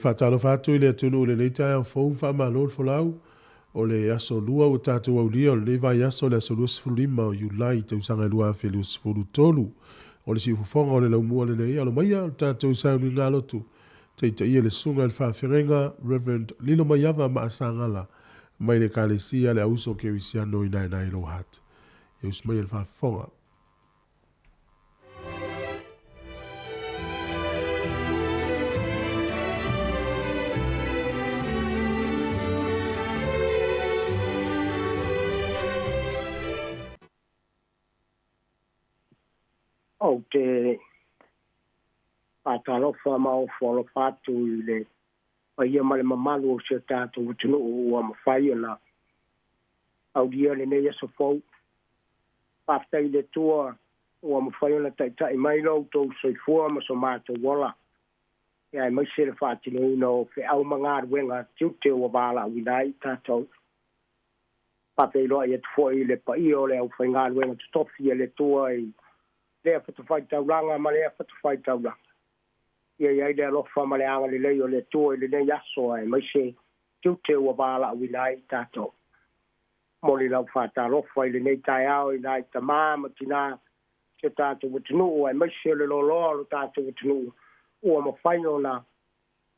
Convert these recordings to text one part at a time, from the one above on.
Fa TALOFA atu le tunu le leita fou fa malo folau o le aso lua o tātou au lia o le vai aso le aso lua sifulima o Julai te usanga lua awhele o sifulu tolu. O le sifufonga o le laumua le nei alo maia o tātou sau ni ngā lotu. Te ia le sunga le whawhirenga Reverend Lilo Maiava Maasangala mai le kālesia le auso ke wisiano i nai nai lo hat. E usmai le whawhifonga. O te TALOFA mau folo fatu i le ia male mamalu o se tātou utunu ua mawhai ona au dia le nei aso fau paftai le tua ua mawhai ona tai mai lau tau soifua ma so mātou wala ia mai se le whātino ino fe au mga ruenga tiute ua wala winai tātou paftai loa i atu i le pa o le au whai ngā ruenga tutofi le tua i lea whatawhai tauranga ma lea whatawhai tauranga. Ia le alofa ma le anga le lei o le tua i le nei aso ai mai se tiute ua wala winai tātou. Moli lau whātalofa i le nei tai au i nai tamā ma tina se tātou watunu ai mai se le loloa lo tātou watunu ua mawhai ona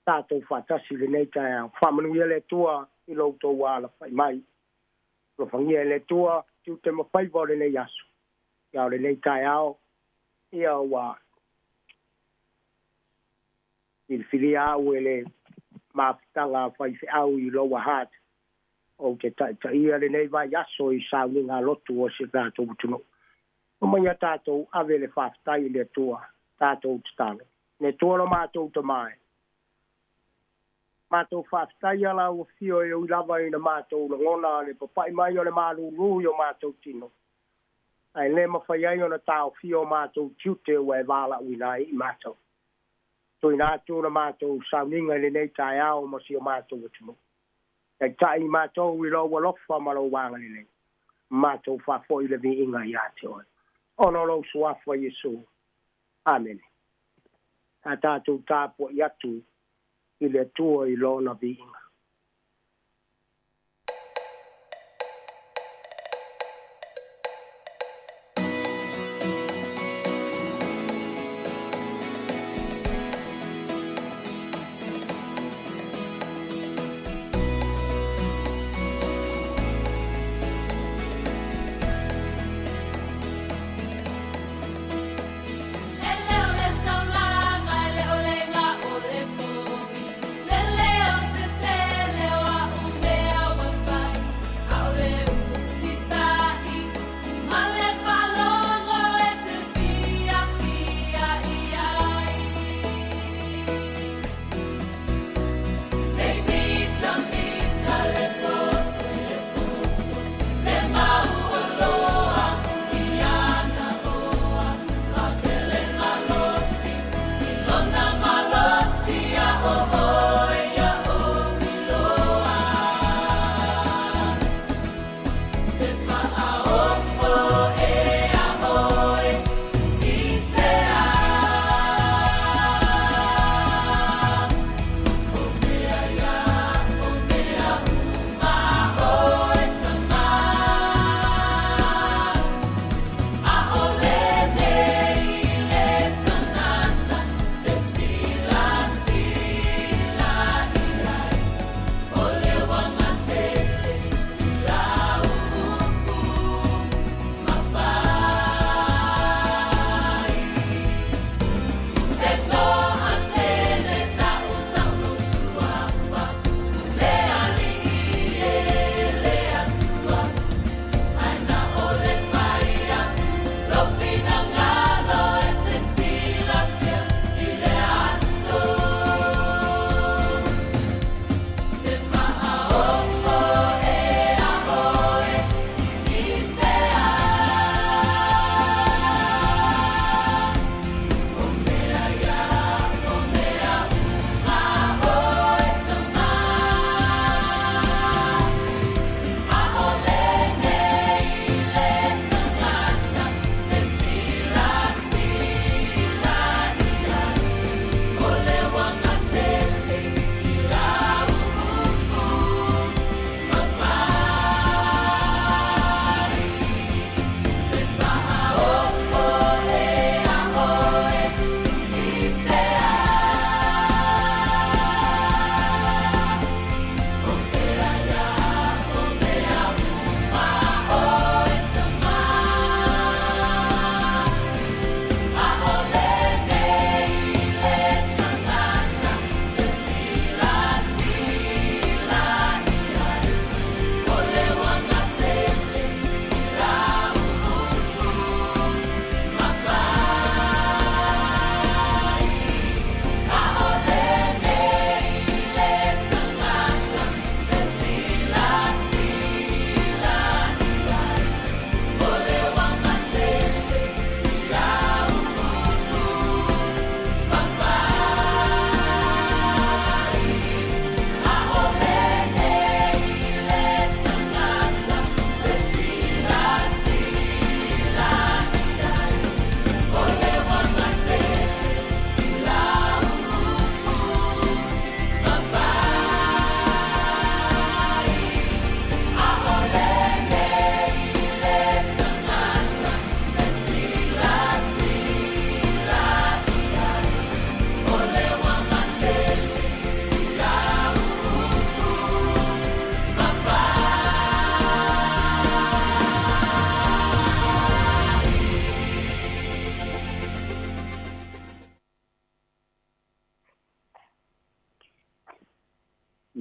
tātou whātasi le nei tai au. Whamanu ia le tua i lau tō wala whai mai. Lo whangia le tua tiute mawhai wa le nei aso. Ia le nei tai au ia wa il filia au ele mafutanga fai se au i loa hat o te ta ia le nei vai aso i sauni ngā lotu o se tātou utuno. O mai a tātou ave le whaftai le tua tātou titano. Ne tua no mātou ta mai. Mātou whaftai ala o fio e ui lava i na mātou na ngona le papai mai o le mālulu i o mātou tino. Ai le mawhai ai ona tāo fio mātou tiute o e wala uinai i mātou. Tui nā tūna mātou sauninga le nei tai au ma si o mātou watumu. Ai tai mātou i loa lofa ma lo wanga le nei. Mātou whafo i le vi inga i ate oi. Ono lo suafa Yesu. Amen. A tātou tāpua i atu i le tua i lona vi inga. Lele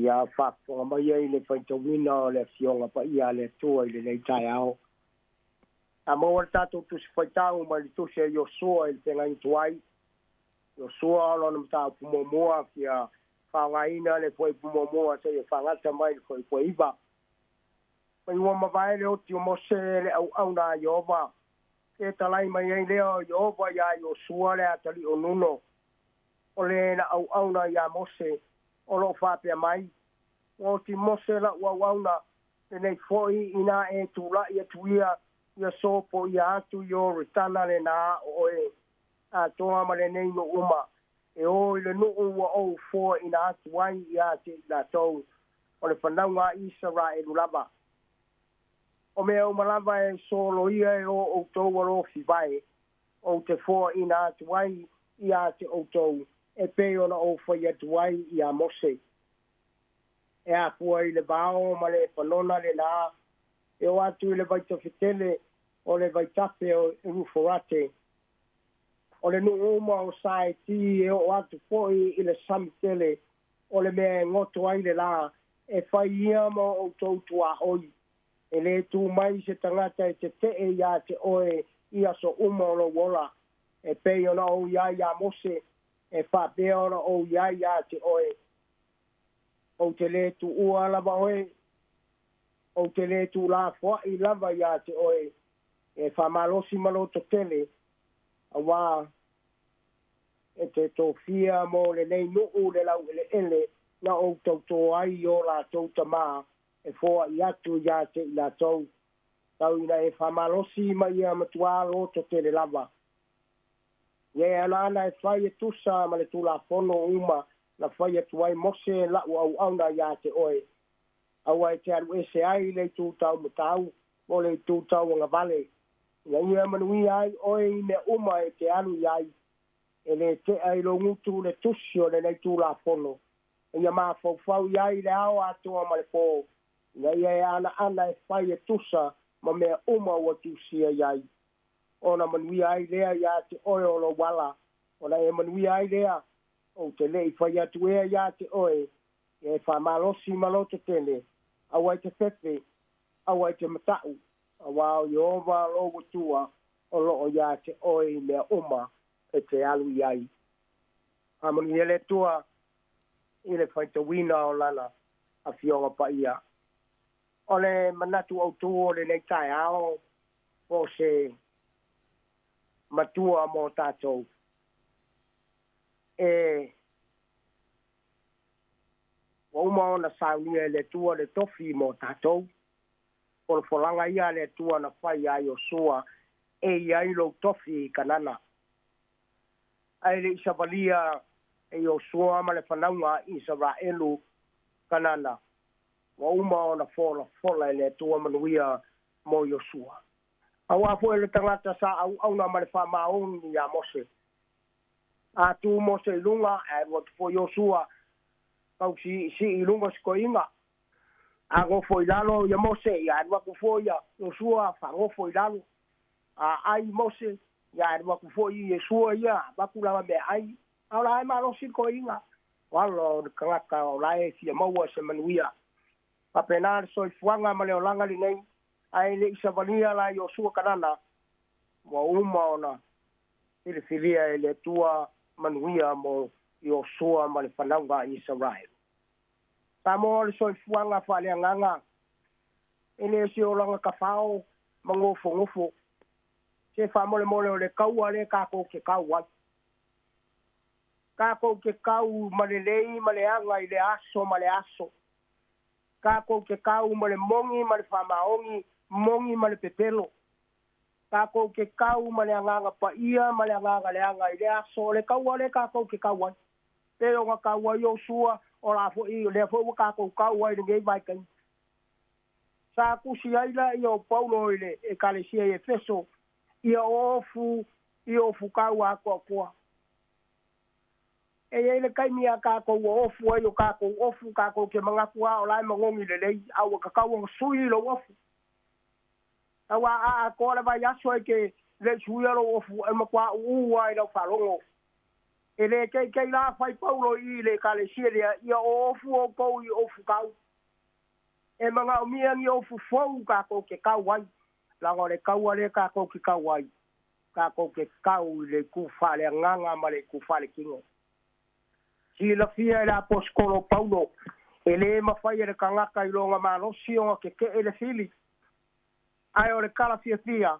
ia whaafonga mai ai le whaitawina o le fionga pa ia le tua i le nei tai ao. A maua tātou tusi whaitau ma li tusi e Yosua i le tengai tuai. Yosua o lona mta pumomoa kia whaungaina le fwoi pumomoa se e whangata mai le fwoi iwa. Mai ua mawai le oti o mose le au na Yehova. Ke talai mai ai leo Yehova ia Yosua le atali o nuno. O le na au na ia mose o lo whapea mai. O ti mose la ua na le nei fwoi ina e tula ia tuia ia sopo ia atu yo ritana le na o e a toa ma le nei no uma. E o i le no ua o fo ina atu wai ia te la tau o le whanaunga Israelu lava. O mea o malava e solo ia e o tau alo fiwae o te fo ina atu wai ia te o tau e pe ona o fo ia atu wai ia mose. E a kua i le bao ma le panona le na e o atu i le vaita fitele o le vaitape o ruforate. O le nuuma o sae ti e o atu foi i le samitele o le mea ngoto ai le la e whai ia ma o tautua oi. E le tu mai se tangata e te ia te oe ia so uma o lo wola. E pei ona o ia ia mose e whapea ona o ia ia te oe. O te le tu ua lava oe. O te le tu la fwa i lava ia te oe. E whamalosi maloto tele, a wā, e te tōwhia mō le nei nuu le lau ele, na o tau tō ai o la tau tamā, e fōa i atu ia te i la tau. Tau ina e whamalosi ma ia matua loto tele lava. Ie anana e whai e tusa ma le tūla whono uma, na whai atu ai mose lau au auna ia te oe. Awa e te aru ese ai le tūtau matau, mo le tūtau anga vale. Ia ia manui ai oe i me uma e te alu iai. E le te ai lo ngutu le tusio le nei tū la whono. Ia maa fau iai le ao atua ma le pō. Ia ia e ana e whai e tusa ma mea uma ua tusia iai. Ona manui ai lea ia te oe o lo wala. Ona e manui ai lea o te le i whai atu ea ia te oe. E wha malosi maloto tele. Awai te pepe. Awai te matau. Awao Yehova logo tua o loo ia te oe mea uma e te alu iai. Amani ele tua i le whaitawina o lana a fionga pa ia. O le manatu au tua le nei tai ao o se matua mo tātou. E wa uma ona saunia le tua le tofi mo tātou. O le folanga ia le tua na whai a Yosua e iai lo tofi i kanana. Ai le isavalia e Yosua ma le whanaunga Israelu kanana. Wa uma o na fola le tua manuia mo Yosua. Awa fo le tangata sa au na ma le whamaong ni a Mose. A tu Mose ilunga e wat fo Yosua kau si ilunga sko inga. A go foi lalo ya Mose ya wa ku foi ya Yosua fa go foi lalo a ai Mose ya wa ku foi Yesua ya ba ku la me ai ala ai malo si ko inga walo kaka olai si mo wa se manuia pa penar so fuanga ma le olanga li nei ai le isavalia la Yosua kanana wa uma ona ile filia ile tua manuia mo Yosua ma le fananga Israel. Samoa le soi fuanga whale anganga. Ene si o langa ka whao, ngofo. Se whamole mole o le kaua le kako ke kaua. Kako ke kau ma le lei, ma le anga i le aso, ma le aso. Kako ke kau ma le mongi, ma le whamaongi, mongi ma le pepelo. Kako ke kau ma le anganga pa ia, ma le anganga le anga i le aso, le kaua le kako ke kaua. Pero nga kaua Yosua, o la fo i le fo ka ko ka wa i ngai mai kai sa ku si ai la io Paulo ile e kalesia e Efeso io ofu ka wa ko e ile kai mia ka ko ofu ai ofu ka ko ke manga kwa o la mongi le lei au ka wa sui lo ofu awa a ko la va ya so ke le sui lo ofu e ma kwa u wa i lo falongo e le kei la fai paulo i le kalesia lea ia ofu o kou i ofu kau. E mga umia ni ofu fau ka kou ke kau wai. Lango le kau ale ka kou ke kau wai. Ka kou ke kau le kufa le nganga ma le kufa le kingo. Si la fia le aposkolo paulo. E le mawhai le kangaka i longa malosi o ke ele fili. Ai o le kala fia.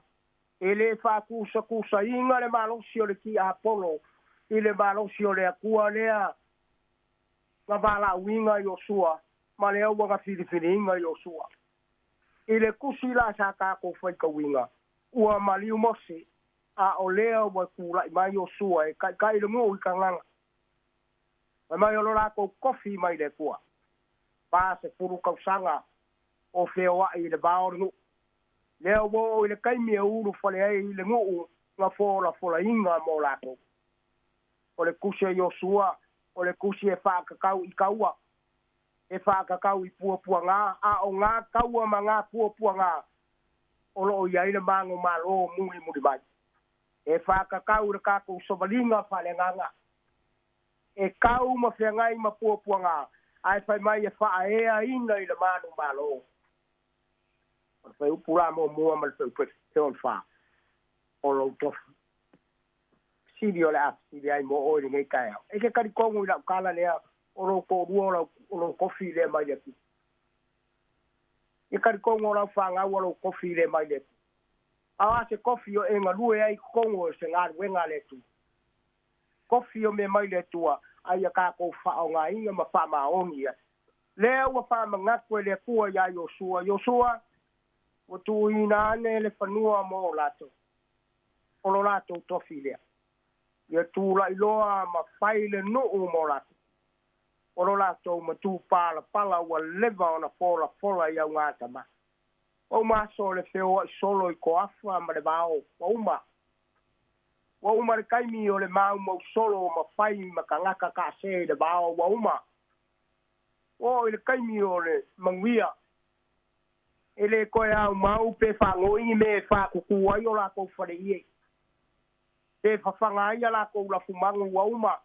E le kusa inga le malosi o le ki Apollo. I le malosi o le akua lea. Nga wala winga Yosua. Ma le au wanga filifini inga Yosua. I le kusi la sa kako whaika winga. Ua maliu mosi. A o lea wa kula i mai Yosua. E kai le ngu i kanganga. Mai o lorako kofi mai le kua. Pa se furu kausanga. O feoa i le baoringu. Leo wo i le kaimi e uru fale ai i le ngu. Nga fola inga mo lako. O le kusi e Yosua. O le kusi e whaakakau i kaua. E whaakakau i puapua ngā. A o ngā kaua ma ngā puapua ngā. O lo i aina mango malo muri mai. E whaakakau le kako somalinga whale nganga. E kau ma whiangai ma puapua ngā. Ai whai mai e whaea ina i le manu malo. O le whai upura mo mua ma le whai upura. Te on wha. O lo tofu. Siri o le api, siri ai mo oi ngai kai au. E ke karikongu i lau kala lea, o lo ko rua o lo kofi le mai leku. E karikongu o lau whanga o lo kofi le mai leku. Awa se kofi o e ngalue ai kongo o se ngā ruenga le tu. Kofi o me mai le tua, ai a kako whao ngā inga ma wha maoni ia. Lea ua wha mangakwe le kua ia Yosua. Yosua, o tu ina ane le whanua mo lato. O lo lato tofi lea. Ia tūla iloa ma whaile nuu mo ratu. O lo lato ma tū pala ua lewa o na fola i au ngāta ma. O maso le wheo i solo i ko awha ma le vao. Wa uma le kaimi o le mau mau solo ma whai ma ka ngaka ka se le vao. Wa uma. O le kaimi o le manguia. E le koe au mau pe whango i me whakukua i o la kou whare iei. Te whawhanga ia la kou la fumangu wa uma.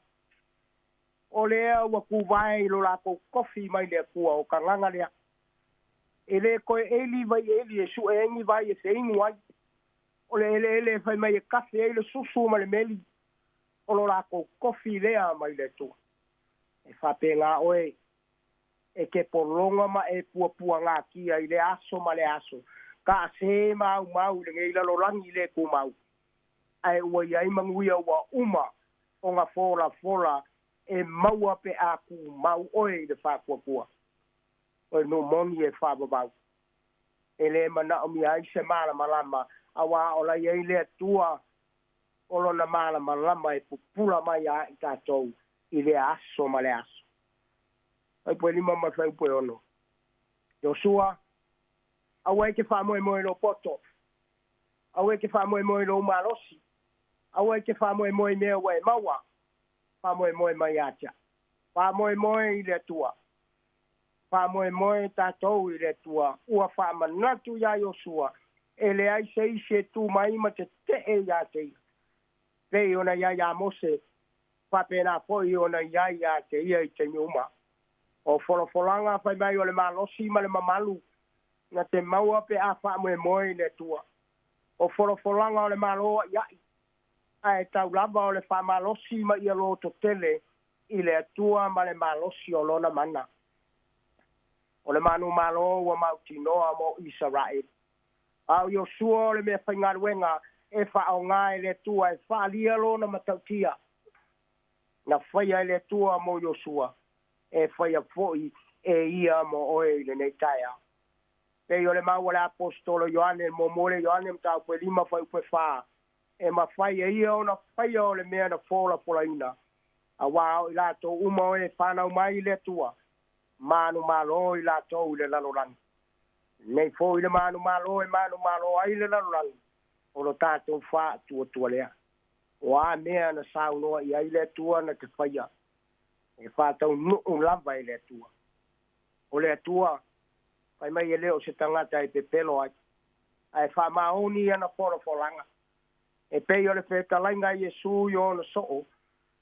O lea ua kuwai lo la kou kofi mai lea kua o ka nganga lea. E le koe eli e su e engi vai e se ingu ai. O le ele fai mai e kafe e le susu ma le meli. O lo la kou kofi lea mai lea tua. E whape ngā oe. E ke poronga ma e pua ngā kia i le aso ma le aso. Ka se mau le ngeila lo rangi le kumau. Ai ua iai manguia ua uma o ngā fola e maua pe aku mau oe le whakuakua. Oe no moni e whababau. E le mana o mi ai se mala malama awa o la iai le tua o lona mala malama e pupula mai a i tātou i le aso ma le aso. Ai pue lima ma whai pue ono. Yosua, awa e ke whamoe lo poto. Awa e ke whamoe lo marosi. Awa ke whamoe mea wai maua. Whamoe mai atia. Whamoe i le tua. Whamoe tātou i le tua. Ua whamanatu ia Yosua. E le ai se tu mai ma te ia te. Pei ona ia mose. Whapena poi ona ia te ia i te nyuma. O wholanga whai mai o le malosi ma le mamalu. Na te maua pe a whamoe i le tua. O wholanga o le maloa iai. Ai tau lava o le whamalosi ma ia lo to tele i le atua ma le malosi o lona mana. O le manu malo ua mautinoa mo Israel. Au Yosua o le mea whaingaruenga e whao ngā e le tua e whaalia lona matautia. Na whaia e le tua mo Yosua e whaia foi e ia mo oe i le neitaia. Pei o le mau o le apostolo Ioane mo mole Ioane mtau pue lima whai ue whaa. E ma whai e ia o na whai o le mea na fola ina. A wao i lato uma e whanau mai le tua. Manu malo i lato i le lalorangi. Nei fo i le manu malo ai le lalorangi. O lo tātou wha tua lea. O a mea na saunoa i ai le tua na te whaia. E whātau nuu lava i le tua. O le tua, whai mai e leo se tangata e pepelo ai. Ai wha maoni ana folanga. E pei o le whetalainga Iesu i o na soo,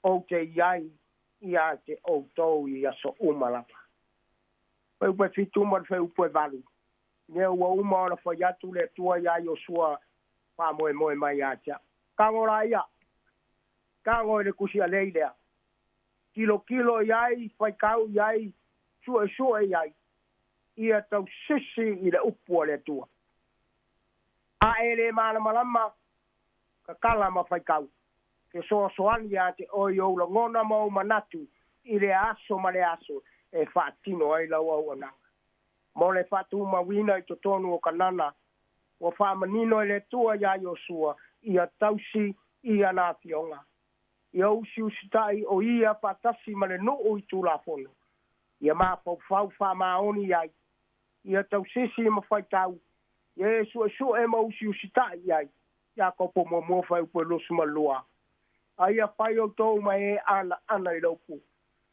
o te iai ia te o tau ia so umalapa. Upe fitu man fe upe valu. Ne ua uma ona whai atu le tua ia Iosua pa moe moe mai atia. Kangora ia. Kango ele kusi a leilea. Kilo iai, whai kau iai, sua iai. Ia tau sisi i le upua le tua. A ele mana malama, ka kala ma whai kau. Ke soani ia te oi o la ngona mau manatu, i le aso ma le aso, e whaatino ai lau au ananga. Mo le whatu mawina i to tonu o kanana, o whamanino i le tua ia Iosua, ia tausi, ia nā fionga. Ia usi usitai o ia patasi ma le nuu i tū la fono. Ia mā fau whamaoni iai. Ia tausisi ma whai tau. Ia e su e ma usi usitai iai. Ia kopo mo mo whai upo losu ma lua. Ia whai o tau ma e ana i laupu.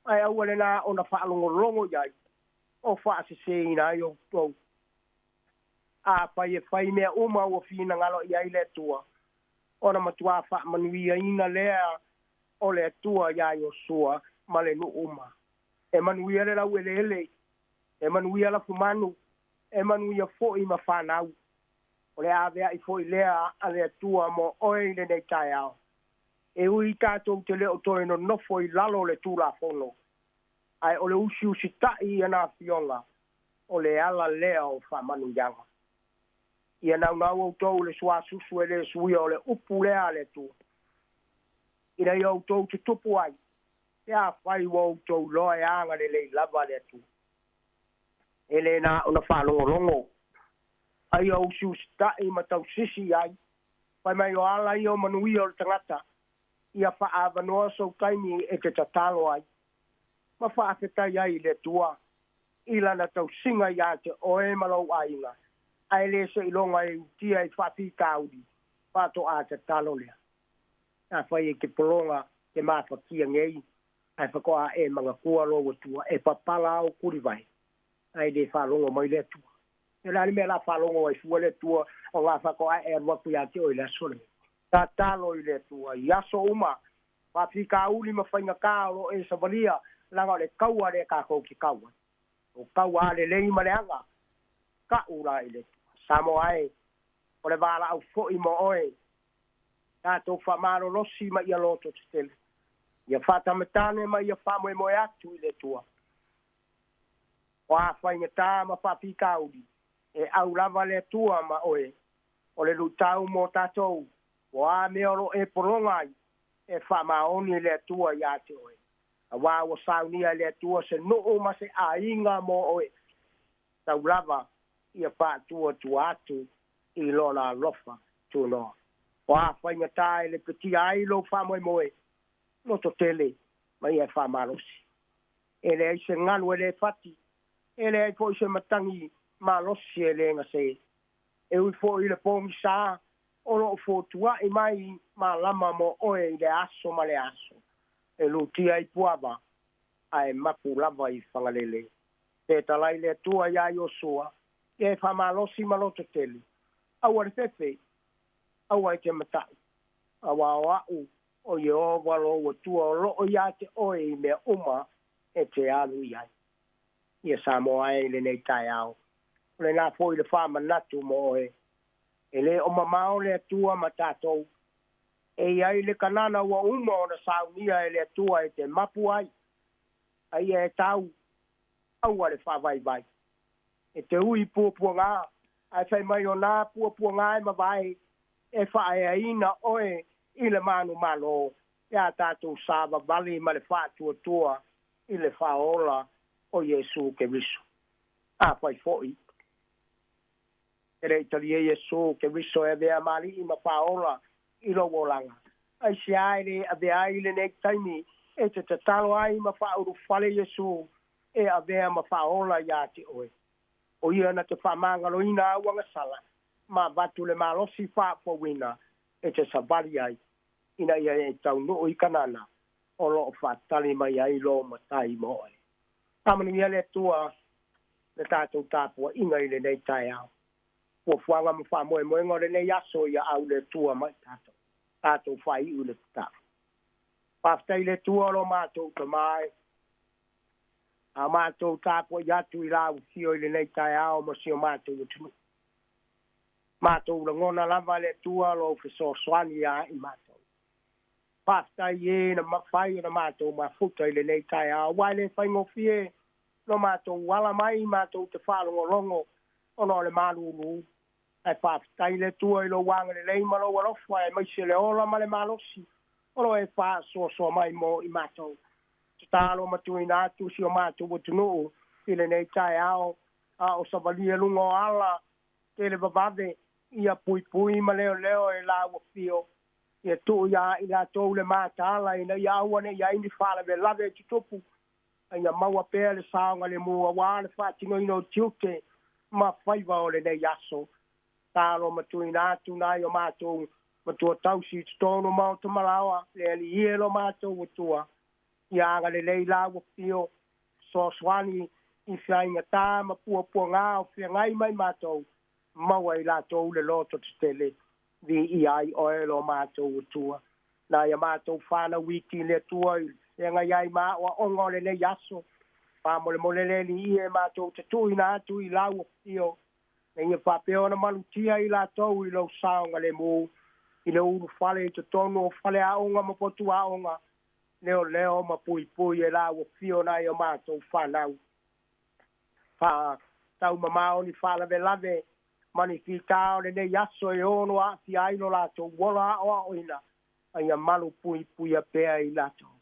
Ai awale nā o na whaalongolongo iai. O whaasese ina i o tau. A whai mea uma o whina ngalo iai le tua. Ona matua whaamanuia ina lea o le tua ia Iosua ma le nuuma. E manuia le lau ele. E manuia la fumanu. E manuia fo'i ma whanau. O le avea i fo'i lea a le tua mo oe le nei tai ao. E ui tātou te leo toe no nofo i lalo le tūla fono. Ai o le usi tai i ana fionga. O le ala lea o whamanu yanga. Ia nau au tau le sua susu e le suia o le upu lea le tua. Ina i au tau te tupu ai. Ia whai wau tau loa e anga le lava le tu. Ele na ona whalongolongo. Ai au siustai ma tau sisi ai. Pai mai o ala i o manui o le tangata. Ia whaavanoa sau kaini e te tatalo ai. Ma whaafetai ai le tua. Ila na tau singa ia te oe malau ainga. Ai le se ilonga e utia i whaafi kaudi. Pato a te talo lea. A whai e ke polonga ke māwhakia ngei. Ai whakoa e mga kua logo tua. E papala au kuri vai. Ai de whalongo mai le tua. E lani mea la whalongo ai fua le tua. O ngā whakoa e arwapu ia te oi le sore. Tā talo i le tua. Iaso uma. Whawhika uli ma whainga kāro e savalia. Langa le kaua le kākou ki kaua. O kaua le lei ma le anga. Ka ura i le tua. Samoa e. O le wala au fo i mo oe. Tātou whamaro losi ma ia loto te tele. Ia whatamatane ma ia whamoe moe atu i le tua. O a whainga tā ma whapika uri. E au lava le tua ma oe. O le lutau mo tātou. O a meoro e porongai. E whamaoni le tua ia te oe. A wā o saunia le tua se noo ma se a inga mo oe. Tau lava ia whātua tu atu i lona lofa tu noa. O a whainga tāe le peti ai lo whamoe moe. Noto tele, mai e whamarosi. E le ai se nganu e le whati. E le ai po i se matangi malosi e le ngase. E ui po i le pōmi sā. O lo fo tua i mai ma lama mo oe i le aso ma le aso. E lutia i puava. A e maku lava i whangalele. Te talai le tua ia Iosua. E whamalosi maloto tele. Awa le fefe. Awa i te matau. Awa o au. O Yehova lo o tua o lo o ia te oe i mea uma e te alu iai. Ia Samoa e le nei tai au. O le nā fo i le whamanatu mo oe. E le o mamao le atua ma tātou. E iai le kanana ua uma o na saunia e le atua e te mapu ai. Ai e tau. Aua le whawai vai. E te ui puapua ngā. Ai whai mai o nā puapua ngā e mawai. E whae a ina oe i le manu malo. Ia tātou sāwa vali ma le whātua tua i le whaola o Jesu ke riso. A whai fōi. E rei tali e Jesu ke riso e vea mali i ma whaola i lo wolanga. Ai si aere a vea i le nek taimi e te tatalo ai ma whauru whale Jesu e a vea ma whaola ia te oe. O ia na te whamangalo ina awanga sala. Ma batu le malosi whapowina e te savari ai. Ina ia e tau noo i kanana o loo whatali mai ai lo matai moe. Tamani ia le tua le tātou tāpua inga i le nei tai au. Ua fuanga ma whamoe moe ngore nei aso ia au le tua mai tātou. Tātou whai u le tātou. Paftai le tua lo mātou te mai. A mātou tāpua iatu I lau fio I le nei tai ao ma si o mātou utunu. Mātou la ngona lava le tua lo fiso swani a I mātou. Paftai e na mawhai na mātou ma futa I le nei tai ao. Wai le whaingo fie no mātou wala mai mātou te whalongo longo ono le malulu. Ai paftai le tua I lo wanga le lei malo warofa e maise le ola ma le malosi. Olo e wha so mai mo I mātou. Talo matui nātu si o mātou watunu I le nei tai ao. A o savalia lungo ala te le babade ia pui ma leo e la wafio. Ia tu ia I la tau le mātala ina ia awane ia ini whala me lave tutopu. Ia maua pēr le saonga le mua wāle whātingo ino tiuke ma whaiva o le nei aso. Talo matui nātu nai o mātou matua tausi tono mau te malawa le ali hielo mātou watua. Ia anga le leila wapio so swani I whiainga tā ma pua ngā o whiangai mai mātou. Maua I lātou le loto te tele vi I ai oelo mātou watua. Nā ia mātou whāna wiki le tua I ngai ai mā o ongo le le yaso. Pāmole mole le li I mātou te tui nātu I lau wapio. Ia whapeo na malutia I lātou I lau saonga le mū. I le uru whale I te tono o whale aonga ma potu aonga. Leo ma pui e la o fio na I o mātou whanau. Tau mamao ni whala ve lave. Mani fi tau le ne yaso e ono a fi aino lātou wola o oina. Ai a malu pui a pēa I lātou.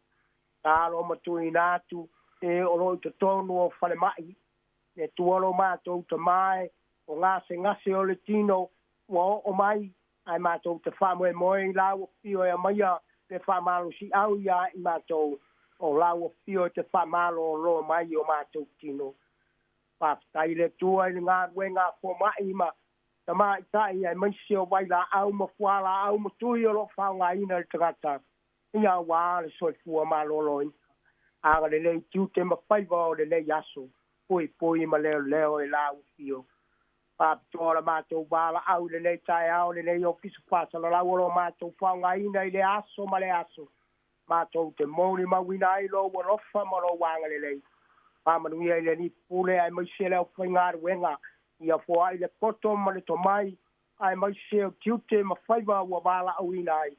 Tālo matui nātu e oro I te tono o whale mai. Ne tuolo mātou te mai o ngase o le tino o mai. Ai mātou te whamoe moe I la o fio e a maia le whamalo si au ia I mātou o lau o fio te whamalo o lo mai o mātou tino. Pāptai le tua I ngā wenga fo mai ma ta mai tai ai maisi o waila au ma fuala au ma tui o lo whaunga ina le tagata. Ia wā le soifua ma loloi. Anga le lei tiu te ma whaiva o le lei aso. Pui ma leo E lau fio. Pāptora mātou wāla au le nei tai au le nei ofisu pāsa la lau o mātou whaunga ina I le aso ma le aso. Mātou te mōni mawina I lo warofa ma lo wanga le lei. Pāmanuia I le ni pule ai maise leo whaingāru wenga. Ia fua I le poto ma le tomai ai maise o tiute ma whaiva ua wāla au ina ai.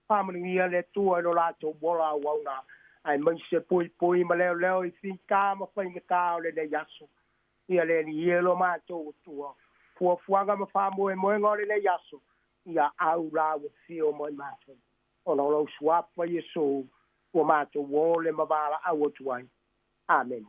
Pāmanuia le tua I lo lātou bola au auna. Ai maise pui ma leo I whika ma whaingata o le nei aso. Ia le ni hielo mātou tua. Fuafuanga ma whamoe moe ngore le yaso. Ia au la wa fio moe mātou. Ona lau suapa Yesu. Ua mātou wole ma wala au atuai. Amen.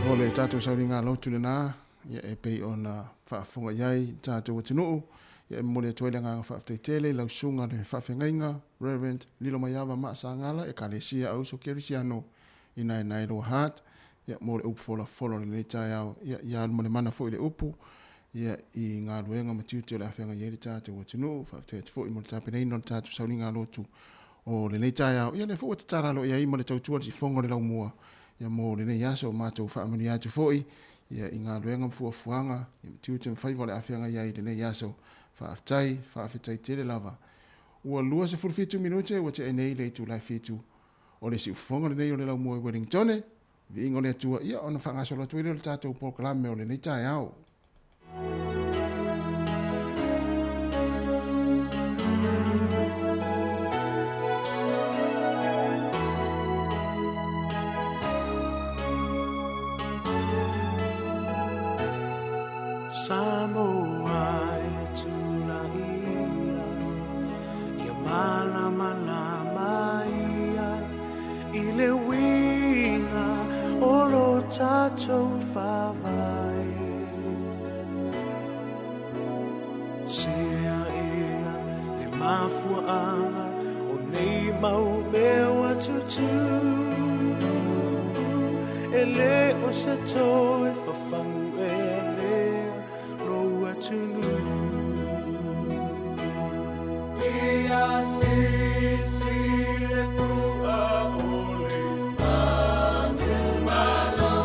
Ole tātou sauringa lotu le nā. Ia e pei ona whaafunga iai tātou atinuu. Ia mole toile ngā whaaftei tele, lau sunga le whaafengainga, Reverend Lilo Maiawa Maasa Ngala, e Kalesia Auso Kerisiano, I nai roa hat, ia mole upu fola le tai au, ia mole mana fo I le upu, ia I ngā luenga matiuti o le awhenga ieri tātou watinu, whaaftei atifo I mole tāpenei non tātou saulinga lotu o le tai au, ia le fo watatara lo ia I mole tautua si fongo le lau mua, ia mole nei aso mātou whaamani atu foi, ia I ngā luenga mfuafuanga, ia matiuti mwhaiva le awhenga ieri le nei aso, whaafetai tere lava. Ua lua se 45 minute, ua te enei le tu lai fitu. O le si ufonga le nei o le lau mua Wellingtone, vi ingo le atua, ia ona whangasola tuile o le tātou proklame o le nei tai au. Samoa e tula ia malama ia I le winga o lo tātou whawai. Sea ia le mafuanga o nei mau mewa tutu e le o se toe whawhangu e Ia si le fua o le tanu malo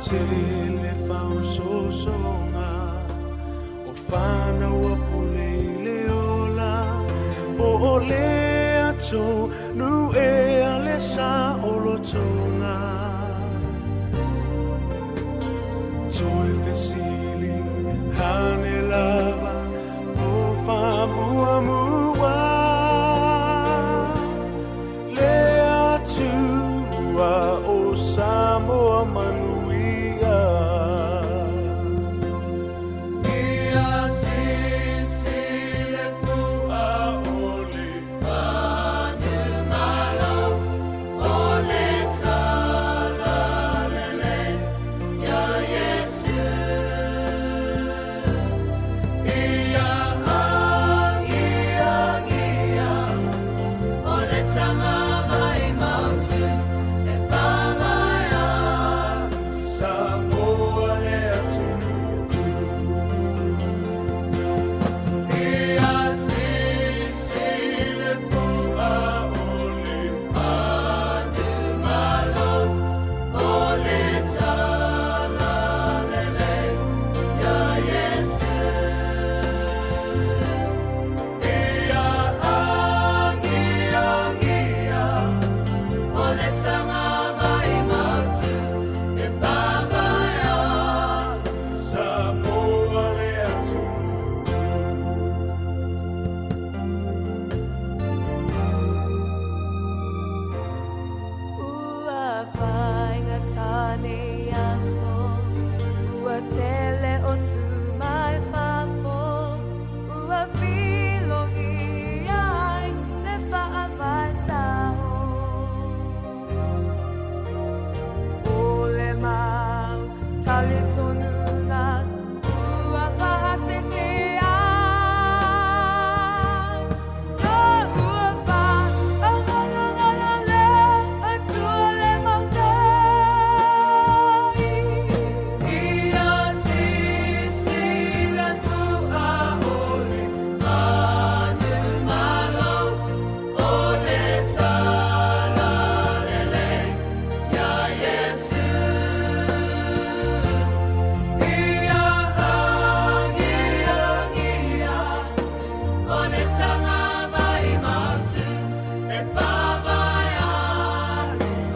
tele fau sosonga o fana ua pulele ola po ole ato nu e ale sa olotonga toi fesili hane lava o fa mua mua le atua o Samoa manuia ia sisi le fua ole anu malo ole tala lele ya Yesu ia angia ole tanga vai mautu e whamaya Samoa le atunu ia sisi le fua ole anu malo ole tala lele ya Yesu ia angia ole tanga vai mautu e whamaya Samoa le atunu Ua whainga tane aso, ua tele o tu mai whafo, ua whilongi ai le whaawai sao. O le mau tali tonuna, ua whaasese ai. Ua wha, angala le, atua le mautei. Ia sisi le fua ole, anu malo, ole tala lele, ya Yesu. Ia angia, ole tanga vai mautu, e whawaya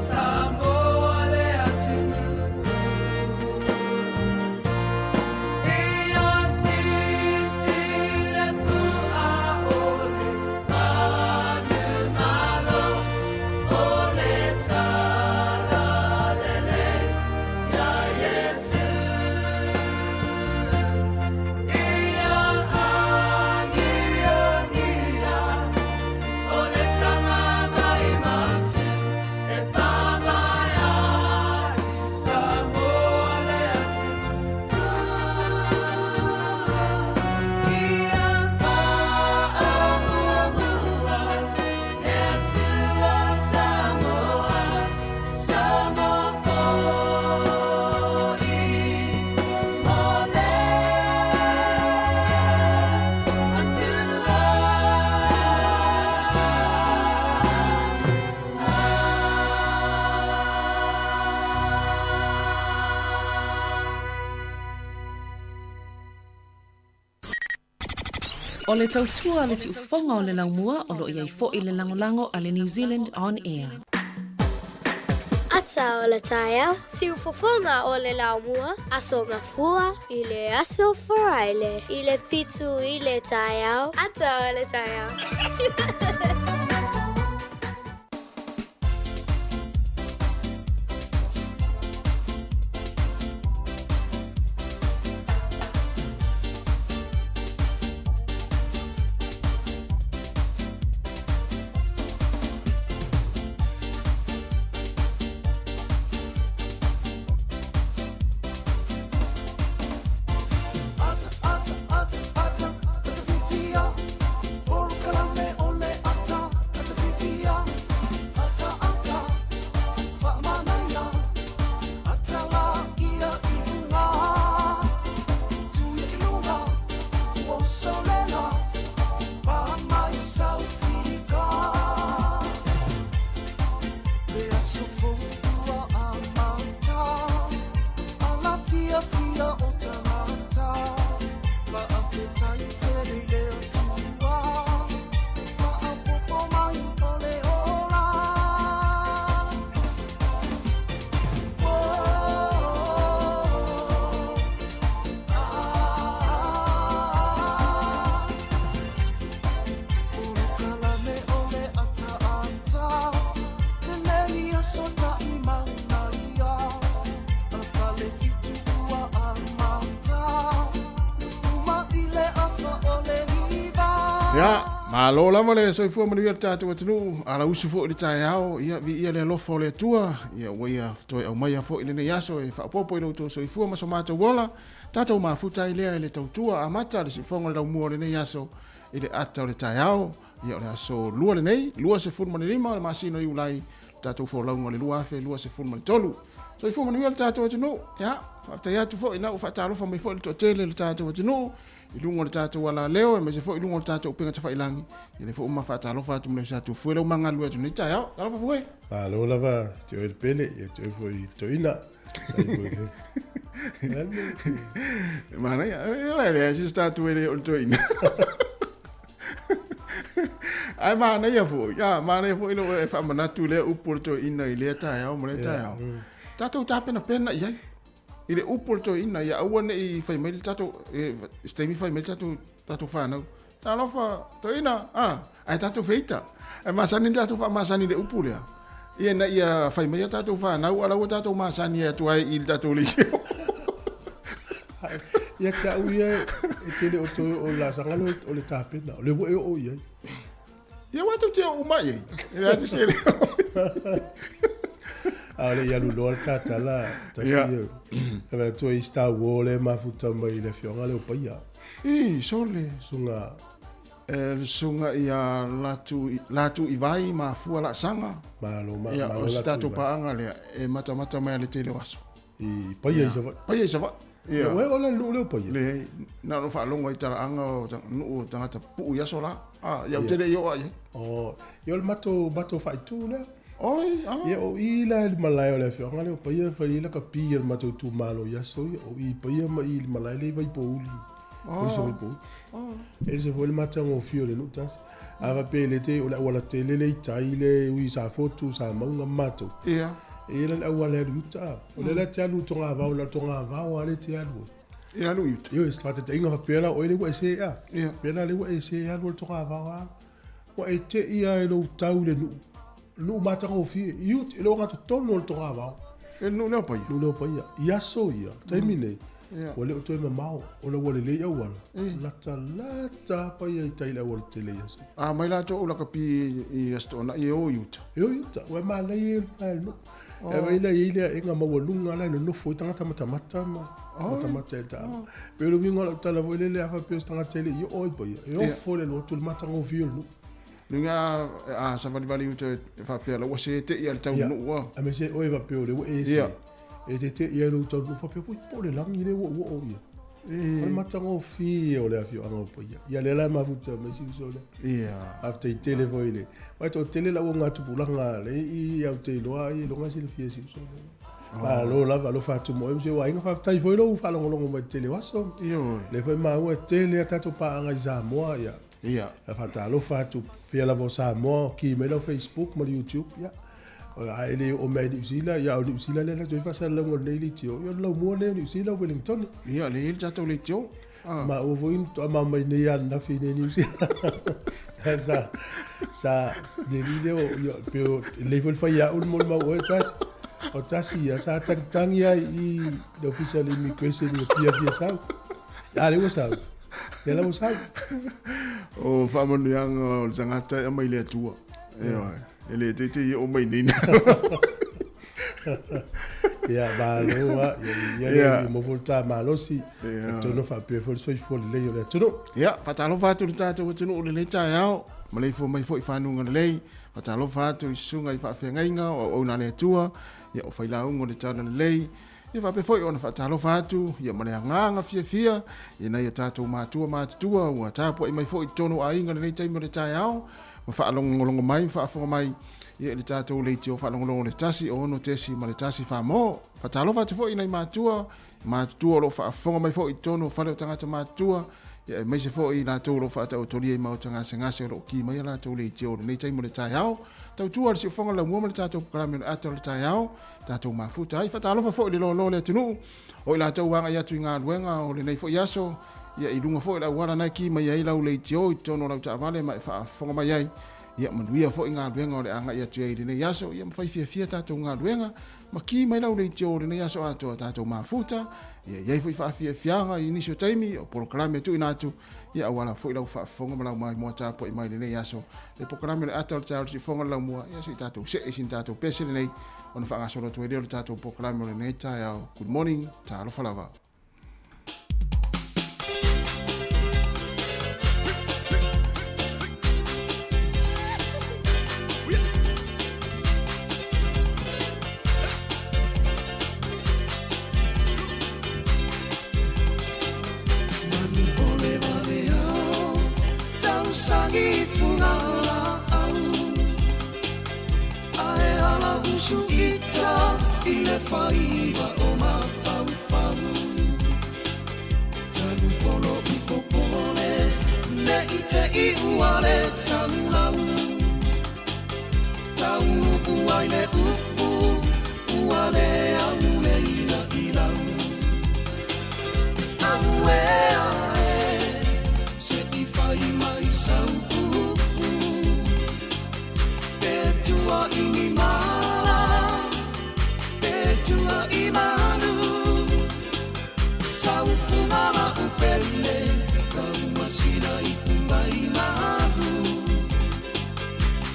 Samoa le atunu. Ia sisi le fua ole, anu malo, ole tala lele, ya Yesu. Ia angia, ole tanga vai mautu, e whamaya Samoa le atunu. Ia whaamua e atua Samoa, Samoa foi mole O le tautua le si ufonga o le laumua o lo iai fo i le langolango a le New Zealand On Air. Ata o le taia, si ufofonga o le laumua, aso ngafua, i le aso foraile, i le fitu i le taia, ata o le taia. Ata, ata, ata, ata, ata, fifia, por calame ole ata. Ya, malo lama le soifua manuia tātou atinu, ala usu fo i tai ao, ia le lofo le tua, ia waia toi au mai fo i le nei aso e whaapopo i lauto soifua maso mātou wola, tātou mafuta i lea i le tautua a mata le sifonga le raumua le nei aso i le ata o le tai ao, ia o le aso lua le nei, lua se fun mani lima, le masino i ulai, tātou fo launga le lua afe, lua se fun mani tolu. Soifua manuia le tātou atinu, ya, whaftai atu fo i nau whaatalofa mai fo i le toa tele le tātou atinu, i lungo le tātou ala leo, e me se fo i lungo le tātou upenga tafa ilangi. I le fo umawha talofa atu mle sa tu fuele umanga lua atu nei tai au. Talofa fuwe? Alo lava, te oe pele, e te oe fo i toina. Mana ia, e si tātou ele o le toina. Ai mana ia fo, mana ia fo ilo e whamanatu lea upo le toina i lea tai au, mo le tai au. Tātou tāpena pena iai. I le upo le toina ia awane i whaimaili tātou, stemi whaimaili tātou whanau. Talofa, toina, ai tātou feita. Ai masani tātou masani le upo lea. Ia na ia whaimaili tātou whanau, alaua tātou masani e tuai i tātou li teo. Ia te au ia, e tele o toi o la sangalo o le tāpena, o le wo e o iai. Ia watu te o umai ei, e le ati sere. Ale ia lulo al tatala, tasi eu. Ebe tu i Star Wars le mafuta mai le fionga le opaia. Sole. Sunga ia latu i vai ma fua la sanga. Malo ia o statu paanga le e mata mai le tele waso. I paia isa va. Paia isa va. Ia. Ue ole le paia. Le na no fa longo i tara anga o nu tangata pu ia sola. Ia o tele yo ai. Yo le mato fai tu le. Oi, ia o i la malai o le fionga le paia fai la kapia le mato tu malo ia so o i paia ma i malai le vai pouli. E se vuole matang o fio le nutas. Ava pele te o la wala tele le taile ui sa foto sa maunga mato. Ia. E la wala luta. O le la talu tonga va o la tonga va o le talu. Ia lu ut. Io strate te inga pela o le wa se ya. Ia. Pela le wa se ya o tonga va wa. Wa e te ia e lo tau le nu. Lu matang o fio. Io lo ngato tono o tonga va. E nu le pa ia. Nu le pa ia. Ia so ia. Taimine. Wale o toi mamao, o la wale lea wala. Lata pa ia i taila wale te lea so. Mai la to ula kapi i astona i o yuta. I o yuta, wai maa lei e pai no. E wai la i lea inga mawalunga lai no nofo i tangata matamata ma. Matamata e taa. Pero winga la tala wale lea fa peo tangata ele i o i pa ia. E o fole lo tu matanga o fio no. Lunga sa vali yuta fa peo la wase te i al tau no wa. A me se o e va peo le wa e se. E te ia lo tau no fa pe po le langi le wo ia. O matanga o fi o le afio anga po ia. Ia le la mafuta me si so le. Ia. After i tele vo ile. Vai to tele la wonga tu pulanga le i au te loa i longa si le fie si so le. Ba lo la va lo fa tu mo e se wa inga fa tai vo lo fa longo mo tele waso. Io. Le foi ma o tele ata to pa anga Samoa ia. Ia. Fa ta lo fa tu fia la vo Samoa ki me lo Facebook mo YouTube ia. Ele o mai New Zealand ia o New Zealand le toi fasa la mo nei litio yo lo mo le New Zealand Wellington ia le il tato litio ma o voin to ma mai nei na fine New Zealand sa de video yo pero level fa ya un mo ma o tas ia sa tang ia i the official immigration ia sa ya le was out ya le was out o fa mo yang o zangata mai le tua ele te o mai nina ya baloa ya mo volta malosi to no fa pe fo so le yo to no ya fatalo fa tu ta to no le ta ya malai fo mai fo i fa nu le fatalo fa tu sunga i fa fe ngainga o na le tua ya o fa la un le ta le ia fa pe fo ona fatalo fa tu ya male nganga fia ina ya ta to ma tua wa ta po i mai fo i tono a inga le tai mo le ta ya ma fa longo mai fa fo mai ia le tatou le tio fa longo le tasi o no tesi ma le tasi fa mo fa talo fa te fo ina matua lo fa fonga mai fo i tono fa le tangata matua ia mai se fo i la to lo fa ta o tolia ma o tanga se ngase lo ki mai la to le tio le tai mo le tai ao tau tua se fonga la mo le tatou programa le ato le tai ao tatou mafuta ai fa talo fa fo le lo le tunu o la tau wanga ia tu nga luenga o le nei fo yaso ia i lunga fo la wala na ki mai ai la le tio i tono la ta vale mai fa fonga mai ai ia manuia fo ngā luenga o le anga ia tuei le yaso ia mawhaifia tātou ngā luenga ma ki mai lau le tio le yaso ato tātou mafuta ia iai fo i whaafia fianga i nisio taimi o programe tu inatu ia awala fo i lau whaafonga ma lau mai mua tāpo i mai le yaso le programe le ata o le tātou si fonga lau mua ia si tātou se isin tātou pese le nei o na whaangasoro tuei leo le tātou programe o le nei tai au good morning TALOFA lava. Whaiva o mawhauwhau Tanu polo I popole Ne I te I uale tanau Taunu uai le upu Uale au le ina ilau Au e ae Se I whai mai sau upu Te tua I ni mala Tua imanu Sau fumala upele Kau masina I kumai mahu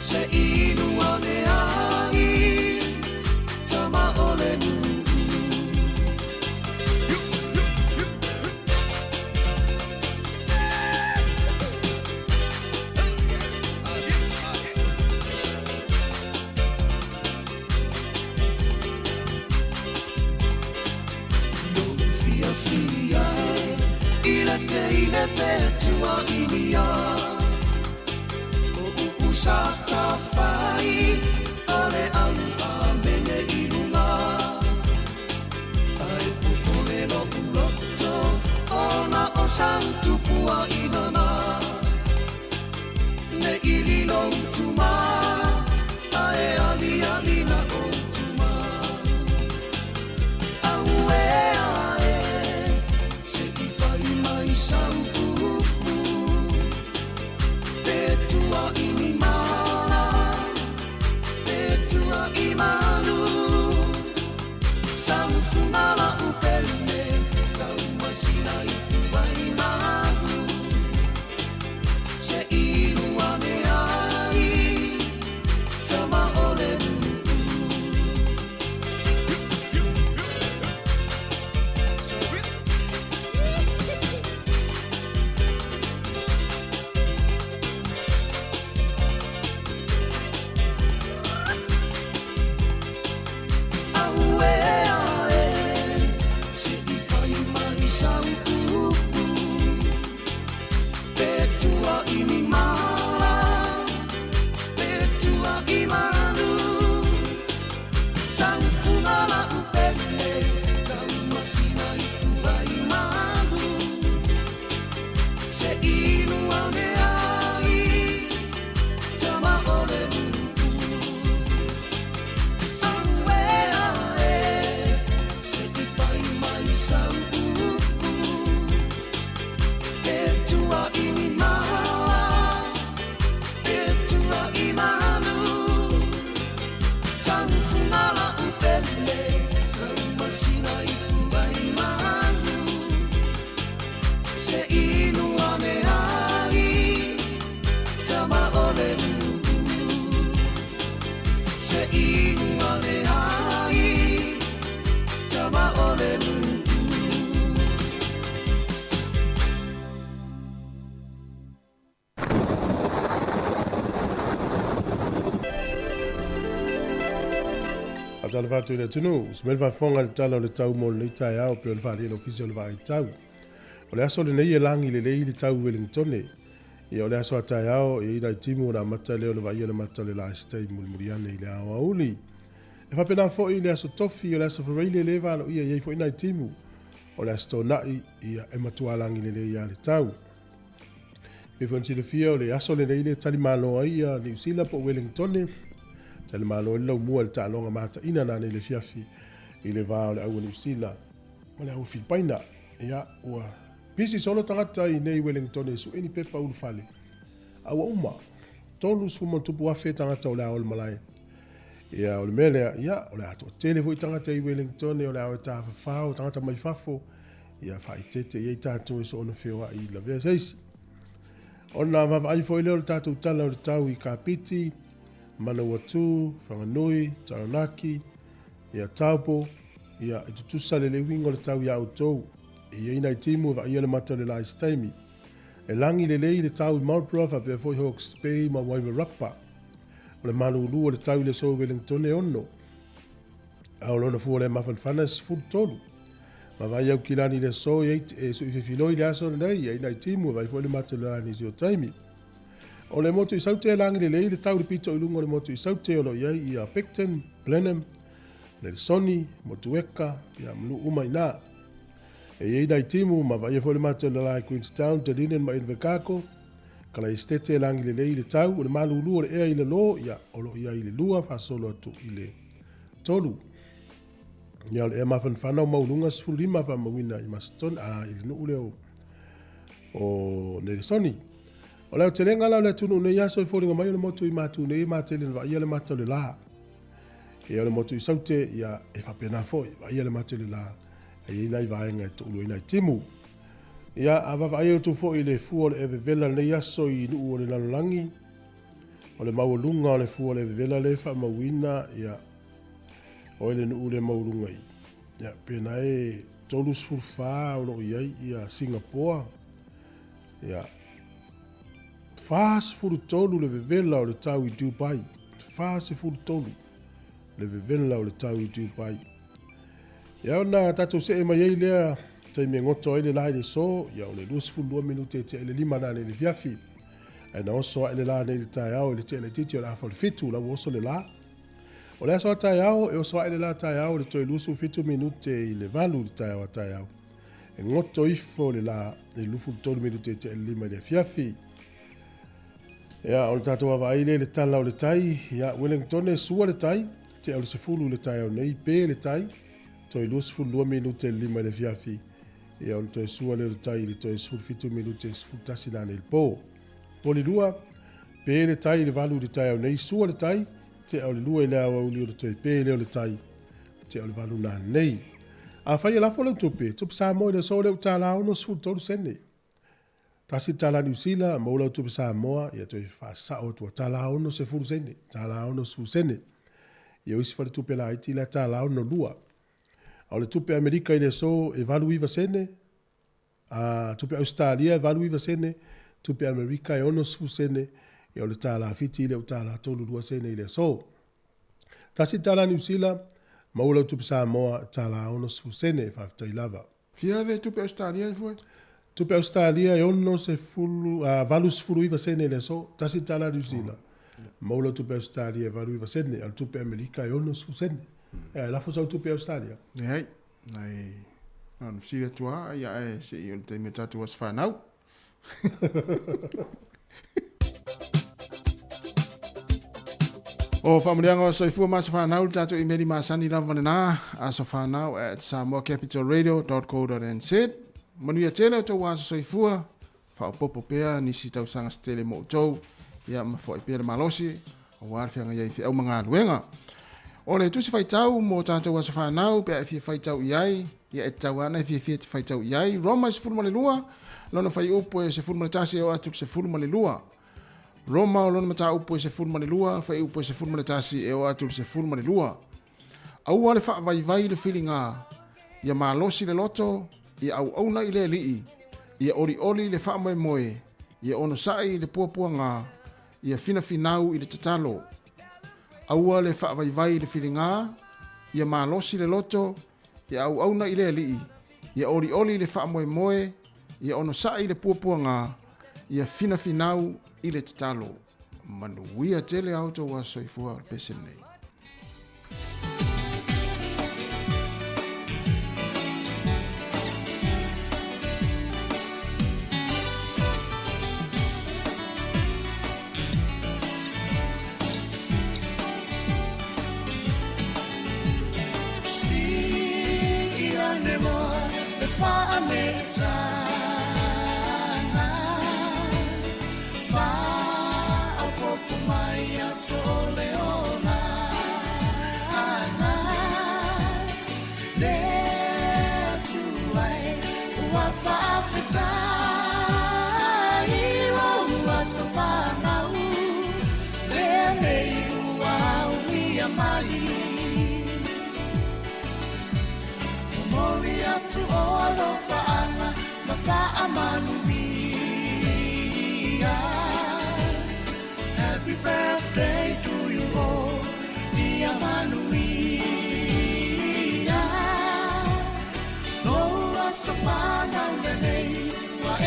Se inu ane ai Tama ole nungu Teine petua inia O usata fai Ale au amene ilunga Ai pupole no uloto Ona o santu pua inana Ne ililo utuma Ae ali ali na utuma Au e Sau upu Petua ini mala Petua imanu Sau fumala upele Kau masina itu bai mahu Se inu ane ai Tama ole Tala whātu ina tunu, smel whawhonga le tala o le tau mo le tai au pe o le whālia no fisi o le whai tau. O le aso le nei e langi le lei le tau Wellingtone. Ia o le aso a tai au e ina i timu o na mata leo le vai le mata le la stay mulimuriane i le awa uli. E whapena fo i le aso tofi o le aso whareile le wano ia iei fo ina i timu. O le aso nai ia e matua langi le lei a le tau. Me fonti le fia o le aso le nei le tali malo ia New Zealand po Wellingtone. Tele malo e lau mua le tālonga mata ina nane le fiafi i le vāo le aua New Zealand. Ma le au Filipaina, ia ua pisi solo tangata i nei Wellington e su eni pepa ulu fale. Aua uma, tolu sumo tupu afe tangata o le ao le malai. Ia o le mele ia o le ato tele fo tangata I Wellington o le ao ta fao tangata mai fafo ia fai tete ia tatu so ona fewa I la vea seisi. Ona vava ai fo ile o tatu tala o tau I Kapiti, Manawatu, Whanganui, Taranaki, ia Taupo, ia tutusa le wingo le tau ia autou. Ia ina I timu va ia le mata le lai staimi. E langi le lei le tau I Marlborough a pe foi Hawke's Bay ma Wairarapa. O le malulu o le tau le so Wellington e ono. A o lona fua le mawhanwhana sifuru tolu. Ma vai au kilani le so e so I fefiloi le aso nei ia ina I timu vai foi le mata le lai nisi o taimi. O le motu I saute langi le lei le tau le pito I lungo le motu I saute o lo iai I Picton, Blenheim, le Soni, Motueka, ia mlu uma ina. E iei dai timu ma vai foi le mata le lai Queenstown, Delinen ma Invercargill, kala estete langi le lei le tau o le malulu o le ea I le lo ia o lo ia I le lua fa solo atu I le tolu. Ia o le ea mawhanwhana o maulunga sifulima fa mawina I Maston a I le nuu leo o le Soni. O leo te lenga lau le tunu ne yaso I fōringa mai o le motu I matu ne I mate le va ia le mata le la. Ia o le motu I saute ia e whapena foi va ia le mata le la. E inai vaenga e tulu inai timu. Ia avawa ai o tu fo I le fua le eve vela le yaso I nuu o le lalangi. O le maulunga o le fua le eve vela le wha mawina ia o le nuu le maulunga I. Ia pena e tolu sfurfa o lo iai ia Singapore. Ia fast furu tolu le vevela o le tau I Dubai. Fast furu tolu le vevela o le tau I Dubai. Ia ona tatou se e mai ei lea te me ngoto ele lai le so ia o le 2 minute te ele 5 na le fiafi. E na oso ele la ne le tai au le te le titi o la fa le fitu la oso le la. O le aso tai au e oso ele la tai au le toi lusu fitu minute I le valu le tai au. E ngoto ifo le la le lufu 2 minute te ele 5 le fiafi. Ia o le tatou availe le tala o le tai ia Wellington e sua le tai te o le sefulu le tai au nei pe le tai toi lusu 2 minute le 5 le fiafi. Ia o le toi sua le tai le toi sefulu fitu minute sefulu tasi na le po. Poli lua pe le tai le valu le tai au nei sua le tai te o le lua le au au le toi pe le o le tai te o le valu na nei. A fai la fola tupe Samoa le so le tala o no sefulu tolu sene. Tasi tala New Zealand, maula tupe Samoa, ia toi whaasa o tua tala ono se furu sene, tala ono su sene. Ia usi whare tupe la iti la tala ono lua. Au le tupe Amerika I le so e valu iwa sene, tupe Australia e valu iwa sene, tupe Amerika e ono su sene, ia o le tala fiti I le o tala tolu lua sene I le so. Tasi tala New Zealand, maula tupe Samoa, tala ono su sene, whaftai lava. Fia le tupe Australia foi? Tupe Australia e ono se fulu valus fulu iwa sene le so tasi tala New Zealand. Maula tupe Australia e valu iwa sene al tupe Amerika e ono su sene. E la fosa tupe Australia. Nei, nei. Non sia tua ia e se io te me tatu was fanau. O familianga so fu mas fanau tatu I meri masani la vanena aso fanau at samoacapitalradio.co.nz. Manuia tele to wasa soifua fa popo pea ni si tau sanga stele mo tau ia ma foi pea malosi o war fianga ia fi au manga luenga o le tusi fai tau mo tata wasa fa nau pe fi fai tau iai ia e tau ana fi fai tau iai Roma se furma le lua lona fai upo se furma le tasi o atu se furma le lua Roma lona mata upo se furma le lua fai upo se furma le tasi e o atu se furma le lua au ale fa vai le feelinga ia malosi le loto ia au auna I le lii, ia ori le wha moe, ia ono sai le puapuanga, ia fina finau I le tatalo. Aua le wha vai le whilinga, ia malosi le loto, ia au auna I le lii, ia ori le wha moe, ia ono sai le puapuanga, ia fina finau I le tatalo. Manuia tele auto wa soifua pesen nei. Fa a popo mai Moli atu o alofa ana ma fa'a manuia Happy birthday to you all Ia manuia Loa sa whanau nei wa e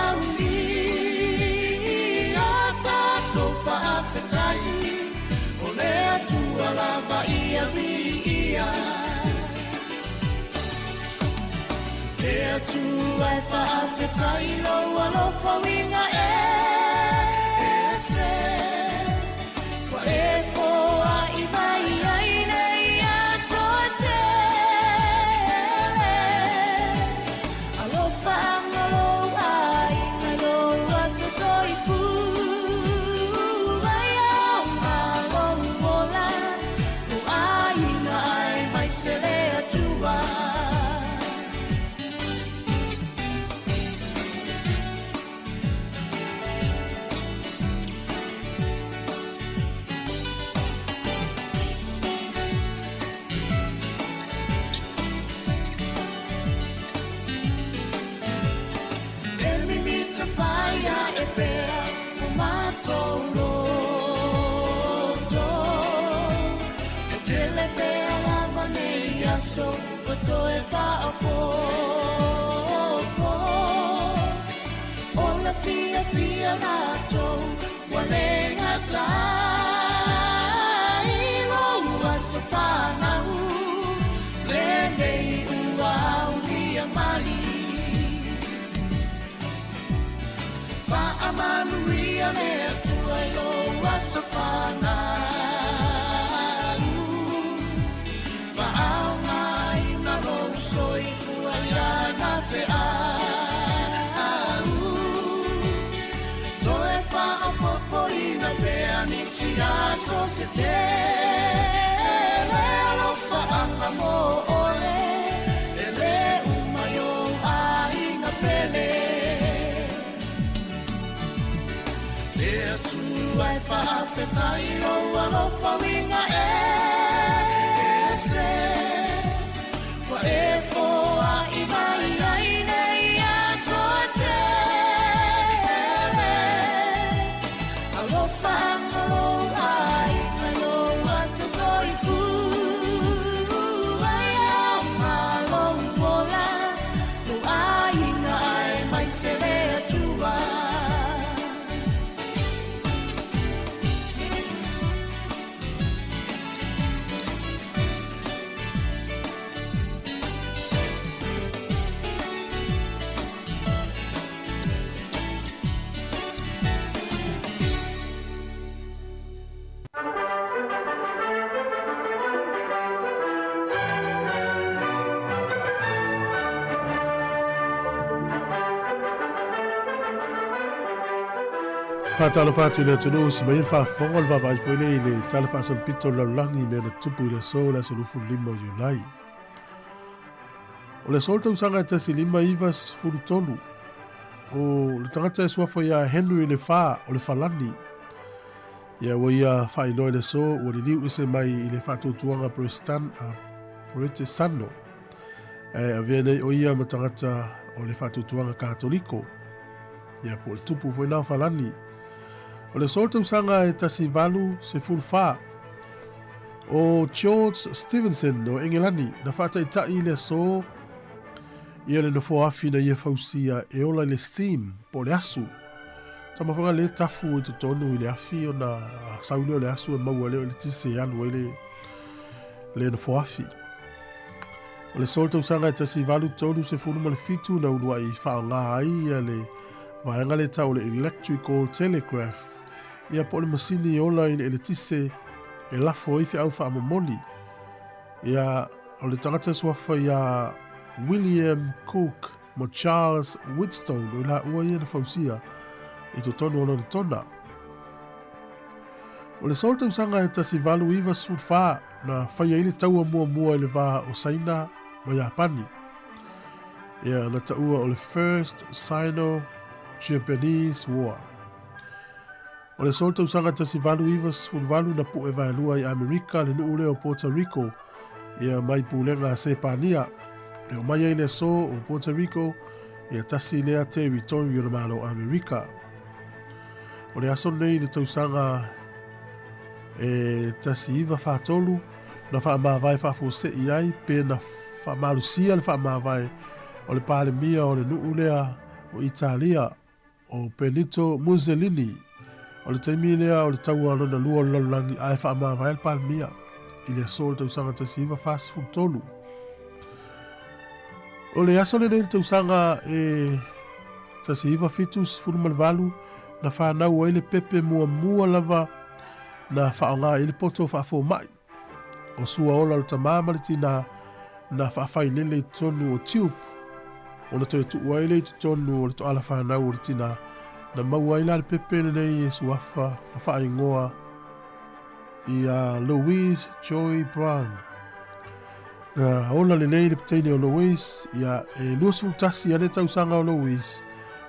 au ia tato whaafetai O lea tua lava ia ia Lea tua e whaafetai loa lofa winga se Wa e foa i mai ai nei a soatele Alofa anga loa inga loa so soifu Ai au ngā longola O aina ai mai se lea tua So to e fa po Ola fia fia na to wale ngata Ilo wa so fa na u Lende ua ulia mali Fa amanuia me atua ilo wa so fa na Fe au To e wha o popolina Pea ni si a so se te Lea lo wha anga mo ole E le umayo a inga pele Lea tu ai wha a whetai Loa lo wha winga se Wa e foa i mai ai nei a soatele Alofa angaloa i mai loa so soifu Ai au malongola No aina ai mai se lea tua Talofa tu le tunu si mai fa fongol va vai foi le talofa son pito la langi me na tupu le so la so fu limo yulai o le solta usanga te si lima ivas furutolu o le tangata e suafo ia Henry le fa o le falani ia o ia fai no le so o le liu ise mai i le fatu tuanga protestano a viene o ia matangata o le fatu tuanga katoliko ia po le tupu foi na falani o le solta usanga e tasi valu se fulfa o George Stevenson o Engelani na fata i le so ia le nofo afi na ia fausia e ola le steam po le asu tama whanga le tafu i tonu i le afi o na sauli o le asu e maua leo le tise anu e le nofo afi o le solta usanga e tasi valu tonu se fulu ma le fitu na unua i whao ngā ai ia le vaenga le tau le electrical telegraph ia po le masini ola i le tise e lafo ifi au wha mamoli ia o le tangata suafa ia William Cook mo Charles Whitstone o la ua ia na fausia i to tonu ona na tona o le solta usanga e tasi valu iwa sulfa na whaia ili taua mua i le vaha o Saina ma Japani ia na taua o le First Sino-Japanese War O le sol tausanga tasi valu iwa sfulvalu na pu e vaelua i Amerika le nuu leo Puerto Rico ia mai pulenga Sepania. E o mai le so o Puerto Rico ia tasi lea territorio na malo Amerika. O le aso nei le tausanga e tasi iwa whatolu na wha maavai whafose i ai pe na wha malusia le wha maavai o le pale mia o le nuu lea o Italia o Benito Mussolini o le taimi lea o le taua alona lua lalolangi ai wha maavai le pale mia i le aso le tausanga tasi iwa whasfutolu. O le aso le nei tausanga e tasi iwa fitus fulumalvalu na whanau ai le pepe mua lava na whaonga i le poto whaafo mai. O sua ola o tamama le tina na whaafai lele tonu o tiup. O na toi tu ai le tonu o le to ala whanau o le tina na mau ai la le pepe le nei e suafa na whaai ngoa i a Louise Joy Brown. Na ola le nei le pteine o Louise i a e luasu tasi ane tausanga o Louise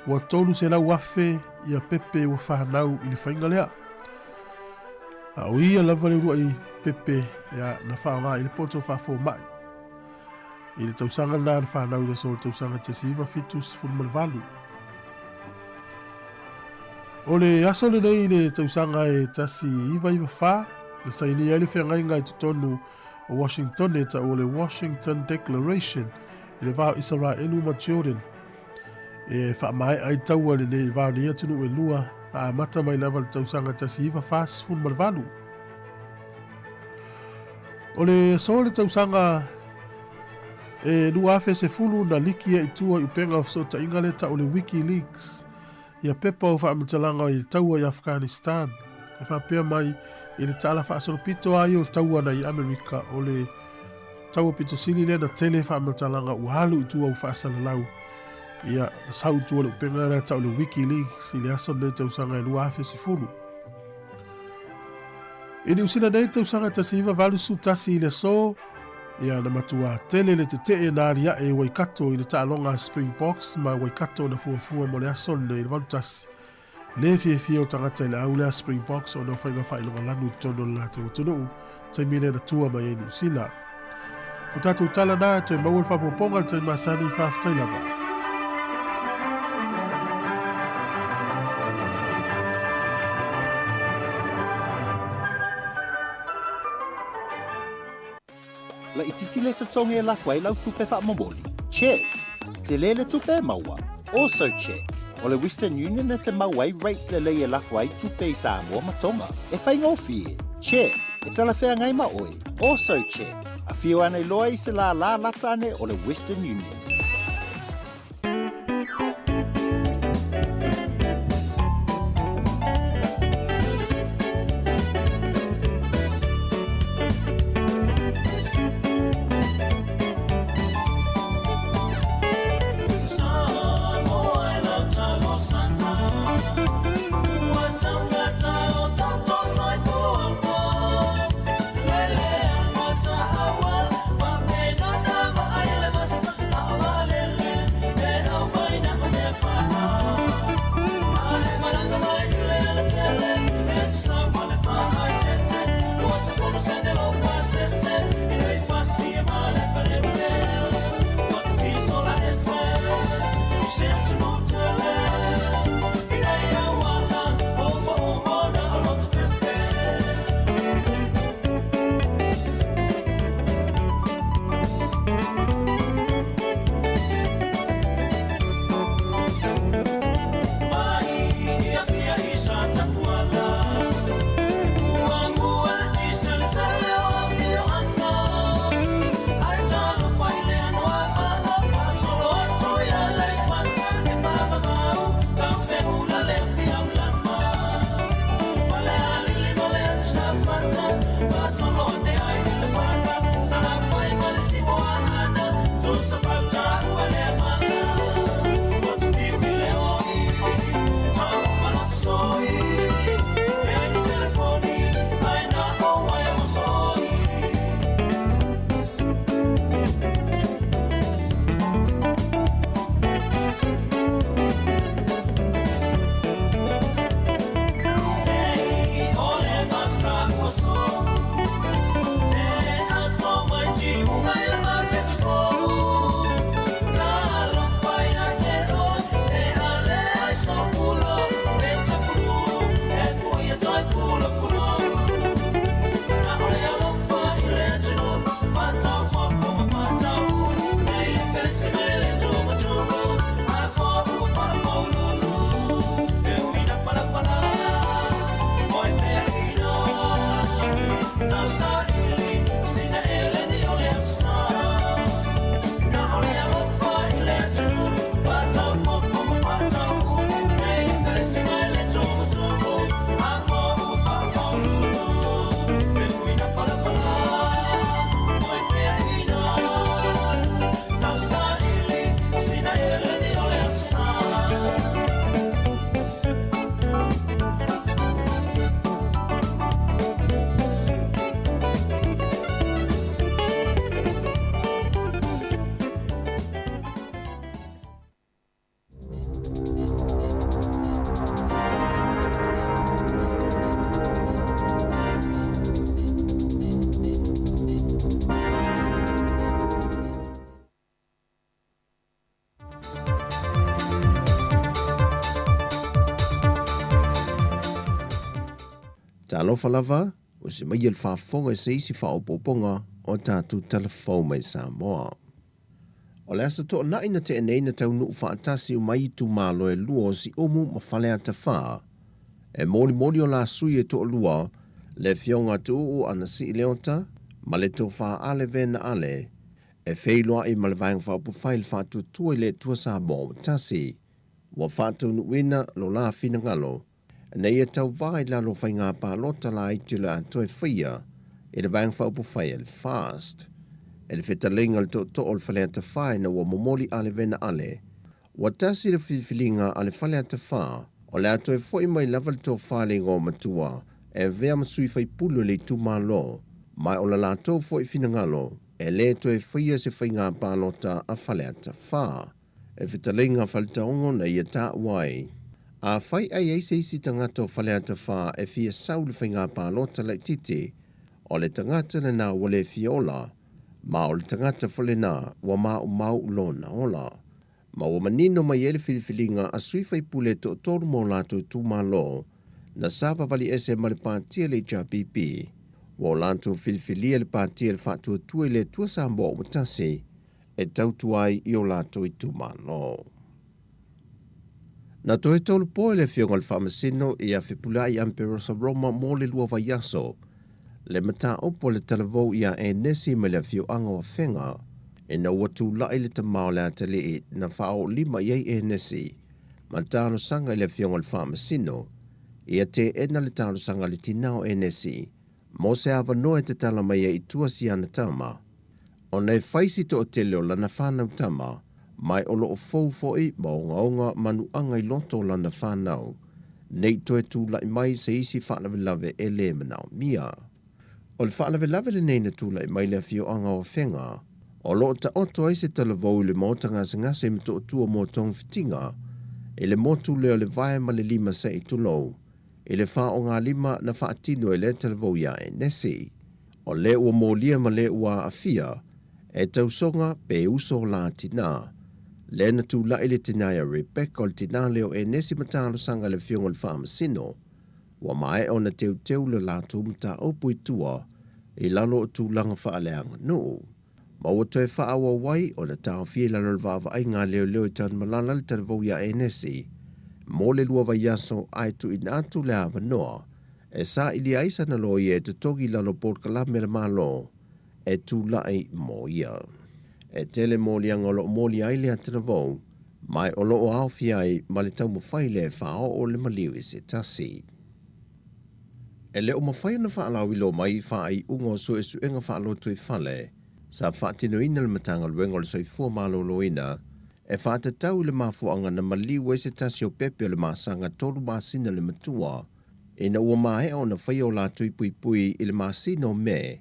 wa tolu se lau wafe i a pepe wa whanau i le whainga lea. A o ia lava le rua i pepe ia na whaonga i le poto whafo mai. I le tausanga na whanau i le sol tausanga te siwa fitus fulmalvalu. O le aso le nei le tausanga e tasi iwa wha, le saini ai le whengainga i tutonu o Washington e ta o le Washington Declaration i le vau Israelu ma Jordan. E wha mai ai taua le nei vau ni atunu e lua a mata mai lava le tausanga tasi iwa whas fulmalvalu. O le so le tausanga e lua afe se fulu na likia i tua i upenga o so ta ingale ta o le Wikileaks ia pepa o whaamutalanga i taua i Afghanistan. E whapea mai i le tala whaasoropito ai o taua na i Amerika o le taua pito sili le na tele whaamutalanga uhalu i tua u whaasalalau. Ia sau tua le upenga na ta o le Wikileaks i le aso nei tausanga e lua afe se fulu. I ni usina nei tausanga tasiva valu su tasi i le so ia na matua tele le te e na aria e waikato i le taalonga Springboks ma waikato na fuafua mo le aso nei le valu tasi. Le fie o tangata i le au lea Springboks o na whainga whailonga lanu tono la te utunu taimine na tua mai e ni usila. O tatu tala na te maua whapoponga te masani whaftailava. La ititi le tatonga e lafua i lau tupe whaamomoli. Check. Te le tupe maua. Also check. O le Western Union na te mauai rates le lei e lafua i tupe i Samoa matonga. E whaingofie. Check. E tala whea ngai maoi. Also check. A whio ane loa i se la lata ane o le Western Union. alofa lava, o se mai il whaafonga se isi whaopoponga o tātou telefau mai Samoa. O le asa toa nai na te eneina tau nuu whaatasi o mai tu malo e lua o si omu ma whalea te whaa. E mori o la sui e toa lua, le fionga tu o ana si i leota, ma le tō wha ale vena ale, e wheiloa i malevang whaupu whail whātu tua le tua Samoa tasi, wa whātu nuina lo la fina ngalo, nei e tau vai la lo whai ngā pālota la i tula atoe whia, e le vang whaupu whail fast. E le whetalinga le to o le whalea te whae na ua momoli ale vena ale, wa tasi le whiwhilinga ale whalea te wha, o le atoe fwoi mai lava le tō whale ngō matua, e vea masui whai pulu le tu malo, mai o la lātou fwoi fina ngalo, e le toe whaia se whai ngā pālota a whalea te wha. E whitalinga whalitaongo na ia tā wai. A whai ai eise isi tangato whalea te wha e fia sau le whai ngā pālota le titi, o le tangata le nā wale fiola, ma o le tangata whale nā wa mau lona ola. Ma wa manino mai ele whiliwhilinga a sui whai pule to toru mō lātou tū malo, na sāwa wali ese ma le pātia le JPP, wa o lātou whiliwhilia le pātia le whātua tue le tua Samoa o tasi, e tautu ai i o lātou i tū malo. Na toe tolu poe le fionga le whamasino i a whipulai Amperosa Roma mō le lua vai aso, le mata opo le talavou ia e nesi me le fio anga wa whenga, e na watu lai le tamao le atale i na whao lima iei e nesi, ma tāno sanga i le fionga le whamasino, ia te ena le tāno sanga le tinao e nesi, mo se awa noe te tala mai i tua si ana tama, o nei whaisi to o te leo lana whanau tama, mai o loo fōfoi ma o ngaonga manu anga i loto lana whanau, nei toe tū lai mai se isi whanawelave e le manao mia. O le whaalawelawe le nei na tūlai mai le fio anga o whenga, o loo ta oto ai se talavou le mōtanga se ngase me to tua mō tong fitinga, e le motu leo le vae ma le lima se i tulou, e le wha o ngā lima na whaatino e le talavou ia e nesi, o le ua mōlia ma le ua a fia, e tausonga pe uso la tina, le na tūlai le tinaya Rebecca o le tina leo e nesi matalo sanga le fionga le whaamasino, wa mai o na teu le lātou mta opu i tua, i lalo o tūlanga whaaleanga no. Ma ua toe whaawa wai o na tāo fie lalo le vāwa ai ngā leo i tāna malala le taravau ia e nesi, mō le lua vai aso ai tu in atu le awa noa, e sa ili aisa na lo ia e te togi lalo porkala me le malo, e tūlai mō ia. E tele mōlianga o lo mōli ai le a taravau, mai o lo o au fiai ma le tau mawhai le whao o le maliu i se tasi. E leo mawhai na whaalau ilo mai whaai ungo so e suenga whaalo tui whale, sa whaatino ina le matanga luenga le soifua malo loina, e whaatatau le mafuanga na maliu e se tasi o pepe o le masanga tolu masina le matua, e na ua mae o na whai o la tui pui i le masina o me,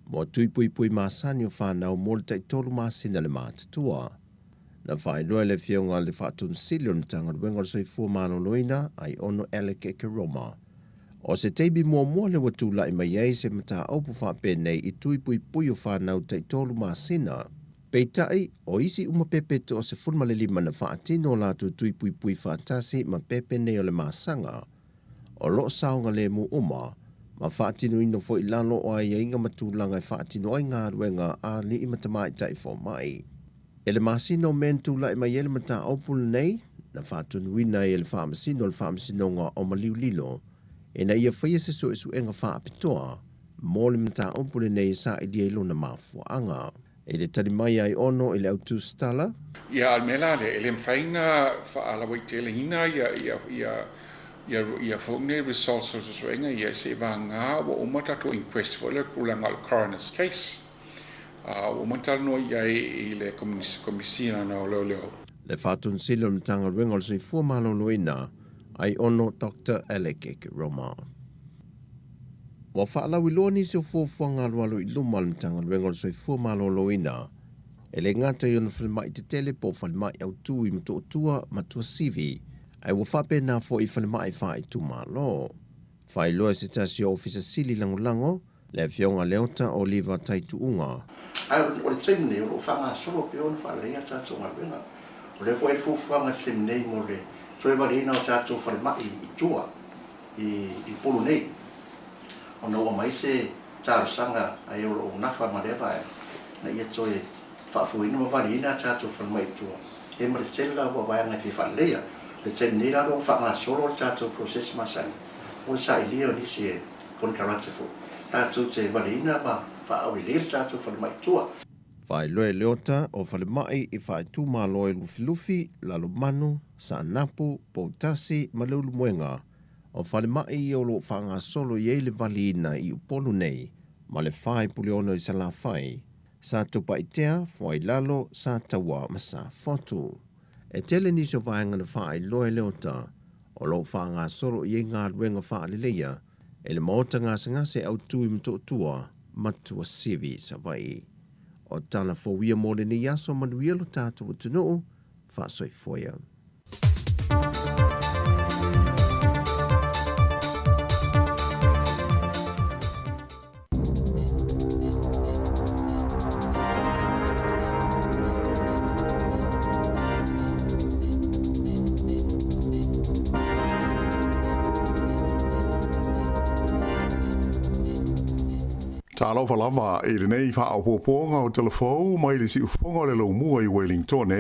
mo tui pui masani o whanau mo le tai tolu masina le matatua. Na whai noe le fionga le whaatun silio na tanga luenga le soifua malo loina, ai ono eleke ke Roma. O se teibi mua le watu lai mai ei se mata aupu whapene i tui pui o whanau tai tolu masina. Peitai, o isi uma pepe to o se fulma le lima na whaatino la tu tui pui whatasi ma pepene o le masanga. O lo saunga le mu uma, ma whaatino ino fo ilano o ai inga matulanga i whaatino ai ngā ruenga a li imatamai tai fo mai. Ele masino men tu lai mai ele mata aupu nei, na whaatunu wina ele whaamasino ngā o maliu lilo, e na ia whaia se so e su enga wha apitoa, mō le mata ompule nei sa i dia ilo na mafua anga. E le tari mai ai ono i le autu stala. Ia almela le ele mwhainga wha ala wai tele hina ia whaungne results o su enga ia se wa ngā wa umata to inquest for le kulanga al coroner's case. Umata no ia i le komisina na o leo. Le whatun silo na tanga ruenga o sui fua malo loina, ai ono Dr. Alec Roma. Wa whaalau i loa nisi o fuafuanga alualo i luma le tanga luenga o soi fua malo loina. E le ngata i ono whalemai te tele po whalemai au tū i mato tua matua sivi, ai wa whape nā fo i whalemai wha i tū malo. Whai loa se tasi o ofisa sili lango, le fionga leota o liva tai tuunga. Ai o le taimne o whanga solo pe ona whalea tātou ngā luenga. O le fo e fuafuanga taimne mo le Toe wale ina o tātou whalemai i tua, i polo nei. ona ua mai se talosaga ai o loo nafa ma le avae na ia toe faafuina ma valina tatou falamaitua e ma le tele la ua vaeaga e fefaaleleia le tele nei la loo faagasolo o le tatou prosesi masani o le saʻilia o nisi e konkarate fo tatou te valina ma faaauilia le tatou falamaitua Fai loe leota o fale mai I fai tu maloe lufilufi, lalo manu, sa napu, poutasi, malulu muenga. O fale mai I o lo whanga solo I le valina I upolu nei, ma le fai puliono I sala fai. Sa tupa itea, fai lalo, sa tawa masa fotu. E tele niso vaenga na fai loe leota, o lo whanga solo I ngā ruenga fai leia, e le maota ngase au tui mtotua, matua sivi sa vai. O tala fōwia mōle ni yaso manuia lo tātou tunuu, whaasoi foia. TALOFA lava I le nei whaapōpōnga o telefou mai le si ufonga le lau mua I Wellington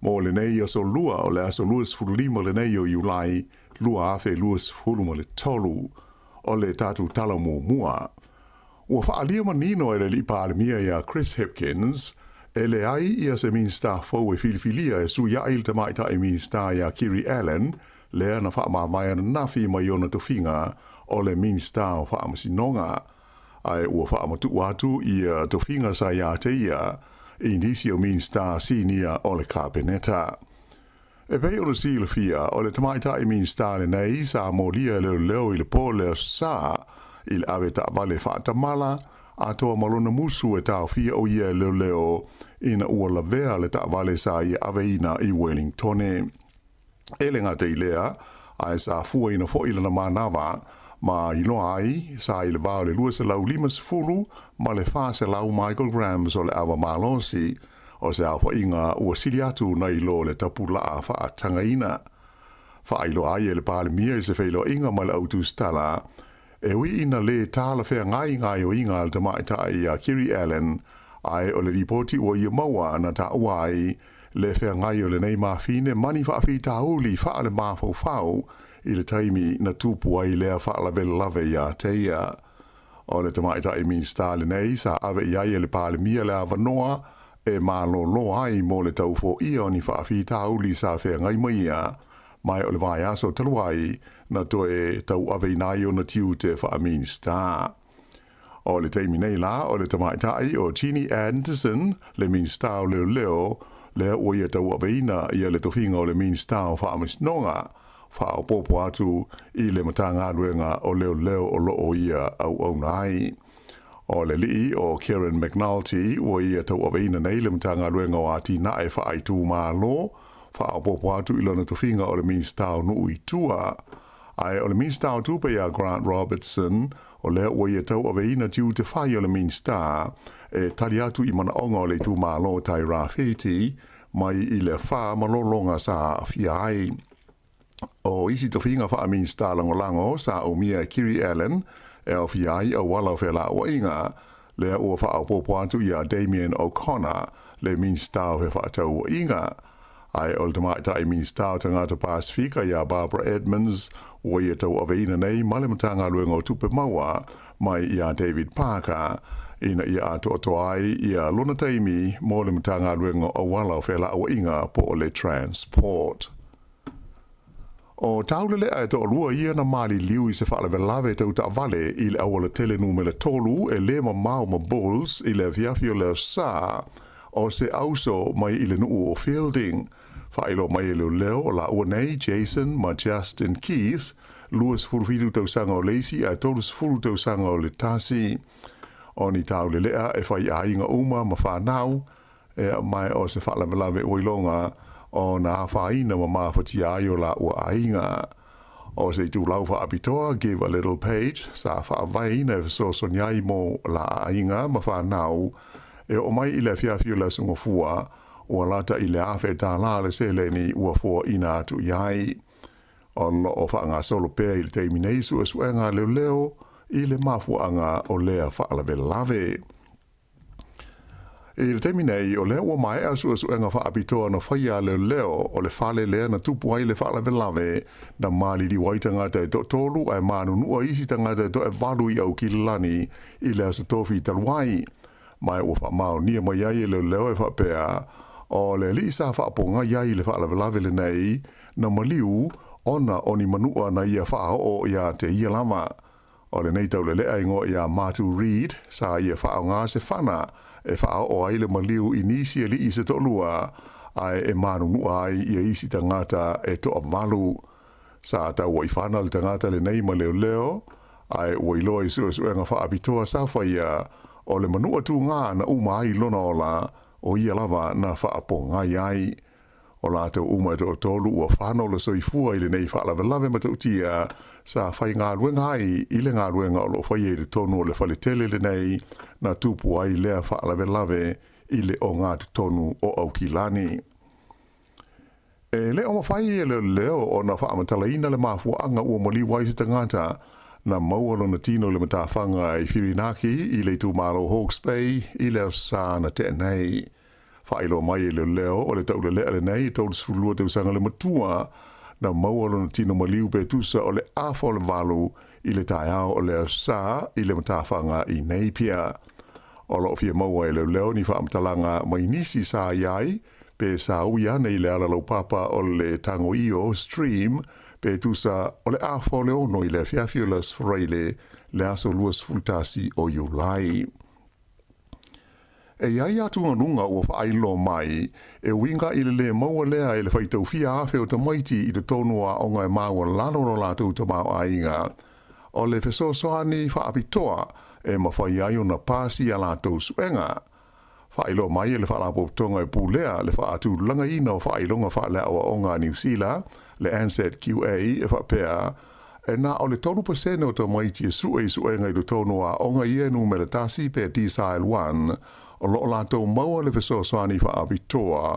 mo le nei aso lua o le aso luas furulima le nei o Iulai lua afe luas furuma le tolu o le tatu tala mua. Ua whaalia manino e le li pālemia ia Chris Hipkins e le ai ia se minsta fau e filifilia e su ia il tamaita e minsta ia Kiri Allen lea na whaamamaya na nafi mai ona tofinga o le minsta o whaamasinonga. Ai ua whaamatu atu ia tofinga sa ia te ia I nisi o minsta sinia o le kabineta. E pei o le sila fia o le tamaita I minsta le nei sa molia leo I le pole sa I le ave ta vale whaatamala a toa malona musu e tau fia o ia leo ina ua la vea le ta vale sa ia ave ina I Wellingtone. E le ngā te ilea ai sa fua ina fo ila na manawa ma iloa ai sa I le vao le lua se lau lima sefulu ma le wha se lau Michael Grams o le awa malosi o se awa inga ua sili atu na ilo le tapula a wha tangaina. Wha iloa ai e le pāle mia I se whailo inga ma le autu stala e wi ina le tāla whea ngai o inga al tamaita I a Kiri Allen ai o le ripoti ua ia maua na ta uai le whea ngai o le nei mawhine mani wha awhi tauli wha le mawhau I le taimi na tupu ai lea whaala vele lave ia teia. O le tamaita I minsta le nei sa ave iai e le pāle mia le avanoa e mālo ai mo le taufo ia o ni whaafi tauli sa whea ngai maia mai o le vai aso taluai na toe tau ave inai o na tiu te wha minsta. O le taimi nei la o le tamaita I o Chini Anderson le minsta o leo lea o ia tau ave ina ia le tofinga o le minsta o wha amisnonga wha o popo atu I le matanga luenga o leo o loo ia au nai. O le lii o Kieran McNulty o ia tau aweina nei le matanga luenga o ati nae wha ai tū mālo wha o popo atu I lona tofinga o le minsta o nui tua. Ai o le minsta o tupe ia Grant Robertson o lea o ia tau aweina tiu te whai o le minsta e tari atu I mana onga o le tū mālo tai rāwhiti mai I le wha malolonga sa fia ai. O isi tofinga wha minsta lango sa o mia Kiri Allen e o fiai o wala whela o inga lea o wha o popo atu ia Damien O'Connor le minsta o wha tau o inga. Ai o le tamaita I minsta o tangata Pasifika ia Barbara Edmonds o ia tau aveina nei male matanga luenga o tupe maua mai ia David Parker ina ia ato ai ia lona taimi mo le matanga luenga o wala whela o inga po o le transport. O taulele e to lua ia na mali liu I se whaale velave tau ta vale I le awala tele numele tolu e le mau ma bulls I le viafio le sa o se auso mai I le nuu o fielding. Whaelo mai leo o la ua nei Jason ma Justin Keith luas furufitu tau sanga o leisi a tolus furu tau sanga o le tasi. O ni taulele e whai a inga uma ma whanau e mai o se whaale velave oilonga o na whaina ma mawhati ai o la ua ainga. O se tu lauwha apitoa, give a little page, sa whaavai na so sonyai mo la ainga ma whanau, e o mai I le fiafio la sungofua, o lata I le awhe tā la le seleni ua fua ina atu iai. O lo o whaanga solo pēr I le teimi nei sua suenga leo, i le mafuanga o lea whaalawe lave. E le temi nei o lea ua mai asu enga whaapitoa na whaia leo o le whale lea na tupu ai le whaalawe lave na mali di waitanga te tolu ai manu nua isi tanga te to e walu i au ki lani i lea sa tofi taluai. Mai ua whamao nia mai ai leo e whapea o le li sa whaaponga iai le whaalawe lave le nei na maliu ona oni manua na ia whao o ia te ia lama. O le nei tau le lea ingo ia Matu Reid sa ia whao ngā se whana e whao o aile maliu inisi li i se tolua ai e manu nua ai ia isi tangata e toa malu. Sa tau wai whana le tangata le nei ma leo ai wai loa i suenga whaapitoa sa whaia o le manua tu ngā na uma ai lona ola o ia lava na whaaponga ai. O la tau uma e tolu ua whanau le soifua i le nei whaalawe lave ma tau tia sa whai ngā ruenga ai i le ngā ruenga o lo whai e le tonu o le whale tele le nei na tupu ai lea whaalawe lave i le o ngā tonu o au ki lani. E le o mawhai e leo o na whaamatalaina le mafuanga ua mali waise tangata na maua na tino le matawhanga i Whirinaki i le tu malo Hawke's Bay i leo sa na te nei. Whailo mai e leo o le tau le lea le nei tau le sulua te usanga le matua na maua na tino maliu pe tusa o le awha le valu i le taiao o leo sa i le matawhanga i nei pia. O lo fia maua e leo ni whaamtalanga mai nisi sa iai pe sa uia nei le ala lau papa o le tango io stream pe tusa o le awha le ono i le fiafiulas freile le aso luas fultasi o Iulai. E iai atu anunga ua whaailo mai, e winga i le maua lea e le whaitau fia awhe o tamaiti i le tonua o ngai maua lano no lātou ta mau ainga. O le fesosoani whaapitoa e mawhai ai o na pāsi a lātou suenga. Whailo mai e le whaalapotonga e pūlea le whaatu langa ina o whailonga whaalea o ngā New Zealand, le Ansett QA e whapea, e nā o le 3% o tamaiti e suenga i le tonua o ngai ienu me le tasi pe T-Sile 1, o lo lātou maua le fesosoani whaapitoa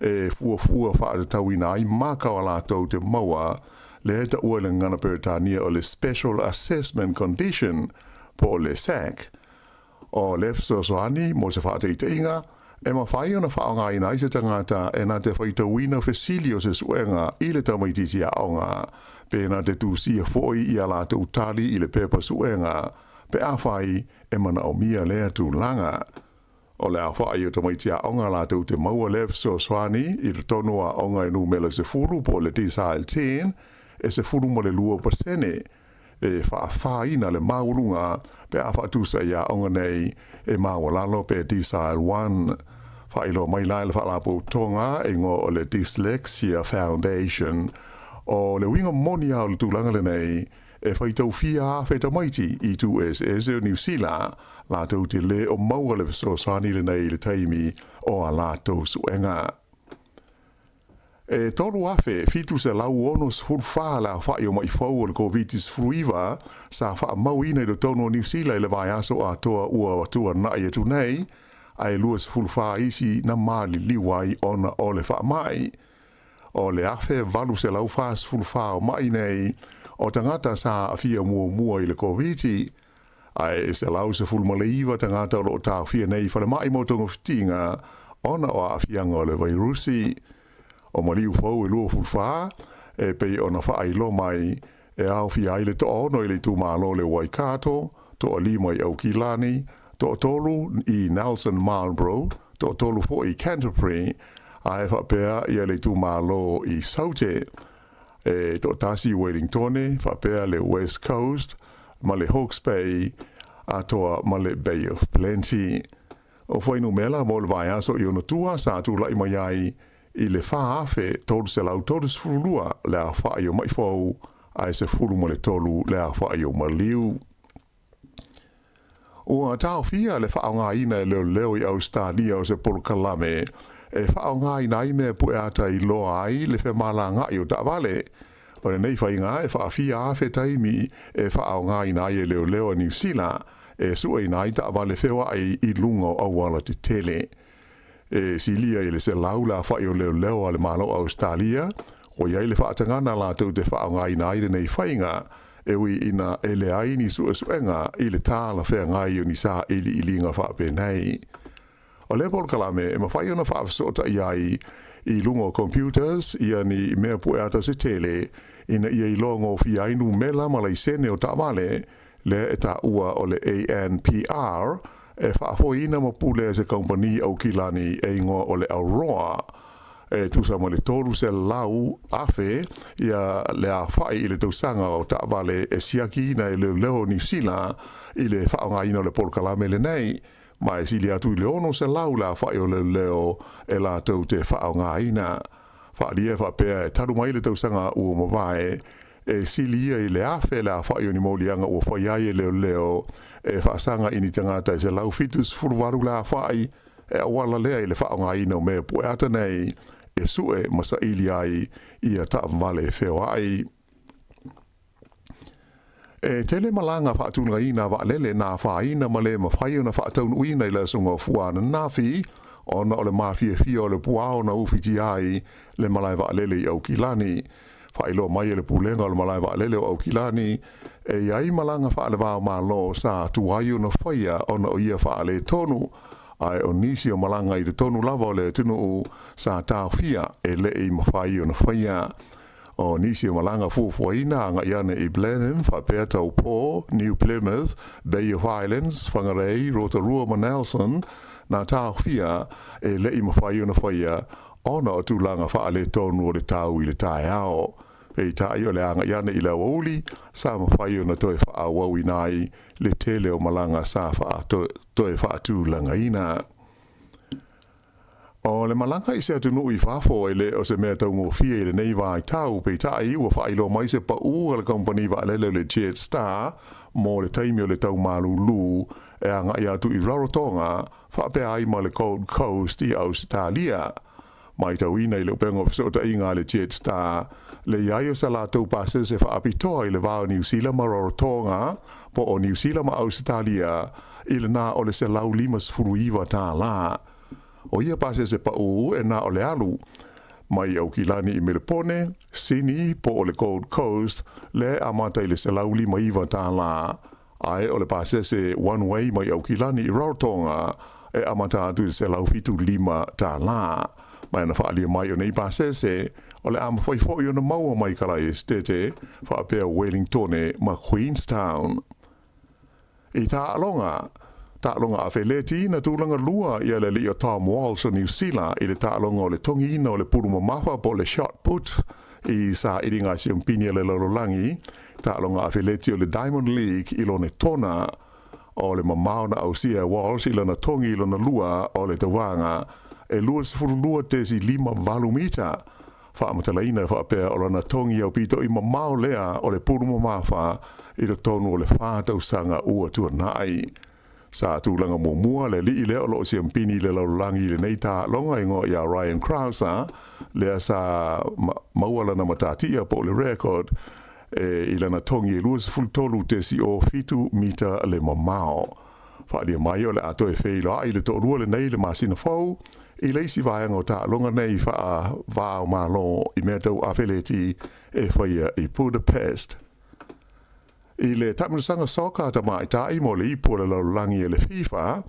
e fuafua whaatatauina ai maka o lātou te maua le heta ua le ngana peritania o le Special Assessment Condition po le SAC. O le fesosoani mo se whaateiteinga e mawhai o na whaongaina i se tangata e nā te whaitauina fesilio se suenga i le tamaititi a onga pe nā te tūsia foi i a lātou tali i le pepa suenga pe awhai e mana o mia lea tū langa. O le awhai o tamaiti a onga lātou te maua le fesosoani i le tonua onga e numela se furu po le T-Sile 10 e se furu mo le 2% e whaafāina le maulunga pe a whaatusa ia onga nei e mawalalo pe T-Sile 1. Whailo mai lai le whaalapo tonga e ngo o le Dyslexia Foundation o le winga moni au le tūlanga le nei e whaitau fia whaita maiti i tu SS o New Zealand lātou te le o maua le fesosoani le nei le taimi o a lātou suenga. E tolu afe, fitu se lau ono se furwha la whai o mai whau o le COVID-19 fruiva sa wha mau ina i do tono New Zealand le vai aso a toa ua watua na i atu nei, ai lua se furwha isi na mali liwai ona o le wha mai. O le afe valu se lau wha se furwha o mai nei, o tangata sa afia mua i le COVID-19, ai se lau se fulmaleiva tangata o lo tau fia nei whale mai motongo fitinga, ona o afianga o le vairusi. O maliu fau e lua fulwha, e pei ona whailo mai e au fia ile to ono ile tu malo le Waikato, to o lima i Aukilani, to o tolu i Nelson Marlborough, to o tolu fo i Canterbury, a e whapea i le tu malo i Saute, e to tasi Wellingtone, whapea le West Coast, ma le Hawke's Bay, a toa ma le Bay of Plenty. O whainu mela mo le vai aso i ono tua sa tu lai mai ai, i le whaafe tolu se lau tolu se furulua le a whaai o mai fau ai se furu mo le tolu le a whaai o maliu. O a tau fia le whaao ngā ina e leo i Australia o se polokalame e whaao ngā ina i mea pu e ata i loa ai le whe mala ngai o ta'wale. O le nei whai ngā e whaafia awhe taimi e whaao ngā ina i e leo a New Zealand e sua ina i ta'wale whewa ai i lunga o awala te tele. E silia i le se laula whai o leo ale malo Australia, o iai le whaatangana la tau te whaonga i naire nei whainga, e ui ina e le ai ni suenga i le tāla whea ngai o ni sā ili ilinga whape nei. O le pol kalame e mawhai ona whaafsota i ai i lungo computers ia ni mea pueata se tele ina ia i longo fi ainu mela malaisene o tamale le e ta ua o le ANPR e whaafoina mapule se kompani au kilani e ingoa o le Aurora e tusa mo le tolu se lau afe ia le a whai i le tausanga o tamale e siaki na e leo New Zealand i le whaonga ina o le pol kalame le nei ma e sili atu i le ono se lau la whai o le leo e la tau te whaonga ina whaalia whapea e taru mai le tausanga ua mawae e sili ia i le afe la whai o ni maulianga ua whai ai e leo e whaasanga ini tangata e se lau fitus furuwaru la whai e awala lea i le whaonga ina o mea pueata nei e sue masa ili ai i a ta vale wheo ai. E tele malanga whaatunga ina waalele na whaina male ma whai na whaataunu uina i la sunga fuana nafi ona o le mafia fia o le puao na ufiti ai le malai waalele i au kilani. Whailo mai e le pulenga o le malai waalele o au kilani e iai malanga whaale wao malo sa tuayu na whaia ona o ia whaale tonu ai o nisi o malanga i te tonu lava o le tunu u sa tauhia e le i mawhai o na whaia. O nisi o malanga fuafuaina anga iane i Blenheim, whapea tau po, New Plymouth, Bay of Highlands, Whangarei, Rotorua ma Nelson, na tauhia e le i mawhai o na whaia ona o tūlanga whaale tonu o le tau i le tae ao. Pei tai o le anga iane i la wauli, sa mawhai o na toe wha wau inai le tele o malanga sa wha toe wha tūlanga ina. O le malanga i se atunu i whafo e le o se mea tau ngofia i le nei wai tau pei tai ua whailo mai se pa ua le kompani wa alele le Jet Star mo le taimi o le tau malulu e anga i atu i Rarotonga whapea ai ma le Gold Coast i Australia. Mai tau ina i le upengo pisota inga le Jet Star le iai o sa la tau pase se whaapitoa i le wao New Zealand ma Rarotonga po o New Zealand ma Australia i le na o le se lau limas furuiwa tā la. O ia pase se pa'u e na o le alu. Mai au kilani i Melipone, Sydney po o le Gold Coast, le amata i le se lauli mai iwa tā la. Ai o le pase se one way mai au kilani i Rarotonga, e amata atu i se lau fitu lima tā la. Mai na whaalia mai o nei pase se, o le ama whaifoi o na maua mai kalai estete, whaapea Wellingtone ma Queenstown. I tā alonga a wheleti na tūlanga lua i ale li o Tom Walsh o New Zealand i le tālonga o le tongi ina o le puruma mafa po le shot put i sa iringa si umpini le lorolangi tālonga a wheleti o le Diamond League i lone tona o le mamao na ausia Walsh i lana tongi i lona lua o le tawanga e lua sifuru lua tesi 5 valumita whaamatalaina whaapea o lana tongi au pito i mamao lea o le puruma mafa i le tonu o le whātau sanga ua tua nai. Sa tūlanga mua le li le o lo si ampini le laulangi le nei tā longa ingo ia Ryan Krauser le sa mauala na matatia po le record i lana tongi e luas fultolu tesi o fitu mita le mamao. Whaalia mai o le ato e wheilo ai le tōrua le nei le masina fau i leisi vaianga o tā longa nei wha vāo malo i mea tau awheleti e whaia i Budapest. I le tamarusanga soka ta mai tai mo le ipo le laulangi e le FIFA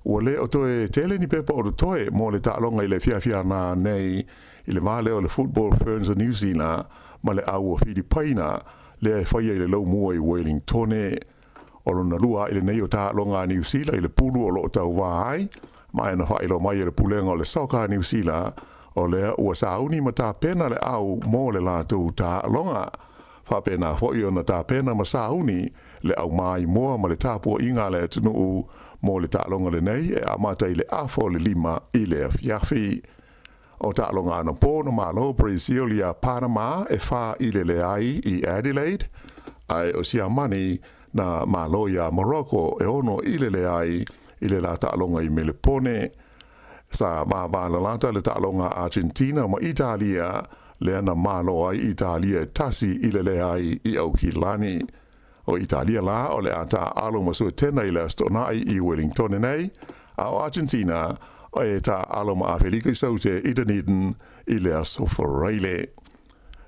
ua le o toe tele ni pepa o le toe mo le ta'alonga i le fiafia na nei i le male o le Football Ferns o New Zealand ma le au o Filipaina le e whaia i le lau mua i Wellingtone o lona lua i le nei o ta'alonga New Zealand i le pulu o lo tau wai ma e na whailo mai i le pulenga o le soka New Zealand o le ua sauni ma ta pena le au mo le lātou ta'alonga whapena hoi o na tā pena ma sauni le au mai moa ma le tāpua inga le tunu mo le tālonga le nei e amata i le afo le 5 i le afiafi. O tālonga ana pōna malo Brazil ia Panama e wha i le ai i Adelaide ai o sia mani na malo ia Morocco e ono i le ai i le la tālonga i Melipone. Sa māwāla lata le tālonga Argentina ma Italia le ana malo ai Italia tasi i le ai i Aukilani. O Italia la o le ata alo masu tena i le astonai i Wellington nei, a o Argentina o e ta alo ma Afrika i saute i Dunedin i le asoforeile.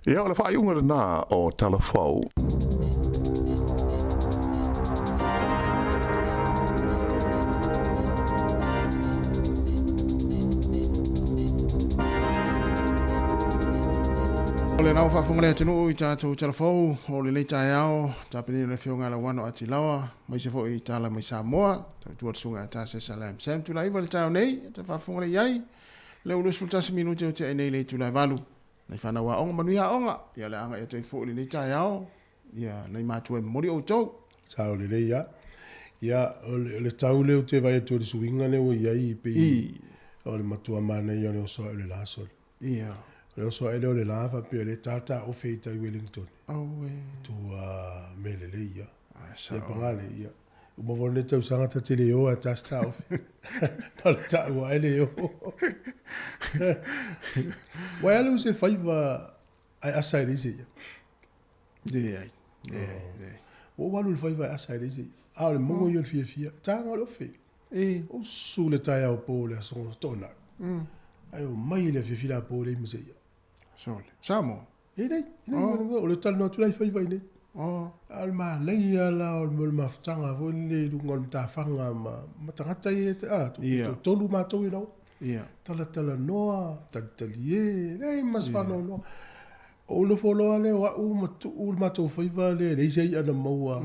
Ia o le whaiunga na o TALOFA. le nau whafunga lea tinu i tātou telefou, o le nei tai au, tāpini le whiunga la wano ati lawa, mai se fo i tāla mai Samoa, tau sunga tā se salam. Sam tu lai wale tau nei, te whafunga le iai, le ulus fultasi minuti o te nei le tu lai walu. Nei whana wa onga manuia onga, ia le anga i toi fo le nei tai au, ia nei mātua mori o tau. Tau le nei ia. Ia, le tau leo te vai atu le suinga leo iai pe o le matua mana i o soa le lasol. Ia. Leo soa leo le lava pe le tata o feita i Wellington. Aue. Tua mele le ia. Ia pangale ia. Uma vone tau sanga ta te leo a tasta o. No le tau a leo. Wai alu se faiva ai asa i lise ia. Dei. O walu le faiva ai asa i lise ia. Ah, le mongo yo le fia. Tanga lo fe. O su le tai au po le son tona. Ai o mai le fia po le muse ia. Sole. Samoa. Nei. O le tal no tu lai fai vai nei. Al ma lei ala o le maftanga vo le lunga ta fanga ma tangata e tu tolu ma to ino. Ia. Tala noa, talie. Nei mas fa no. O le folo ale o ma to fai vai le sei ana maua.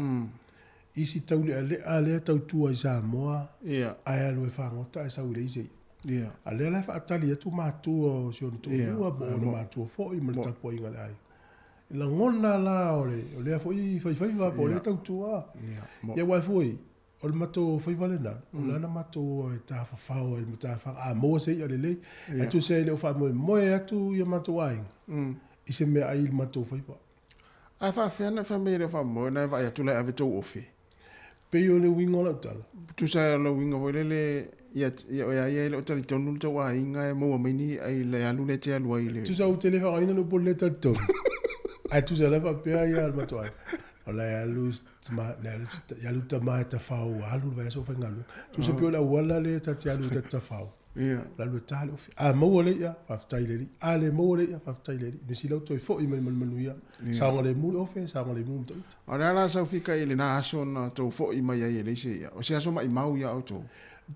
Isi taule ale tau tua i Samoa. Ia. Ai alo e whangota e sau reise. Ia. Ale ala whaatali atu mātua o sion tu. Ua bo ona mātua fo i mele tapu inga le ai. La ngona la ole. O lea fo i whaiwhaiwa po le tau tua. Ia wai fo i. O le mato whaiwale na. O le ana mato e tā whawhau e mata whang. A moa se i ale le. Atu se le o wha moe atu i a mato wainga. I se mea ai le mato whaiwa. Ai whawhiana whamere whamoe na vai atu le ave tau ofi. Pei o le winga o lautala. Tu sa le winga o le ia le o tali tonu tau a inga e moa maini ai le alu le te alu ai le. Tu sa o tele wha aina no po le tau. Ai tu sa lewa pea ia al matoa. O le alu tama e ta whau. Alu vai aso whaingalu. Tu sa peo la wala le ta te alu ta whau. La lu tale ofi. A maua le ia whaftai le ri. A le maua le ia whaftai le ri. Nisi lau toi fo i manu ia. Saonga le mulu ofe, saonga le mulu taita. O le ala sau fika i le na aso na tau fo i mai ai e leise ia. O se aso mai mau ia au tau.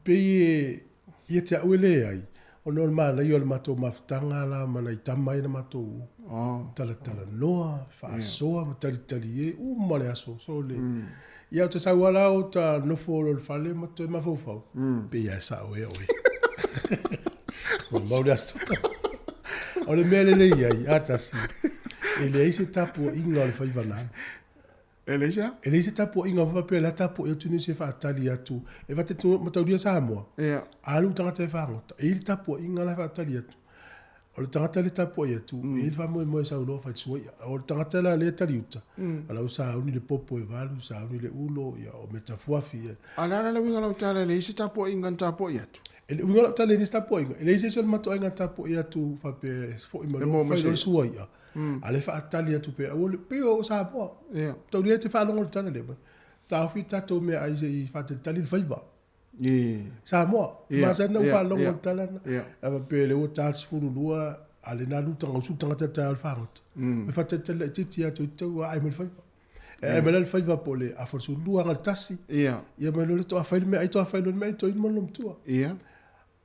Pei e te au le ai. O no ma la yo le mato maftanga la mana i tamai na mato. Tala noa, whaasoa, tali e. Ma le aso, so le. Ia te sau ala o ta nofo o le fale mato e mafofau. Pei a sa oe oe. Mauri aso. O le mea le iai, atasi. E le eise tapu o inga o le whaiwana. E le isa? E le eise tapu o inga o whapea la tapu e tunu se whaatali atu. E wate tu matauria Samoa. Alu tangata e whangota. E ili tapu o inga la whaatali atu. O le tangata le tapu e atu. E ili whamoe moe sa uno whaitsua ia. O le tangata la le tali uta. Ala u sa uni le popo e valu, sa uni le ulo, ia o metafuafi. Ala le winga lau tala le eise tapu o inga tapu i atu. Ele winga tale ni tapo inga. Ele ise sol mato inga tapo ia tu fa pe fo i mo fa so ia. Ale fa atali atu pe o pe o sa po. To le te fa longo tane le. Ta fi ta to me ai se i fa te tali fa iva. Sa mo. Ma sa no fa longo tane. Ava pe le o tas fulu lua ale na luta o su tanga ta al fa rot. Me fa te tele titi atu to ai mo fa. E me le fa iva po le a for su lua ngal tasi. Ia me le to a fa me ai to a fa me to i mo lom tua.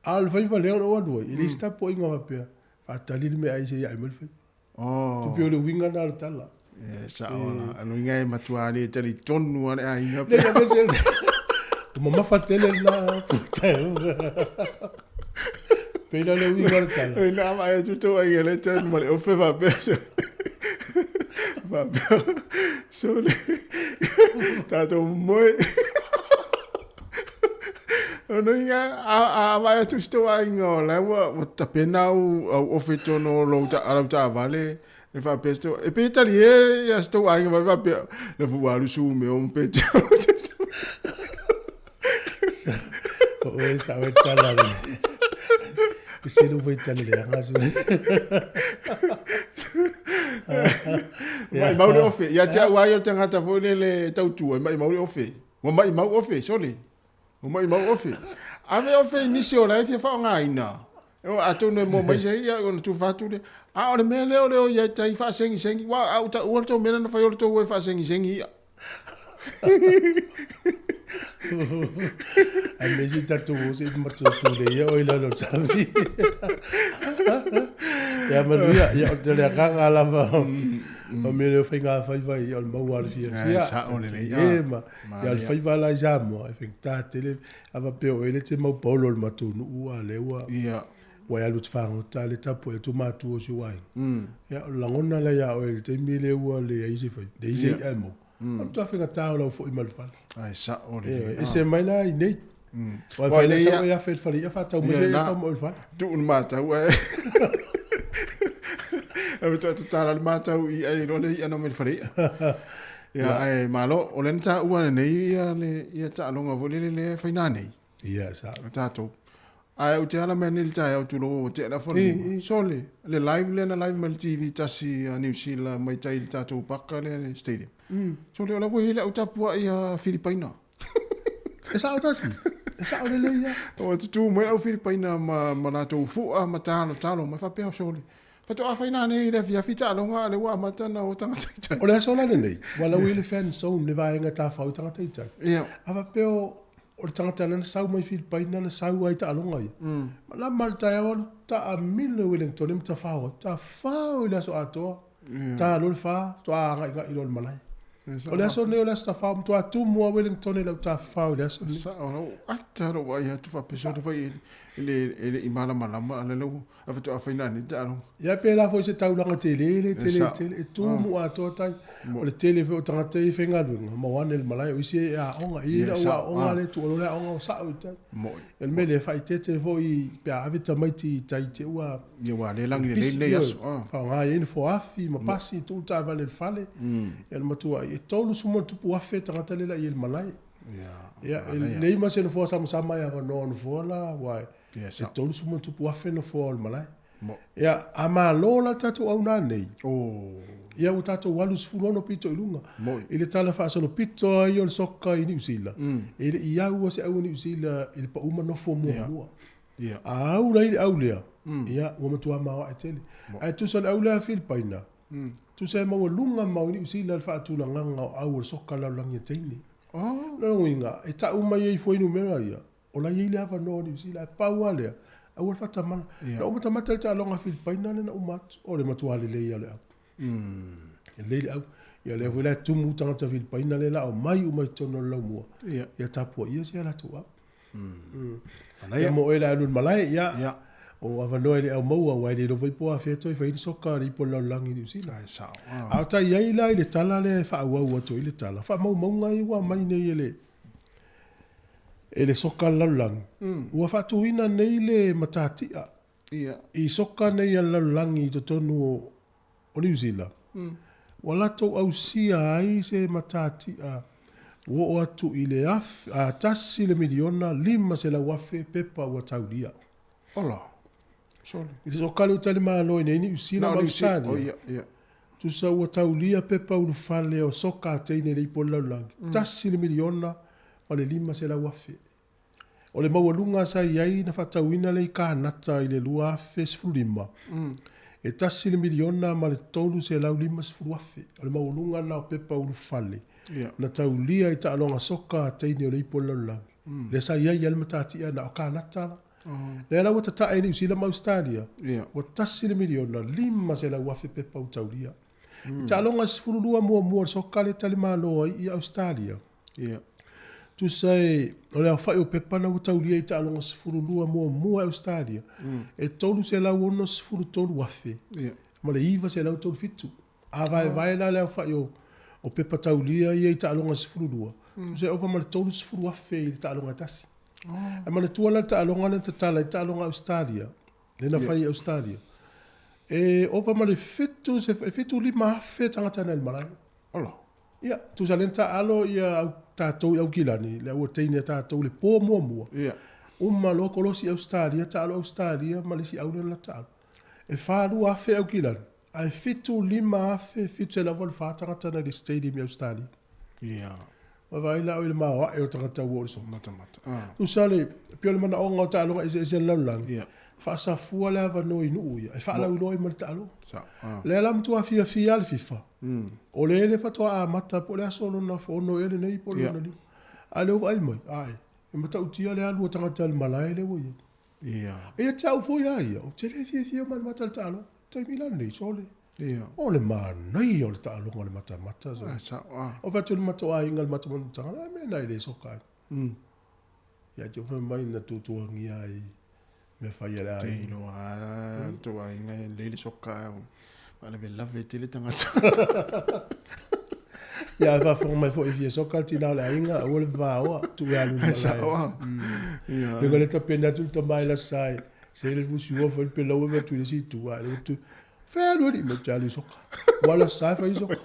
Al fai va leo no anu ele está po inga mapea fa tali me ai se ai mel fai tu pio le winga na tala sa ona anu inga e matua le tali tonu ale ai na le ya bese mama fa tele na pela le winga tala e na mai tu to ai le tan male o fe va bese va so le tato moi no inga a vai tu sto ai ngo la wa ta pena o feto no lo ta vale e fa pesto e pe tali e ya sto ai ngo va pe le fu wa lu su me un pe o e sa ve tala le se no voi tala le ngaso mai mau le ofe ya ja wa yo tanga ta fo le tau tu mai mau le ofe mo mai mau ofe soli o mai mau ofe ave ofe nisi o lai fa nga ina o atu no mo mai sei ya on tu fatu de a o me le o ya tai fa sengi wa au ta o to me na fa o to we fa sengi a mesita tu se mato tu le ya o ila lo sabi Ya manuia ya te le kanga lava. O me le finga vai o mau al fia. Sa o le ma ya le fai la jamo I think ta tele ava peo ele te mau polo le matunu ua le ua. Ia. Wa ya lut fango ta le tapu e tu matu o si wai. Ya langona la ya o ele te mile ua le isi fai. De isi emo. Tu finga ta o fo i malfa. Ai sa o le. E se mai la i nei. Wa fai le sa ya fet fali ya fa ta mo se sa mo fa. Tu un mata ua. E tu tala le mata i ai lo le ana me fali. Ya ai malo o le ta ua nei ia le ia ta longa vo le faina nei. Ia sa. Ta to. Ai o te ala me ni ta o tu lo te la foli. Sole le live le na live mal TV tasi New Zealand mai tai ta to pakka le stadium. Sole ola ko ile o tapua ia Filipina. Esa o tasi. Esa o le ia. O tu mo o Filipina ma na to fu a matalo talo ma fa pe sole. Fa to afaina nei le via fita longa le wa matana o tanga tai. O le sola nei. Wala wile fan so ne vai nga ta fa o tanga tai. Ia. Ava pe o tangata na sau mai Filipina na sau ai ta alonga ia. La malta ya o ta a mille Wellington im ta fa o ta fa o le so ato. Ta lo fa to a nga i lo malai. O le so ne o le sta fa to a tu mo Wellington le ta fa o le so. Sa o ata ro wa ia tu fa peso de vai ele imala malama ale lo ava to afaina ni ta no. Ya pe la fo se tau langa tele e tu mo ato tai. O le tele o tangata I whenga runga, ma wane le malai o isi a onga, I ina ua onga le tu olole a onga o sa o tai. El me le fai tete fo I pe a avita maiti tai te ua. Ia wa le langi le yasu. Fa nga I ina fo afi, ma pasi tu ta vale le fale. El matua, I tolu sumo tupu afe tangata le la I el malai. Ia, le ima se no fo sama ia wano no fo la, wai. E tolu sumo tupu afe no fo le malai. Ia, a ma lola tatu au na nei. Ia o tatou walu sefuluano pito I lunga. I le tala whaasono pito ai o le soka I New Zealand. I le iau a se au New Zealand I le pauma nofo mua. A au la I le au lea. Ia, ua matua mawa e tele. Ai tusa le au lea Filipina. Tusa e maua lunga mau New Zealand whaatula nganga o au o le soka lau langi e teine. Nau inga, e ta uma iei fuainu mera ia. O la iei le hawa no New Zealand, e paua lea. Au le whatamana. Na umatamata le ta longa Filipina le na umatu. O le matua le leia le au. Leile au ia le vela tumu tangata Filipina le la o mai o mai tono lau mua ia tapua ia se ala tu au ia mo ele alun malai ia o avanoa le au maua wai le lovoi poa feto I whaini soka ri po lau langi New Zealand au ta iai la I le tala le wha au au ato I le tala wha mau ngai ua mai nei ele soka lau langi ua wha tuina nei le matatia I soka nei lau langi I to tonu o New Zealand. Wala tau au sia ai se matati o atu I le a tasi le miliona lima se la wafe pepa ua taulia. Ola. Sorry. I so kale utali malo I New Zealand ma usani. Oh yeah. Tu sa ua taulia pepa unu fale o soka teine le ipo laulangi. Tasi le miliona o le lima se la wafe. O le maualunga sa iai na fatauina le I kānata I le lua afe sifulima. E tasi le miliona ma le tolu se lau lima sifuruafe. O le maulunga na o pepa unu fale. Na taulia I ta alonga soka teine o le ipo laulangi. Le sa iai al matatia na o kānatala. Le ala wata tae ni usila ma Australia. O tasi le miliona lima se lau afe pepa u taulia. Ta alonga sifurulua mua soka le tali malo I Australia. Tu sai o le whai o pepa na utaulia I ta alonga sifurulua mua Australia. E tolu se lau ono sifuru tolu wafe. Ma le iwa se lau tolu fitu. A vai la le whai o pepa taulia I ta alonga sifurulua. Tu sai ofa ma le tolu sifuru wafe I ta alonga tasi. E ma le tuala ta alonga le tatala I ta alonga Australia. Le na whai Australia. E ofa ma le fitu lima hafe tangatana il malai. Ola. Ia, tu sa lenta alo ia tātou au kilani, le au teine tātou le pō mua. Uma lo kolosi Australia, ta alo Australia, malisi au le la tālo. E whāru afe au kilani. Ai fitu lima afe, fitu e la vol whātangata na le stadium I Australia. Ia. Wawai la o le mawa e o tangata ua so. Mata. Tu sa le, pio le mana o ngau tālonga ese laulang. Ia. Whaasafua le awa noi nuu ia. E whaalau noi mara tālo. Le alam tu a fia le FIFA. O le ele fatoa a mata po le asolo na fono ele nei po le nani. A le ai mai, ai. E mata utia le alu o tangata le malai le woi. Ia. E tau fo ia ia. O te le fia man mata le talo. te milan nei sole. Ia. O le manai o le ta'alonga le mata so. Samoa. O fatu le mata ai ngal mata tanga me nai le soka. Ya jo fa mai na tutuangi ai me fai ala ai. Te no a to ai ngai le soka. Ala ve lave te le tangata. Ya va fo mai fo e soka tina la inga o le va o tu ya lu. Samoa. Ia. Le gole ta pena tu ta mai la sai. Se le vusi o fo le pela o ve tu le si tu a le tu. Fa lo di me chalu soka. Wala sai fa soka.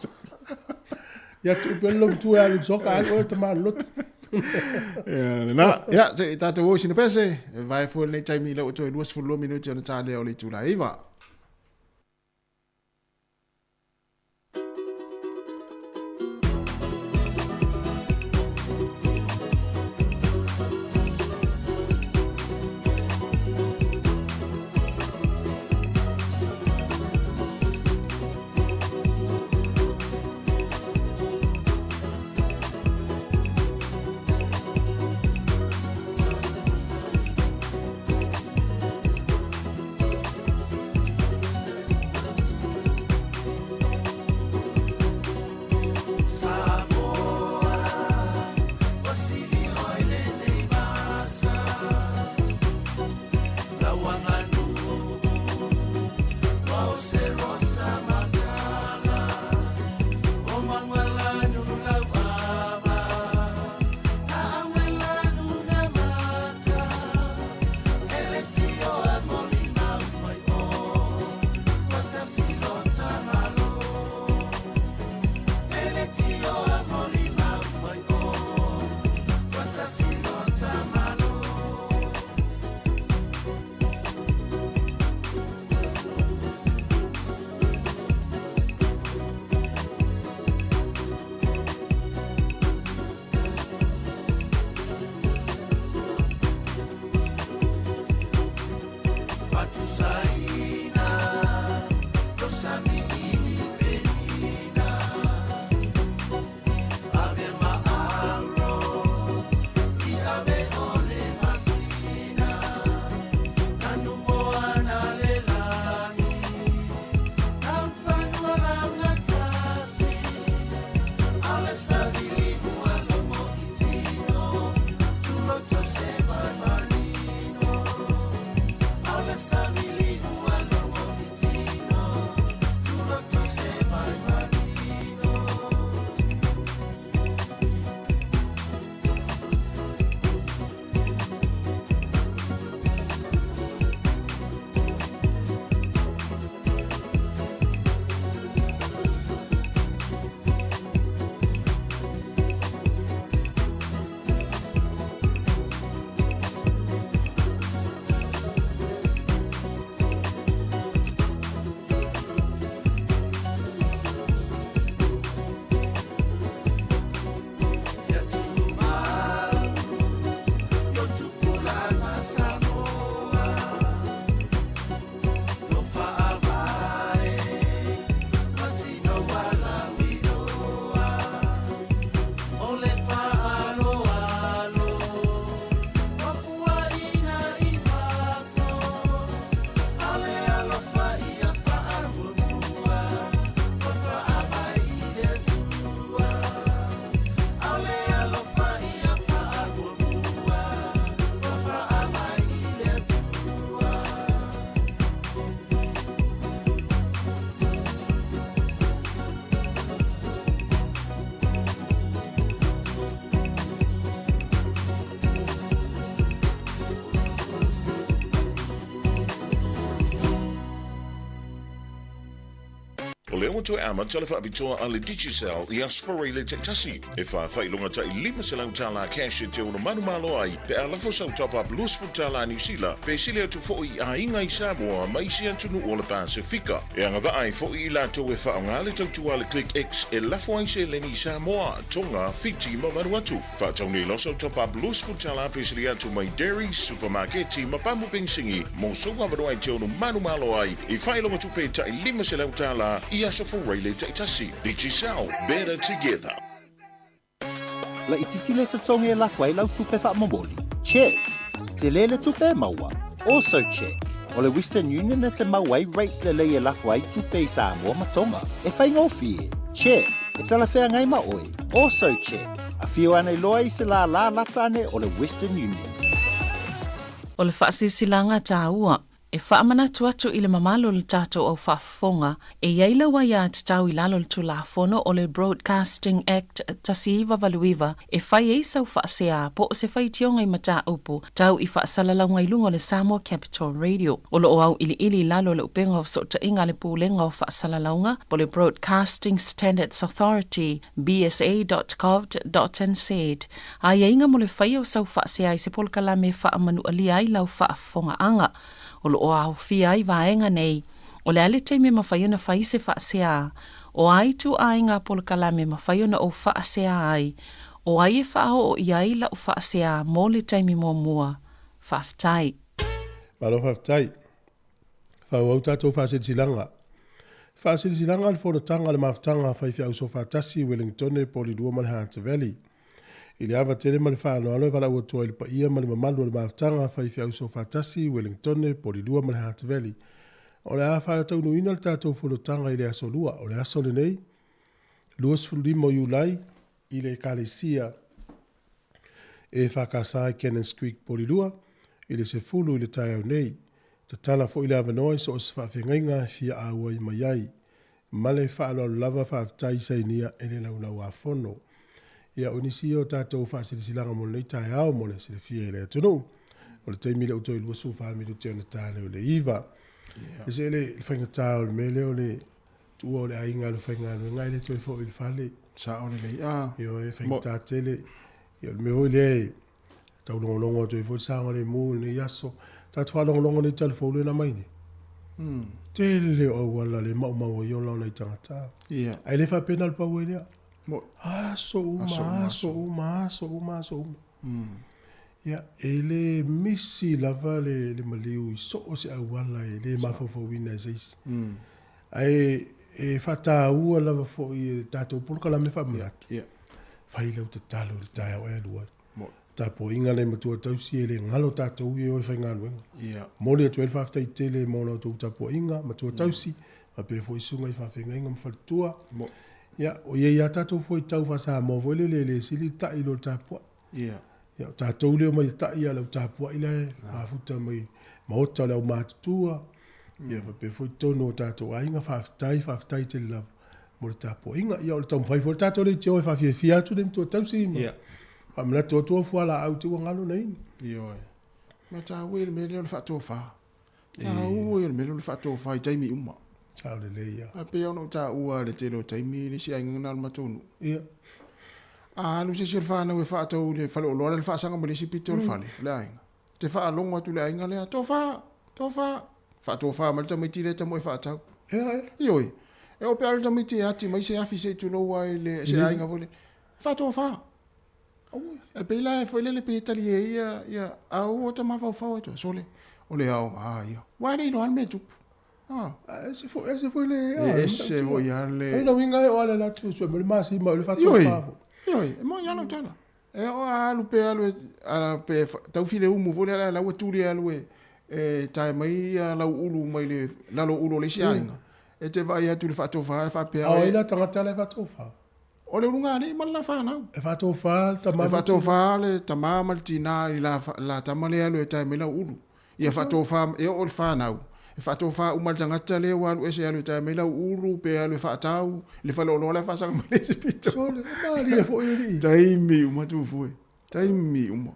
Ya tu pelo tu ya lu soka o te ma lot. Ja, te tata wo sine pese. Vai fo le tai mi lo to 2 minuti ona tale o le tu la iva. O leo motu e ama tala wha abitoa ale Digicel i asfora i le te tasi. E wha whailonga ta i 5 selau tala cash e te ona manu malo ai. Pe a lafo sau top up lusfu tala New Zealand. Pe sile atu fo i a inga i Samoa mai si antunu o le Pasifika. E anga va ai fo i lato e wha onga le tautu ale Click X e lafo ai se leni Samoa. Tonga fiti ma manu atu. Wha tauni loso top up lusfu tala pe sile atu mai dairy supermarketi ma pamu pingsingi. Mo songa vano ai te ona manu malo ai. I whailonga tu pe ta i 5 selau tala i asofora i le taitasi. Digicel, better together. La ititile te tonge e lafwai lau tupe wha mamoli. Check. Te lele tupe maua. Also check. O le Western Union na te mauai rates le leia lafu ai tupe i Samoa matonga. E whai ngofie, check. E tala whea ngai ma oi, also check. A whio ane loa i se la lata ane o le Western Union. O le whaasisilanga tā ua, e whaamana tuatu i le mamalo le tātou au whaafonga, e iaila wa ia te tau i lalo le tulafono o le Broadcasting Act tasiiwa valuiva, e whai e sau whaasea po o se whai tionga i mata upu, tau i whaasalalau ngai lunga le Samoa Capital Radio. O lo o au ili lalo le upenga o sota inga le pūlenga o whaasalaulaunga, po le Broadcasting Standards Authority, bsa.gov.nz. A inga mo le whai o sau whaasea i se polkala me whaamanu alia i lau whaafonga anga. O lo o au fia i vaenga nei, o le ale teime mawhaiona whai se whaasea, o ai tu ainga polkala me mawhaiona o whaasea ai, o ai e whao o iai la o whaasea mō le teime mua whaftai. Malo whaftai, whau au tātou whaasirisilanga. Whaasirisilanga le whonatanga le maftanga whai fia uso whatasi Wellington po li dua male Hunter Valley. I le awa tele male whaanoalo e wala ua toa i le paia male mamalu le maftanga whai fia uso whatasi Wellington po li dua male Hunter Valley. O le a whaia tau nuina le tātou whonatanga i le aso lua, o le aso le nei, luas fulimo Julai i le Kalesia e whakasa i Cannons Creek po li lua, i le se fulu i le tai au nei, ta tala fo i le avanoi so o se whawhengainga fia aua i mai ai, male whaalo lava whaftai sainia e le laulau a whono. Ia unisi o tātou whaasirisilanga mo nei tai au mo le sile fia i le atunu, o le teimi le utoi luasu whaamiru te ona tāle o le iwa. E se le whaingatā o le mele o le tua o le ainga le whainganu ngai le toi fo i le whale. Sa o le lei, Io e whaingatā tele, io le meho i le tau longolongo o toi fo i sanga le mū le yaso, tātua longolongo le telefonu na maini. Tele o wala le mau i on launa i tangata. Ai le whapena le pau e lea. So uma. Ia, e le misi lava le maliu i so o se awala e le mafofowina e seisi. Ai e whata ua lava fo i tātou pulka la me whamunatu. Whai lau te talo le tai au e lua. Tapo inga le matua tausi e le ngalo tātou i o i whainganuenga. Mole atu elfa aftai tele mo lau tau tapo inga, matua tausi, ma pe fo i sunga i whawhenga inga mwhalitua. Ia, o ia ia tātou fo i tau whasa mo vole le sili tai lo tāpua. Ia, tātou leo mai tai a lau tāpua i le, mafuta mai maota leo mātutua. Ia, pe fo i tono tātou a inga whaftai tele lava. Mo le tāpua inga, ia o le tau mwhai fo le tātou le te oi whawhia atu le mtua tausi ima. Pamela toa fuala au te wangalo nei. Ia oi. Ma ta ue le mele o le whatoa wha. Ta ue le mele o le whatoa wha i taimi uma. Sao le leia. A pe ono ta ua le te lo taimi le si ainga al matonu. Ia. A lu se sir whanau e whaatau le whale o loa le whaasanga ma le si pito le whale. Le ainga. Te wha longa tu le ainga lea. Tō wha. Whatoa wha ma le tamiti le tamo e whaatau. Ia oi. E o pe alu tamiti ati mai se afi se tu loa le se ainga vole. Whatoa wha. E pe la e foi le pe tali e ia au o tama fau to sole o le au ia wa le no al metu ese foi le ese foi ale no winga o ale la tu so me masi ma le fatto e mo ya no tala e o alu pe ala pe tau file umu vole la o tuli alu e tai mai la ulu mai le la lo ulu le sianga e te vai atu le fatto fa pe o ila tangata le fatto fa o le lunga ni mal la fa na e fatto fa le tamama le tina la tamale alu e tai mai la ulu ia fatto fa e o fa na e fatto fa o mal tangata le wa e se alu tai mai la ulu pe alu fa tau le fa lo la fa sa ma le spito sole mali e fo iri tai mi uma tu fu tai mi uma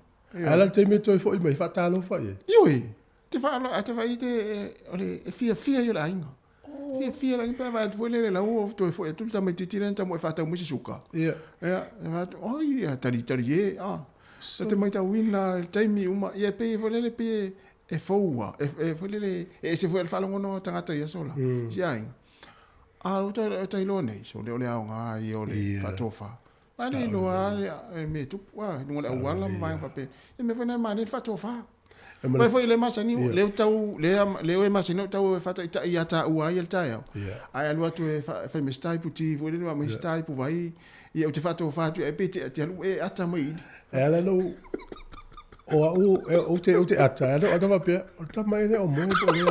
ala te me to fo mai fa TALOFA e yoi te fa te fa ite ole fia yo la inga fia la impa va voler la o to fo tout ta metiti lenta mo fa ta mo suka va oi tali e sa te mai ta wina taimi uma ia pe voler pe e foua e voler e se foi fa longo tangata ia sola si ai o to lo nei so le o nga i o le fa tofa ale lo me tu wa no la wala mai fa pe e me fona mani fa tofa Mai foi le masani le tau le o masani tau e fata ia ta ua ia ta ai alu atu e fa me stai puti vo le no me stai pu vai ia o te fata o fatu e pete te alu e ata mai ala no o te ata no ata va pe o ta mai ne o mo po le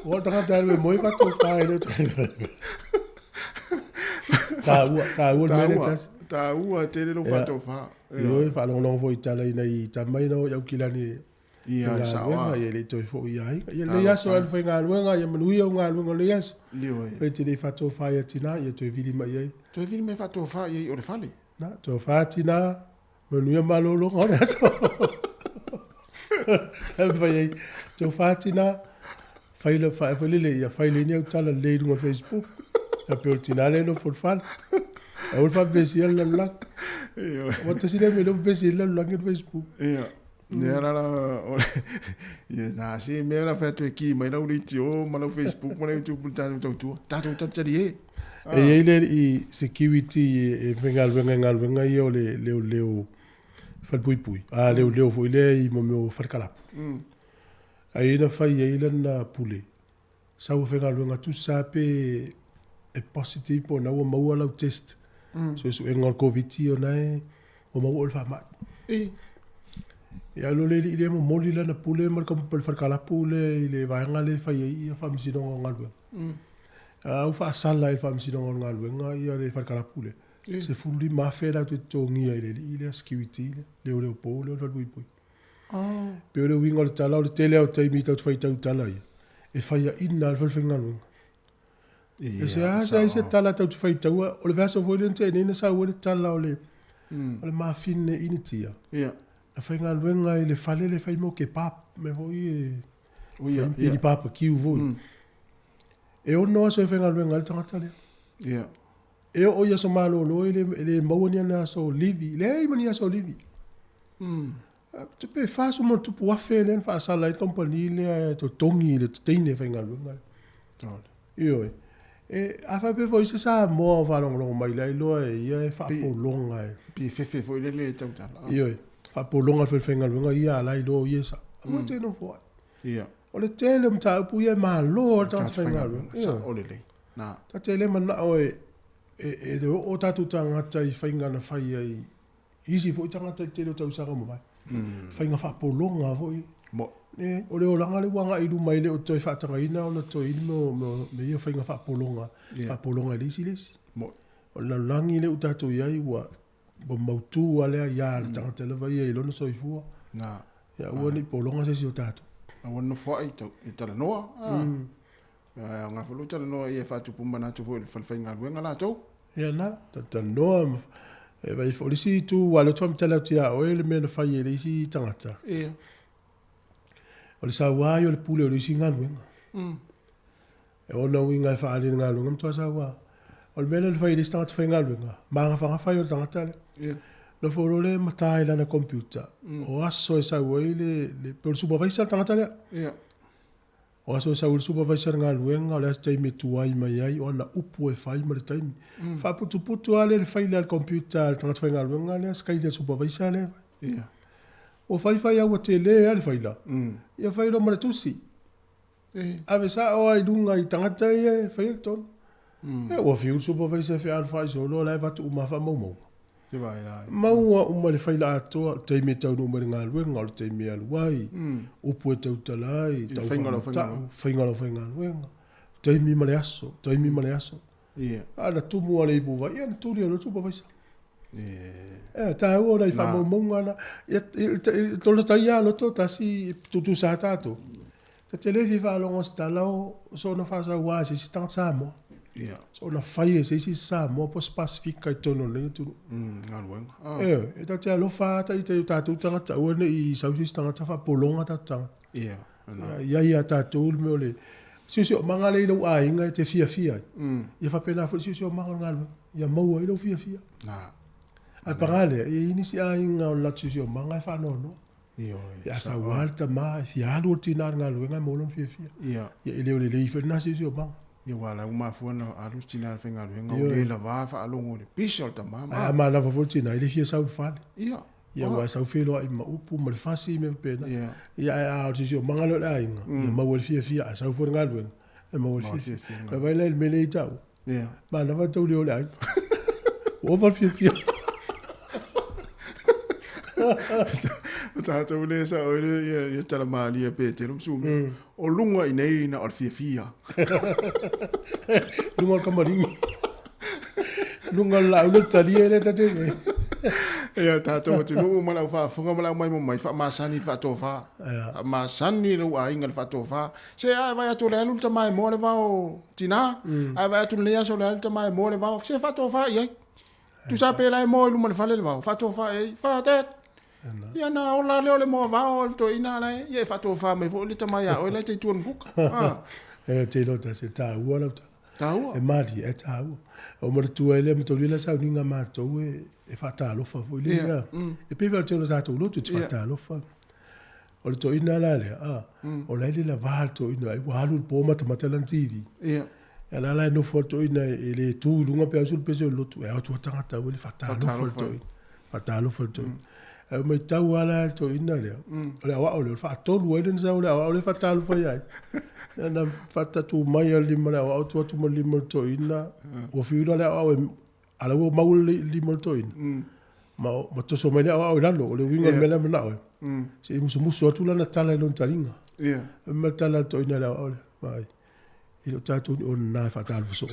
o ta ta le mo va to fa le ta u le tas ta ua te le lo fa to fa yo fa lo vo itala nei ta mai no ya kilani ia sawa ia le to fo ia le ya so al fa ngalwenga ya manu ia ngalwenga le yes le te le fa to fa ya tina ya to vili mai ai to vili me fa to fa ia o le fali na to fa tina manu ia malolo ngona so vai to fa tina faile faile ia faile ni utala le no Facebook a pe tina le no for fan a ul fa vesi la la o te sile me lo vesi la la no Facebook ia ne ara la ia na si me la fa to ki mai la uli ti o ma la Facebook ma la YouTube ta tu ta ri e ele i security e venga io le fa pui a le fo ile i mo fa kala ai na fa ile na pule sa o venga tu sa pe e positive po na o mau la test so su engol covid o nai o mau fa ma e alo le ile mo moli la na pule mar kom pel fa kala pule ile va ngale fa ia fa misi no ngal au fa sala il fa misi no ngal nga ia le fa kala pule se fulli ma fe la tu tongi ile security le pole o pui pe le wingo le tala o tele o tai mi tau fai tau tala ia e fa ia ina al fa ngal e se tala tau fai tau o le vaso volente ne sa o le tala o le ma fine initia a fai ngalwenga i le fale le fai mo ke pap me voi e li papa ki u voi e o no so fai ngalwenga le tangata le e o ia so malo lo le mawani na so livi le mani so livi tu pe fa so mo tu po fe le fa sala i company le to tongi le tine fai ngalwenga io e a fa pe voi se sa mo va long mai le lo e ia fa po longa pi fe foi le tangata io fa po longa fe fenga longa ia la lo yesa mo te no fo ia o le tele mta pu ia ma lo ta fenga lo o le na ta tele man na o e de o ta tu tanga ta i fenga na fai ai isi fo tanga ta tele ta usanga mo vai fenga fa po longa fo mo o le o langa le wanga i lu mai le o toi fa tanga ina o na toi no me ia fenga fa po longa lisi mo o la langi le uta tu ia i wa bo mautu ale ya tanga tele vai e lo no soifua na ya woni po longa se si o tatu a wona fo ai ta noa nga fo luta no e fa tu pumba na tu fo fa nga luenga la to ya na ta noa e vai fo lisi tu wala tu mtala tu ya o ele me no fa ye lisi tangata o le sa wa yo le pule o lisi nga luenga e ona winga fa ali nga luenga mto sa wa o le mele le fa lisi tangata fa nga luenga ma fa fa yo tangata le no foro le matai la na computer o aso esa wele le per supervisor tangata le o aso esa wele supervisor nga luenga le stai me tuai mai ai ona upu e fai ma le time fa putu ale le fai le computer tangata nga luenga le skai le supervisor le o fai a tele ale fai la ia fai lo ma tusi ave sa o ai dunga i tangata ia fai ton o fiu supervisor fe al fai so lo la va tu ma fa mo maua uma le faila atoa te me tau no mare ngā luenga o te me aluai upu e tau talai tau whaingalo luenga te mi male aso ana tumu ale ibu vai ana turi alo tupa vaisa ta ua rai wha maunga na tolo tai alo to tasi tutu sa tato ta te lefi wha alonga stalau so na whasa ua se si tanga Samoa so na fai e se si Samoa po spasifika i tono le tu e ta te alofa ta i te tatu tangata ua ne i sausi tangata wha polonga tatu ia tatu me ole si o manga le lo a inga te fia ia fa pena fo si o manga ngalo ia mau i lo fia a pagale e ini si a inga o la si o manga fa no ia sa walta ma si alu tinar ngalo nga mo lo fia ia ile ole le fa na si o manga ia wala uma fuana alu tinar fa ngalo nga le la va fa alongo le pisol ta mama ma la fa tina ile fia sa fa ia wa sa filo i ma upu ma fasi me pena ia a si o manga lo la inga ia ma wo fia sa fo ngalo e ma wo fia vai le mele tau ma na va tau le ole o va fia Tātou le sa o ia tala maali e pēte rum sumi. O lunga i nei na o fia. Lunga o kamaringi. Lunga la ulu tali e le tate nei. Ia tātou te nuu malau whaafunga malau mai masani whaatofa. Masani lau a inga whaatofa. Se ai vai atu le alu ta mai mo le vao tina. Ai vai atu le aso le alu ta mai mo le vao. Se whaatofa iai. Tu sa pe lai mo ilu ma le whale le vao. Whaatofa ei. Whaatet. Ia na o la leo le mo vao to ina lai. Ia whaatofa mai vo le ta mai a. O le te tuan kuka. E te nota se tā ua lau ta. Tā ua? E mari e tā ua. O mara tua ele me tolila sa uninga mātou e whatalofa fo ile ia. E pewa te ono tātou lotu te whatalofa. O le to ina la lea. O la ile la vahal to ina. E wahalu po mata matalan TV. Ia. E la la no fo to ina e le tū lunga pe asul pese o lotu. E au tua tangata o le whatalofa to ina. Whatalofa to ina. E mai tau ala to ina lea. O le awa o le whaatolu e le nisa o le awa o le whatalofa iai. Na fata tu mai lima le au tu tu lima to ina o fiura le au ala o mau lima to ina ma to so mai le au lalo o le winga mele na o se musu tu la na tala no talinga ma tala to ina le au le mai ilo tatu o na fata al so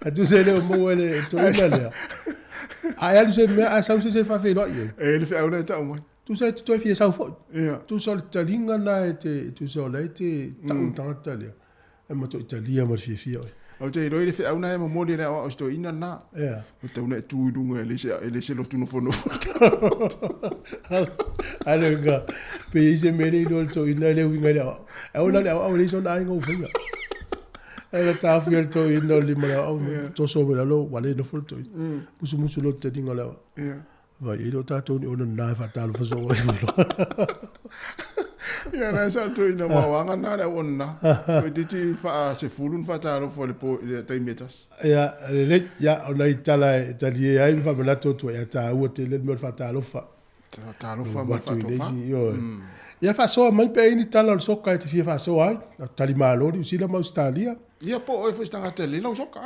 a tu se le mo le to ina le ai alu se me a sa se fa fe lo e le fa ona ta mo tu sai tu fie sau fo tu sol talinga na te tu sol te tau tangata le e mo to italia mo fie o te roi le fe una e mo mo le o sto ina na o te una tu dunga le se lo tu no fo no ale ga pe ise mele do to ina le winga le e ona le o le so na ngo fo e ta fie to ina le mo to so be lo wale no fo to musu lo te dinga le vai ilo tātou ni ona nai whatalo whaso o ia nai sa tu ina mawanga na le ona o titi wha se fulun whatalo fo le po le taimetas ia ona i tala e tali e ai wha manato tu ia tā ua te le mea whatalo wha tālo wha ma whatofa ia whasoa mai pe ini tala o soka e te fia whasoa ai tali maalori usila ma Australia ia po oi whistanga te lila o soka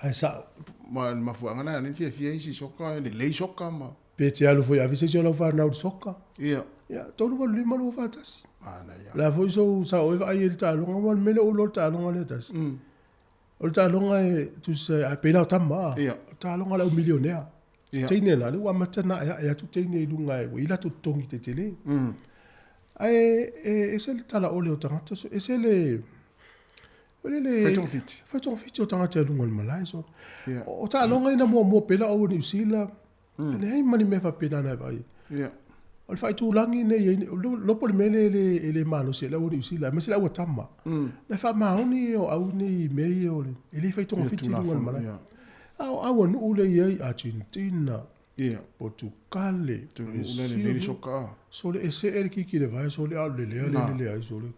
ai sa ma fuanga na ni fia isi soka le lei soka ma pe te alu foi avise se lo fa na soka ia tolu va lima lo fa tas ana ia la foi so sa o va ai ta lo ngal mele o lo ta lo ngal tas o ta lo ngal tu se a pe la tama ta lo ngal o millionaire tine la lo amata na ya tu tine lu ngai o ila tu tongi te tele ai e se ta la o le o tangata so e se le Faiton fit o tangata lu ngal malai so o ta lo ngai na mo pe la o ni usila nei mani me fa pena na vai o fai tu langi nei lo por mele ele malo se la o usi la me se la o tama na fa ma oni o au ni me o ele fai tu fit tu mala au no le ye Argentina Portugal tu le soka so le ese el ki le vai so le au le ai so le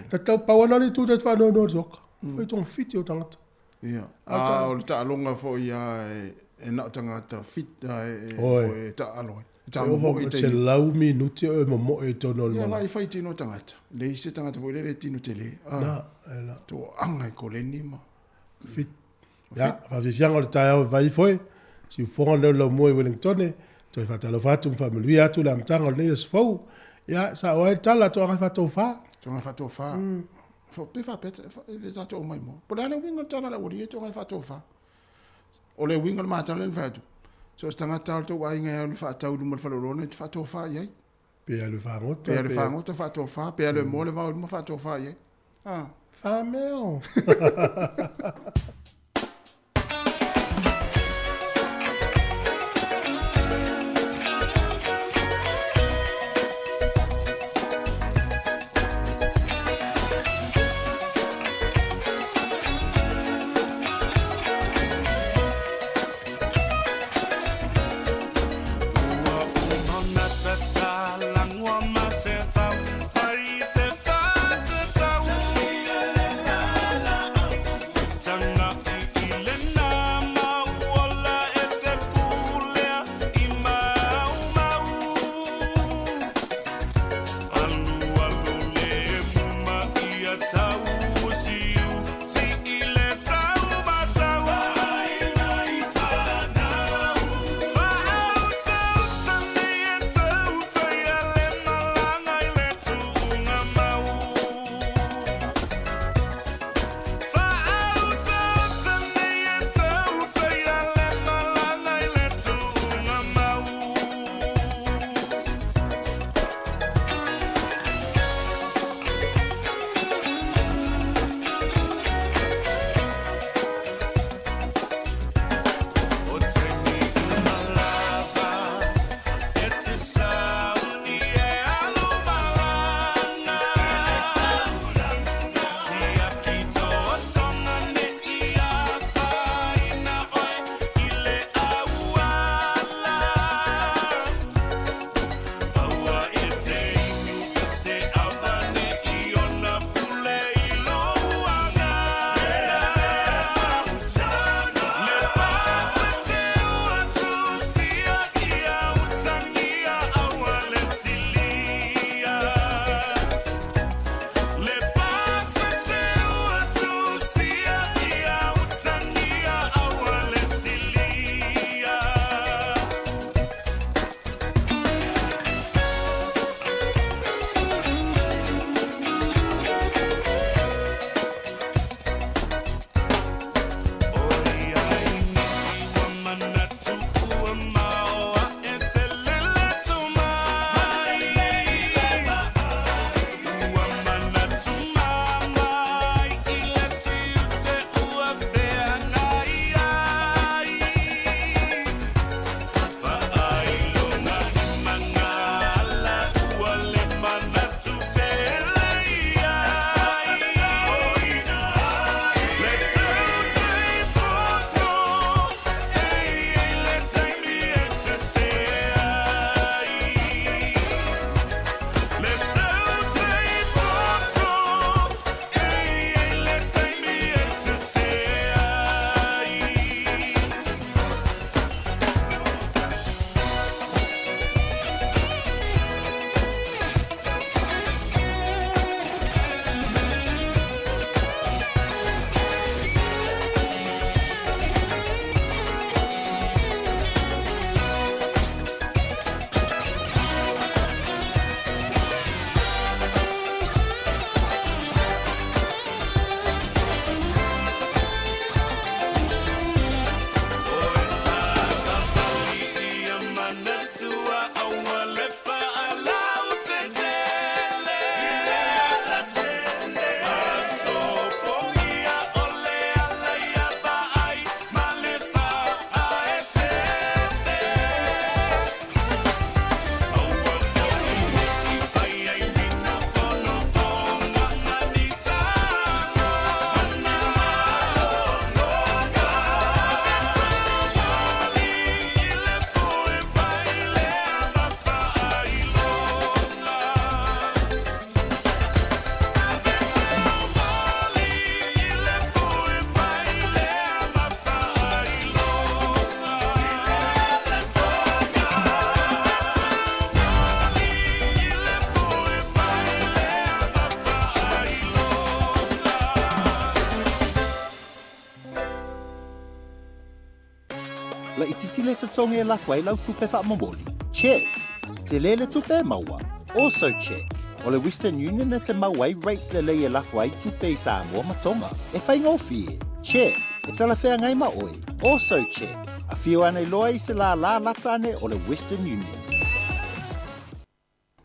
ta pa wana le tu ta fa no soka fai tu fit o tangata o le ta longa fo ia e na tangata fit e ta alo ta mo i te lau minuti o mo e tono le mai fai tino tangata le se tangata vo le tino tele na to anga ko le ni ma fit ya va viviamo le taia vai foi si fonga le lo mo e Wellington to fa talo fa tu familia tu la mtanga le sfo ya sa o tala to fa to fa fo pe fa pet le ta to mai mo por ale winga tala la ori to fa to fa o le winga mata le fatu so stanga tal to wa inga le fa tau mo fa lo ne fa to fa ye pe ale fa ngota fa to fa pe ale mo le va mo fa to fa ye fa meo Tanga ititi le tatonga e lafu ai lau tupe whaamamoli? Check. Te le tupe maua? Also check. O le Western Union e te mauai rates le e lafu ai tupe i Samoa ma Tonga. E whaingofi e? Check. E talawhea ngai ma oi? Also check. A whio ane loa i se la lata ane o le Western Union.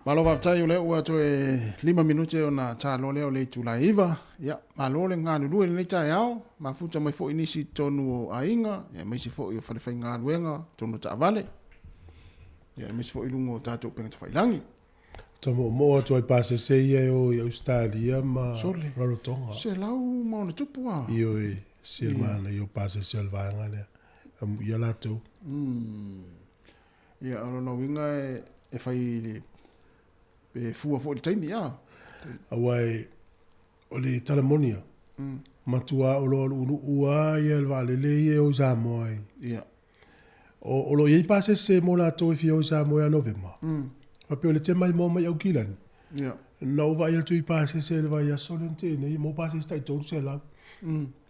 Malo waftai o leo atu e 5 minute o na talo leo le tulai iwa. Ia, malo le ngā lulu e le tai au. Mafuta mai fo inisi tonu o ainga. Ia, meisi fo i o whalewhai ngā luenga tonu ta avale. Ia, meisi fo i lungo tātou penga ta whailangi. Tomo mo atu ai pase se ia o i Australia ma Rarotonga. Se lau maona tupua. Io e se mana i o pase se alvaanga lea. Ia lato. Ia, arona winga e whai le pe fua fo le taimi a. Awai o le talamonia. Matua o lo ua ia le vale le ia o Samoa. Ia. O lo iei pase se mo la to fi o Samoa novema. Pape o le te mai mo mai au kilani. Ia. No vai tu i pase se le vai a solente nei mo pase sta to se la.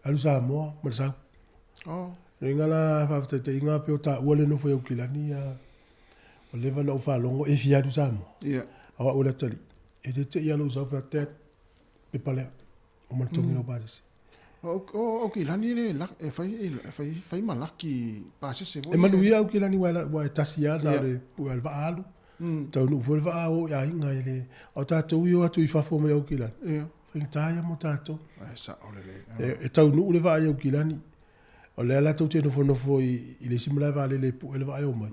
Alu Samoa, ma sa. Oh. Ngala fa te inga pe o ta o le no fo au kilani ya. O le va no fa longo e fi alu Samoa. Ia. Awa o le tali. E te ia lo sa fa te pe pale. O man tomi no pase. O kilani le la e fai malaki pase se vo. E manu ia o kilani wa tasia na le o va alu. Tau nu foi va o ya inga ele. O tatou yo atu I fafo me o kilani. Ia. Fai taia mo tatou. Sa o le. E tau nu le va o kilani. O le ala tau te no fo I le simula va le pu ele va o mai.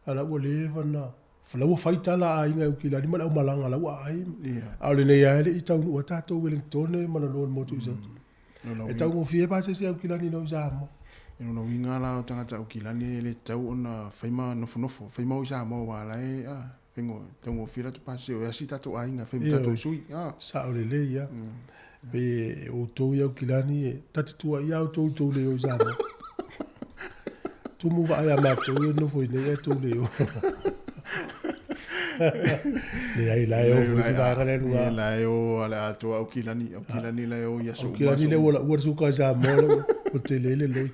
Ala o le va na. Fala o fai tala a inga o kilani ma o malanga la wa ai. A le ne ya ele I tau nu o tatou Wellington ma lo mo tu sa. E tau mo fie pase se o kilani no sa mo. Ino no winga la o tangata o kilani le tau ona faima nofo faima o sa mo wala e a vengo tau fira tu pase o asita tu ainga faima tatu sui sa o le ya pe o to ya o kilani e tatu tu ia o to le o sa mo tu mo va ya ma to no foi ne to le o le ai la o foi va ga le lua la o ala to o kilani la o ya so kilani le o su ka sa mo o te le lo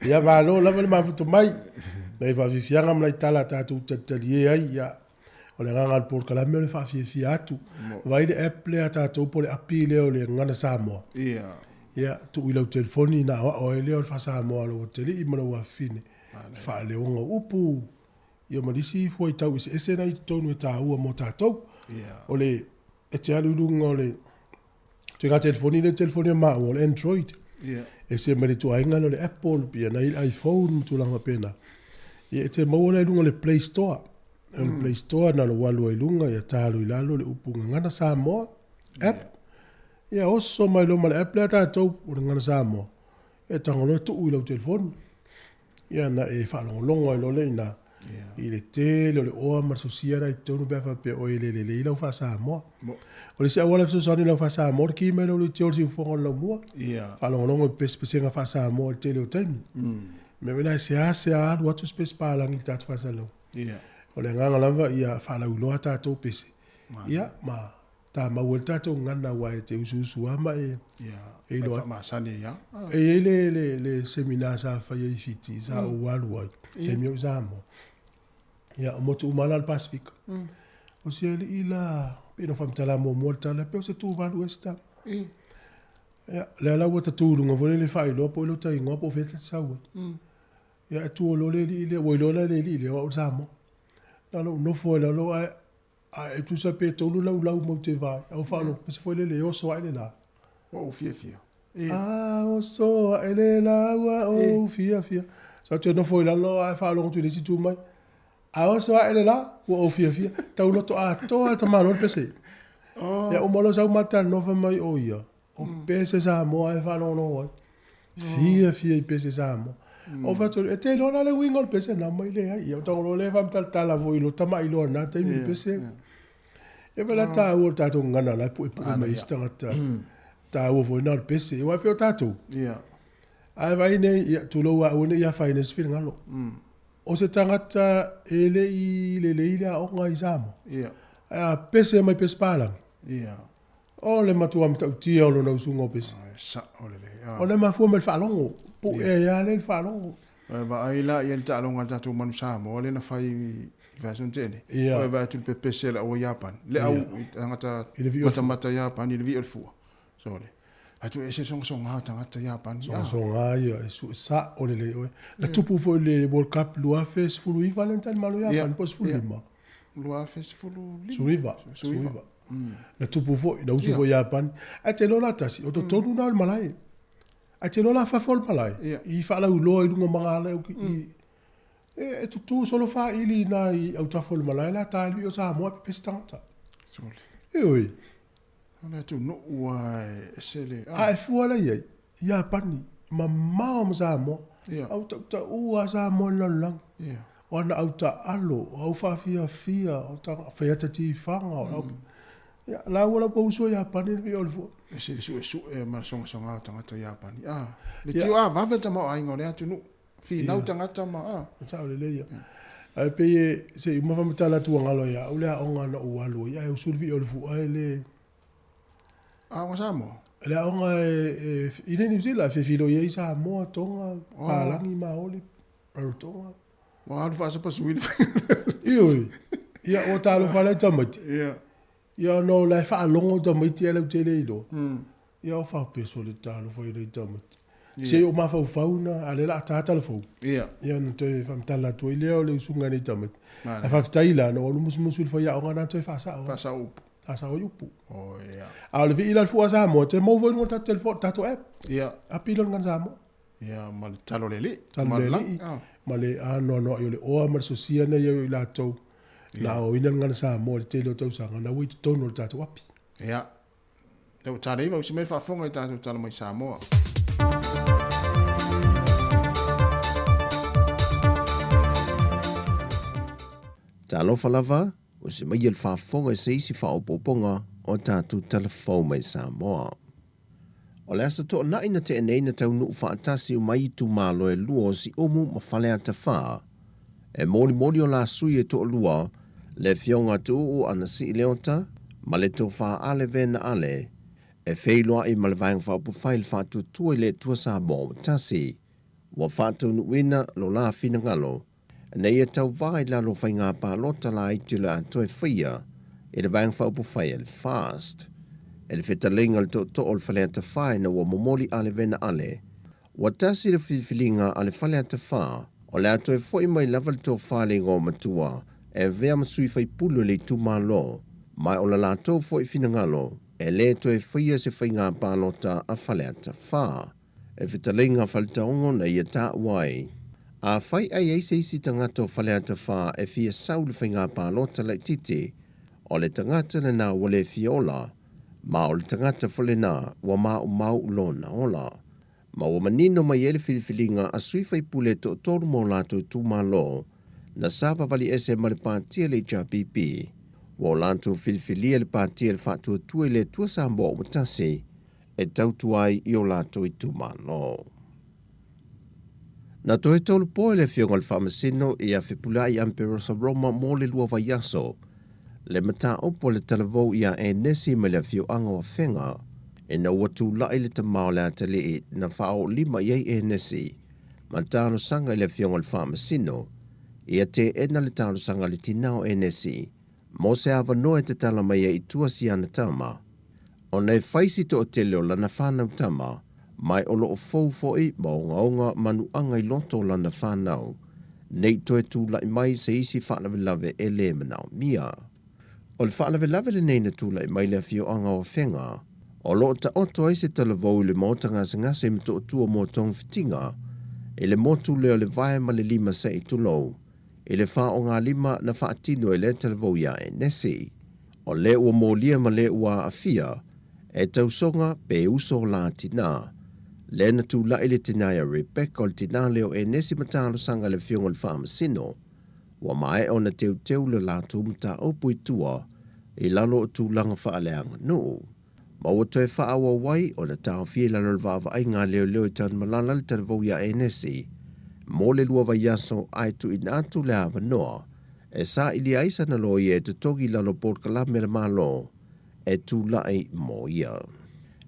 ia valo la ma futu mai nei va vifianga mai tala tatu talie ai ia o le nganga por kala me le fa fi atu vai le apple ata to po le apile o le ngana Samoa ia tu ilo telefoni na o le o fa Samoa lo tele I mo wa fine fa le onga upu ia mo disi foi tau ese na tonu ta ua mo tatou o le e te alu lunga o le te ga telefoni ma o le Android e se mele tu ainga no le Apple pia na iPhone tu langa pena e te mo le lunga le Play Store le Play Store na lo walu ai lunga ia talu ilalo le upunga ngana Samoa app ia oso mai lo mal Apple ata to o ngana Samoa e tangolo tu ilo telefon ia na e fa longa lo le na I le tele o le oa marsusia rai tonu befa pe o le ilo fa Samoa o le se awala so sani la fa Samoa ki me lo le teo si fonga lo mua fa longa pese nga fa Samoa le tele o taimi me wena se a watu space pa langi tatu fa salo o le nganga lava ia fa la uloa tatou pese ia ma ta ma wel tatou ngana wa e te usu ama e lo ma sani ya e le seminar sa fa ye fiti sa o walu wa te mi usamo ia mo tu malal Pacific o se ila pino fam tala mo molta le pe se tu valu esta ia le la wata tu lunga vole le fa ilo po lo tai ngopo fete sa wa ia tu lo le wo lo le o usamo na no fo lo e tu sa pe tolu la mo te vai o fa lo se foi le o so ai la o fia o so ai la wa o fia sa tu no foi la lo ai fa lo tu le si tu mai o so ai la o fia tau lo to ta malo pese ya o molo sa mata no fa mai o ia o pese sa mo ai fa lo no fia pese sa mo o va to e te lo na le wingol pese na mai le ai o tau lo le va tal la voi lo tama ilo na te mi pese e vela ta o tato ngana la pu mai stanga ta o voi na pese o fa tato ai vai ne tu lo wa o ne ya finance fil ngalo o se tangata ele I le o ngai samo a pese mai pese palang o le matua mta tia o lo na usungo pese sa o le o le mafu me fa longo po e ya le fa longo Va ai la ia ta longa ta tu manu Samoa le na fai version tene. O va tu pepe sela o Japan. Le au ngata mata Japan ile vi fu. So le. Atu ese song ha ngata Japan. Song ha ia su sa o le o. La tupu fo le World Cup lua fes fu i Valentine malu Japan pos fu lima. Lua fes fu lima. Suiva. La tupu fo na usu fo Japan. Ate lo la tasi o to tonu na malai. Ate lo la fa fol malai. I fa la ulo i lunga mangala o ki. E tu solo fa ili na i au ta fol malai la ta li o sa mo pestanta. E oi. Ona tu no wai sele. Ai fu ala ye. Japan mamma o sa mo. Au ta u sa mo lang. Ona au ta alo, au fa fia, au ta fa ta ti fanga. Ya, la wala po uso Japan ni ol fo. Su ma song tangata Japan. Le tiu va veta ma ai ngone atu no. Fi nau tangata ma Sa le le ya. Ai pe se ma fa mtala tu ngalo ya. Ule a onga na ualo ya usul vi ol fo ai le. Ngosamo. Le onga ine ni zila fe filo ye sa mo tonga palangi ma oli. Tonga. Wa al fa sa pasuil. Ioi. Ya o TALOFA le tamati. Ya no la fa longo tamati ele tele do. Ya o fa peso le TALOFA le tamati. Se o ma fa fauna ale la tata le fo. Ya no te fa mtala to ile o le sunga le tamati. La fa taila no lu musul fa ya o na to fa sa. Fa sa u. Asa o yupu. Oh ya. Ale vi ila fu sa mo te mo vo no ta telefon ta to app. Ya. Apilon kan sa mo. Ya mal talo lele. Male no yo le o mar sosia na yo la to. La o ina ngana sa mo te lo to sa ngana wi to no ta to api. Ya. Le o tare va usime fa fonga ta to talo mai Samoa. TALOFA lava o se mai el fa fonga se isi fa o poponga o tatu telefon mai Samoa. O le asa to na ina te enei na tau nuu wha atasi o mai tu malo e lua o si omu ma whale ata wha. E mori o la sui e to lua, le fionga tu o ana si leota, ma le to wha ale vena ale, e wheiloa i malevang wha upu whail wha tu tua le tua sa mo tasi, wa wha tu nuina lo la fina ngalo, nei e tau vai la lo whai ngā pā lota la i tula atoe whia, e le vang wha upu whail fast. E le whetalinga le to o le whalea ta whae na ua momoli ale vena ale. Wa tasi le whiwhilinga ale whalea ta wha, o le ato e fwoi mai lava le tō whale ngō matua, e vea masui whai pulu le tu malo, mai o la lato fwoi fina ngalo, e le to e whaia se whai ngā pālota a whalea ta wha. E whetalinga whalita ongo na ia tā uai. A whai ai eise isi tangato whalea ta wha e fia sau le whai ngā pālota le titi, o le tangata le nā wale fiola, ma o le tangata whalena wa mau lona ola. Ma o manino mai ele whiwhilinga a sui whai pule to toru mo lato tu malo, na sawa vali ese ma le pātia le JPP, wa o lato whiwhilia le pātia le whātua tue le tua sa mo o matasi, e tautuai i o lato i tu malo. Na to e tolu poe le fionga le whamasino i a whipulai Amperosa Roma mo le lua vai yaso, le mata opo le talavou ia e nesi me le fio anga wa whenga, e na watu lai le tamao le atali i na whao lima iei e nesi, ma tāno sanga i le fionga le whamasino, ia te ena le tāno sanga le tinao e nesi, mo se awa noe te tala mai e i tua si ana tama, o nei whaisi to o te leo lana whanau tama, mai o loo fau foi ma o ngaonga manu anga i loto lana whanau, nei to e tū lai mai se isi whanawilave e le manao mia. O le whaalawelawe le nei na tūlai mai le fio anga o whenga, o loo ta oto ai se talavou le mōtanga se ngase me to tua mō tong fitinga, e le motu leo le vae ma le lima se i tulou, e le wha o ngā lima na whaatino e le talavou ia e nesi, o le ua mōlia ma le ua a fia, e tausonga pe uso la tina, le na tūlai le tinaya Rebecca o le tina leo e nesi matalo sanga le fionga le whaamasino, wa mai o na teu le lātou mta opu i tua, i lalo o tūlanga whaaleanga no. Ma o toi whaawa wai o na tāo fie lalo le vāwa ai ngā leo i tāna malala le taravau ia e nesi, mō le lua vai yaso ai tu i nātu le awa noa, e sā ili aisa na lo i e tu togi lalo port kalame le malo, e tūlai mō ia.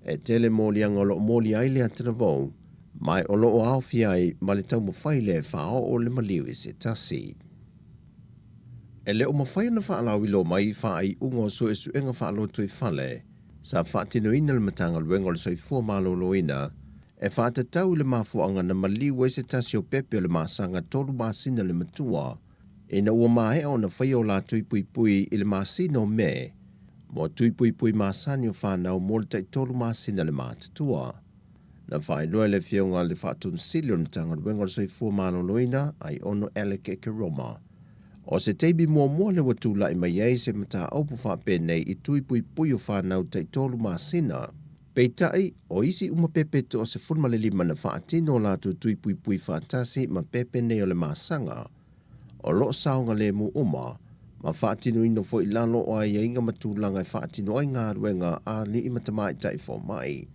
E tele mō lianga lo mō li ai le ataravau, Mai o loo au fiai ma le tau mawhai le whao o le maliu I se tasi. E le o mawhai na whaalau ilo mai whaai ungo so e suenga whaalo tui whale, sa whaatino ina le matanga luenga le soifua malolo ina, e whaatatau le mafuanga na maliu e se tasi o pepe o le masanga tolu masina le matua, ina ua mae o na whai o la tui pui pui I le masino me, mo tui pui pui masani o whanau mo le tai tolu masina le matatua. Na whai noe le fionga le whaatun sili o na tanga luenga le soifua malolo ina, ai ono eleke ke Roma. O se teibi mua le watu lai mai ei se mata aupu whapene I tui pui pui o whanau tai tolu masina. Peitai, o isi uma pepe to o se funma le lima na whaatino la tu tui pui pui whaatasi ma pepe ne o le masanga. O lo saunga le mu uma, ma whaatino ino fo ilano o ai inga matulanga whaatino ai ngā ruenga a li I matamai tai fo mai.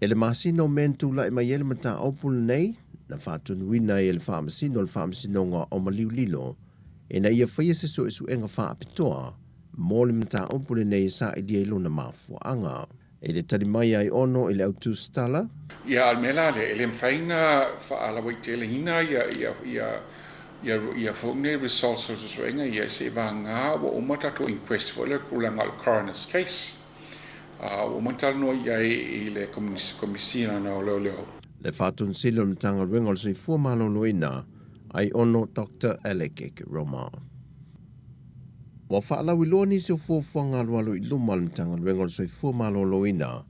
Ele masino men tu lai mai ele mata aupu nei, na whaatunu wina ele whaamasino ngā o maliu lilo, e na ia whaia se so isu enga wha apitoa, mō le mata ompule nei sa I lia ilo na mafuanga. E le tari mai ai ono I le autu stala. Ia almela le ele mwhainga whaalawa I tele hina ia whaunei results o suenga ia se ba ngā wa umata to inquest for le kulanga al coroner's case. Umata no ia I le komisina na o leo. Le whatun silo na tanga ruenga o se fua malolo ina, ai ono Dr. Alec Roma. Wa whaalau iloa ni se fuafua ngā rualo I luma le tanga ruenga o se fua malolo ina,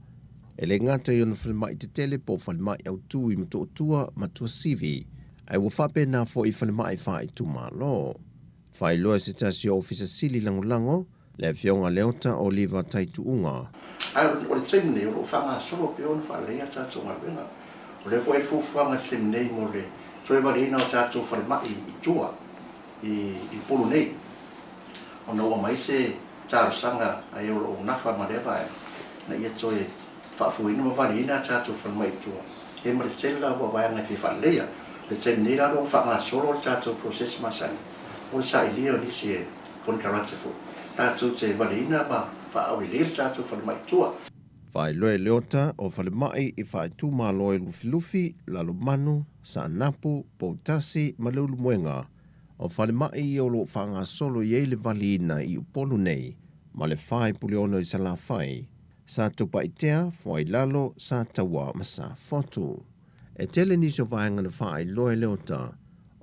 e le ngata I ono whalimai te tele po whalimai au tu I mato tua matua sivi, ai wa whape nā fo I whalimai wha I tu malo. Whai loa se tasi o ofisa sili lango, le fionga leota o liva taitu unga. Ai o le taimu nei o lo whanga solo pe ona whaalea tātou ngā ruenga. O le fo e fuafua ngā taimu nei mo le Toi varina o tātou whalemai I tua, I polu nei. O na ua mai se tārasanga a euro o nafa ma rewa e, na ia toi whaafuina ma varina tātou whalemai I tua. E ma le tela ua waianga fi whalea, le tela nei raro o whanga solo tātou process masani. O le sa ilia o nisi e konkarate fo. Tātou te varina ma whaawilil tātou whalemai I tua. Whai loe leota o whalemai I whai tū māloe lufi lalo manu, sa napu, poutasi, malulu muenga, o whalemai I o lo whanga solo I eile vali ina I upolu nei, ma le whai puliono I sala whai, sa tupa I tea, whai lalo, sa tawa ma sa fotu. E tele niso vaenga na whai loe leota,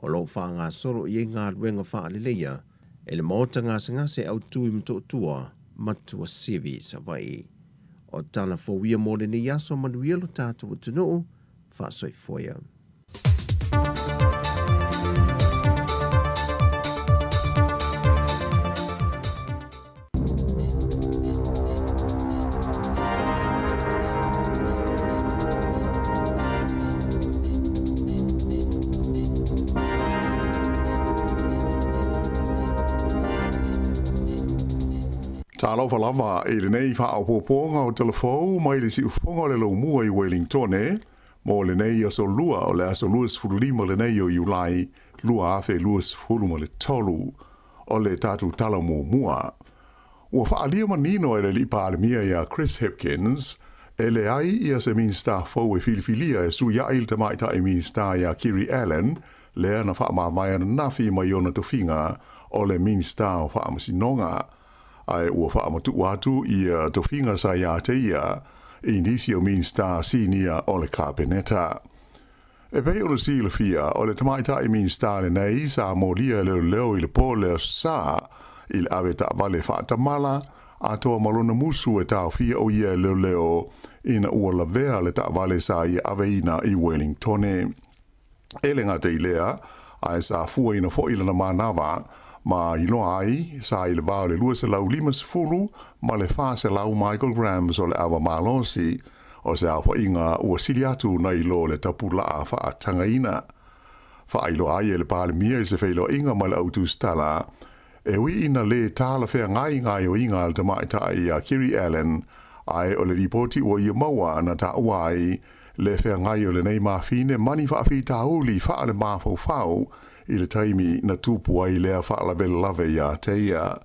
o lo whanga solo I ngā ruenga wha leia, e le maota ngase au tui mto tua, matua sivi sa vai. O tala fōwia mōre ni yaso manuia lo tātou tunuu, whaasoi foia. TALOFA lava I le nei whaopoponga o telefou mai le si ufonga le lau mua I Wellington mo le nei aso lua o le aso luas furulima le nei o Iulai lua afe luas furulima le tolu o le tatu tala mua. Ua whaalia manino e le li pālemia ia Chris Hipkins e le ai ia se minsta fau e filifilia e su ia il tamaita e minsta ia Kiri Allen le ana whaamamai ana nafi mai ona tofinga o le minsta o whaamasinonga. Ai ua whaamatu watu ia tofinga sa ia te ia I nisi o minsta sinia o le Carpeneta. E pei ona sila fia o le tamaita I minsta le nei sa molia leo I le pole sa I le ave ta vale whaatamala a toa malona musu e tau fia o ia leo ina ua la vea le ta vale sa ia ave ina I Wellington. Ele ngā te ilea ai sa fua ina fo ila na manawa ma iloa ai sa I le vau le lua se lau lima sefulu ma le wha se lau Michael Grams o le awa malosi o se awa inga ua siri atu na ilo le tapula a wha tanga ina. Wha ilo ai e le pālemia I se whailo inga ma le autu stala e wi ina le tāla whea ngai o inga al tamaita I a Kiri Allen ai o le ripoti ua ia maua na ta uai le whea ngai o le nei mawhine mani whaafi tauli wha le mawhau I le taimi na tupu ai lea whaala vele lave ia teia.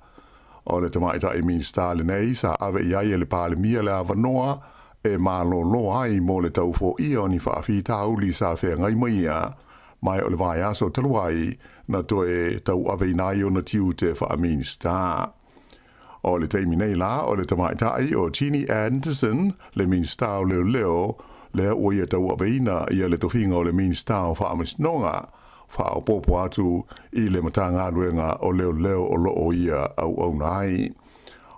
O le tamaita I minsta le nei sa ave iai e le pālemia le avanoa e malolo ai mo le tau fo ia o ni whaafi tau li sa whea ngai maia, mai o le vai aso taluai na to e tau aweinai o na tiu te whaaminista. O le teimi nei la o le tamaitai o Chini Anderson le minsta o leo le o ia tau aweina ia le tofinga o le minsta o whaamisnonga, wha o popo atu i le matanga luenga o leo o lo o ia au nai.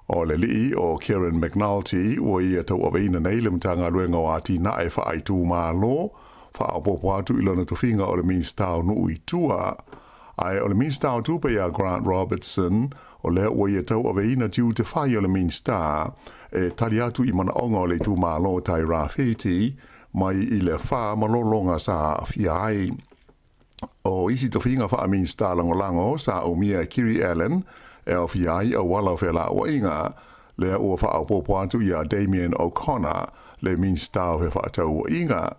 O le lii o Kieran McNulty o ia tau aweina nei le matanga luenga o ati nae wha ai tū mālo, wha o popo atu i lona tofinga o le minsta o nui tua. Ai o le minsta o tupe ia Grant Robertson o lea o ia tau aweina tiu te whai o le minsta e tari atu i mana onga o le tū mālo tai rāwhiti mai i le wha malolonga sa fiai. O isi tofinga wha minsta lango sa o mia Kiri Allen e o fiai o wala whela o inga lea o wha o popo atu ia Damien O'Connor le minsta o he wha tau o inga.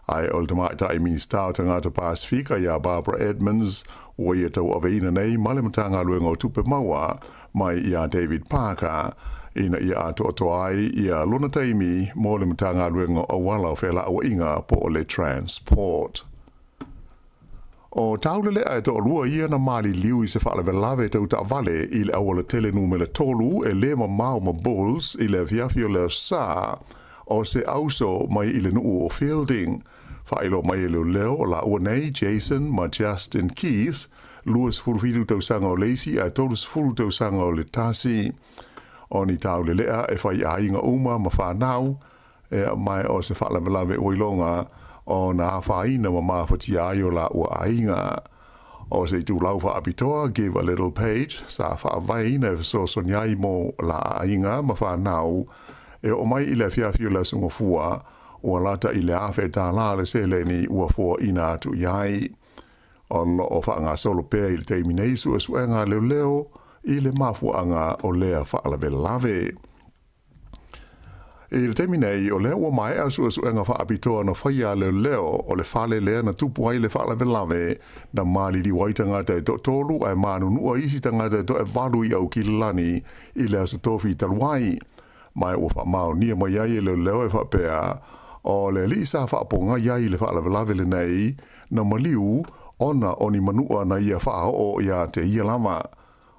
Ai o le tamaitai minsta o tangata Pasifika ia Barbara Edmonds o ia tau aweina nei male matanga luenga o tupe maua mai ia David Parker ina ia ato ai ia luna taimi mo le matanga luenga o wala o whela o inga po le transport. O taulele ai to lua ia na mali liu i se whaale velave tau ta vale i le awala tele numele tolu e le mau ma bulls i le viafio le sa o se auso mai i le nuu o fielding. Whaelo mai leo o la ua nei Jason ma Justin Keith luas furufitu tau sanga o leisi a tolus furu tau sanga o le tasi. O ni tau le lea e whai a inga uma ma whanau e mai o se whaala velave oilonga o na whaina ma mawhati ai o la ua a inga. O se tu lau wha apitoa give a little page sa wha vaina e so soniai mo la a inga ma whanau e o mai i le fiafio la sungofua ua lata i le awhe tā la le se le ni ua fua ina atu iai. O lo o whaanga solo pēr i le teimi nei suenga leo i le mafuanga o lea whaala velave. I le teimi nei o lea ua mai a suenga whaapitoa na whaia leo o le whale lea na tupu ai le whaala velave na mali di waitanga te to tolu ai manu nua isi tanga te to e valu i au ki lani i le asa tofi taluai. Mai ua wha mao nia mai ai leo e whapea o le lisa whaaponga iai le whaalavelave le nei na maliu ona o ni manua na ia whao o ia te ia lama.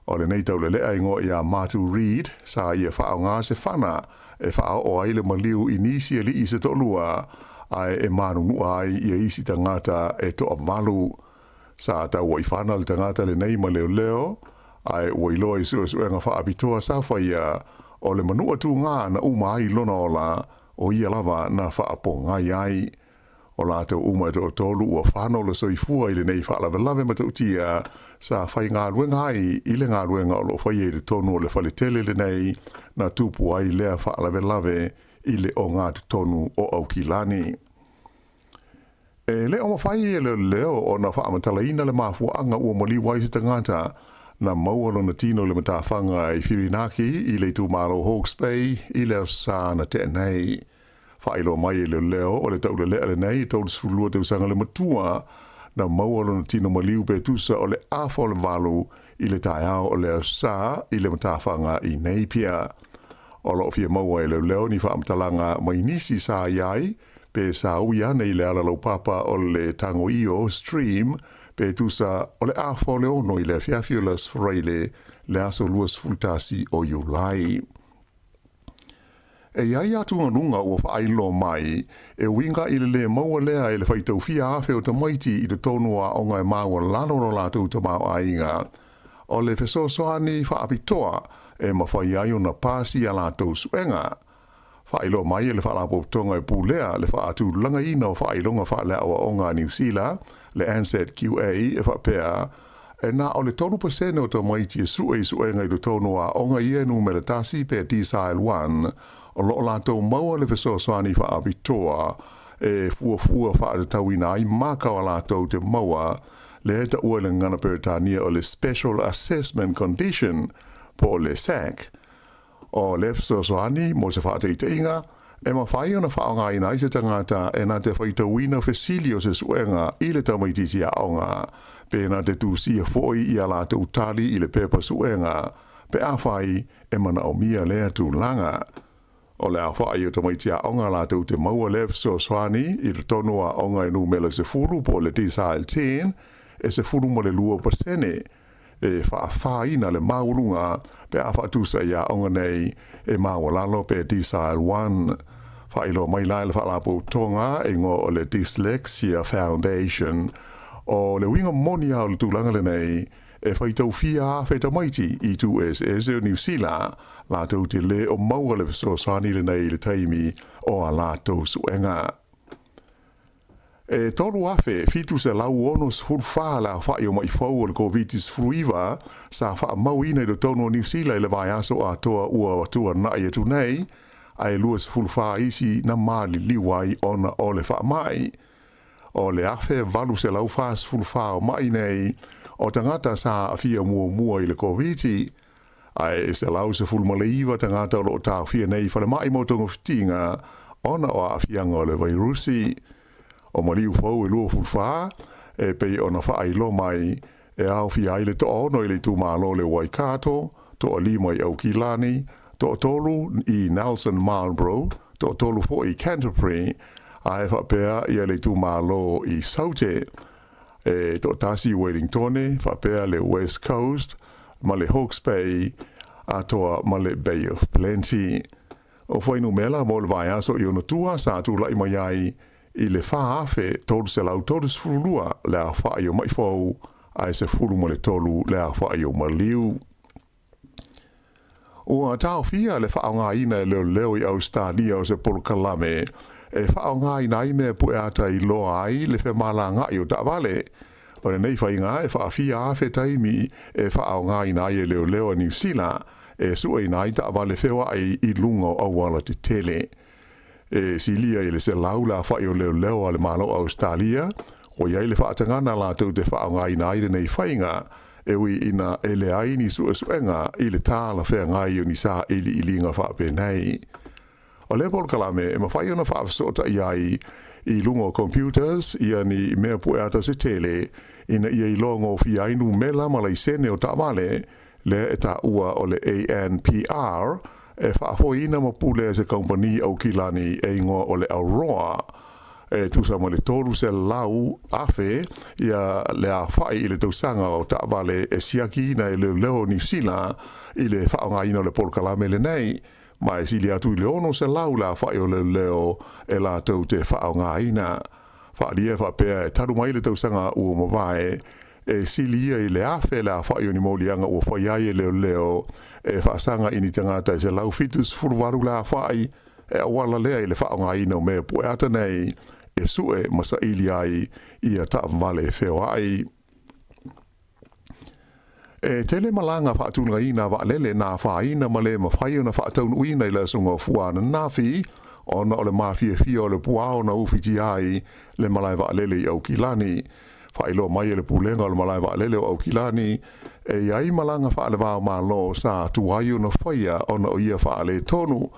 O le nei tau le lea ingo ia Matu Reid sa ia whao ngā se whana e whao o ai le maliu i nisi e li i se tolua ai e manu nua ai ia isi tangata e toa malu. Sa tau wai whana le tangata le nei ma leo ai wai loa i suenga whaapitoa sa whaia o le manua tu ngā na uma ai lona ola o ia lava na whaaponga iai. O lātou uma e tolu ua whānau le soifua i le nei whaalavelave matautia sa whai ngā ruenga ai i le ngā ruenga o lo whai e le tonu o le whaletele le nei na tupu ai lea whaalavelave i le o ngā tonu o Aukilani. E le o mawhai e leo o na whaamatalaina le mafuanga ua mali waise tangata na maua na tino le matawhanga i Whirinaki i le tūmaro Hawke's Bay i leo sa na te nei. Whaelo mai e leo o le tau le lea le nei tau le sfulua te usanga le matua na maua na tino maliu pe tusa o le awha o le valu i le taiao o leo sa i le matawhanga i nei pia. O lo fia maua e leo ni whaamtalanga mai nisi sa iai pe sa uia nei le ala lau papa o le tango io stream pe tusa o le awha o le ono i le fiafiolas freile le aso luas fultasi o Iulai. E iai atu anunga ua whaailo mai, e winga i le maua lea e le whaitau fia awhe o tamaiti i le tonua o ngai maua lano no lātou tamau ainga. O le fesosoani whaapitoa e mawhai ai o na pāsi a lātou suenga. Whailo mai e le whaalapotonga e pūlea le whaatu langa ina o whailonga whaalea o ngā New Zealand, le Ansett QA e whapea, e nā o le 3% o tamaiti e suenga i le tonua o ngai ienu me le tasi pe Desile 1, o lo lātou maua le fesosoani whaapitoa e fuafua whaatatauina ai maka o lātou te maua le heta ua le ngana peritania o le Special Assessment Condition po le SAC. O le fesosoani mo se whaateiteinga e mawhai ona whaonga ina i se tangata e nā te whaitauina fesilio se suenga i le tamaititi a onga pe nā te tūsia foi i a lātou tali i le pepa suenga pe awhai e mana o mia lea tūlanga. O le a wha i o tamai tia onga la tau te maua le so swani i le tono a onga inu mele se furu po le T-Sile 10 e se furu mo le 2% e wha ina le maulunga pe a wha tusa ia onga nei e maulalo pe T-Sile 1 wha ilo mai lai le wha lapo tonga e ngo o le Dyslexia Foundation o le winga moni au le tūlanga le nei e whai tau fia whai tau maiti i tu SS o New Zealand la tau te le o maua le so sani le nei le taimi o a la tau suenga. E tolu afe, fitu se lau onos hurwha la whai o mai fau o le COVID-19 fruiva sa wha mau ina i do tono New Zealand le vai aso a toa ua watua na i etu nei ai luas hurwha isi na mali liwai ona o le wha mai. O le afe valu se lau fas hurwha o mai nei o tangata sa afia mua i le COVID-19 ai se lau se fulmaleiva tangata o lo tau fia nei whale mai motongo fitinga ona o afianga o le vairusi. O mariu fau e lua fulfa e pei ona whaai lo mai e au fia ile to ono ile tu malo le Waikato, to o lima i Aukilani, to o tolu i Nelson Marlborough, to o tolu fo i Canterbury, a e whapea i le tu malo i Saute, e to tasi Wellingtone, whapea le West Coast, ma le Hawke's Bay, a toa ma le Bay of Plenty. O whainu mela mo le vai aso i ono tua sa tu lai mai ai i le whaafe tolu se lau tolu sfurulua le a whaai o mai fau ai se furu mo le tolu le a whaai o maliu. O a tau fia le whaao ngā ina e leo i Australia o se polo kalame e whaao ngā ina i mea pu ata i loa ai le whe mala ngā i o ta vale. O le nei whai ngā e whaafia a whe taimi e whaao ngā ina i e leo a New Zealand e sua ina i ta vale whewa ai i lunga o wala te tele. E silia i le se laula whai o leo a le malo Australia, o iai le whaatangana la tau te whaao ngā ina i nei whainga, e ui ina e le aini suenga i le tāla whea ngai o ni sā ili ilinga whaape nei. O le pol kalame, e mawhai ona whaafsota iai i lungo computers, ia ni mea pueata se tele, ina ia i longo fi ainu mela malai sene o tāwale, le e tā ua o le ANPR, e whaafoi ina mapule se kompani au kilani e ingoa o le Aurora. E tusa mo le tolu se lau afe ia le a whai i le tausanga o ta'wale e siaki ina e leo New Zealand i le whaonga ina o le polkalame le nei. Ma e sili atu i le ono se lau la whai o leo e la tau te whaonga ina. Whaalia whapea e taru mai le tausanga ua mawae e sili ia i le afe la whai o ni molianga ua whai ai e leo e whaasanga ini tangata se lau fitus furuwaru la whai e awala lea i le whaonga ina o mea pueata nei e sue masa ili ai i a taamwale wheo ai. E tele malanga whaatunga ina waalele nā whaina male ma whaia na whaataunu ina i la sunga fuana nafi ona o le mafia fia o le puao na ufiti ai le malai waalele i Aukilani. Whailo mai e le pulenga o le malai waalele o Aukilani e iai malanga whaale wao malo sa tuaio na whaia ona o ia whaale tonu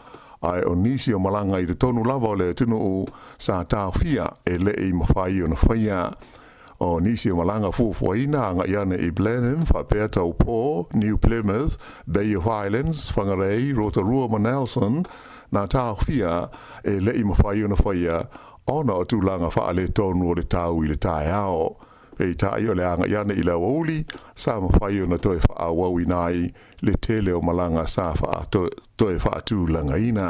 ai o nisi o malanga i te tonu lava o le tunu o sa tāwhia e le i mawhai o na whaia. O nisi o malanga fuafuaina anga iane i Blenheim, whapea tau pō, New Plymouth, Bay of Islands, Whangarei, Rotorua ma Nelson, nā tāwhia e le i mawhai o na whaia ona o tūlanga whaale tonu o le tāu i le tāe ao. Pei tai o le anga iane i la wauli, sa mawhai o na toe wha wawi nai le tele o malanga sa wha toe wha tūlanga ina.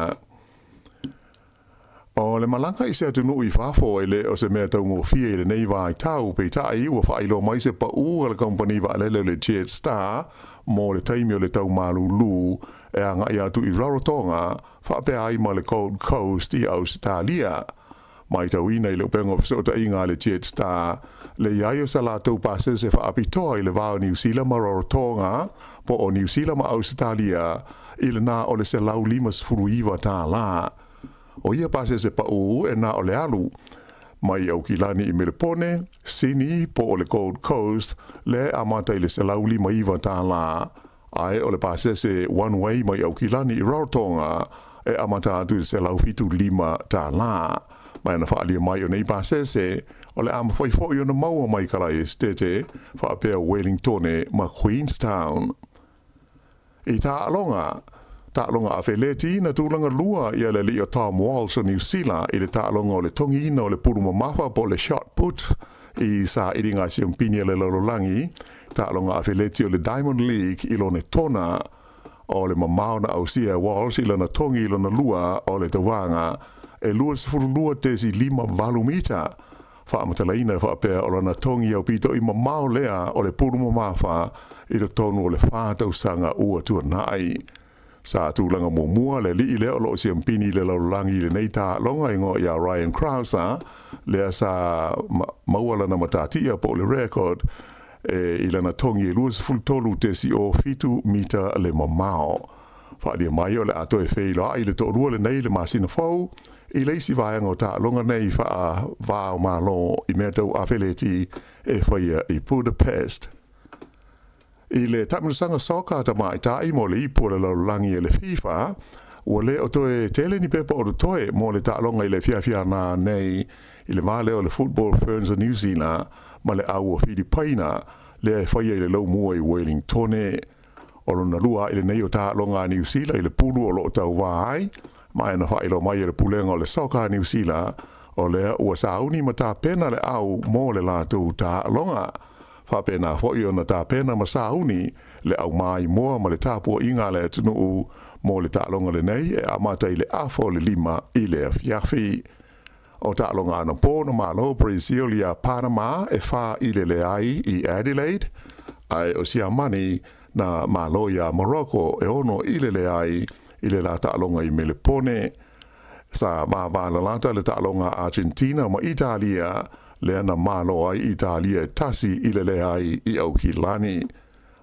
O le malanga i se atunu i whafo e le o se mea tau ngō fia i le nei vai tau, pei tai ua whailo mai se pa ua le company wa alele le Jetstar, mo le taimi o le tau malulu, e anga i atu i Rarotonga, whapea ai ma le Gold Coast i Australia. Mai tau ina i le upengo pisota inga le Jetstar, le iaio sa la tau pase se whaapitoa i le vāo New Zealand ma Rarotonga, po o New Zealand ma Australia, i le nā o le se lau limas furuiwa tā la. O ia pase se pa u e nā o le alu. Mai Aukilani i Melipone, Sydney po o le Gold Coast, le amata i le se lau lima iwa tā la. Ai o le pase se one way mai Aukilani i Rarotonga, e amata atu i se lau fitu lima tā la. Mai na whaalia mai o nei pase se, o le ama whaifoi o na maua mai kalai estete, whaapea Wellingtone ma Queenstown. I tā alonga, Ta'alonga awheleti na tūlanga lua ia le li o Tom Walsh o New Zealand i le ta'alonga o le tongi ina o le puru mamafa po le shot put i sa iringa si umpini le lololangi. Ta'alonga awheleti o le Diamond League i lone tona o le mamao na ausia Walsh i lana tongi i lana lua o le tawanga e lua sifuru lua te si 5 valumita. Whaamatalaina whaapea o lana tongi au pito i mamao lea o le puru mamafa i le tonu o le whātausanga ua tua nai. Sa tūlanga mua le li le o lo si ampini le laulangi le nei tā longa ingo ia Ryan Krauser le sa mauala na matatia po le record i lana tongi e luas fultolu te si o fitu mita le mamao. Whaalia mai o le ato e wheilo ai le tōrua le nei le masina fau i leisi vaianga o tā longa nei wha vāo malo i mea tau awheleti e whaia i Budapest. I le tamarusanga soka ta mai tai mo le ipo le laulangi e le FIFA ua le o toe tele ni pepa o toe mo le ta'alonga i le fiafia na nei i le vale o le Football Ferns of New Zealand ma le au o Filipaina le whaia i le lau mua i Wellingtone o lona lua i le nei o ta'alonga New Zealand i le pulu o lo tau wai ma ena whailo mai i le pulenga o le soka New Zealand o le ua sauni ma ta pena le au mo le lātou ta'alonga. Whapena hoi o na tā pena masauni le au mai moa ma le tāpua inga le tunu mo le tālonga le nei e amata i le afo le 5 i le fiafi. O tālonga ana pōna malo Brazil ia Panama e wha i le ai i Adelaide. Ai o sia mani na malo ia Morocco e ono i le ai i le la tālonga i Melipone. Sa mawala lata le tālonga Argentina ma Italia le ana malo ai Italia tasi i le ai i Aukilani.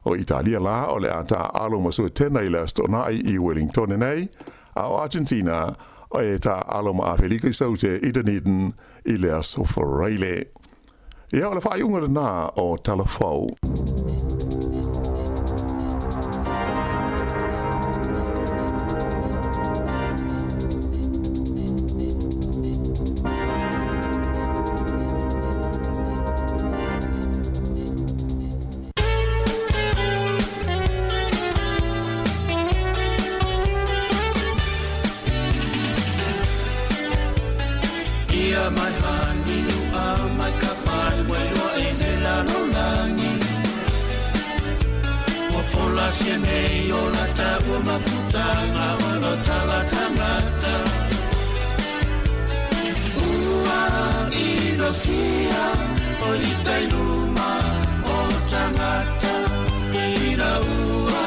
O Italia la o le ata alo masu tena i le astonai i Wellington nei, a o Argentina o e ta alo ma Afrika i saute i Dunedin i le asoforeile. Ia o le whaiunga na o TALOFA. Siene o la taua mafutanga o lo talatangata Ua i lo sia o li tailuma o tangata Ira ua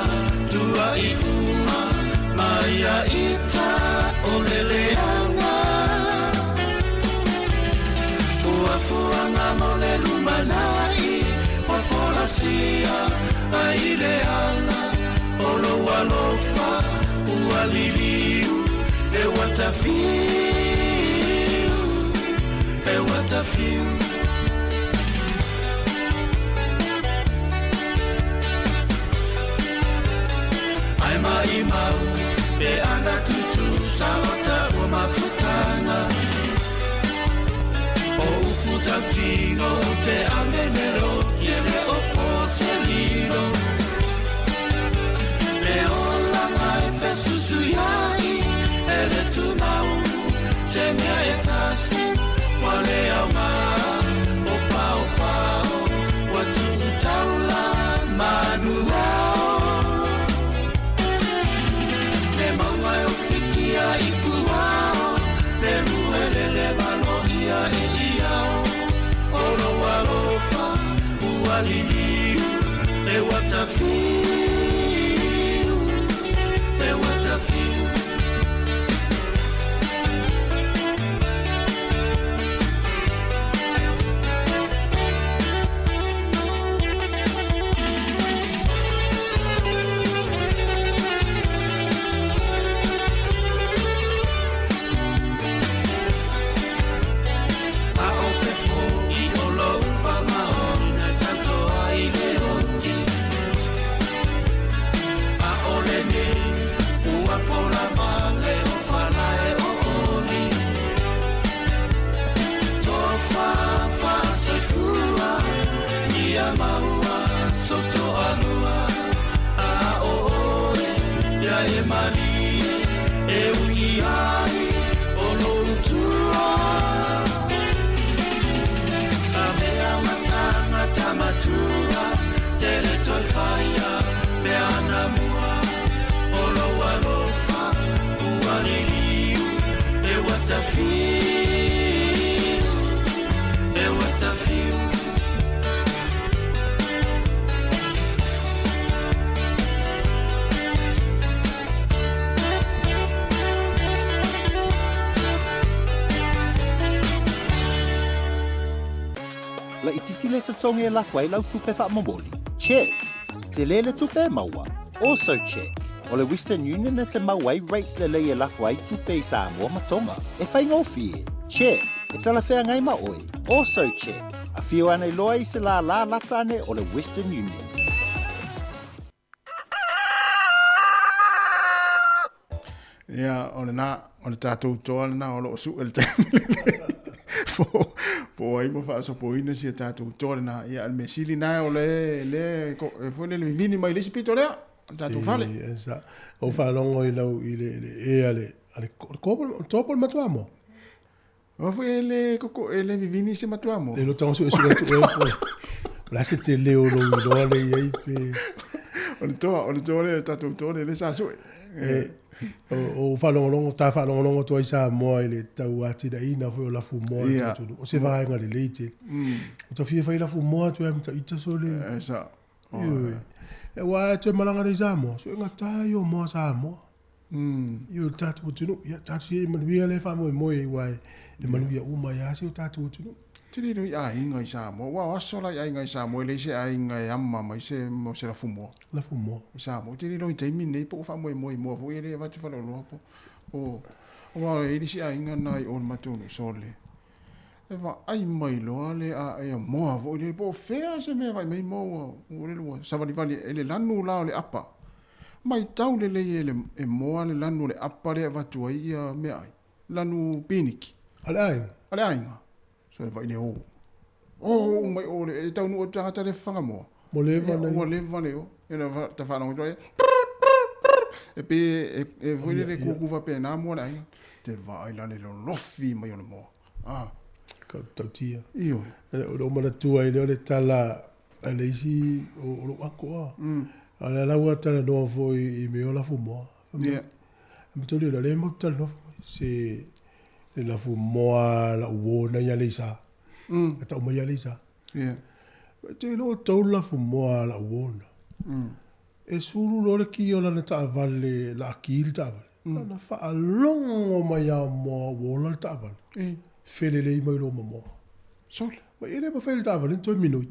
tua i fuma Maia ita o leleanga Ua fuanga mo le lumanai o folasia ai le ala o lo alofa ua liliu e watafiu ai mai mau pe ana tutu sa ota o mafutana o ukutantino te amenero tiene o poselino Susuyai ele tumau Semia etasi wale auma Opa opa watu taula manuao Le maua e ofikia ikuao Le muelele malo ia e iao Olo walofa ualiliu Le watafi titi le tatonga e lafu ai lau tupe wha mamoli. Check. Te le tupe maua. Also check. O le Western Union na te mauai rates le leia lafu ai tupe i Samoa matonga. E whai ngofie. Check. E tala whea ngai ma oi. Also check. A whio ane loa i se la lata ane o le Western Union. Ia, o le tātou toa na o lo su el te. Po ai mo fa so po ina si tātou toa na ia al mesili na o le fo le vini mai le spito le tātou fale. Esa. O fa longo i lau i le ale topo matuamo. O fo ele vini se matuamo. E lo tongo su la se te leo lo le ia pe. O le toa le tātou toa le sa so. O whalongo tā whalongo toa i Samoa i le tau ati da ina fo la fu moa tatu. O se vaenga le leite. O ta fia la fu moa tu am ta ita so le. Esa. E wa te malanga le Samoa. So nga ta yo moa Samoa. Yo tatu tunu. Ya tatu ye manuia le fa mo e wai. Le manuia uma ya se tatu tunu. Tiri no ia inga i Samoa. Wa asola ia inga i Samoa le se inga i amma mai se mo se la fu moa. La fu moa. I Samoa tiri no i te mine po fa mo fo ele va te fa lo po. O wa e disi inga nai on matunu sole. E va ai mai lo ale a e moa vo le po fea se me vai mai mo o le lo sa vali ele lanu la le apa. Mai tau le e moa le lanu le apa le va tu ia me ai. Lanu piniki. Ale ainga. So vai le o mai o le tau no tanga le fanga mo le vale o ena ta fa no toi e pe e voi le ku va pe na mo lai te vai la le lofi mai o le mo ka tautia io o lo mana tua ile le tala ale isi o lo ako ala la wa tala no foi i me o la fu mo me tole la le mo tala no se la fu moa la uona ia leisa. Ta uma ia leisa. Te lo tau la fu moa la uona. E suru lo le ki o la ta vale la ki ta vale. Na fa longo mai a moa uona le ta vale. Fele le mai lo moa. Sol. Ma ele ba fele ta vale to minui.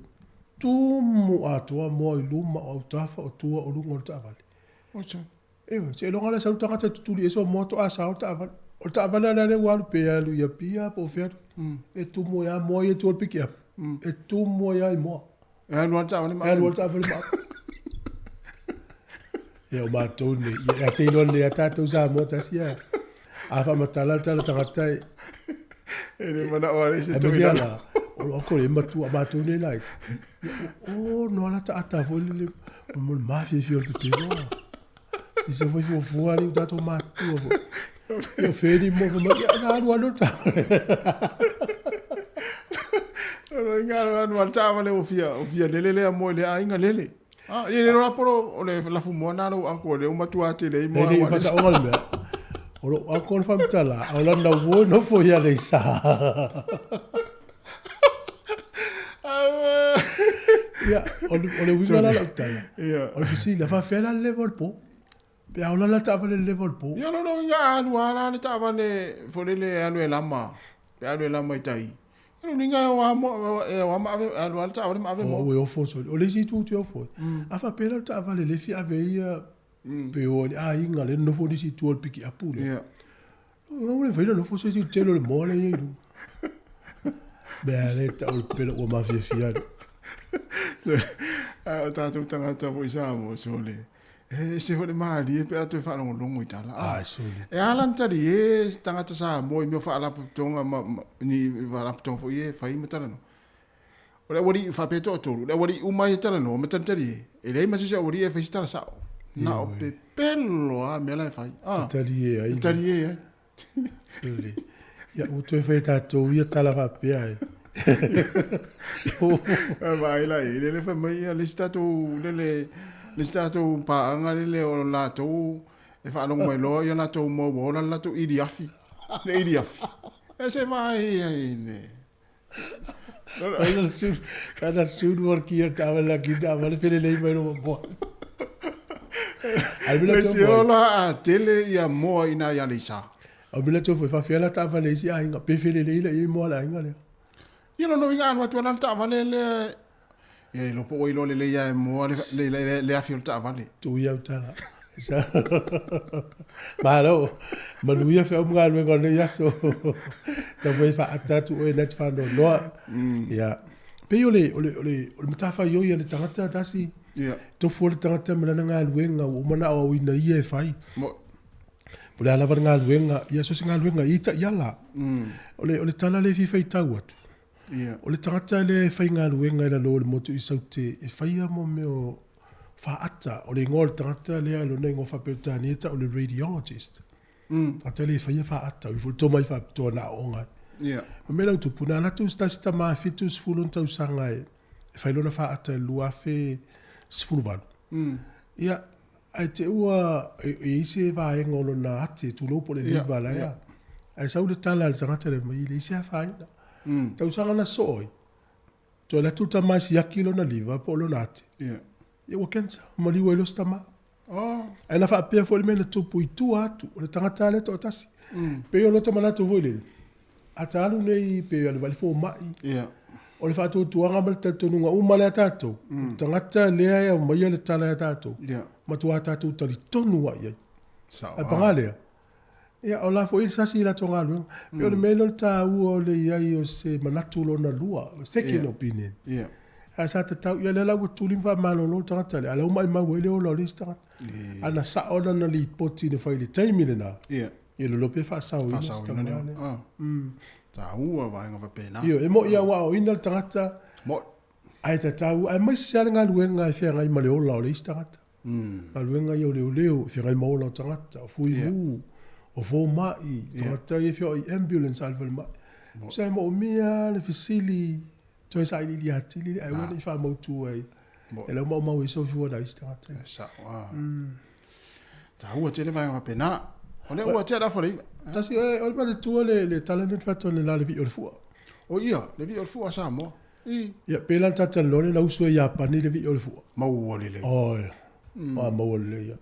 Tu mo a tua moa i luma o tafa o tua o lungo le ta vale. Ocha. Se longa la sa tanga ta tutuli eso mo to a sa ta vale. O ta vale le walu pe alu ya pia po fer. E tu mo ya mo e tu pick up. E tu mo ya mo. E alu ta vale ma. Alu ta vale ma. E o ma tone, ya te no le ata tu sa mo ta sia. A fa matala tala tai. E mana o le se to ina. O ko le ma tu ba tone light. O no la ta ata vole mo ma fi fi o te no. E se foi fuari da to ma tu. Io fedi mo ma na no ta. Anu ta vale o fia lele mo le ainga lele. Ele no raporo o le la fumo na no anko le uma tua te le mo. Ele fa o le. O lo anko fa mtala, o la na wo no fo ya le sa. Ya, o le wina la ta. Ya, o si la fa fe la level po. Pe aula la ta vale level po. Ya no nga anu ala ta vale fo le anu lama. Pe anu lama tai. No ninga wa ma anu ta vale ma ave mo. O fo so. O le si tu fo. Afa pe la ta vale le fi ave ia. Pe o inga le no fo di si tu ol piki apu le. Ya. No le velo no fo so si telo le mo le idu. Be ale ta ol pelo o ma fi fi. Ta tu tanga ta po isa mo so le. Se fo le mali pe atu fa no longo itala. Sole. E alan tari tanga ta sa mo mi fa la putonga ni va la putonga fo fa i mata no. Ora wori fa pe to to. Ora wori uma itala no mata tari. E le ma se wori e fa sta sa. Na o pe pelo a me la fa. Tari ai. Tari e. Sole. Ya o to fa ta to ia tala fa pe ai. Vai la le fa mai le sta to le sta to pa anga le o la to e fa no mai lo ia la to mo bo la to idiafi le idiafi e se mai ne Cada sur worki ta la gida vale fele le mai no bo le tio la tele ia mo ina ia le sa Abila to fa fela ta vale si ai nga pe fele le i mo la inga le Ilo no inga anwa tuana ta vale le. Ye lo po ilo le ya mo le afio ta vale. Tu ia tala. Malo, manuia fe mga luenga le yaso. Ta voi fa atatu o net fa no no. Ya. Pe ole mtafa yo ya le tangata tasi. Ya. To fo le tangata mala nga luenga o mana o wina ie fai. Pule ala var nga luenga, ia so nga luenga ita yala. Ole tala le fi fai tau atu. Ya. Ole tangata le fai nga luenga la lo le motu isaute e fai mo meo fa ata o le ngol tangata le alo nei ngofa peltanieta o le radiologist. Tangata le fai fa ata o fulto mai fa to na onga. Yeah. Me la tupuna la tu sta ma fitus fulun tau sanga e fai lona fa ata lua fe sfulvan. Ia ai te ua e se va e ngolo na ate tu lo po le liva la ia. Ai sa le tala le tangata le mai le se fa ina. Tau sanga na soi. To la tu tama si yakilo na liva po lo nate. Yeah. Ia wakensa, mali wa ilo stama. Oh. Ai na fa pia fo le mena tupu i tu atu, o le tangata le to tasi. Pe yo lo tama na to voile. Ata alu nei pe yo le vali fo mai. Yeah. O le fa tu tuanga mal tatonunga umale atato. Tangata le ya mai le tala atato. Yeah. Ma tu atato tali tonu wa ia. Sawa. Ai pangale. Ia o la fo i sasi la tonga lu. Pe o le melo ta u o le ia o se manatu lo na lua, second opinion. Yeah. Asa te tau ia le lau tulim fa malolo tangata le ala umai mau ele o lo lista ana sa ona na li poti ne fai le taimi le na ia le lope fa sa o ina ta ua vai nga pena io e mo ia wa o ina tangata mo ai te tau ai mai sia nga luenga e fia ngai male o lo lista tangata a luenga ia o leo fia ngai mau lo tangata o fui mu o fo mai tangata ia fia i ambulance alfa mai sai mo mia le fisili toi sai li ati li ai wona fa mo tu ai e la mo so fu na ista sa wa ta ua te le vai nga pena o le ua te la fo le ta si o le tu le talent fa to le la le vi o fu o ia le vi o fu sa mo ia pela tata lo le la uso ia pa ni le vi o fu ma o le o mo le ia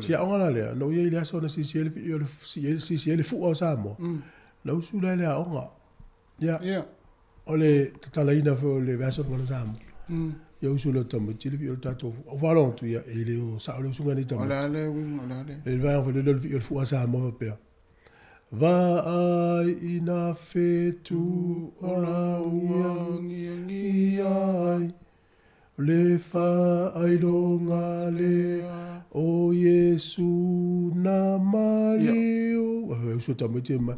si a ona le no ia ile so na si le vi o si le fu o sa mo la uso le onga ia ole tatalaina fo le vaso mo sam ya usu lo tomo tili vi tato o valon tu ya ele o sa o sunga ni tomo ole ale wing ole ale el va fo le vi fu sa mo pe va ai ina fe tu ora ngi ai le fa ai longa le o Yesu na malio o usu tomo tema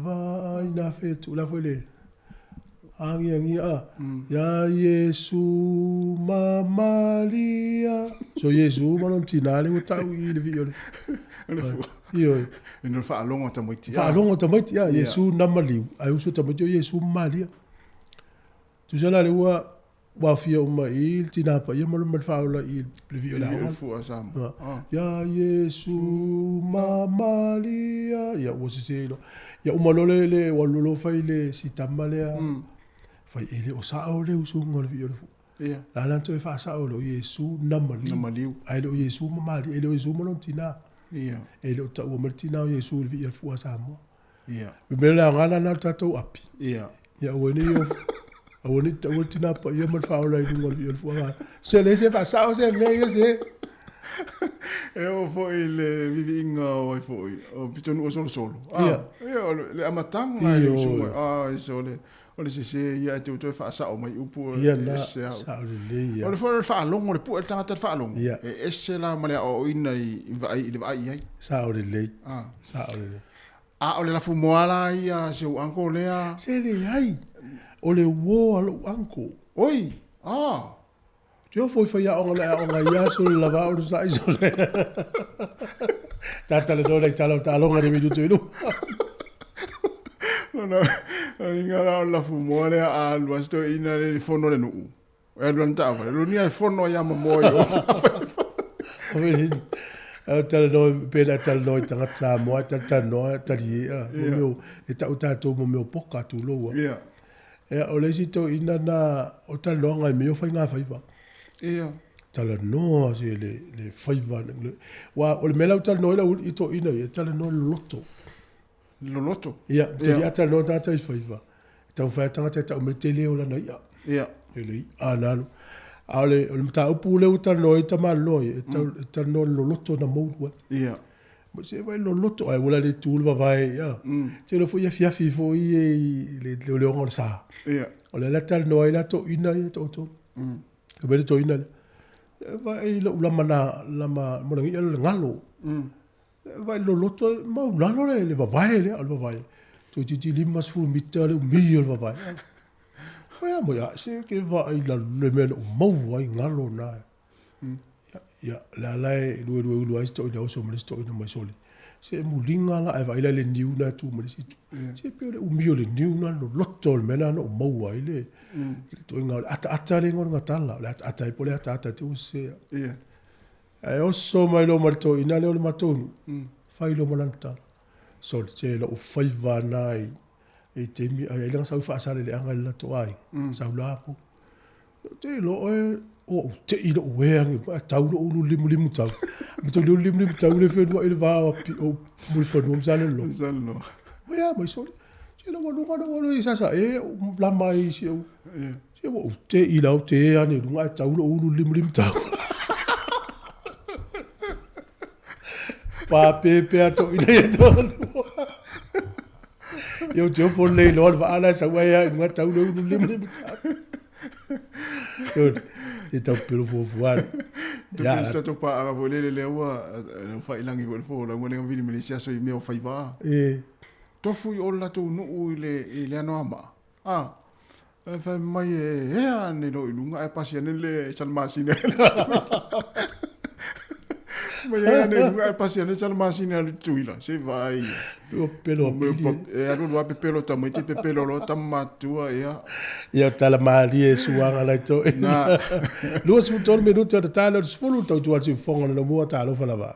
va ai na fe tu la fo le angi ya Yesu ma Maria so Yesu ma non tinale o tau i le viole io e no fa longo ta moiti ya Yesu na maliu ai uso ta moiti Yesu Maria tu sala le wa fia uma il tina pa ia mo le fa la il le viole fu asam ya Yesu ma Maria ya o se ya uma le wa lo fa ile si tamalea fai ele o sa o le usu ngol vi o fu ia la lan to fa sa o lo Yesu na maliu ai lo Yesu ma mali ele o Yesu mo non tina ia ele o ta o martina o Yesu vi o fu sa mo ia me la ngala na ta to api ia ya o ni o ni ta o tina pa ia mo fa o la ngol vi o fu se le se fa sa o se me se e o foi le vivinga o foi o piton o solo ia le amatanga le so so le o le se ia te to fa sa o mai upu ia sa le ia o le for fa longo le pu ta ta fa longo e se la male o ina i vai ai sa o le sa o le o le la fu moala ia se o anko le se le ai o le wo alo anko oi Tio foi ia onga ia so la va o sa iso le tata le do le talo nga de mi tu lu no inga la fumore a lo sto ina le fono le nu e lo ntava lo ni ai fono ya mo yo tala no pena tala no tanga mo tata no tali mo e ta to mo poka tu lo o le sito ina na o tala no nga me fa nga fa ia tala no se le faiva wa o le mela tala no i to ina e tala no loto ia te ia tala no tata i faiva tau whai tangata tau me te leo lana ia. Ia. Ele anano. Ale mta upu le uta no ita maloi ita no loloto na moua. Ia. Ma se vai loloto ai wala le tulu vai ia. Te lo fo ia fiafi fo i le le ngol sa. Ia. Ole la tal no ila to ina ia to to. Ka bele to ina. Vai lo la mana mo ngi le ngalo. Vai loloto ma ulalo le vai le al vai. To ti limas fu mitta le mi al vai. Ia mo ia se ke va i la le men o mau ai ngalo na. Ia la lai lu ai sto i so mo sto i mo soli. Se mo linga la ai vai le niu na tu mo si. Se pe o mio le niu na lo lotto le mena no mau ai le. To inga ata le ngor ngatala le ata i pole ata tu se. Ia. Ai o so mai lo marto ina le o matonu. Fai lo malanta. So te lo fai va nai. E te mi ai lang sau fa sale le anga la to ai sau la po te lo o te ilo we ang tau lo ulu limu tau mi to lo limu tau le fe do ele va o mo fo no sale lo ya mai so te lo no isa sa e la mai si o se o te ilo te ani lunga tau lo ulu limu tau pa pepe ato ina to Yo te opo lei loa wa ala sa wai ai ngā tau leu limu tau. E tau pero fuan. Ya. Te to pa aga volele le ua no fai langi ko fo la ngone ngavini Malaysia so i meo fai va. Tofu i ola to no i le ano ama. Fa mai e ane no i lunga e pasi ane le salmasine. Ma ia ne lunga e pasi ane salmasine le tuila. Se vai. O pelo e anu lo pelo tamai te pelo lo tamatua ia. Ia tala mali e suanga lai to. Na. Luas futol minuto de tala sfulu to tu al si fonga no mo TALOFA lava.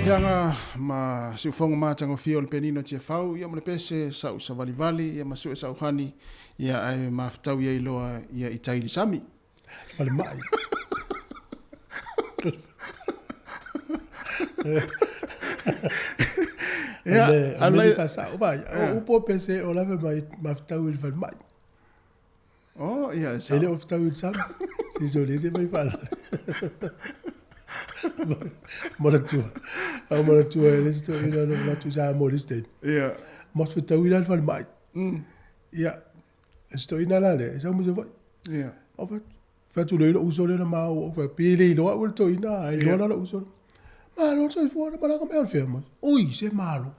Hianga ma siufonga mātango fio le penino tia fau, ia mo le pese sau sa vali, ia masue sau hani, ia ai maftau ia iloa ia i tairi sami. Wale mai. Ia, alai ka sa o vai. O po pese o lave mai maftau il wale mai. Oh, ia sa. Ele o maftau il sami. Si so le se mai fala. Moratua. Au moratua ele sto ina no moratua sa moriste. Ia. Mos maftau il wale mai. Ia. Sto ina la le, sa mo se vai. Ia. O va. Fatu le uso le na mau o fa pele lo o to ina ai lo na uso. Ma lo so fu na bala ka me fermo. Oi, se malo.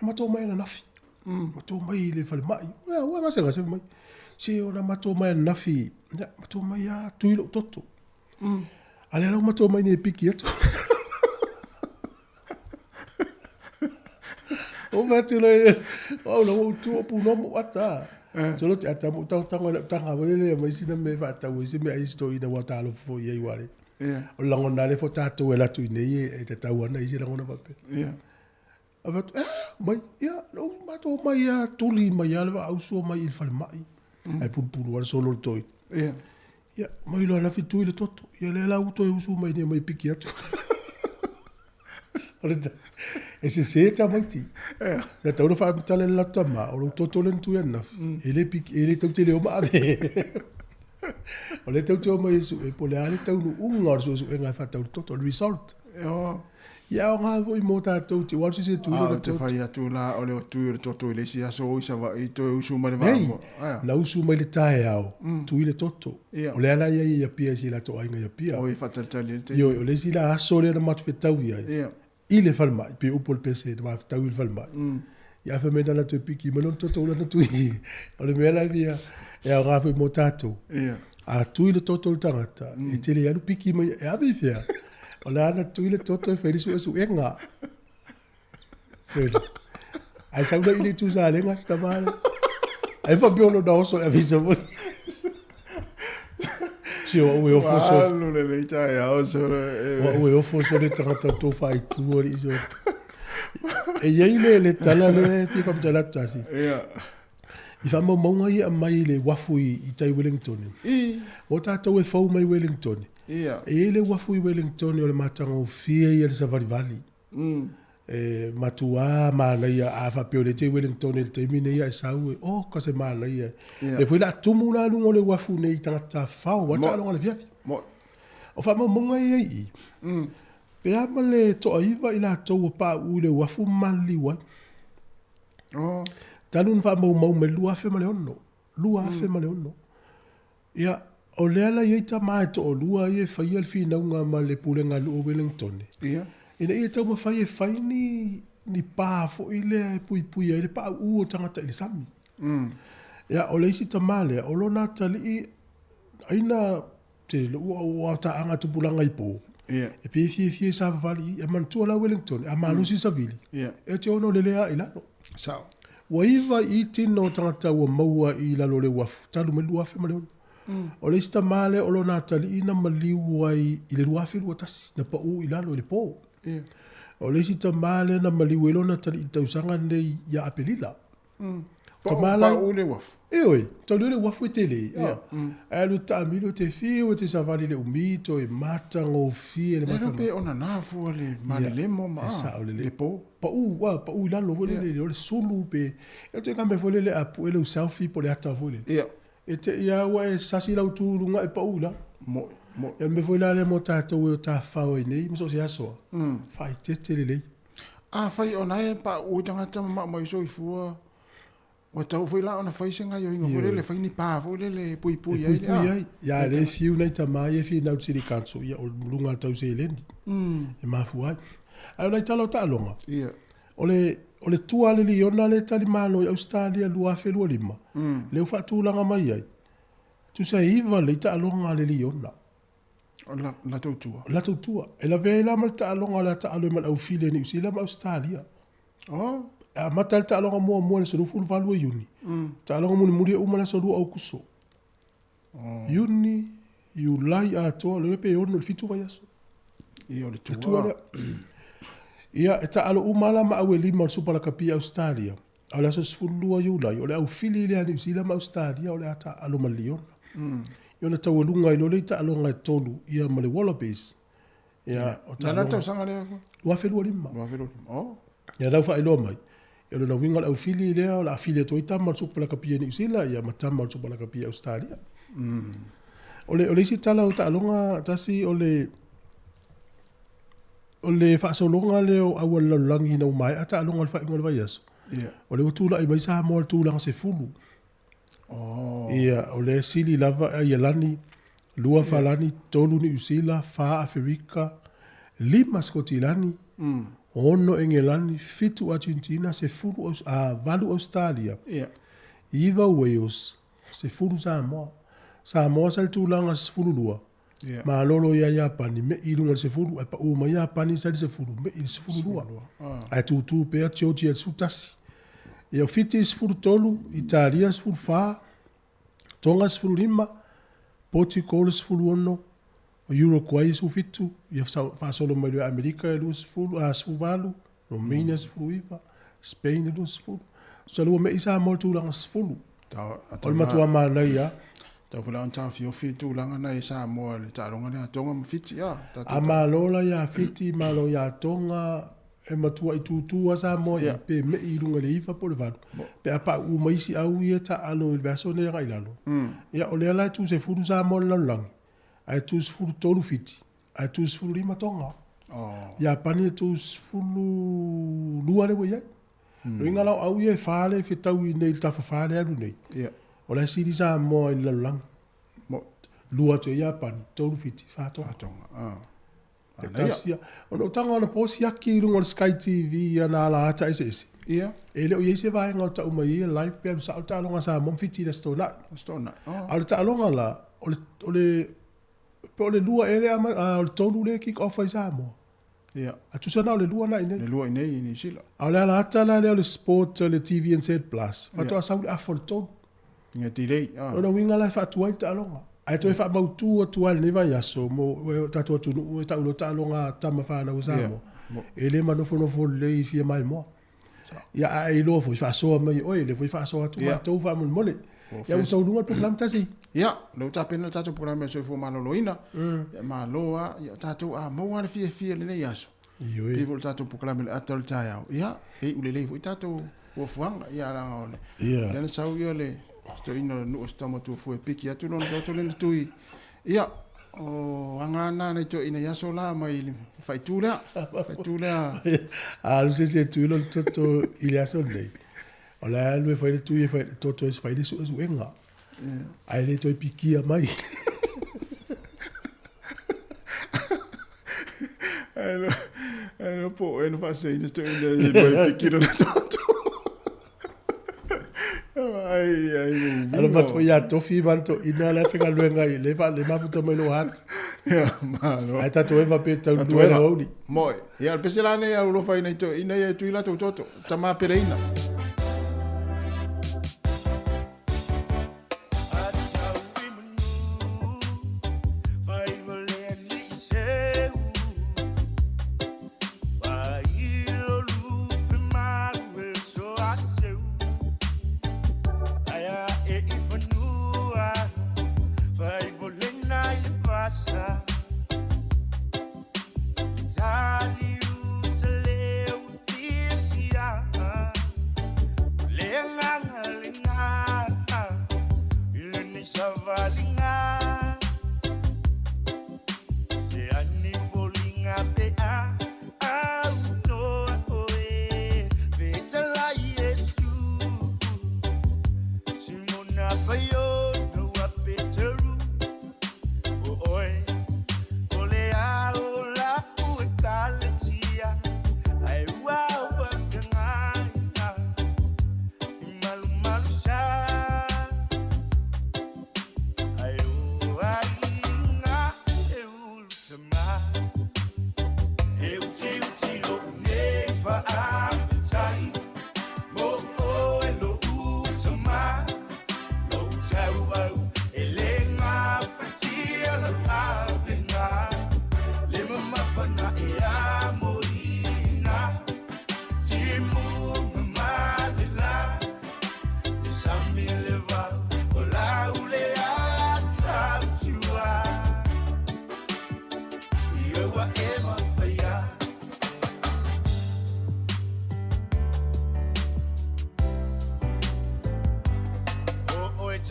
Na mato mai na nafi. Mato mai le fale mai. Wa nga se mai. Se o na mato mai na nafi. Na mato mai ya tuilo toto. Ale lo mato mai ni piki ato. O va tu le o lo tu o pu no mo ata. Solo te ata mo tanga wele mai sina me va ta we se me ai sto ina wa ta lo fo ye wale. O lango na le fo tato e la tu nei e te tau ana i se lango na pape. Avat, mai, ia, no, mato mai a tuli mai alwa au so mai il fale mai. Ai pulu wala solo toi. Ia, mai lo na fitu ile toto. Ia le la uto e usu mai ne mai piki atu. Orita, e se ta mai ti. Se tau no fa tale la tama, o lo toto le ntu yana. Ele piki, ele tau te leo ma o le tau mai Yesu e po le ale tau no unga so e ngai fa tau toto result. Ia o ngā voi mō tātou te waru se tūre na te whai atu la o leo tūre toto i le si aso o isa wa i to usu mai le wāmo. La usu mai le tae au, tui le toto. O le ala ia pia si la to ainga ia pia. O i whatatali le te. Io, o le si la aso le na matu whetau ia. I le whalmai, pe upo le pese, na whetau i le whalmai. Ia wha mena na tui piki, manon toto ula na tui. O le mea lai via, e au ngā voi mō tātou. A tui le toto le tangata, e tele anu piki mai, e avi fia. O le ana tui le toto e whairisu e su e ngā. Ai sauna ili tu sa lenga sta male. Ai fa biolo da oso e avisa voi. Si o ue o foso. Alu le le tai a oso. O ue o foso le tangata to fai tu ori iso. E iei le tala le pi kam tala tasi. I fa mo monga i a mai le wafu i tai Wellington. O tātou e fau mai Wellington. E le wafu i Wellington o le matanga o fia i le Safari Valley. Matua mana ia a fa peo le te Wellington le te mine ia e sau e o ka se mana ia. E foi la tumu na lungo le wafu nei tangata fau wata longa le fiafi. O fa mo monga i. Pe ama le toa iwa i la tau pa u le wafu mali wai. Talun fa mau me lua fe male ono. Lua fe male ono. Ia o le ala i ta mai to o lua i e fai al fina unga ma le pulenga lu o Wellington. Ina i e tau ma fai e fai ni pā fo i le pui pui e le pā u o tangata i le sami. Ia o le isi ta male o lo na tali i aina te o ta anga tupulanga i po. E pe fie sa vali e mantua la Wellington a malusi sa vili. E te ono le lea i lano. Sao. Waiva i tino tangata ua maua i lalo le wafu. Talu me luafe ma leon. O le ista male o lo nata li ina maliu ai i le luafe lua tasi. Na pa u i lalo i le po. O le ista male na maliu e lo nata li i tausanga nei ia apelila. Pa u le wafu. Eoi, tau le wafu e tele. Alu ta amilo te fio te savali le umito e matanga o fie le matanga. Pe ona nafu le male lemo ma. Le po. Pa u lalo vole le sulu pe. E te kame vole le apu ele u selfie po le ata vole. E te ia wa e sasi lau tūrunga e pa u la. E me vole le mo tātou e o tā whao i nei. Miso se asoa. Whai te le lei. Whai ona e pa u tangata ma mai so i fua. Wa tau foi la ona fai senga yo inga foi le fai ni pa foi le pui pui ai. Pui ai. Ya le fiu nei tamai e fi na City Council ia o lunga tau se lendi. E mafu ai. Ai nei talo talonga. O le tua le liona le tali malo i Australia lua fe lua lima. Le ufa tūlanga mai ai. Tu sa iva le talonga le liona. La tautua. La tautua. E la vela mal talonga la talo mal au file ni usila ma Australia. A matal ta longa mo le solo fulu valu yuni. Ta longa mo muri o mala solo au kuso. Yuni you lai a to le pe ono fitu vai aso. I o le tua. Ia, e ta alo umala ma au e lima o supa la kapia Australia. Au le so sfulua Julai, o le au fili le New Zealand ma Australia, o le ata alo maliona. Ia le tau alunga ilo le ta alo ngai tolu, ia ma le Wallabies. Ia, o ta Nana alo. tau sanga lea. Lua whenua lima. Lua whenua lima, oh. Ia lau wha iloa mai. Ia le na winga le au fili lea, o le afili ato i tama o supa la kapia New Zealand, ia ma tama o supa la kapia Australia. O le isi tala o ta alonga, tasi o le whaasolonga leo au alalangi na umai, ata alonga le whainga le vai aso. O le utula i mai sa mo le tūlanga se fulu. Ia, o le sili lava ia lani, lua falani, tolu ni usila, fa Afrika, lima Skotilani, ono Engelani, fitu Argentina, se fulu valu Australia. Iva Wales, se fulu Samoa. Samoa sa le tūlanga se fulu lua. Ma lolo ia Japani, me ilunga se fulu, pa uma Japani sa se fulu, me il se fulu lua. Ai tu pea tioti el sutasi. Ia fiti se fulu tolu, Italia se fulu fa, Tonga se fulu lima, Portugal se fulu ono, Uruguay se fitu, ia fa solo mai le Amerika e lu se fulu, se fulu valu, Romania se fulu iva, Spain e lu se fulu. So lua me isa mo tūlanga se fulu. Ol matua mana ia. Tau whala an tau fio fitu langa na e Samoa le taronga le atonga ma fiti ya. A malola ya fiti, malo ya tonga, e matua i tutua Samoa i pe me i runga le iwa po le vanu. Pe apa u maisi au ia ta alo il verso ne rai lalo. Ia o le ala tu se furu Samoa lalang. Ai tu se furu tolu fiti. Ai tu se furu lima tonga. Ia pani tu se furu lua le wei ai. Ringa lau au ia fale fe tau i nei tafa fale alu nei. O la siri Samoa i lalang. Lua te ia pani, tolu fiti, whātonga. E tausia. Ono tanga ona posi aki i runga Sky TV ia nā la ata ese ese. E leo i ese vaenga o ta uma ia live pia lusa au ta alonga Samoa fiti la stona. Au ta alonga la, o le lua ele ama, o le tolu le kick off ai Samoa. A tu sana o le lua na ine. Le lua ine i ni sila. Au le ala ata la leo le sport, le TV and Z Plus. Mato a sauli afo le tolu. Nga tirei. Ona winga la whatuai ta alonga. Ai toi wha mautu atua le newa yaso mo tatu atunu e tau lo ta alonga tama whana o Samoa. E le manofo le i fia mai moa. Ia ai lo fo fa so mai oi le fo fa so atu ma tau fa mole. Ia u tau lunga program tasi. Ia, lo ta pena tatu program so fo maloloina. Ia maloa ia tatu a mo ana fia le nei yaso. Ia fo tatu program le atal taiao. Ia, e u le fo tatu o fuanga ia la ole. Ia na sau ia le sto ino no stama tu fu piki atu non to le tui. Ia, o angana na to ina yaso la mai fai tula. Lu se tu lo to il yaso lei. Ola lu fai tu fai to fai le su enga. Ai le to piki a mai. Ai po e no fa sei sto ina piki no to. Ai. Alo matro ya tofi banto ina la fika luenga i le mafuta mai lo hat. Ya, malo. Ai tato eva pe tau luenga holi. Moi. Ya peselane ya lo fai nei to ina ya tu ila to toto. Tama pereina.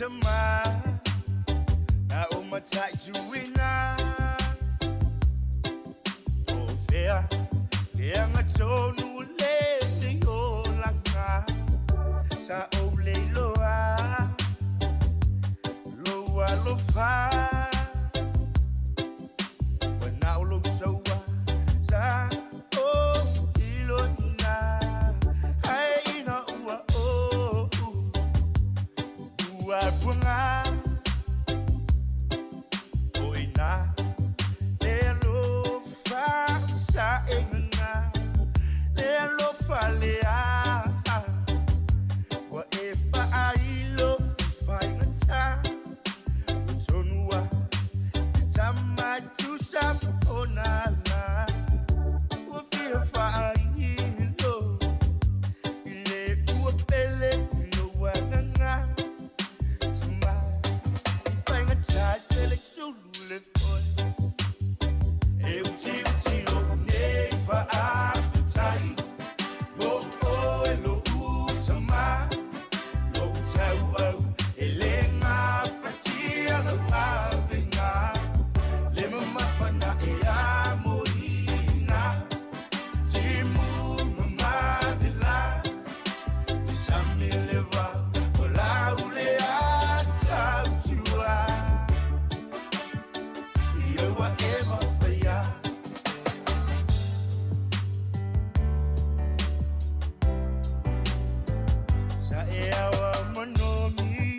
tama na umatai juina o fea le anga tonu le yo langa sa o le loa loa lo fa wana o lo soa sa o ilona ai na ua o ua punga oina le lo fa sa engna le lo fa le a wa e fa ai lo fa ngata sonua tama tu sam onala wa fi fa ai lo le ua pele lo wa nga tama fa ngata tele sulu le foi e uti lo ne fa afitai mo o lo utama lo tau elenga fatia la pavinga le mama fana e amorina timu mama de la samileva ola ulea tua yo wa ema faya sa e awa monomi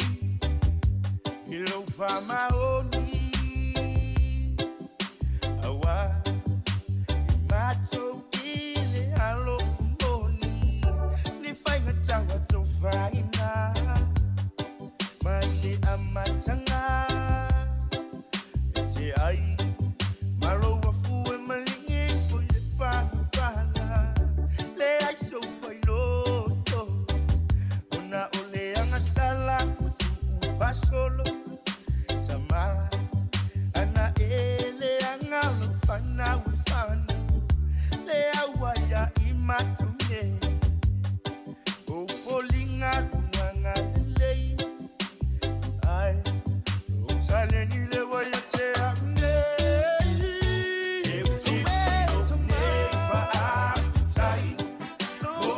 ilo fama oni awa macho ile alo moni ni fainga tawa to faina mani amatanga ete ai malo wafu e malingi fule pala le ai so fainoto ona ole anga sala utu solo sama ana ele anga fana ufana le awaya imatunge o polinga nganga le ai o saleni le waya te amne e uti ne fa afitai o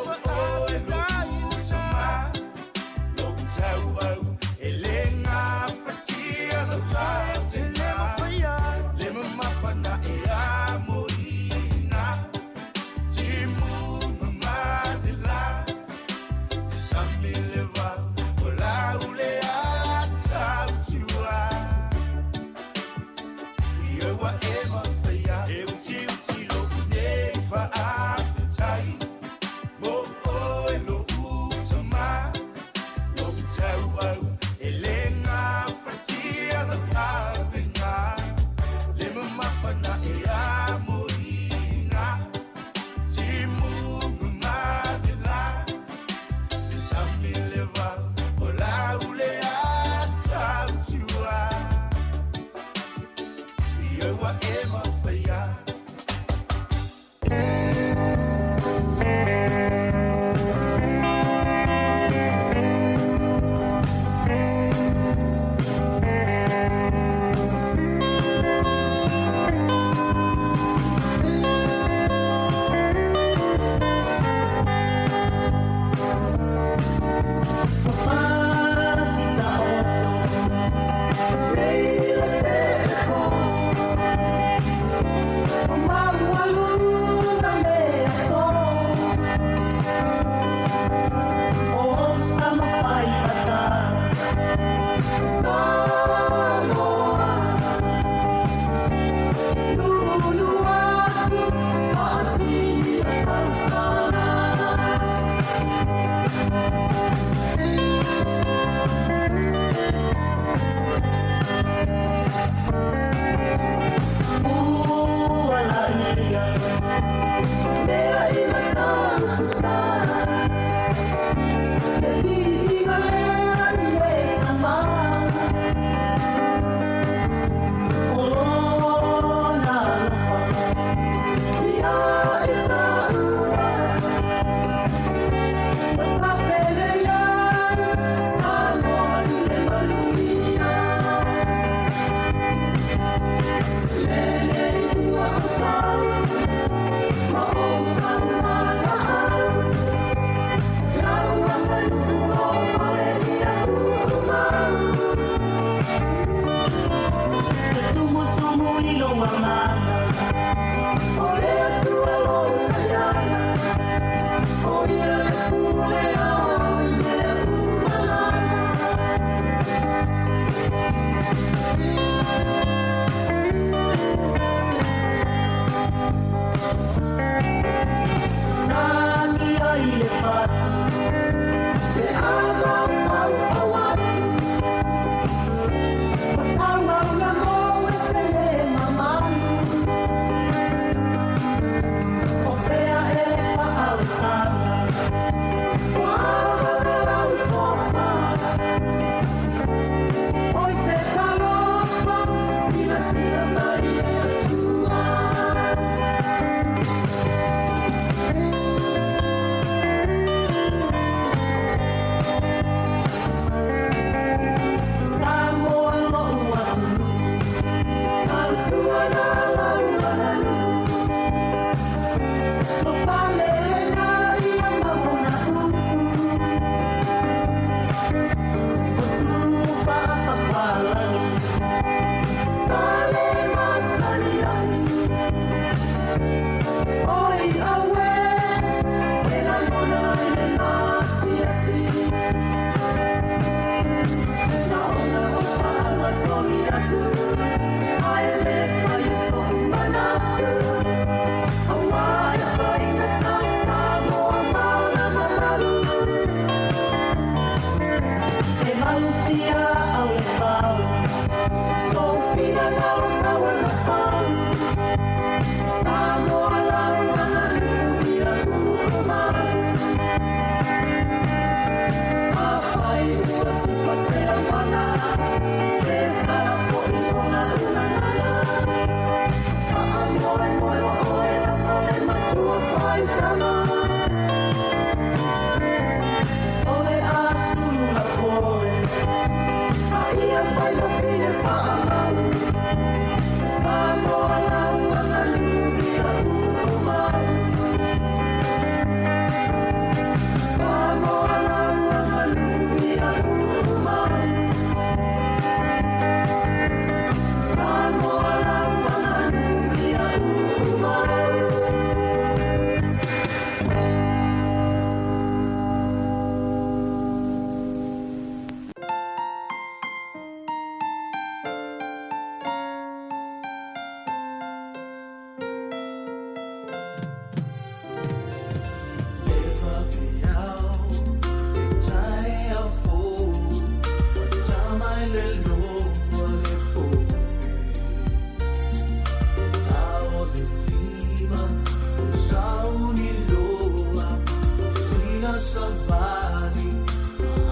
Oina savali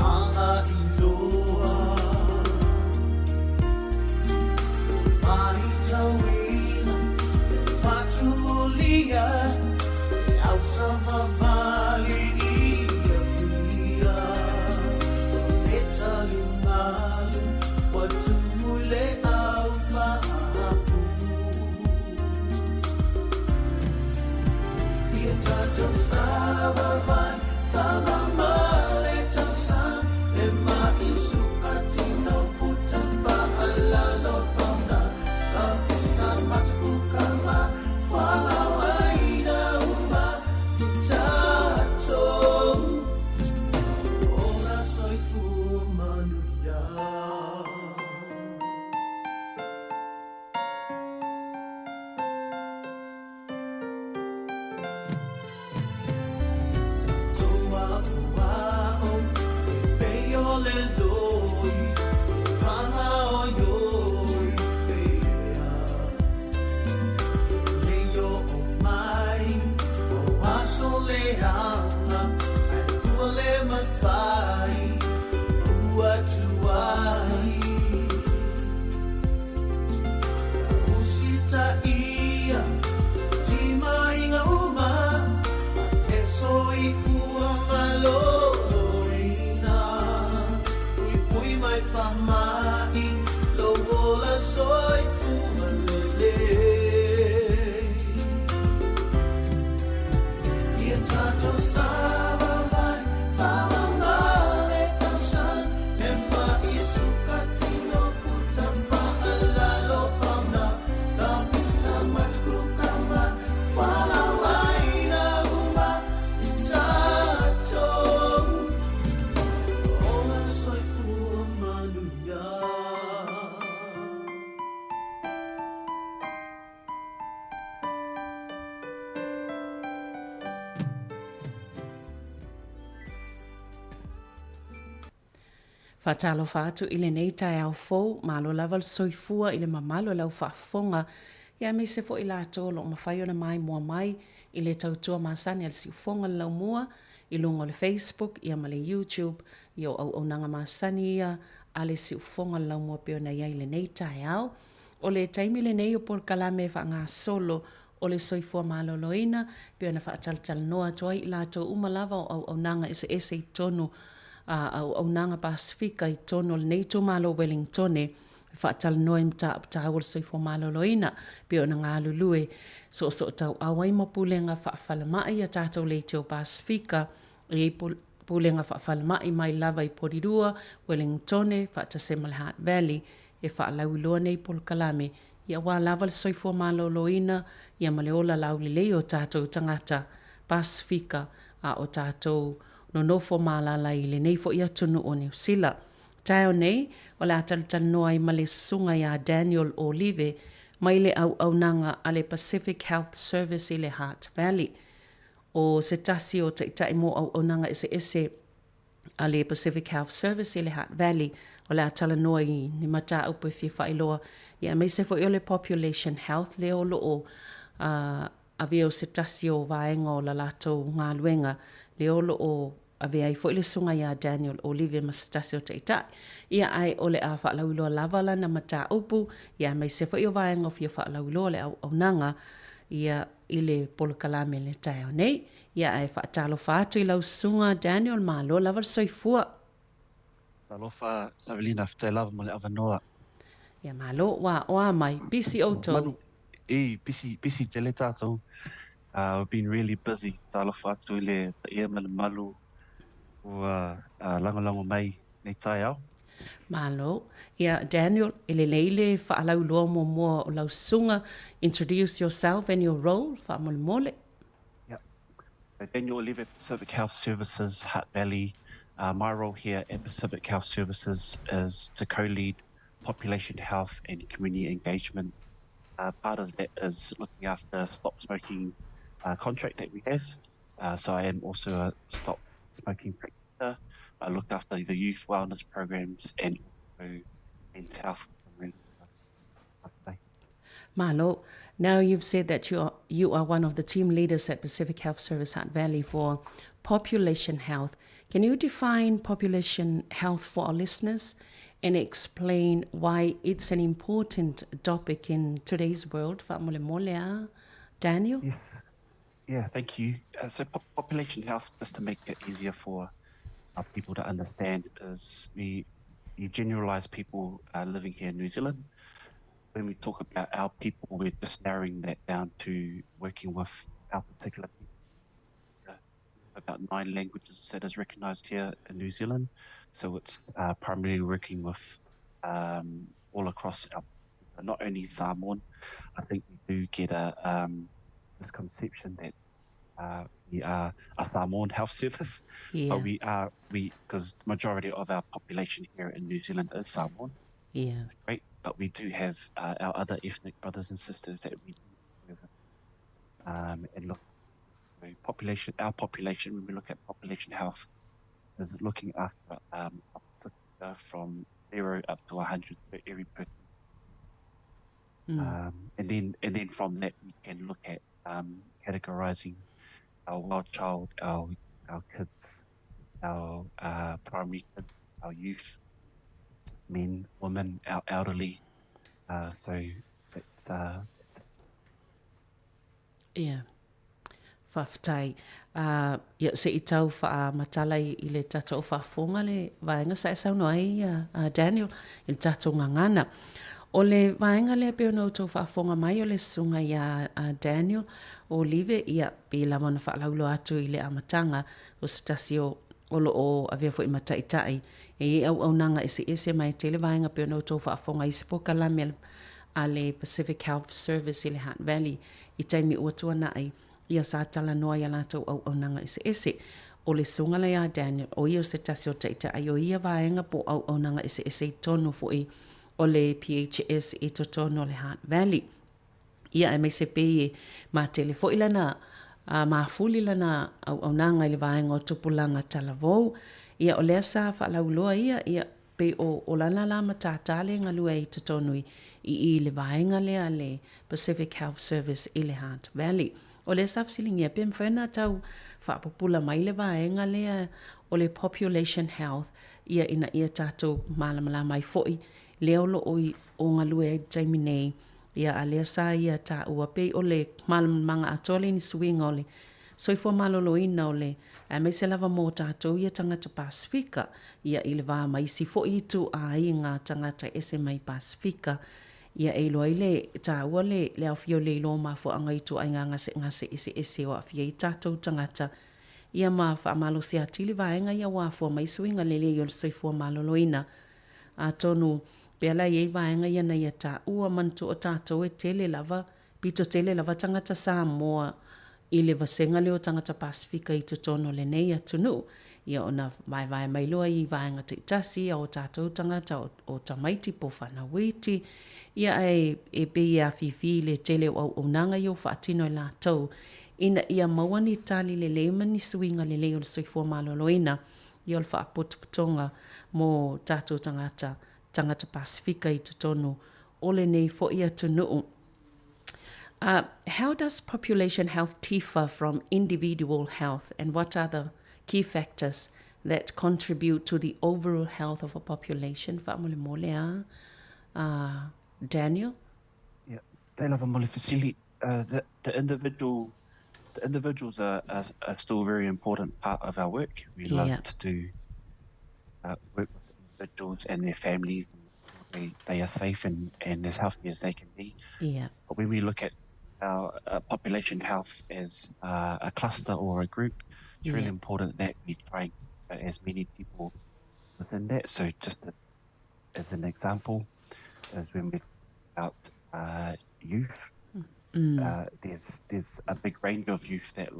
anga iloa Mahitawina Fatulia Au savavali ia pia Metalungalu Watumule au faafu Ia tato savavan Famamale tausan Lema isukati no puta faalalo pauna Kapista matku kama Falawaina uma Tato Ora soifu manuya Toa uao Peyo le loi Fama o yoi Pea Leo o mai O aso le hanga Ai tua le mawhai Ua tuai Usita ia Tima inga uma E soifua maloloina Pui pui mai whamai Lowola soifua lele Ia tato savavai Whamamale tausan E mai sukatino puta whaalalo pauna Kapista matku kama Whalawaina uma Tato Ola soifua manuia Fatalofa atu i le nei tai au fou, malo lava le soifua i le mamalo lau whaafonga, ia me se fo i lato lo mawhai ona mai mua mai, i le tautua masani al siufonga lau mua, i lungo le Facebook, ia ma le YouTube, i au nanga masani ia, a le siufonga lau mua peo na ia i le nei tai au, o le taimi le nei o por kalame wha ngā solo, o le soifua maloloina, peo na whaataltal noa toa i lato umalava o au nanga ese i tonu, au nanga Pasifika i tono le nei tō malo Wellingtone, whaatal noe mta awal soifua maloloina, peo na ngā lulue, so tau awai ma pulenga whaafalamai a tātou le tō Pasifika, e pulenga whaafalamai mai lava i Porirua, Wellingtone, whaatase Malhat Valley, e whaalauloa nei Polkalame, ia wā lava le soifua maloloina, ia maleola lau le lei o tātou tangata Pasifika, a o tātou no nofo malala i le nei fo ia tunu o New Zealand. Taeo nei, o le atal noa i male sunga ia Daniel Olive, mai le au nanga a le Pacific Health Service i le Heart Valley. O se tasi o tai mo au nanga ese a le Pacific Health Service i le Heart Valley, o le atal noa i ni mata upe fi whailoa, ia mai se fo i o le Population Health le o loo, a veo se tasi o vaenga o la lato ngā luenga, le o loo ave ai fo ile sunga ia Daniel Olive Mastasio Taita ia ai ole a fa laulo lavala na mata upu ia mai se fo i vaenga fio fa laulo le au nanga ia ile Polkalame le taio nei ia ai fa talofa atu i lau sunga Daniel malo laval soifua Talofa Savelina fte lava mo le avanoa ia malo wa mai pisi auto manu pisi tele tatou we've been really busy talofa atu i le ia malu ua lango mai nei tai au. Malo. Ia, Daniel, ele leile whaalau loa mo o lau sunga. Introduce yourself and your role. Whaamole mole. Yeah. Daniel Olive, Pacific Health Services, Hutt Valley. My role here at Pacific Health Services is to co-lead population health and community engagement. Part of that is looking after stop smoking contract that we have. So I am also a stop smoking practitioner. I look after the youth wellness programs and also mental health programs. Malo, now you've said that you are one of the team leaders at Pacific Health Service Hutt Valley for population health. Can you define population health for our listeners and explain why it's an important topic in today's world? Daniel? Yes. Yeah, thank you. So population health, just to make it easier for our people to understand, is you generalize people living here in New Zealand. When we talk about our people, we're just narrowing that down to working with our particular people. About 9 languages that is recognised here in New Zealand. So it's primarily working with all across our, not only Samoan. I think we do get a misconception that we are a Samoan health service, Yeah. but because the majority of our population here in New Zealand is Samoan. Yeah. It's great, but we do have our other ethnic brothers and sisters that we do service. And look, our population, when we look at population health, is looking after from 0 up to 100 for every person. And then from that we can look at categorizing our wild child, our kids, our primary kids, our youth, men, women, our elderly. So it's Yeah. Whawhatai. Ia se I tau wha matalai I le tato o whawhonga le vaenga sa esau no ai Daniel I le tato ngangana. O le vaenga le peo no tau whawhonga mai o le sunga ia Daniel o live ia pe la mana whaalaulo atu I le amatanga o stasi o olo o avea fo I mataitai e au nanga ese mai te le vaenga peo no tau whawhonga I spoka la mel a le Pacific Health Service I le Hunt Valley I taimi ua tuana ai ia sa tala noa ia lātou au nanga ese. O le sunga la ia Daniel, o ia se tasi o taita ai o ia vaenga po au nanga ese I tonu fo I o le PHS I to tono le Hunt Valley. Ia e mai se pe e ma telefo ilana, ma fuli lana au nanga I le vaenga o tupulanga talavou. Ia o lea sa whalauloa ia pe o lana la matatale ngalua I to tonu I le vaenga lea le Pacific Health Service I le Hunt Valley. O le safsilingia pe mwhena tau whaapupula mai le vaenga lea o le population health ia ina ia tātou malamala mai foi leo lo oi o ngalue e Jamie nei ia a lea sa ia tā ua pe o le malamanga atole ni suinga o le soifua malolo ina o le a mai se lava mō tātou ia tangata Pasifika ia I le vā mai si foi tu a i ngā tangata ese mai Pasifika ia e loa ile ta ua le au fio le ilo ma fo anga itu ai ngase ese o afia I tātou tangata ia ma wha amalo se atili vaenga ia wafua mai suinga lele i o soifua maloloina a tonu pela iei vaenga ia na ia ta ua mantu o tātou e tele lava pito tele lava tangata Samoa I le vasenga leo tangata Pasifika I tono le nei atunu ia ona vai mai loa I vaenga te tasi o tātou tangata o tamaiti po whana witi ia e pe ia fifi le tele o nanga I o whaatino I lātou ina ia mawani tali le leimani suinga le leo le soifua maloloina I o le whaapotopotonga mo tātou tangata Pasifika I tonu o le nei fo ia tunu. How does population health differ from individual health and what are the key factors that contribute to the overall health of a population? Whaamole Daniel? Yeah, te lava mole fasili. The individuals are still a very important part of our work. We love to do work with individuals and their families. They are safe and as healthy as they can be. Yeah. But when we look at our population health as a cluster or a group, it's really important that we try as many people within that. So just as an example, is when we talk about youth, there's a big range of youth that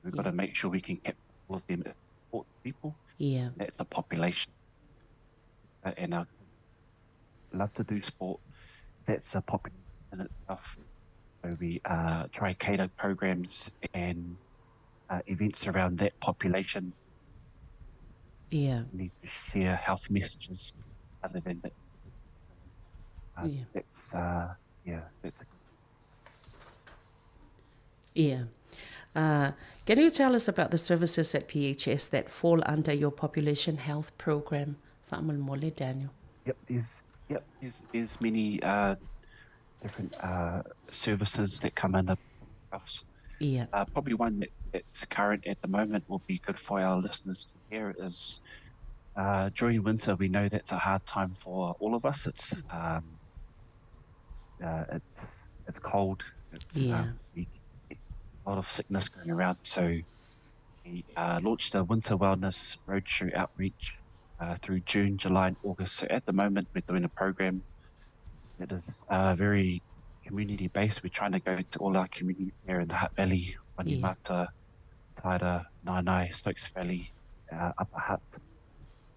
we've got to make sure we can keep all of them as sports people. Yeah. That's a population. And I love to do sport. That's a population in itself. So we try cater programs and events around that population. Yeah. We need to share health messages other than that. That's Yeah. Can you tell us about the services at PHS that fall under your population health program? Whaamal mole, Daniel. Yep, there's many different services that come under us. Yeah. Probably one that's current at the moment will be good for our listeners to hear is during winter. We know that's a hard time for all of us. It's cold. It's we get a lot of sickness going around. So we launched a winter wellness roadshow outreach through June, July, and August. So at the moment, we're doing a program that is very community-based. We're trying to go to all our communities here in the Hutt Valley, Wanimata, Taira, Nainai, Stokes Valley, Upper Hutt.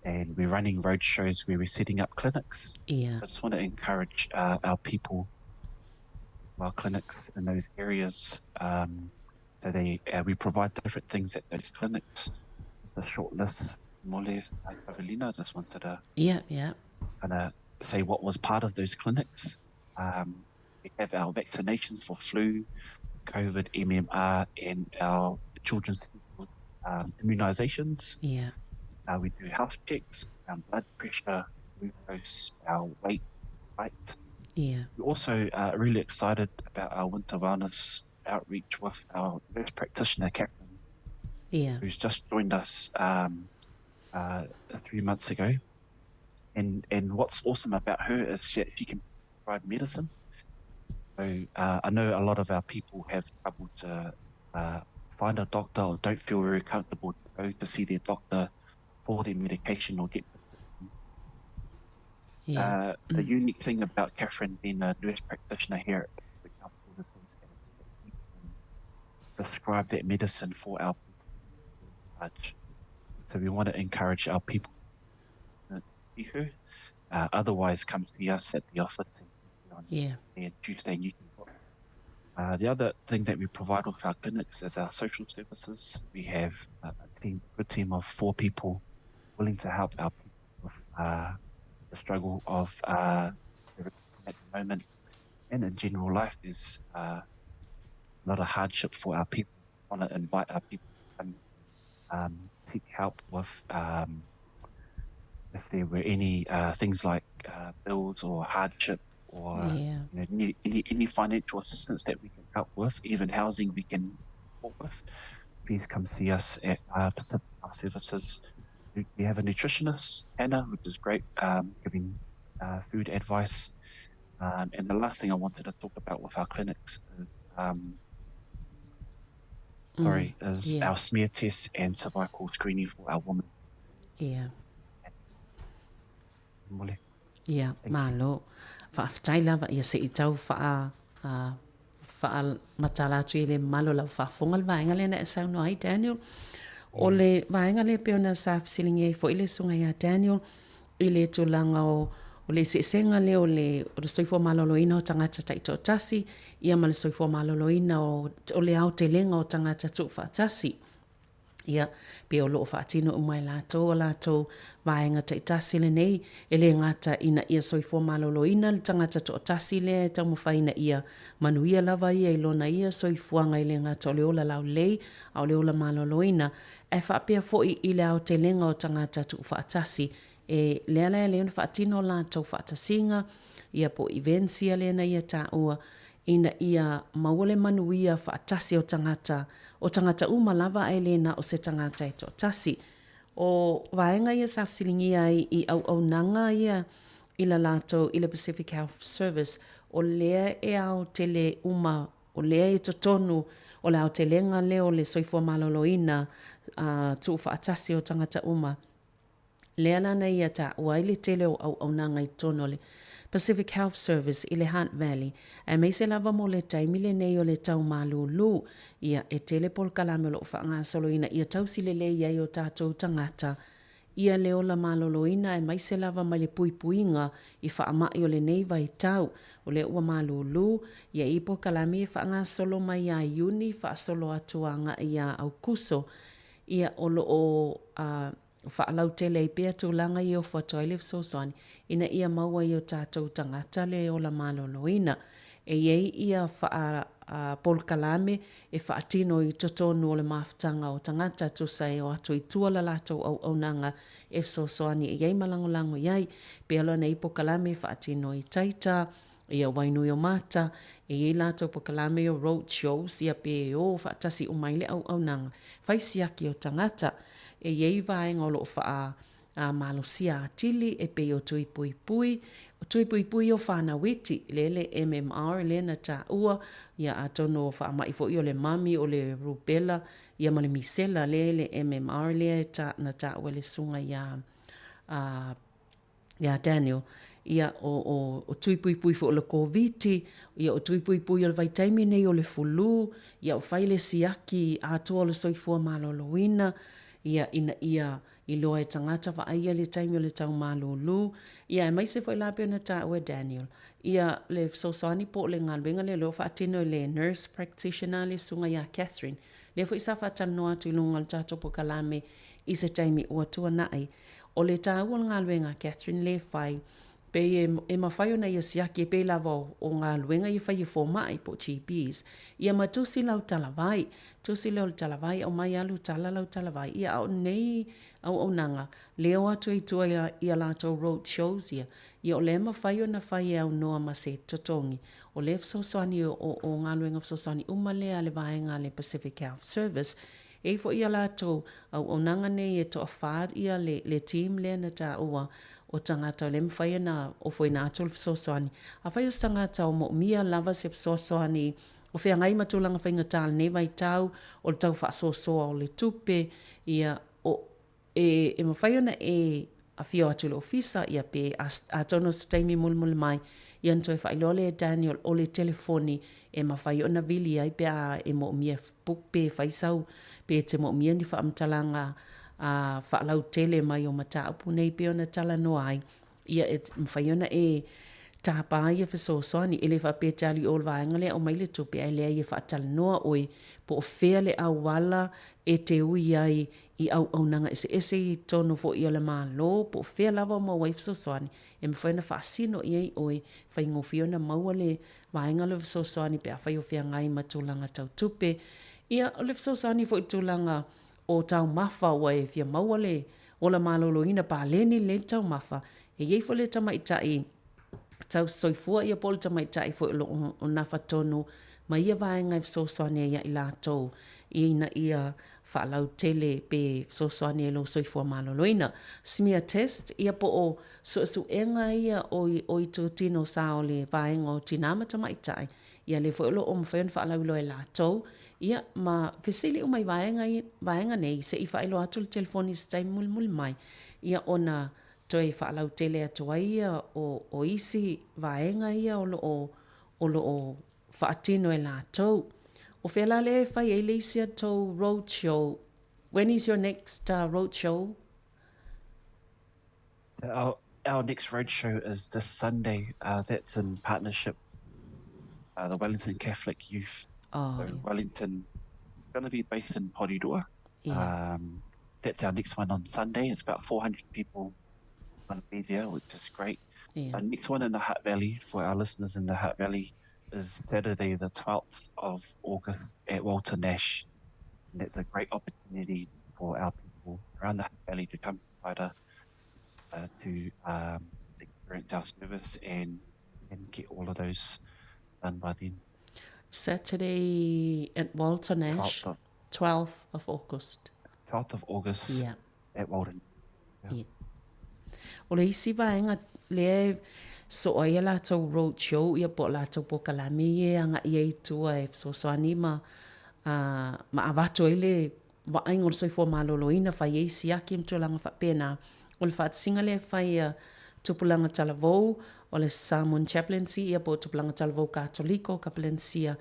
And we're running road shows where we're setting up clinics. Yeah. I just want to encourage our people, our clinics in those areas. So we provide different things at those clinics. Just a short list. Mole, I just wanted to kind of say what was part of those clinics. We have our vaccinations for flu, COVID, MMR, and our children's immunizations. Yeah. We do health checks, blood pressure, glucose, our weight, height. Yeah. We're also really excited about our winter wellness outreach with our nurse practitioner, Catherine, who's just joined us 3 months ago. And what's awesome about her is she can provide medicine. So I know a lot of our people have trouble to find a doctor or don't feel very comfortable to go to see their doctor for their medication or get prescription. The unique thing about Catherine being a nurse practitioner here at Pacific Health Services is that we can prescribe that medicine for our people. So we want to encourage our people to see her. Otherwise, come see us at the office on Tuesday in Newton. The other thing that we provide with our clinics is our social services. We have a good team of 4 people willing to help our people with the struggle of at the moment. And in general life, there's a lot of hardship for our people. I want to invite our people to come seek help with if there were any things like bills or hardship or any financial assistance that we can help with, even housing we can help with. Please come see us at Pacific Health Services. We have a nutritionist, Hannah, which is great, giving food advice. And the last thing I wanted to talk about with our clinics is our smear tests and cervical screening for our women. Yeah. Yeah, malo. Whaafitai lava ia se i tau wha matala atu i le malo lau whaafonga le vaenga le na e sau no ai, Daniel. O le vaenga le peona sa fisilingi e fo i le sunga ia, Daniel, i le tūlanga o le sesenga le o le soifua maloloina o tangata taito tasi, ia ma le soifua maloloina o le au te lenga o tangata tu whaatasi. Ia, pe o loo whaatino umai lātou vaenga taitasi le nei, e le ngata ina ia soifua maloloina le tangata to tasi le tamu whaina ia manuia lava ia ilona ia soifuanga i le ngata o le ola lau lei, au le ola maloloina, e whaapea foi i le au te lenga o tangata tu whaatasi, e lea leona whaatino lātou whaatasinga, ia po evensia le na ia tā ua, ina ia mawale manuia whaatasi o tangata umalava ai lena o se tangata e to tasi. O vaenga ia safsilingi ai i au nanga ia ila lato ila Pacific Health Service o lea e au tele uma o lea e totonu o le au telenga leo le soifua maloloina tu whaatasi o tangata uma. Lea lana ia ta ua ile tele o au nanga i tono le Pacific Health Service i le Hutt Valley. E mei se lava mo le taimile nei o le tau malulu ia e tele pol kalame lo whaanga soloina ia tau silele ia i o tātou tangata. Ia le ola maloloina e mai se lava mai le puipuinga i whaamai o le nei vai tau o le ua malulu ia i po kalame i whaanga solo mai a iuni whaasolo atuanga ia au kuso ia o lo o whaalau tele i pia tūlanga i o whatoilef sosani ina ia maua i o tātou tangata le o la maloloina. e iei ia wha Paul Kalame e whaatino i totonu o le mafutanga o tangata tusai o atu i tuala lato au nanga e soani e iei malangolango iai pe alo nei po Kalame e whaatino i taita ia wainui o mata e iei lato po Kalame o road shows ia pe o whaatasi umaile au nanga whaisiaki o tangata e iei vaenga o loo wha a malosia atili e pe o tui pui o whana witi lele MMR le na ta ua ia atono wha mai fo i o le mami o le rubella ia ma le misela lele MMR le na ta ua le sunga ia Daniel ia o tui pui fo o le COVID ia o tui pui o le vaitaimi nei o le fulu ia o whaile siaki atoa o le soifua maloloina ia ina ia i loa e tangata wa aia le taimi o le tau malulu. Ia e mai se fwoi lape na ta ua Daniel. Ia le sosani po le ngalwenga le lo whaatino le nurse practitioner le sunga ia Catherine. Le fwoi sa whaatano atu ilunga le tato po Kalame i se taimi ua tua nai. O le ta ua ngalwenga Catherine le whai pe e mawhai o na ia siaki e pe lava o ngā luenga i whai i fōmai po GPs. Ia matusi lau talawai. Tusi lau talawai o mai alu tala lau talawai. Ia au nei au nanga. Leo atu i tua ia lato road shows ia. Ia o le mawhai o na whai au noa ma se totongi. O le fsosani o ngā luenga fsosani umalea le vaenga le Pacific Health Service. E fo ia lato au nanga nei e toa whaad ia le team le na ta ua o tangata o le mwhai na o fwoi na atul fsosani. A whai o tangata o mo mia lava se fsosani o whea ngai matulanga whainga tāle nei vai tau o le tau whaasosoa o le tupe ia o e mawhai ona e a whio atu le ofisa ia pe a tono staimi mulmul mai ia ntoi whailole e Daniel o le telefoni e mawhai ona vili ai pe a e mo mia puk pe whaisau pe te mo mia ni whaamtalanga a whaalau tele mai o mata upu nei pe ona tala no ai ia e mawhai ona e tāpā ia whasosoani ele whapetali o lwaenga lea o maile tupe ai lea ia whaatala noa oi po o whea le au wala e te ui ai i au nanga ese i tono fo i o le malo po o whea lava o maua i whasosoani e mwhaina whaasino i ai oi whaingofiona maua le waenga le whasosoani pe a whai o whea ngai matulanga tau tupe ia o le whasosoani fo i tūlanga o tau mafa ua e whia maua le o la malolo ina pa leni le tau mafa e iei fo le tamaitai tau soifua ia pole tamaitai fo o nafa tonu ma ia vaenga fsosani ia i lātou ina ia whaalau tele pe fsosani lo soifua maloloina. Smear test ia po o suenga ia o i tūtino sao le vaenga o tinama tamaitai ia le fo o mwhayon whaalau lo e lātou ia ma fesili o mai vaenga nei se i whaelo atu le telefoni stai mulmul mai ia ona toi whaalau tele atua ia o isi vaenga ia o lo whaatino e lātou. O whela le whai e leisia tau road show. When is your next road show? So our next road show is this Sunday. That's in partnership with the Wellington Catholic Youth. Oh, so Wellington, going to be based in Porirua. Yeah. That's our next one on Sunday. It's about 400 people going to be there, which is great. Yeah. Next one in the Hutt Valley, for our listeners in the Hutt Valley, is Saturday the 12th of August at Walter Nash. And that's a great opportunity for our people around the Hutt Valley to come together to experience our service and get all of those done by then. Saturday at Walter Nash, 12th of August. 12th of August Yeah. at Walton. Yeah. O le isi vaenga le so ai la tau road show ia po la tau po Kalame e anga ia tua e soani ma avato ele wa aingo so fo maloloina fa ye siaki mtolanga fa pena o le fa singa le fa ia tupulanga talavo o le Samoan chaplaincy ia po tupulanga talavo katoliko kaplensia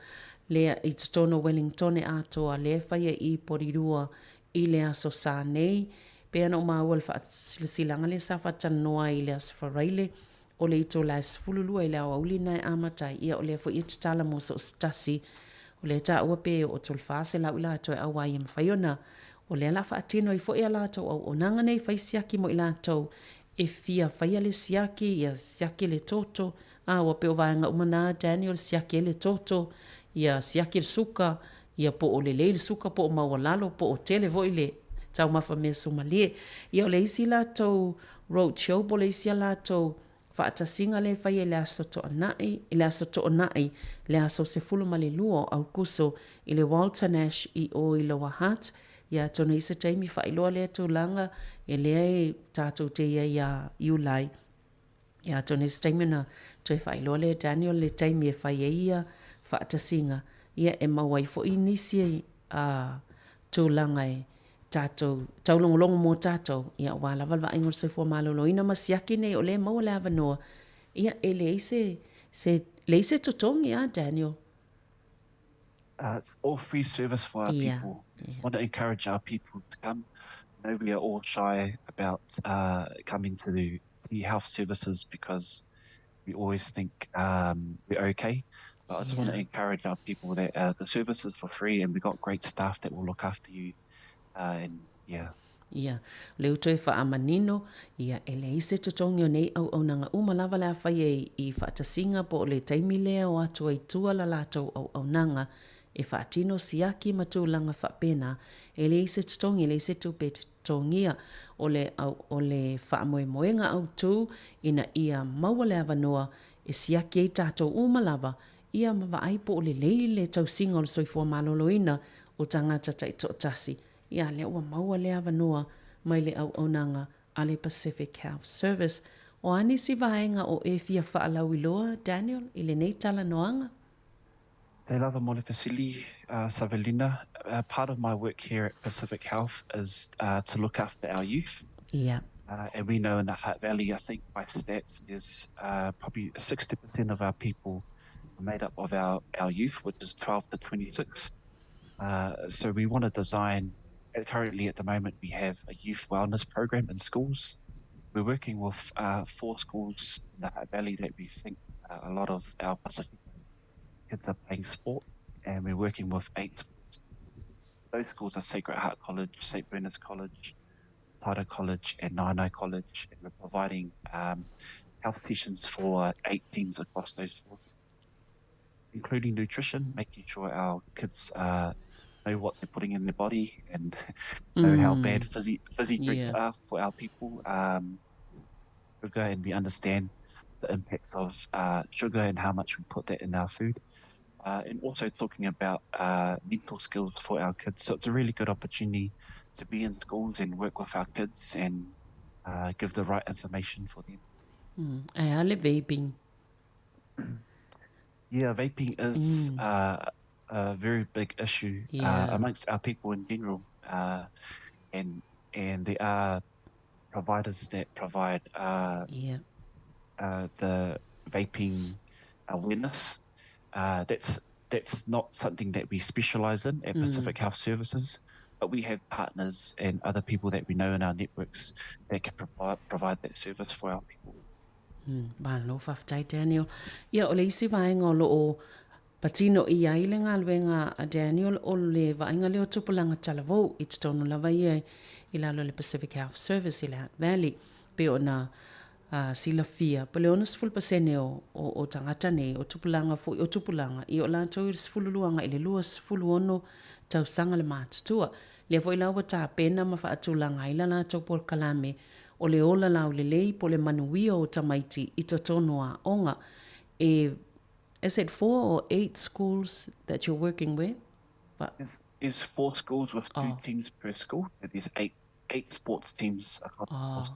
le i tono Wellington e ato a le fa ia i Porirua i le aso sa nei pe ana o maua le fa silanga le sa fa tanoa i le asfaraile o le ito la sfululu e le aulina e amatai ia o le fo i tala mo so stasi o le ta ua pe o tolfase la ula to awa i mfaiona o le la fa atino i fo ia la to o nanga nei fa siaki mo ila to e fia fa ia le siaki ia siaki le toto ua pe o vaenga umana Daniel siaki le toto, ia siaki le suka, ia po o le suka po o mawalalo, po o tele vo le tau mafa mea Somalie. Ia o le isi la tau road show, po le isi la tau whaatasinga le whai e le aso to anai, le aso se fulu ma le lua au kuso i le Walter Nash i o i le wahat. Ia tona isa taimi whailoa le atu langa e lea e tātou te ia iulai. Ia tona isa taimi na toi whailoa le Daniel le taimi e whai ia whaatasinga. Ia e mawai fo i nisi tūlanga e tātou, taulongolongo mō tātou, ia wala walwa ingol se fua malolo, ina masiaki nei o le maua le avanoa, ia e le ise totongi Daniel. It's all free service for our people. Just want to encourage our people to come. I know we are all shy about coming to see health services because we always think we're okay. But I just want to encourage our people that the service is for free and we've got great staff that will look after you. Ia, leo toi whaamanino, ia e le ise totongi o nei au nanga umalawa la whai i whaatasinga po o le taimi lea o atua i tua la latou au nanga e whaatino siaki matulanga whapena e le ise totongi, le ise tupe totongia o le whaamoemoenga au tū ina ia maua le avanoa e siaki e tātou umalawa ia mawai po o le leile tau singa o le soifua maloloina o tangata tai tōtasi. Ia le ua maua le avanoa mai le au nanga a le Pacific Health Service. O ani si vaenga o e fia whaalau iloa, Daniel, i le nei tala noanga? Te lava mo le Vasili, Savelina. Part of my work here at Pacific Health is to look after our youth. Yeah. And we know in the Hutt Valley, I think by stats, there's probably 60% of our people are made up of our youth, which is 12 to 26. So we want to design. Currently, at the moment, we have a youth wellness program in schools. We're working with 4 schools in the Hutt Valley that we think a lot of our Pacific kids are playing sport, and we're working with 8 schools. Those schools are Sacred Heart College, St. Bernard's College, Taira College, and Nainai College, and we're providing health sessions for 8 teams across those 4, including nutrition, making sure our kids know what they're putting in their body and know how bad fizzy drinks are for our people. Sugar, and we understand the impacts of sugar and how much we put that in our food. And also talking about mental skills for our kids. So it's a really good opportunity to be in schools and work with our kids and give the right information for them. Ale vaping. Yeah, vaping is a very big issue amongst our people in general, and there are providers that provide the vaping awareness. That's not something that we specialize in at Pacific Health Services, but we have partners and other people that we know in our networks that can provide that service for our people. Balo whaftai Daniel. Ia o le isi vaenga o loo patino i aile ngā luenga a Daniel o le vaenga leo tupulanga talavou i titono lava ia i lalo le Pacific Health Service i le Hutt Valley. Pe o na silafia. Pa le ona 10% o tangata nei o tupulanga fo o tupulanga i o lantou i le 10 i le 2 tausanga le mātutua. Le fo i lawa tā pena ma whaatulanga i la lantou por kalame o le ola lau le lei po le manuia o tamaiti i totono a onga. Is it 4 or 8 schools that you're working with? There's 4 schools with 2 teams per school. So there's 8 sports teams across.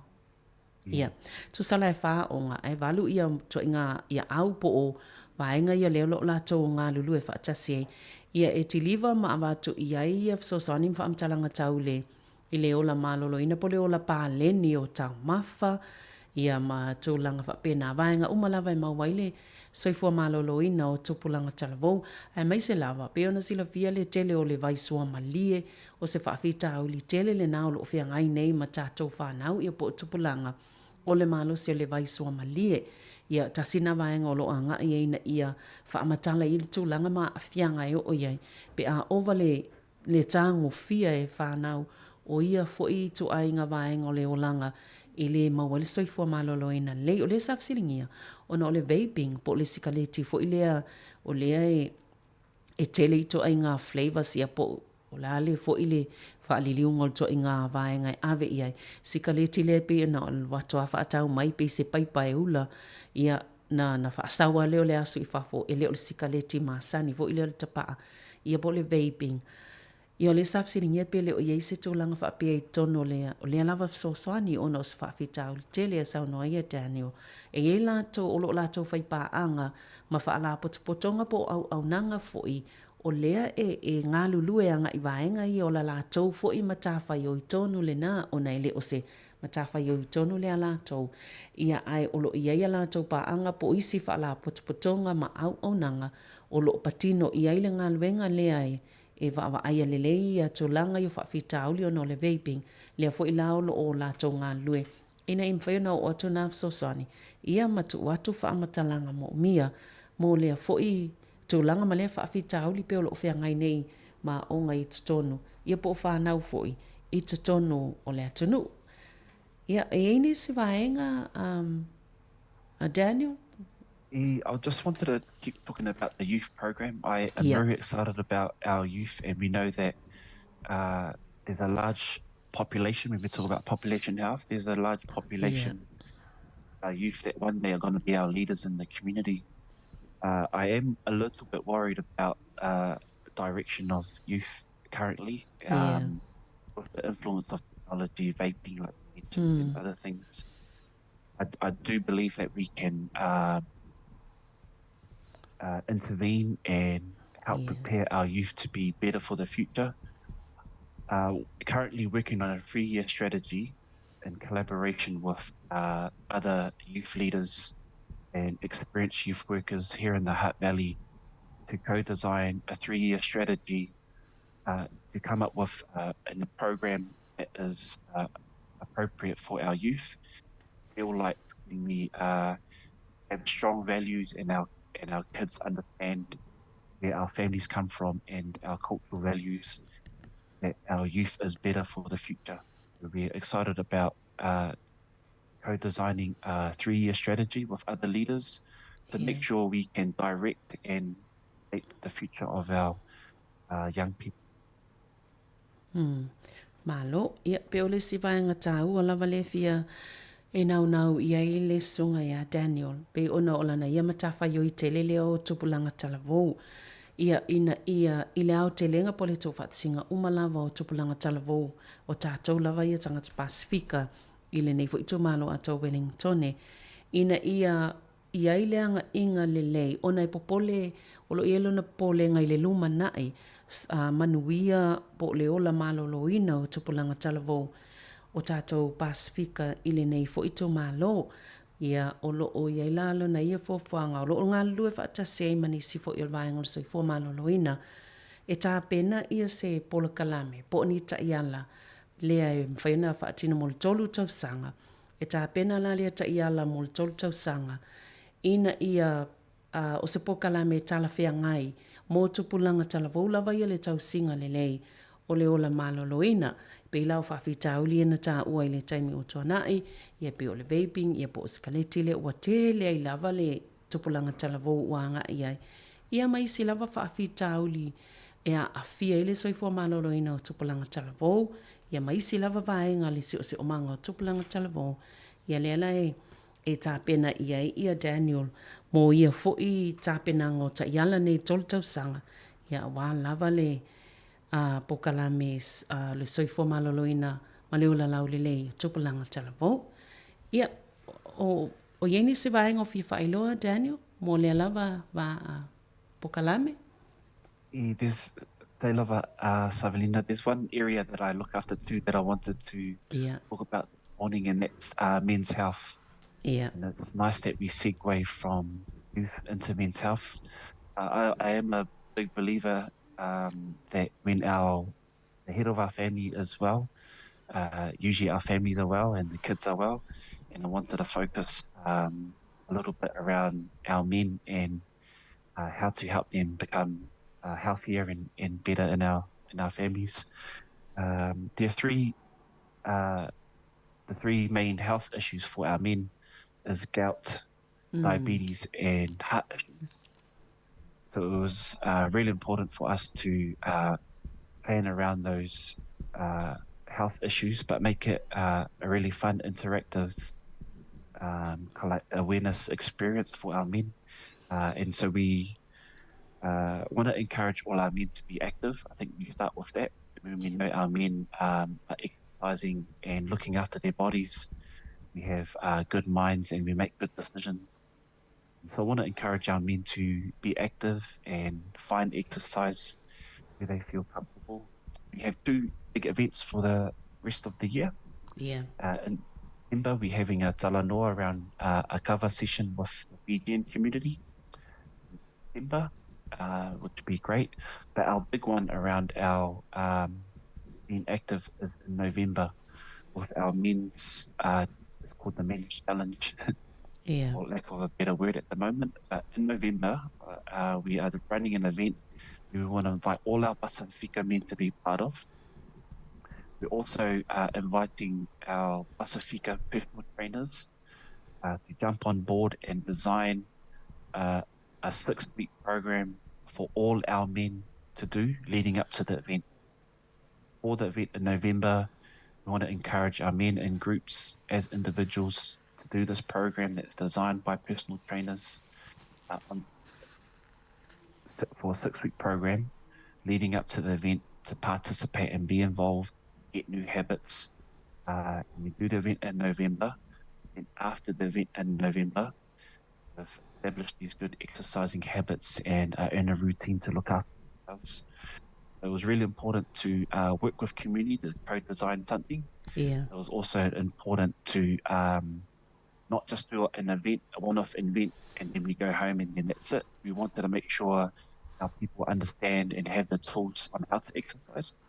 Ia, tu sala e wha o ngā e walu ia to ia au po o waenga ia leo lo lato o ngā lulu e whaatasi ia e tiliva ma awatu ia ia fsosoni mwa amtalanga taule i le ola malolo ina po le ola pāleni o tau mafa ia ma tūlanga whapena waenga umalawa e mauwaile soifua malolo ina o tupulanga talavou ai mai se lava pe ona sila via le tele o le vaisua malie o se whaafita au li tele le nao lo fia ngai nei ma tātou whanau ia po tupulanga o le malo se le vaisua malie ia tasina vaenga o lo anga ia ina ia whaamatala i le tūlanga ma fianga e o iai pe a ova le tango fia e whanau o ia fo i tu ainga vaenga o le olanga i le mawale soifua maloloina lei o le safsilingia ona o le vaping po le sikaleti fo i lea o lea e tele i to ai ngā flavors ia po o la le fo i le whaaliliunga o to i ngā vaenga ave iai sikaleti le pe na o watoa whaatau mai pe se paipai ula ia na whaasawa leo le asu i whafo e leo le sikaleti masani fo i leo le tapaa ia po le vaping ia le safsilingia pe le o iei se tūlanga whaapea i tono o lea lava sosoani ona o se whaafitau le tele a sau noa ia Daniel e iei lato o lo lato whaipaanga ma whaala potopotonga po au nanga foi o lea e ngā lulue anga i vaenga i o la lato foi matawhai o i tono le na o nei le o se matawhai o i tono le a lato ia ai o lo iei a lato paanga po isi whaala potopotonga ma au nanga o lo patino iei le ngā luenga lea e wa aia lelei a tūlanga i o whaafitau li o no le vaping lea fo i lao lo o lato ngā lue ina im whaiona o atu nā fsosani ia matu watu whaamatalanga mo mia mo lea fo i tūlanga ma lea whaafitau li peo lo whea ngai nei ma o ngai tutonu ia po whanau fo i tutonu o lea tunu ia e eini si vaenga Daniel. I just wanted to keep talking about the youth program. I am very excited about our youth, and we know that there's a large population. When we talk about population health, there's a large population youth that one day are going to be our leaders in the community. I am a little bit worried about direction of youth currently with the influence of technology, vaping, like you mentioned, and other things. I do believe that we can intervene and help prepare our youth to be better for the future. Currently working on a 3-year strategy in collaboration with other youth leaders and experienced youth workers here in the Hutt Valley to co-design a 3-year strategy to come up with a program that is appropriate for our youth. I feel like we have strong values and our kids understand where our families come from and our cultural values, that our youth is better for the future. We're excited about co-designing a 3-year strategy with other leaders to make sure we can direct and shape the future of our young people. Malo, ia peole si vaenga tau o lava le fia e nau ia i le sunga ia Daniel pe ona o lana ia matawhai o i te lele o tupulanga talavou ia ina ia i le au te lenga pole tō whatsinga umalava o tupulanga talavou o tātou lava ia tangata Pasifika i le nei fo i tō malo a tō Wellingtone ina ia i le anga inga le lei ona i popole o lo ielo na pole ngai le luma nai manuia po le ola malo loina o tupulanga talavou o tātou Pasifika i le nei fo i tō malo ia o lo o ia lalo na ia fofuanga o lo ngā lue whaatase ai mani si fo i o vaenga o so i fo malo loina e tā pena ia se pola kalame po ni ta iala lea e mwhaina whaatina mo le tolu tau sanga e tā pena la lea ta iala mo le tolu tau sanga ina ia o se po kalame tala whea ngai mo tupulanga tala vaulava ia le tau singa le lei o le ola malo loina pe lau whawhitau li na tā ua i le taimi o tuanai, ia pe o le vaping, ia po o sikaleti le ua tele ai lava le tupulanga talavou uanga iai. Ia mai si lava whawhitau li e a awhia i le soifua malolo ina o tupulanga talavou, ia mai si lava vaenga li si o se omanga o tupulanga talavou, ia lea e tā pena iai ia Daniel, mo ia fo i tā pena ngō ta iala nei toltau sanga, ia wā lava le pokalame le soifua maloloina ma leo la lau le lei tupulanga talavou. Ia, o ieni se vaenga o whiwhailoa, Daniel, mo le lava pokalame? There's TALOFA, Savalina, there's one area that I look after too that I wanted to talk about this morning, and that's men's health. Yeah. And it's nice that we segue from youth into men's health. I am a big believer that when the head of our family is well, usually our families are well and the kids are well, and I wanted to focus a little bit around our men and how to help them become healthier and better in our families. There are three the three main health issues for our men is gout, diabetes, and heart issues. So it was really important for us to plan around those health issues, but make it a really fun, interactive awareness experience for our men. And so we want to encourage all our men to be active. I think we start with that. When we know our men are exercising and looking after their bodies, we have good minds and we make good decisions. So I want to encourage our men to be active and find exercise where they feel comfortable. We have 2 big events for the rest of the year. Yeah. In September, we're having a talanoa around a cover session with the Fijian community in September, which would be great. But our big one around our being active is in November with our men's, it's called the Men's Challenge, Yeah. for lack of a better word at the moment. But in November, we are running an event we want to invite all our Pasifika men to be part of. We're also inviting our Pasifika personal trainers to jump on board and design a 6-week program for all our men to do leading up to the event. For the event in November, we want to encourage our men in groups as individuals to do this program that's designed by personal trainers for a 6-week program leading up to the event to participate and be involved, get new habits. We do the event in November, and after the event in November, we've established these good exercising habits and are in a routine to look after themselves. It was really important to work with community to co-design something. Yeah. It was also important to not just do an event, a one-off event, and then we go home and then that's it. We wanted to make sure our people understand and have the tools on how to exercise,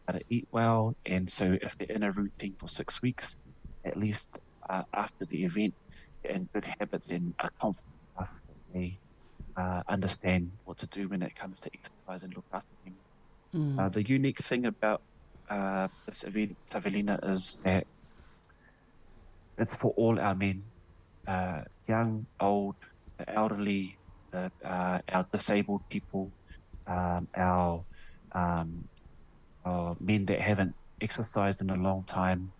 how to eat well, and so if they're in a routine for 6 weeks, at least after the event, they're in good habits and are confident enough that they understand what to do when it comes to exercise and look after them. The unique thing about this event, Savelina, is that it's for all our men, young, old, the elderly, our disabled people, our men that haven't exercised in a long time.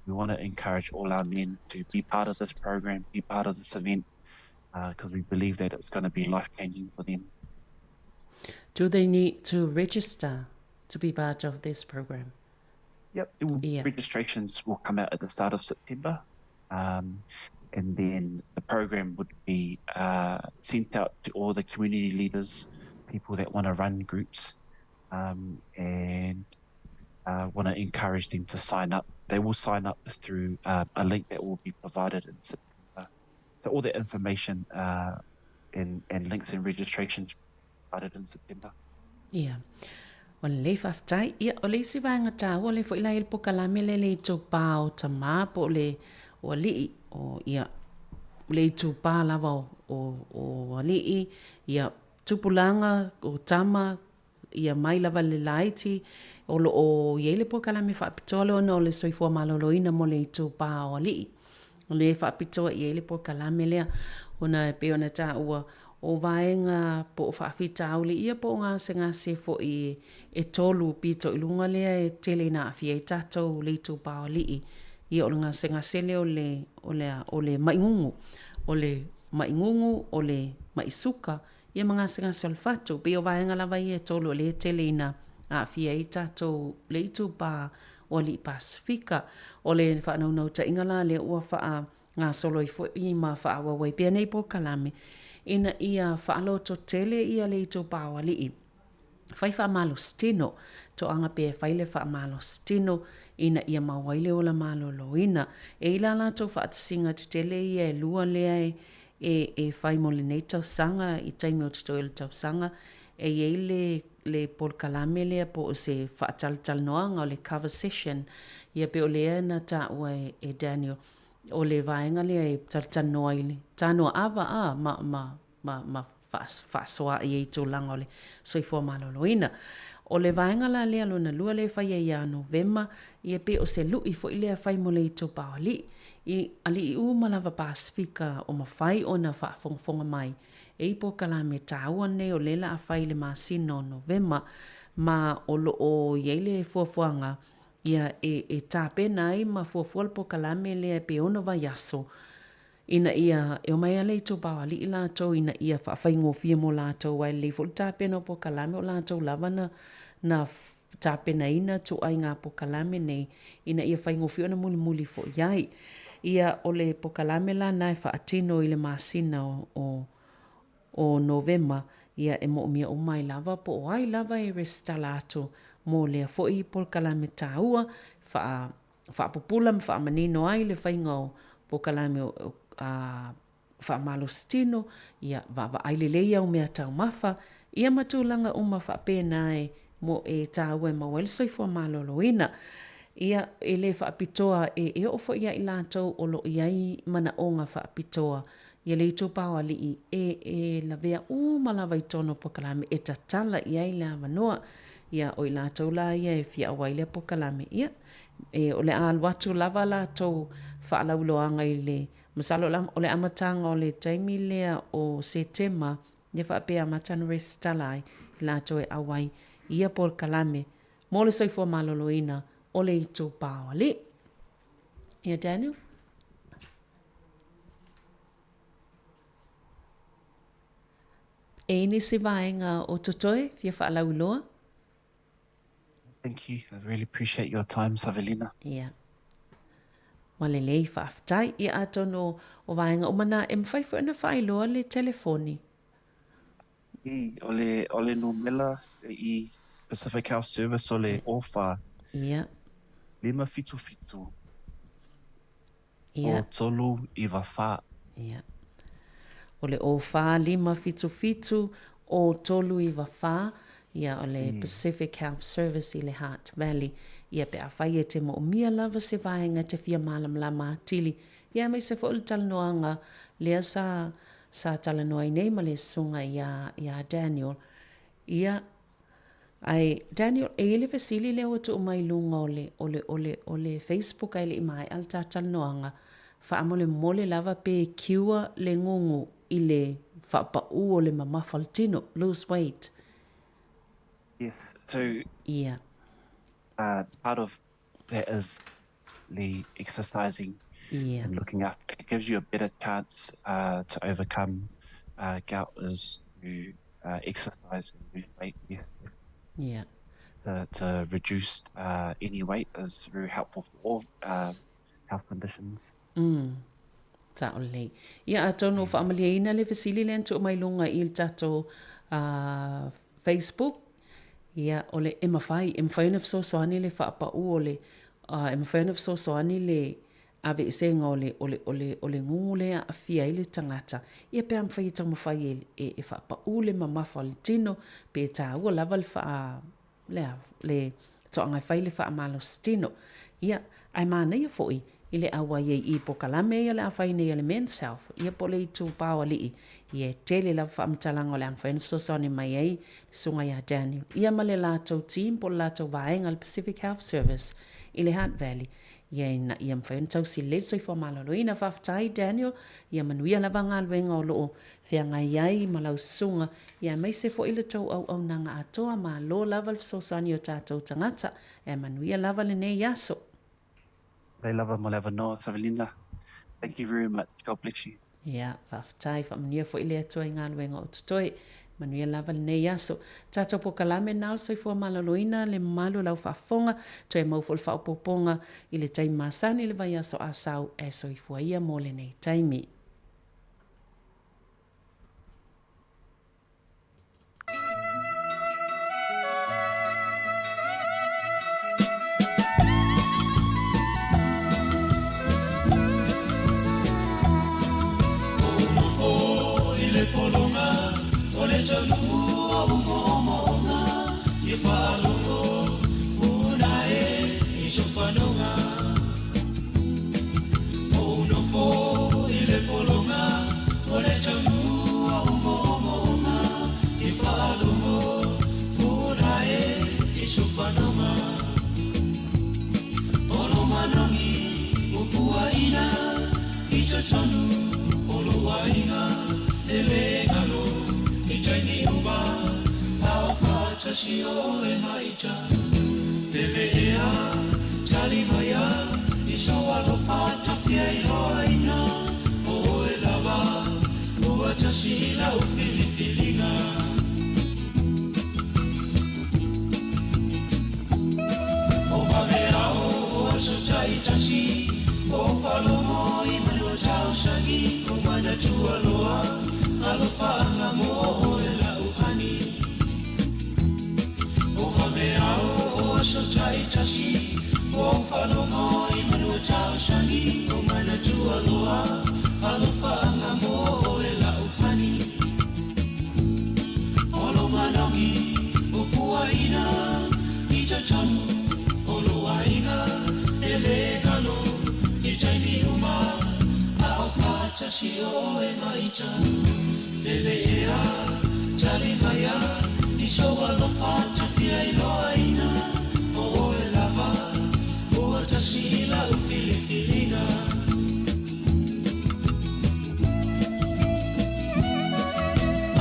We want to encourage all our men to be part of this program, be part of this event, because we believe that it's going to be life-changing for them. Do they need to register to be part of this program? Yep. Registrations will come out at the start of September. And then the program would be sent out to all the community leaders, people that want to run groups, and want to encourage them to sign up. They will sign up through a link that will be provided in September. So all that information and links and registrations provided in September. Yeah. O le whaftai, ia o le isi vanga tā, o le fo ila il pokalame le tō pāo ta mā po le o li o ia le tū pā lava o li ia tupulanga o tama ia mai lava le laiti o lo o ia le pokalame whaapitoa no le soifua maloloina mo le tū pā o li. O le whaapitoa ia le pokalame lea ona pe ona tā ua o vaenga po whaafita au le ia po ngā senga se fo e tolu pito ilunga lea e tele na awhia e tātou le tū pā o li ia o ngā senga se leo o le maingungu o le maisuka ia mga senga se olfatu pe o vaenga lava ia tolu le tele na awhia e tātou le tū pā o li Pasifika o le whanau ta ingala le ua wha ngā solo i fo i ma wha awawai pia nei po kalame ina ia whaaloto tele ia le tō pāwali i. Whai whaamalo stino, tō anga pē whaile whaamalo stino, ina ia mawaile o la malo loina. E ila la tō whaatasinga te tele ia e lua lea e whai mo le nei tau sanga, i taimi o tito ele tau sanga, e iei le pol kalame lea po o se whaatal noanga o le cover session, ia pe o lea na tā ua e Daniel. O le vaenga lea e taltanoa ile. Tanoa ava ma whaasoa i e tō langa o le soifua maloloina. O le vaenga la lea lona lua le whai ia November, ia pe o se lui fo i lea whai mo le i tō pāwali. I ali I umalawa Pasifika o mawhai o na whaafongfonga mai. E ipo kalame tāua nei o lela a whai le masina o November, ma o lo o yeile fuafuanga, ia e tāpena ai ma fuafual po kalame lea pe ono vai aso. Ina ia, e o mai ale I tō pāwali I lātou, ina ia whaafai ngofia mo lātou ai le fo tāpena po kalame o lātou lava na tāpena ina tu ai ngā po kalame nei, ina ia whai ngofia na muli muli fo iai. Ia o le po kalame la nai whaatino I le masina o November, ia e mo mia o mai lava po o ai lava e resta lato mo lea fo I po kalame tāua, whaapupula ma whaamanino ai le whaingau po kalame whaamalo stino, ia wawa aileleia o mea tau mafa, ia matulanga uma whaapena e mo e tāua e mawel soifua maloloina. Ia e le whaapitoa e ofo ia I lātou o lo iai mana o ngā whaapitoa. Ia le tō pāwali e la vea malawa I tono po kalame e tatala iai le avanoa. Ia o I lātou la ia e fia awaile po kalame. Ia e o le aluatu lava lātou whaalauloanga I le masalo o le amatanga o le taimi lea o Setema. Ia whaapea amatana restalai lātou e awai ia po kalame. Mo le soifua maloloina o le I tō pāwali. Ia Daniel? E ni se vaenga o totoe, fia whaalauloa? Thank you. I really appreciate your time, Savelina. Ia. Wale lei whaaftai, ia atono o vaenga o mana e mwhaifu ena whailoa le telefoni. O le numela I Pacific Health Service o le ofa. Ia. 5 Ia. o tolu I wawha. Ia. O le ofa 5 o tolu I wawha. Ia o le Pacific Health Service I le Heart Valley. Ia pe a whai e te mo mia lava se vaenga te fia malam la mātili. Ia mai se fo talanoanga lea sa talanoa I nei ma le sunga ia Daniel. Ia ai Daniel e ele vesili le o tu mai lunga o le Facebook ai le mai alta talanoanga. Fa amole mole lava pe kiua le ngungu I le whapa o le mamafaltino, lose weight. Yes, so yeah. Part of that is the exercising and looking after. It gives you a better chance to overcome gout is to exercise and lose weight. Yes, yeah. To reduce any weight is very helpful for all health conditions. Taole. Ia atono whaamaliaina le fasili le antu o mai lunga I tato Facebook. Ia ole e mawhai na fisosoani le whaapau ole e mawhai na fisosoani le ave isenga ole ngungu lea a fia ile tangata. Ia pe am whai tau mawhai e whaapau le mamafa le tino pe ta ua lava le toanga whai le whaamalo stino. Ia ai mana ia foi ile awa I po kalame ia le a whai nei le men's health. Ia po le I tū pāwa li Ia tele la whaamtalanga o le amwhaina fisosoani mai ai sunga ia Daniel. Ia ma le lātou team po lātou vaenga le Pacific Health Service I le Heart Valley. Ia ina ia mwhaina tau si le soi fo malolo ina whaftai Daniel. Ia manuia lava ngā luenga o loo whianga iai malau sunga. Ia mai se fo ila tau au nanga atoa ma lo lava le fisosoani o tātou tangata. Ia manuia lava le ne yaso. They love mo lava no, Savelina. Thank you very much. God bless you. Ia, whaftai, whamania fo ile atua I ngā luenga o tutoi. Manuia lava le nei aso. Tātou po kalame nal soi fua malaloina le malu lau whafonga. Toi mau fo le whaopoponga I le taimi masani le vai aso asau e soi fua ia mo le nei taimi. tasi o e maita Pele ea, tali maya Iso alofa tafia I loa ina O e lava, ua tasi ila o filifilinga O vavea o aso tai tasi O whalomo I manua tau sangi O mana tua loa Alofa anga mo o e lau hani O vavea o aso tai tasi O whalomo I manua tau sangi O mana tua loa Alofa anga mo o e lau hani Olo manongi o puaina I ta tonu o loa inga E le galo I taini uma Ao whata si o e maita Lele ea tali maya I so alo whata fia I loa ina O e lava Ua tasi ila u filifilinga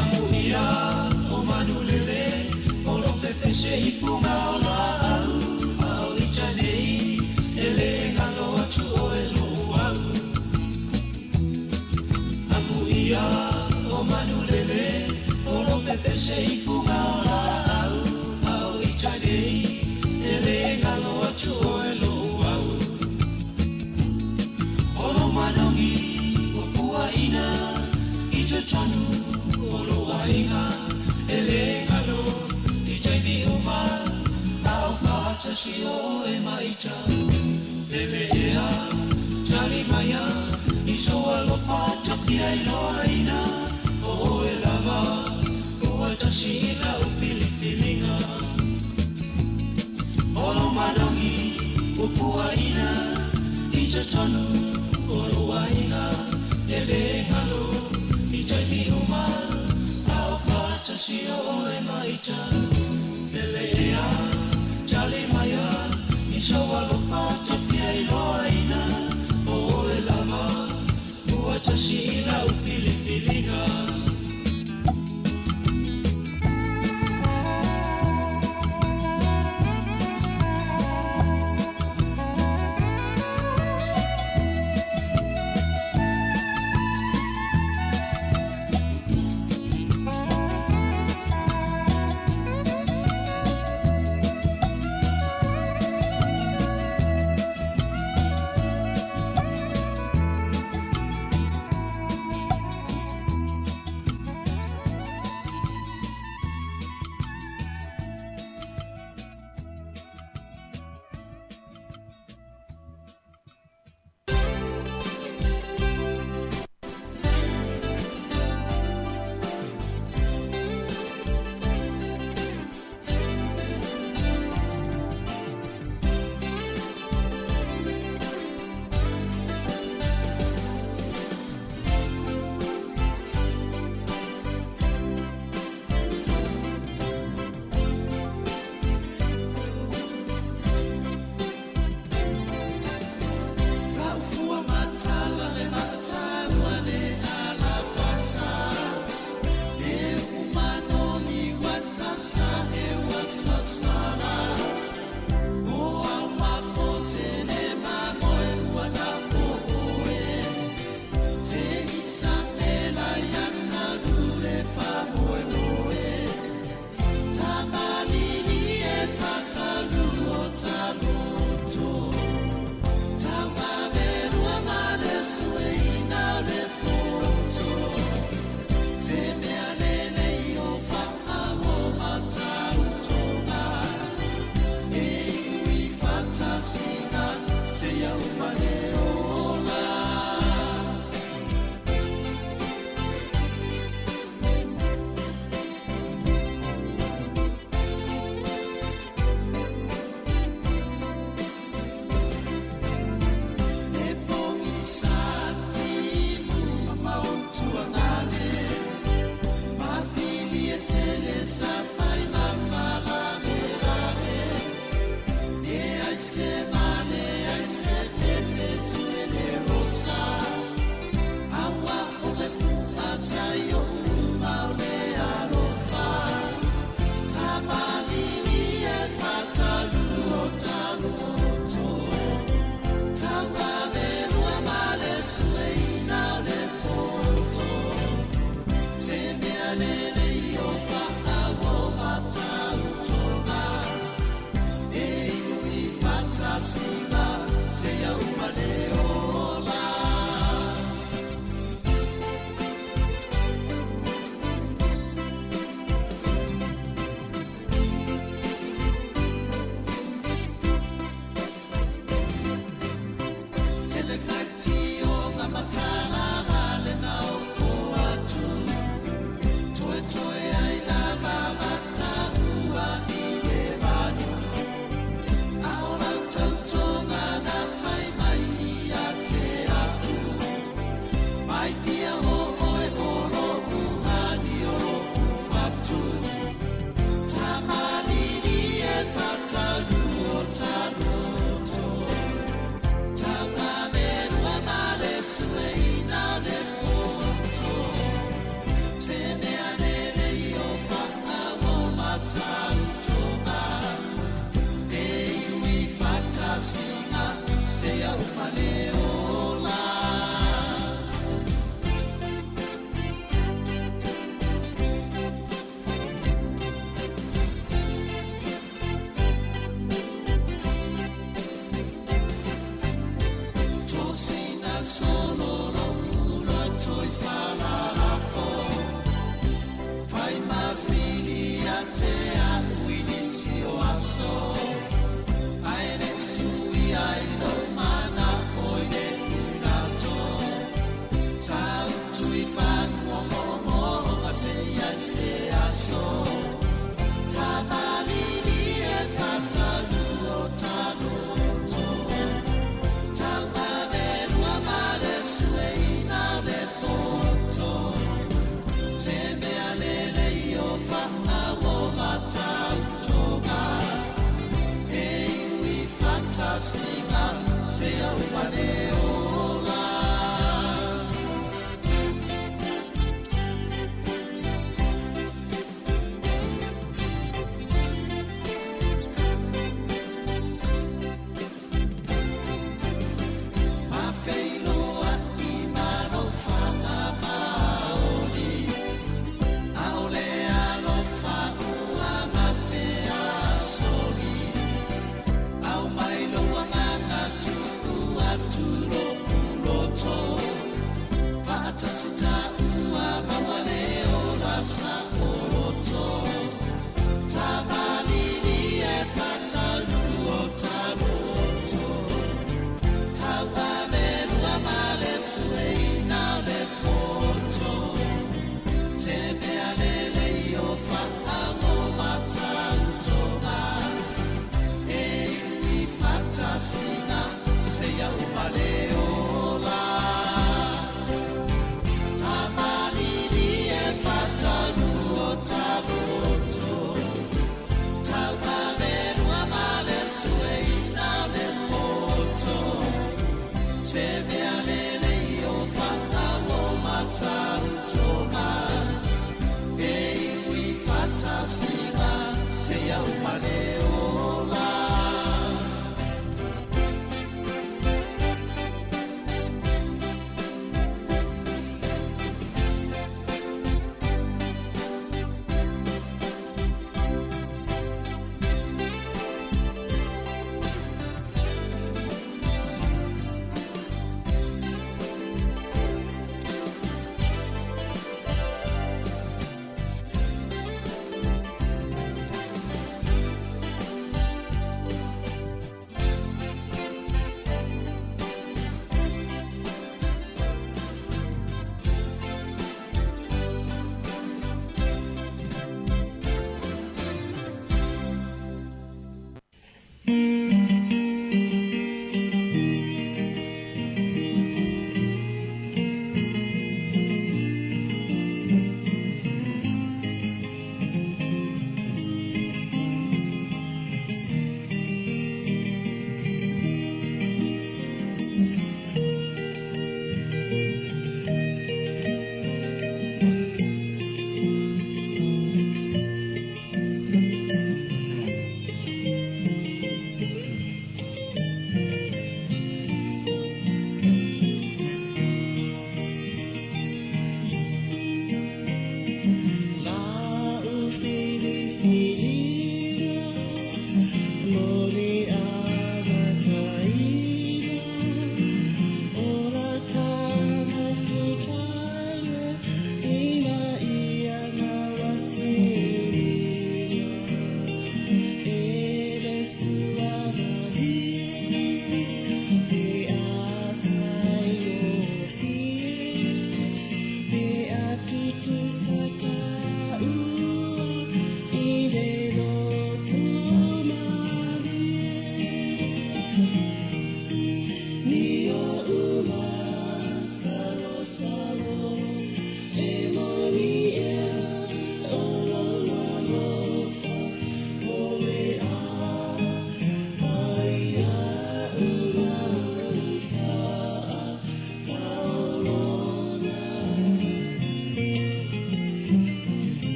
Amu ia o manu lele O lo pepe se I funga o la au Ao I tanei Ele ngalo atu o e lo au Amu ia o manu lele O lo pepe se I funga o la au Ao I tanei Ele ngalo atu o e lo au O lo manongi o puaina I te tonu o lo wainga Ele ngalo I taimi uma Ao whata si o e maita Lele ea tali maya I so alo whata fia I loa ina O e lava Ua tasi ila o filifilinga Olo manongi o puaina I te tonu o lo wainga Ele ngalo I taimi uma Ao whata si o e maita Lele ea tali maya I so alo whata fia I loa ina O e lava Ua tasi ila o filifilinga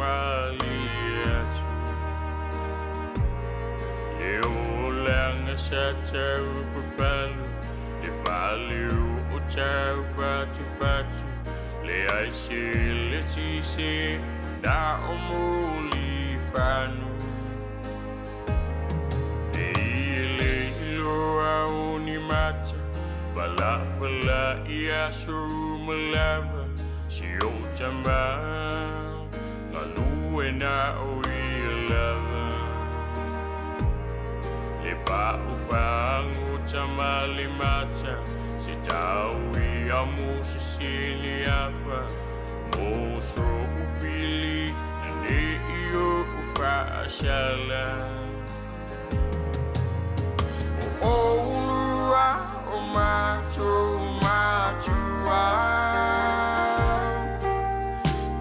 maliat le ulanga sa tau papalu le faliu o tau patu le aisi le tisi na o muli fanu le ile iloa uni mata pala ia suru malava si o tamba ngalue na o ilava le pa upangu tamali mata si tau ia musi sili apa moso upili ne iyo ufa ashala o ulua o matua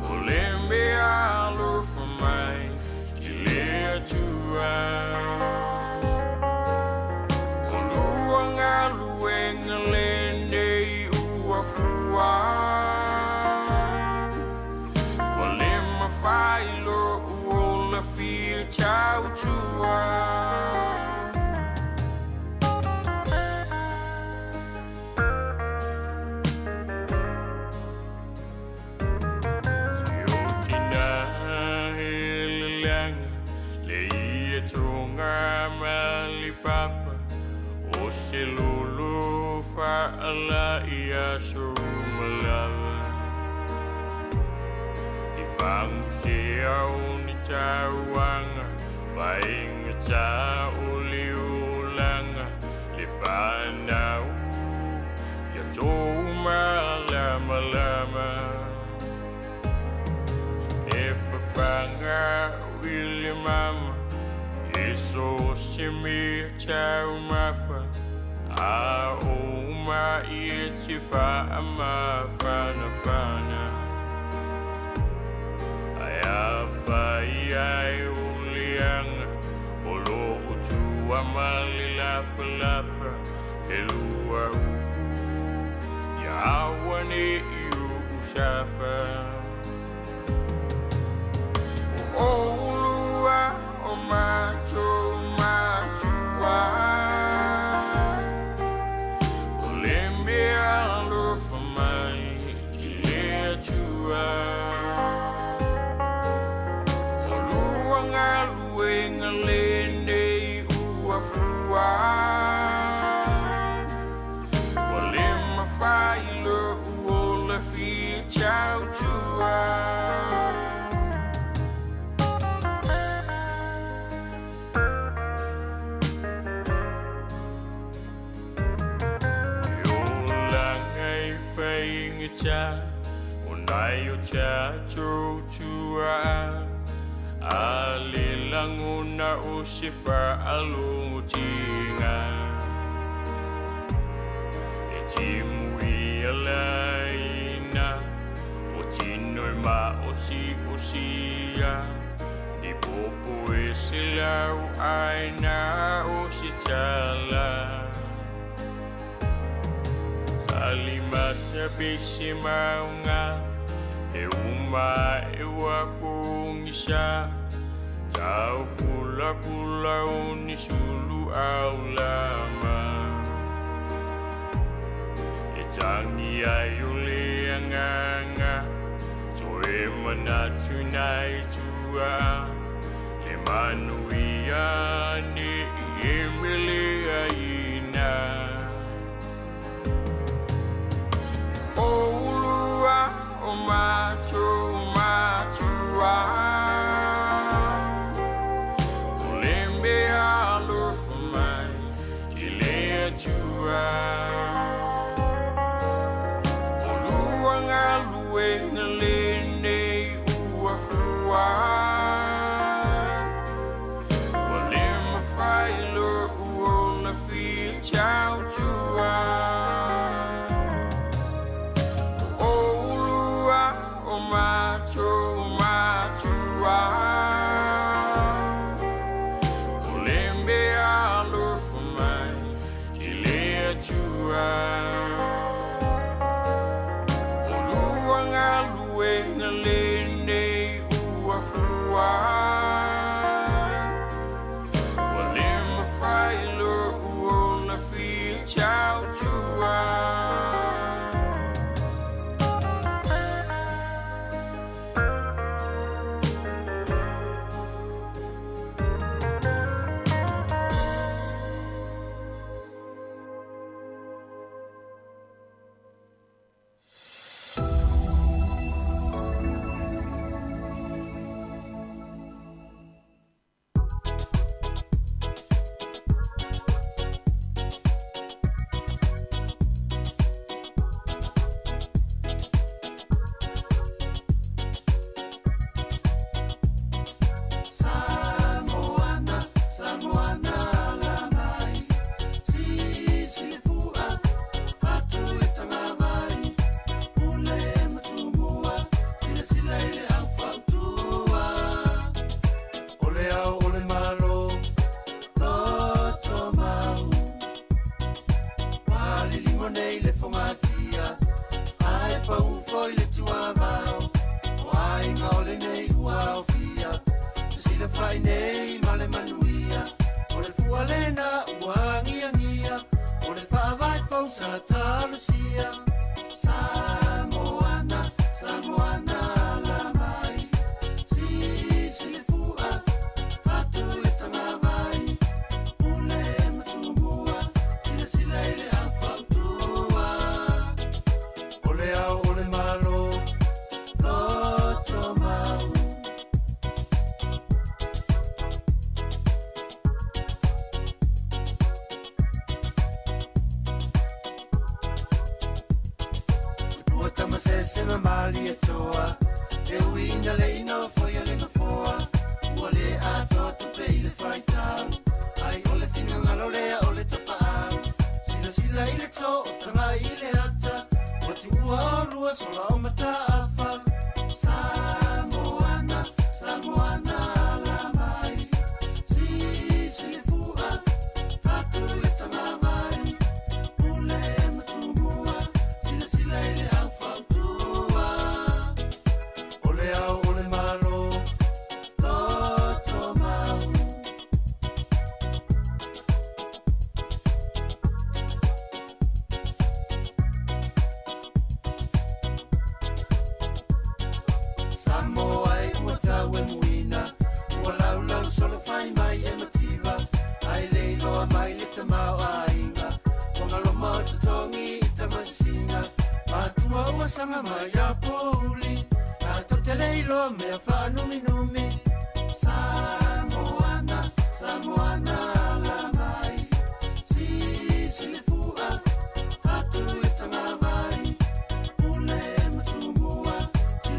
o le mea alo for mai I le atua o luanga luenga lende I ua fua o le mawhailo uola fia chau tua Papa o se lulu fa ala ia sumalala I fang se au ni tawanga fainga ta uli ulanga le fanau ya toma lama lama e fanga William mama so simi chau mafa a o ma I ti fa ma fana aya fa ai ulianga olo utu amali lapa elua ya wani yu shafa o ulua o matua o le mea alo for mai I le atua o luanga luenga lende I ua fua o le mawhailo uola fia chau tua cha unai o cha tua ali languna o sifa alutinga e timu ilaina o tino ma o sia di popo e silau aina o sitala Alimata bisi maunga e uma e wapungisha tau pula unisulu aulama e tangi ayule anganga toe manatu nai tua le manuia ni emile aina o matua o le mea alo for mai I le atua o luanga luenga lene I ua fua o le mawhailo uola fia chau tua o le mea alo for mai I le atua o luanga luenga lene I ua fua se mamali e toa e uina le ino foia le no foa wale a to tu pe ile faita ai ole finga ngalo le ole tapa sila ile to tanga ile rata wati ua lua sola o mata afa Samoana Samoana la mai si silifua fatu le tanga mai ule matumua sila ile afa tua ole au ole malo loto mau Samoa e uata we muina ua lau solo fai mai e mativa ai lei loa mai le tamau ainga o ngalo mau tutongi i tamasina matua ua sanga mai a pouli a tote lei loa mea whanumi numi Samoana Samoana la mai si silifua fatu e tanga mai ule matumua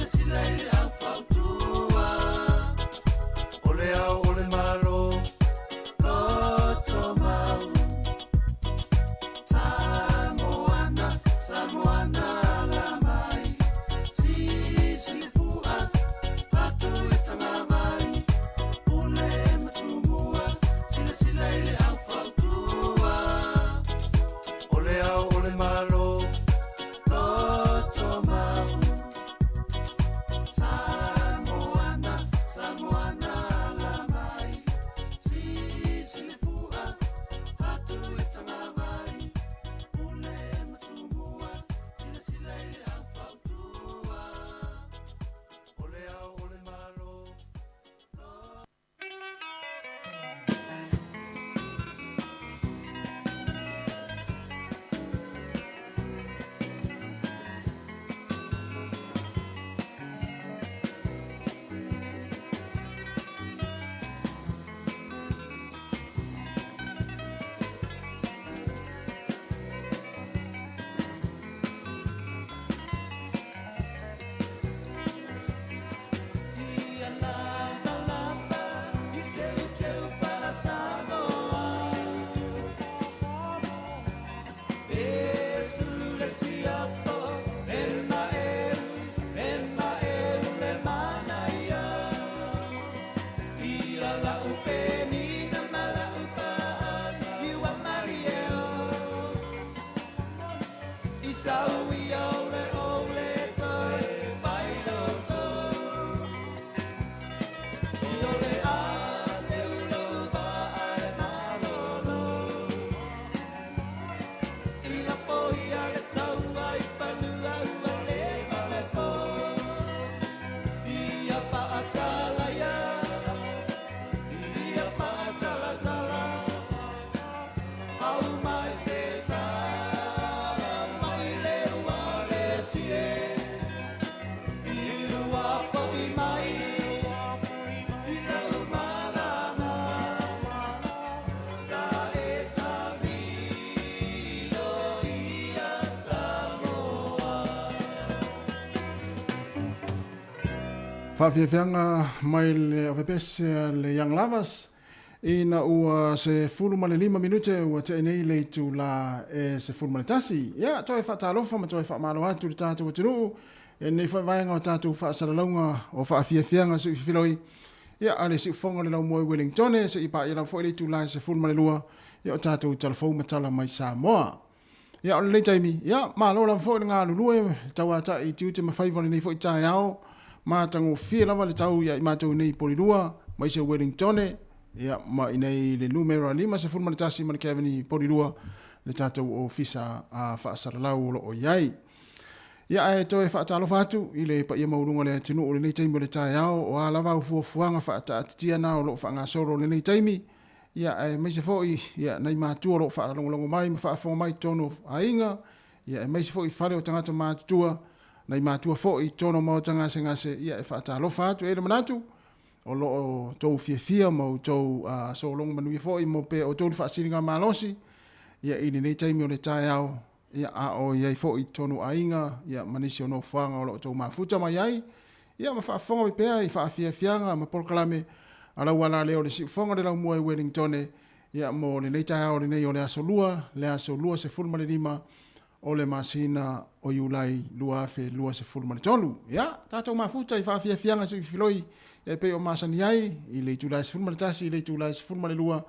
sila ile afautua ole au ole malo loto mau Samoana Samoana la mai si silifua fatu e tanga mai ule matumua sila ile afautua ole au ole malo loto mau Samoana Samoana la mai si silifua fatu e tanga mai ule matumua sila ile afautua ole au ole malo Whawhiawhianga mai le awepese le Young Lovers ina ua se fulu ma le 5 minute ua te nei le tu la e se fulu ma le tasi. Ia, toi whaatalofa ma toi whaamalo atu le tātou atinu e nei whaivaenga o tātou whaasaralaunga o whawhiawhianga se uwhiloi. Ia, ale se ufonga le lau moe Wellington se ipa i lau fwoi le tu la e se fulu ma le lua ia o tātou talafou matala mai Samoa. Ia, ole le taimi, ia, malo la fwoi le ngā lulue tau ata i tiute ma whaivale nei fwoi tāi ao ma tango fia lava le tau ia i mātou nei porirua, mai se Wellington, ia ma i nei le numero 5 se fulma le tasi ma le Kevini porirua, le tātou o fisa a whaasaralau lo o iai. Ia e toi whaatalofa atu, i le pa ia maurunga le tinu o le nei taimi o le tae ao, o a lava ufuafuanga whaatatitia na o lo whaangasoro le nei taimi, ia e mai se foi, ia nei mātua lo whaalalongo mai, ma whaafonga mai tono ainga, ia e mai se foi whare o tangata mātua, nei mātua fo'i tono mau tangase ngase ia e whaatalofa atu e le manatu o lo o tau fia mau tau so longa manui fo'i mo pe o tau whaasiringa malosi ia ini nei taimi o le tae au ia a o iai fo i tonu ainga ia manisi ono fuanga o lo tau mafuta mai ai ia ma whaafonga pepea i whaafiafianga ma polkalame ala wala leo le siufonga le lau mua i Wellington ia mo le nei tae o le nei o le aso lua se fulma le lima o le masina o iulai lua afe lua se fulma le tolu ia tātou mafuta i whaafiafianga se filoi ia pe o masani ai i le tulai se fulma le tasi i le tulai se fulma le lua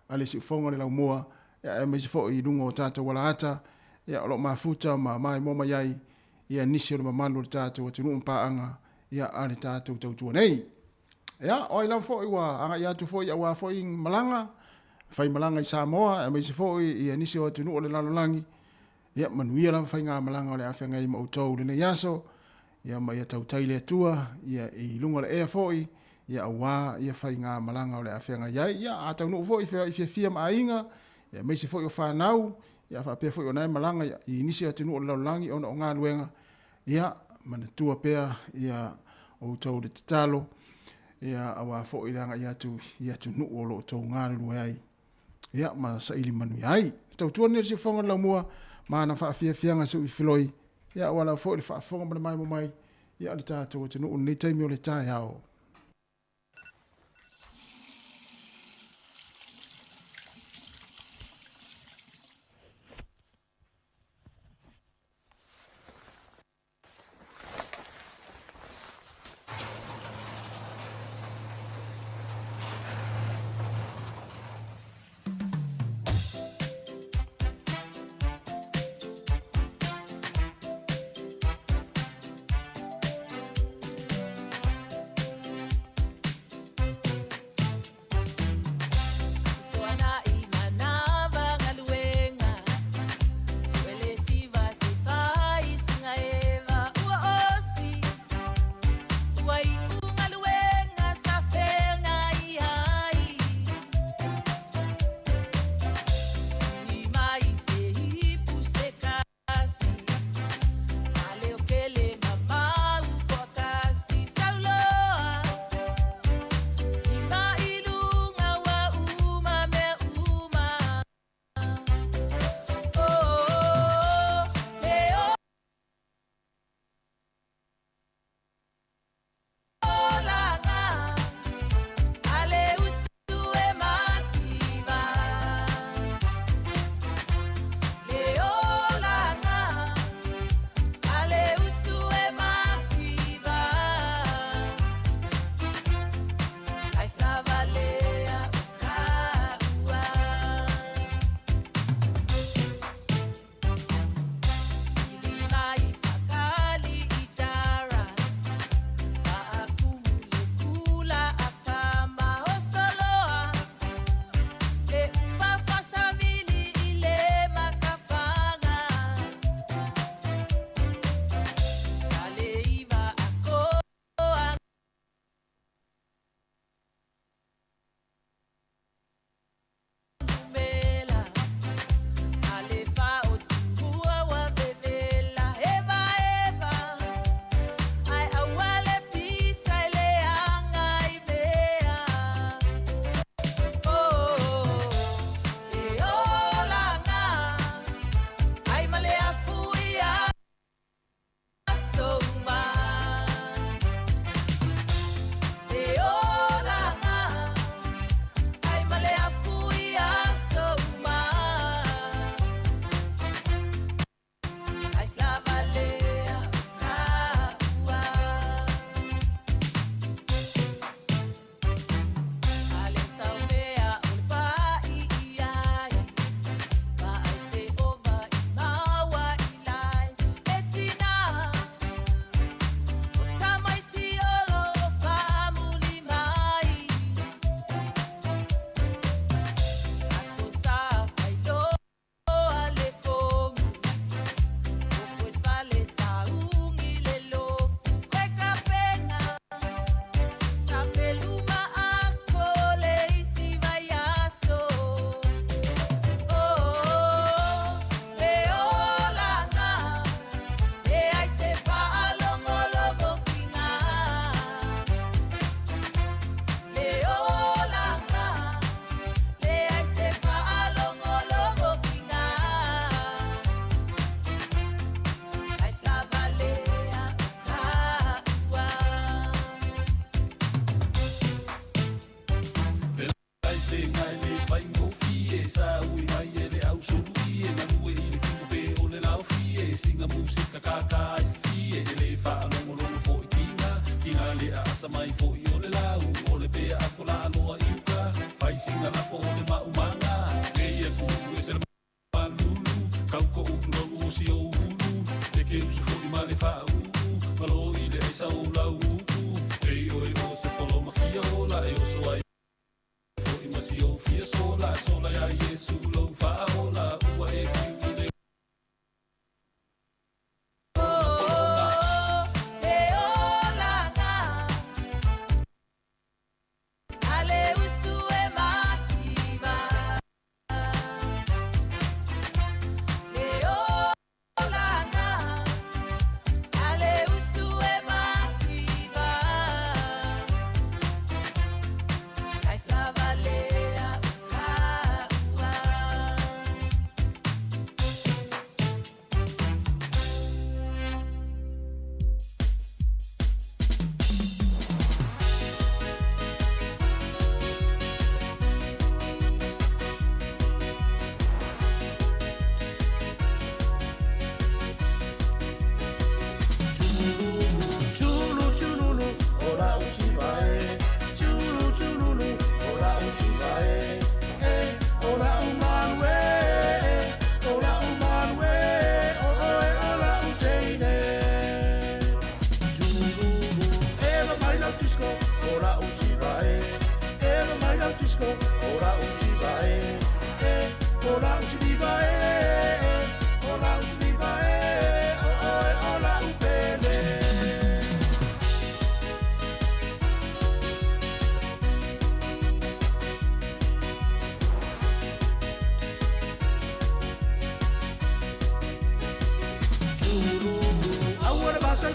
a le siufonga le lau mua ia e meisi fo i lungo o tātou wala ata ia o lo mafuta ma mai moma iai ia nisi o le mamalu le tātou atu nuu mpaanga ia ale tātou tautua nei. Ia, o ilau fo i wa anga i atu fo i awa fo i malanga, fai malanga i Samoa, e meisi fo i nisi o atu nuu o le lalolangi, ia manuia lau fai ngā malanga o le awhenga i mautou le nei aso, ia ma ia tau taile atua, ia i lunga le ea fo i, ia awa ia fai ngā malanga o le awhenga iai, ia a tau nuu fo i fia ma ainga, ia meisi fo i o whanau, ia whapea fo i o nai malanga i nisi o atu nuu o le lalolangi o ngā luenga, ia mana tua pea ia o tau le tatalo ia awa fo i ranga i atu nu o lo tau ngāre lua ai ia ma sa ili manu ai tau tua nere si whonga lau mua ma na whaafiafianga su i filoi ia wala fo i le whaafonga mana mai mo mai ia le tātou atu nu o nei taimi o le tāi hao. se ngai le fai mo fie sa ui mai ele au sulu ie na lue i le kimu pe o le lau fie singa musika kaka i fie ele fa longo longo fo i kinga le a asa mai fo i o le lau o le bea a kola aloa i uka fai singa la fo le maumanga e ia kuku e se le malulu kauko ukulonu o si o hulu te ke usu fo i ma le fa uku malo i le eisa o lau uku e o se poloma fia o la e o so ai fo i masi o fia sola ya Yesu lo fa o la ua e fiu i le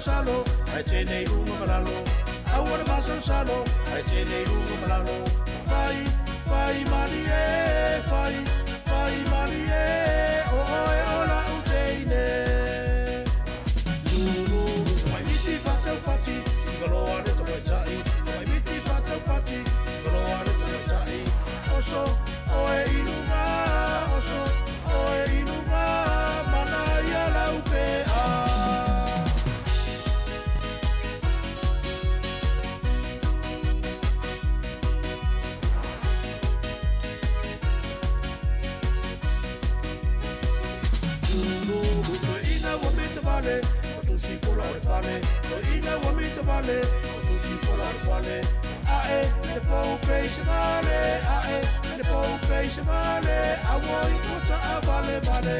salo, ai te nei runga maralo. Awara masan salo, ai te nei runga maralo. Fai mani e, fai mani e, o oe ola uteine. Lulu, mai miti fatau pati, galoa re te mai tai. Mai miti fatau pati, galoa re te mai tai. Oso, oe inuma, oso, oe inuma, mana ia lau pea. Vale, o tu si por la vale, o ina wa mi te vale, o tu si por la vale. Ae, ne po peixe vale, ae, ne po peixe vale, a woi kota a vale vale.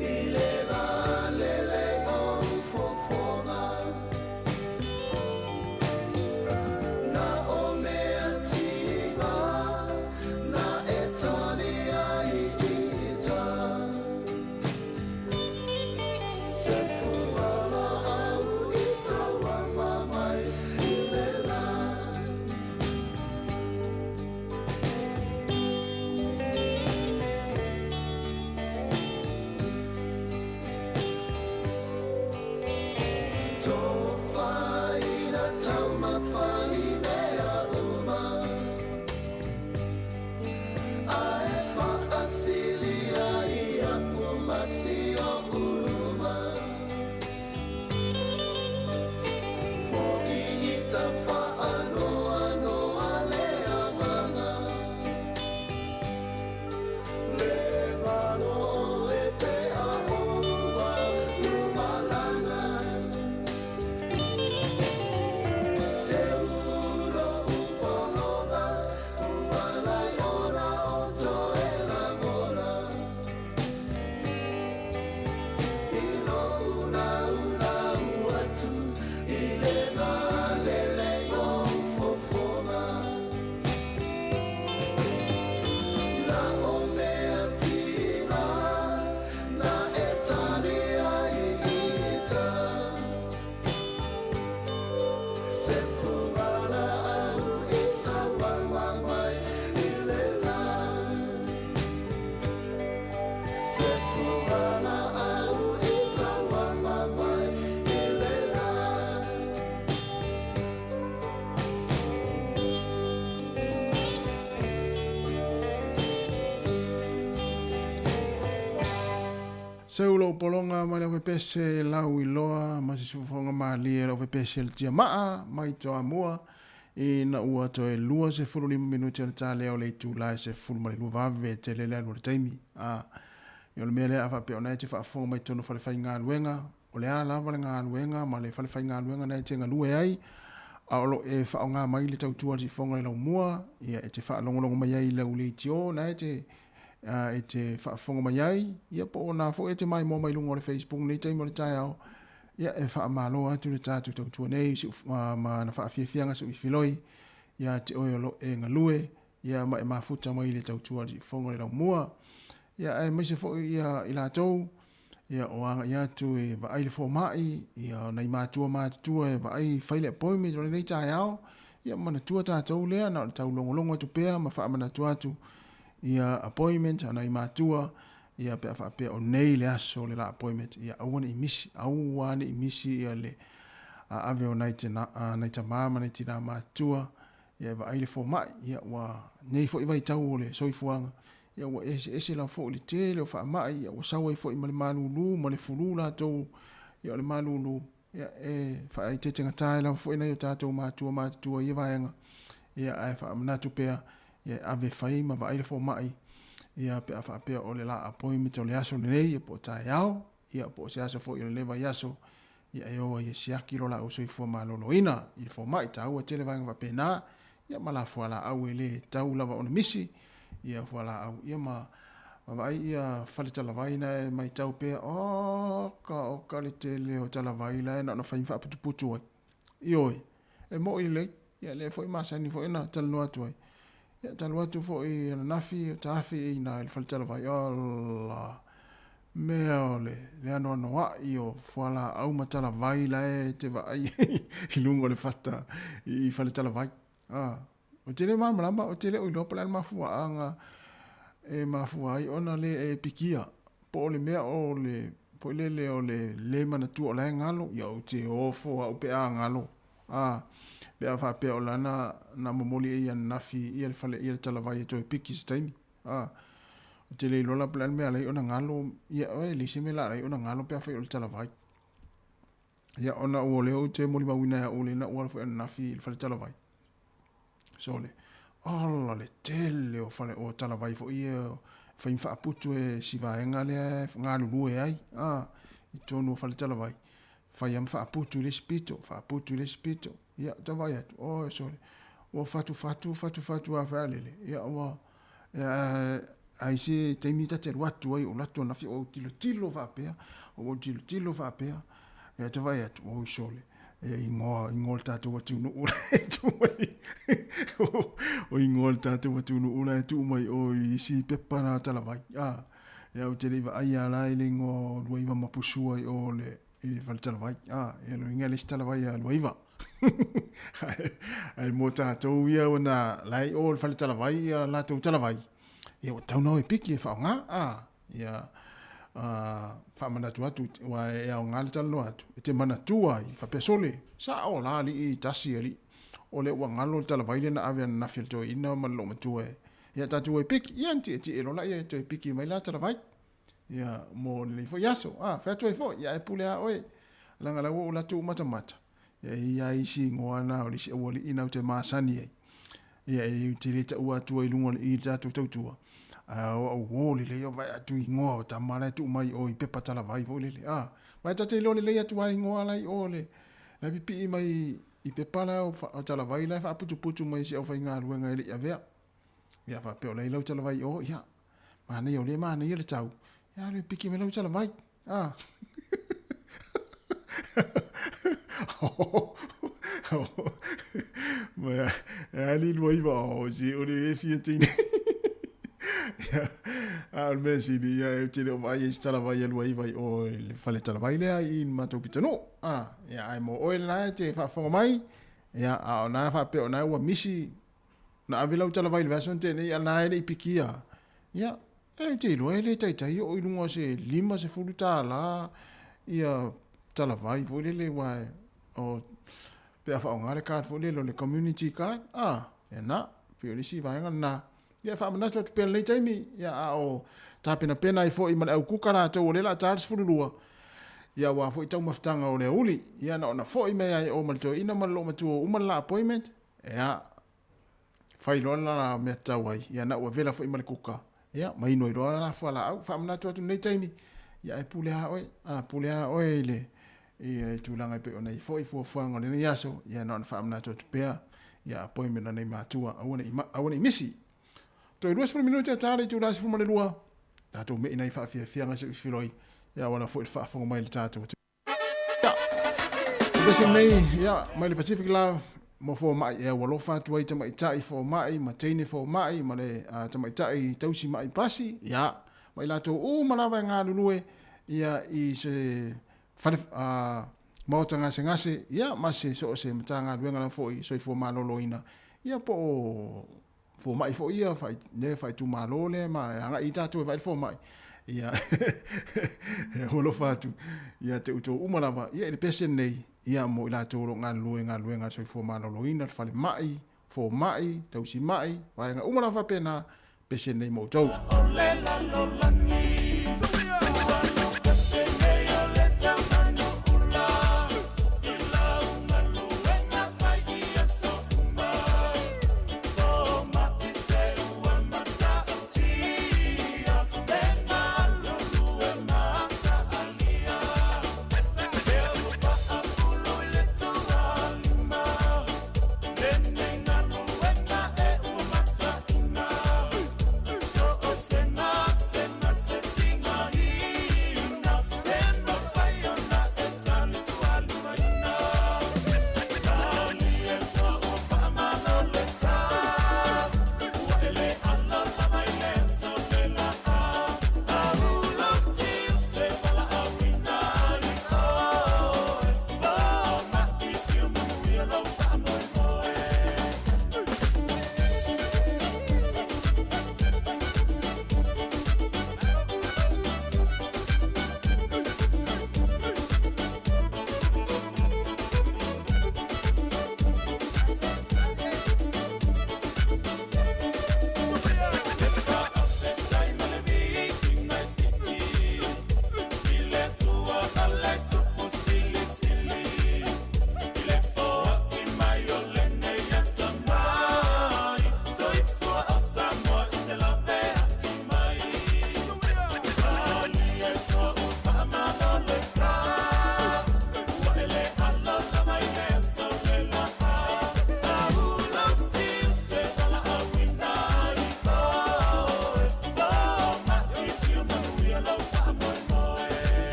Ilela Saulo polonga ma le pese lau I loa ma se sufonga ma le le pese le tia maa mai toa mua I na ua to e lua se fulu 5 minuti al tale o le tu la se fulu ma le lua vave te le le le taimi yo le mele afa pe ona te fa fonga mai tono fa le fai ngā luenga o le ala va le ngā luenga ma le fa le fai ngā luenga na te ngā lue ai a olo e fa ngā mai le tau tua si fonga le lau mua ia e te fa longo mai ai le ule tio na te e te whaafonga mai ai, ia po ona fo e te mai mo mai lungo le Facebook nei teimo le tai au, ia e whaamalo atu le tātu tau tua nei, si ma na whaafiafianga su I filoi, ia te oiolo e ngalue, ia ma e mafuta mai le tau tua di fonga le lau mua, ia e maise fo ia I la tau, ia o anga ia tu e va ai le fo mai, ia nei mātua e va ai whaile appointment o le nei tai au, ia mana tua tātou lea, na tau longo atu pea, ma whaamana atu ia appointment ana I matua ia pe fa pe o nei le aso le la appointment ia awana I misi ia le ave o night na night mama night na matua ia va ile fo mai ia wa nei fo I vai tau le so I fuanga ia wa ese la fo le tele o fa mai ia wa sawa I fo I male malulu male fulula to ia le malulu ia e fa I te tenga tai la fo ina yo tato matua ia vaenga ia ai fa manatu pea ia ave fai ma va ile fo mai ia pe afa pe o le la appointment o le aso nei po tai au ia po se aso fo I le va yaso ia yo ia sia kilo la o so I fo malolo ina I fo mai tau te le vanga va pena ia mala fo la au le tau la va on misi ia fo la au ia ma vai ia falita la vai na mai tau pe o ka le tele o tala vai la na fa fa putu io e mo ile ia le fo ma sani fo ina tal no atu ia tal watu fo I na nafi tafi ina il falita la vai Allah meole le ano no wa io fo la au mata la vai la te vai I lungo le fata I falita la vai o tele ma mlamba o tele o lo plan ma fu anga e mafuai ona le e pikia po le mea o le po le o le mana tu o la ngalo ia o te ofo au pe ngalo pe afa pe o lana na momoli ia nafi ia le fale ia tala vai to piki time o te le lola plan mea le ona ngalo ia o le sime la le ona ngalo pe afa o tala vai ia ona o le o te moli mawina o le na o fo nafi il fale tala vai so le alla le tele o fale o tala vai fo ia fa infa putu e si va engale nga lu e ai I tonu fale tala vai fa yam fa putu le spito ia ta vai o sorry o fatu a vale ia o ai se te mita te watu ai o lato na fi o tilo va pe ia ta vai o sorry ingol tatu watu no ura tu mai o ingol tatu watu no ura tu mai o si pepa na tala vai ia o te liva ai ala I lingo luiva mapusua I o le I fale tala vai ia lo inga le tala vai a luiva ai mo tatu ia ona lai o fale tala vai ia la tu tala vai ia o tau no e piki e fa nga ia fa mana tu atu wa e o ngal tal no atu te mana tu ai fa pesole sa o la li I tasi ali o le wa ngalo tal vai le na ave na fil to ina ma lo tu e ya tatu e pik ia ti e lo la ia to e piki mai la tal vai ia mo le fo yaso fa to e fo ia e pule a oi la ngala o la tu mata ia I si ngoana o li si o li ina te masani ia I te le ta ua tu I lungo I tatu tautua o le le vai atu ingoa ta mara tu mai o I pepa tala vai vo le vai ta te lo le atu ai ingoa lai o le la pipi mai I pepa la o tala vai la fa putu mai se o fa inga luenga ile ia vea ia fa pe o le lo tala vai o ia ma ne o le ma ne ile tau ia le piki me lo tala vai ma ali luiva o si o le fiatini al mesi ni ia te le vai stala vai luiva o le fale tala vai le I mato pitano ia ai mo o le te fa fonga mai ia a na fa pe ona wa misi na avila tala vai le version te ni ana ile pikia ia e te lo ele tai o lungo se lima se fuluta la ia tala vai vo le wa o pe fa ngare card vo le community card e na pe le si vai na ia fa mana to pe le taimi ia o Tāpena pena I fo I mana au kukara tau o lela Charles Furulua. Ia wa fo I tau maftanga o le uli. Ia na ona fo I mea I o malto ina malo matu o umala appointment. Ia fai lola la mea tau ai. Ia na ua vela fo I male kuka. Ia maino I roa la fo ala au. Fa manatu atu nei taimi. Ia e pule ha oe. Pule ha oe le. Ia tūlanga pe ona I fo I fuafuanga le nei aso. Ia na ona fa manatu atu pea. Ia appointment na nei matua. Awane I misi. Toi 2 minuti a tāre tu rasi fuma le lua. Tātou me ina I whaafianga se uwhiroi. Ia wana fo I whaafonga mai le tātou. Ia. Ubese nei, ia, mai le Pacific Love. Mo fo mai, ia walofa tu ai tamai tai fo mai, ma teine fo mai, ma le tamai tai tausi mai pasi. Ia, mai lato malawa ngā lulue. Ia I se whare, maota ngase. Ia, mase so se mata ngā luenga na fo I, so I fo malolo ina. Ia po fo mai fo ia fai tu malo le ma anga I tatu vai fo mai ia holo fatu ia te uto umalawa ia le pesen nei ia mo ila toro nga luenga so fo malo loina fale mai fo mai tausi mai vai nga umalawa pena pesen nei mo tau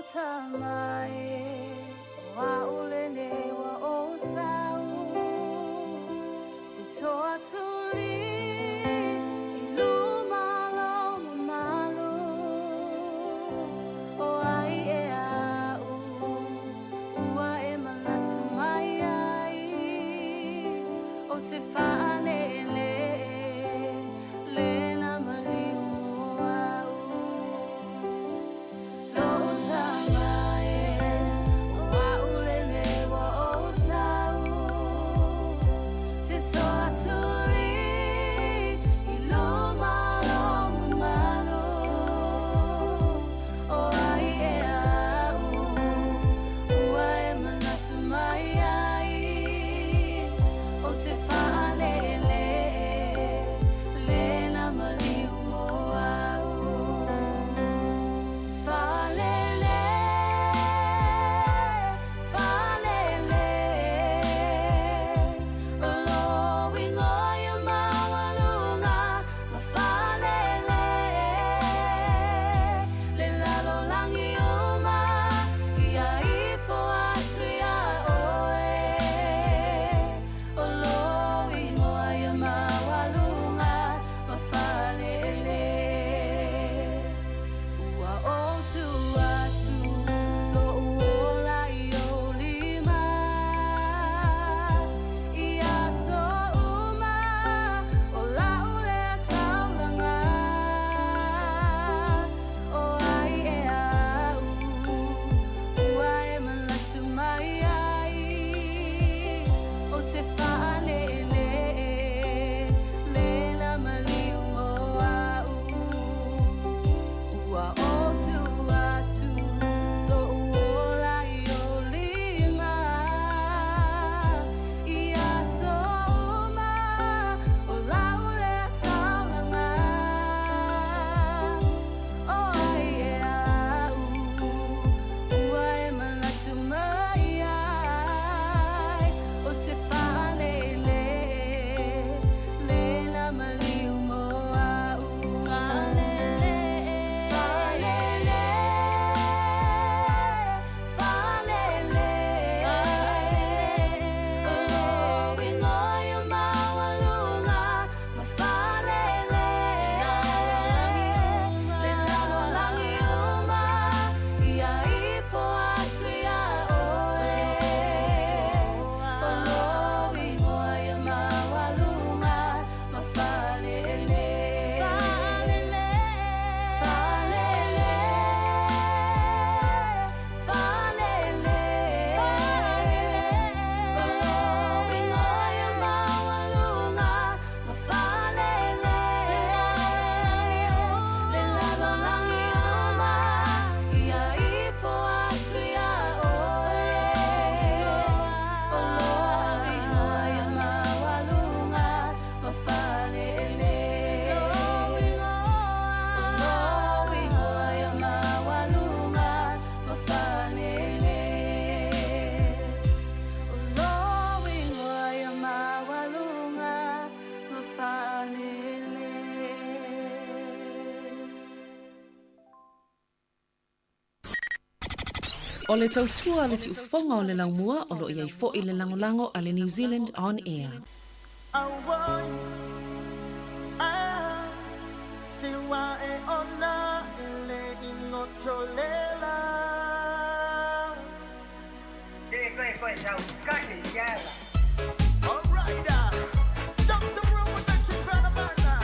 Tamae wa ulene wa osau titoa tuli ilumalo malu o ai e au ua e manatu mai ai o te whaalele lena maliu au lo tamae wa ulene wa osau te toa tuli O le tautua le si ufonga o le laumua o lo iai fo i le langolango a le New Zealand On Air. Siwa e ona ele ingotolela. Koe tau kake yala. All right, Dr. Rowan Benson Panamana.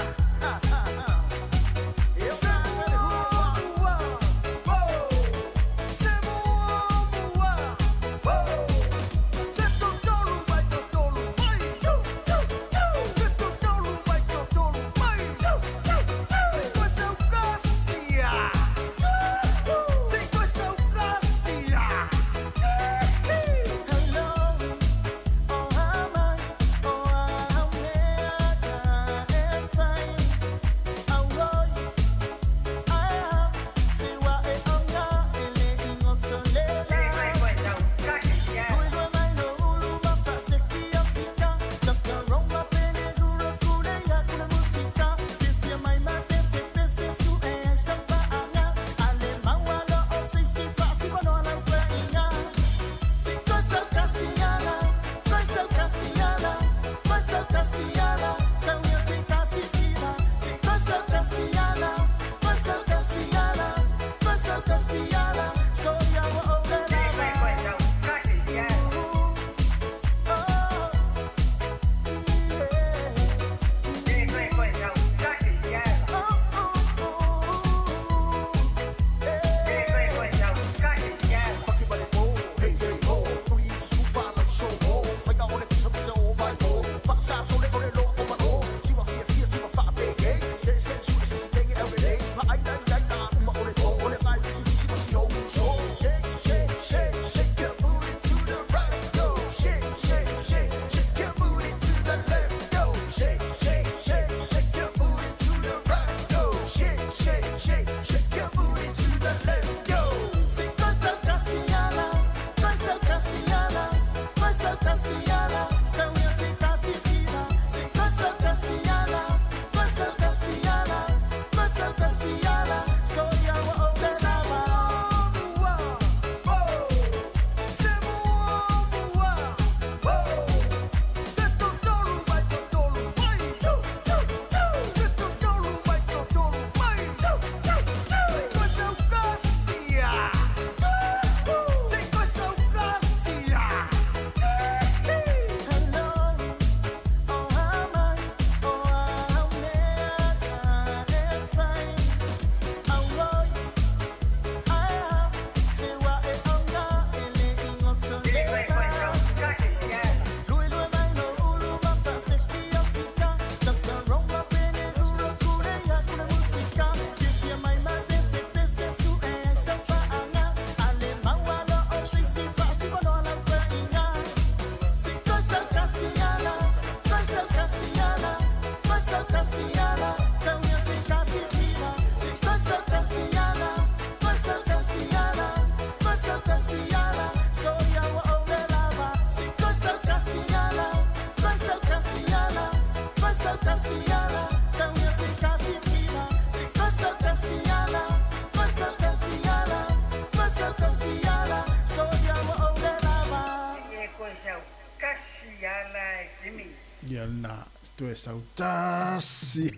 Yana, tu es autasi.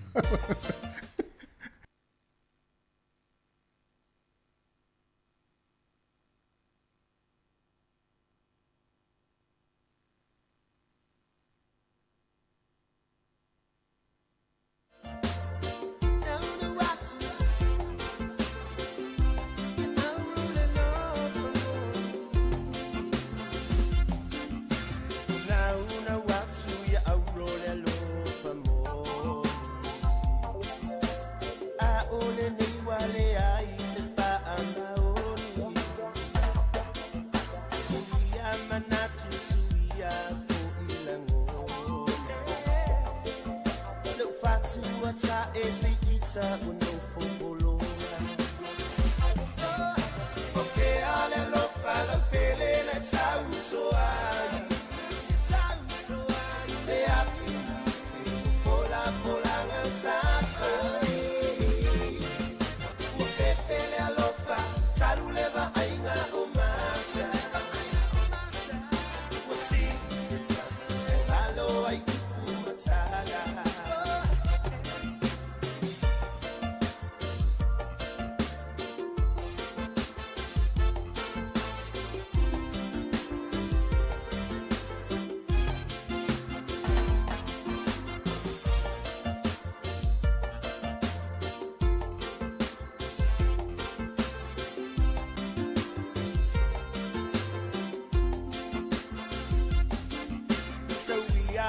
Una watu ya aurora lo famo.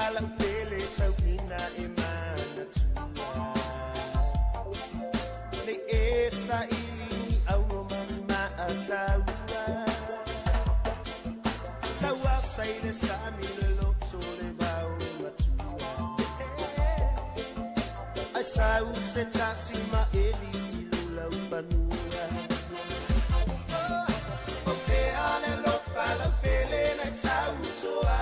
fala pele tawina imana tua le esa ili au mama atawa sawa saile sami le loto le bao matua asau se tasima eli ilula upanua ope ale lo fala pele na tautoa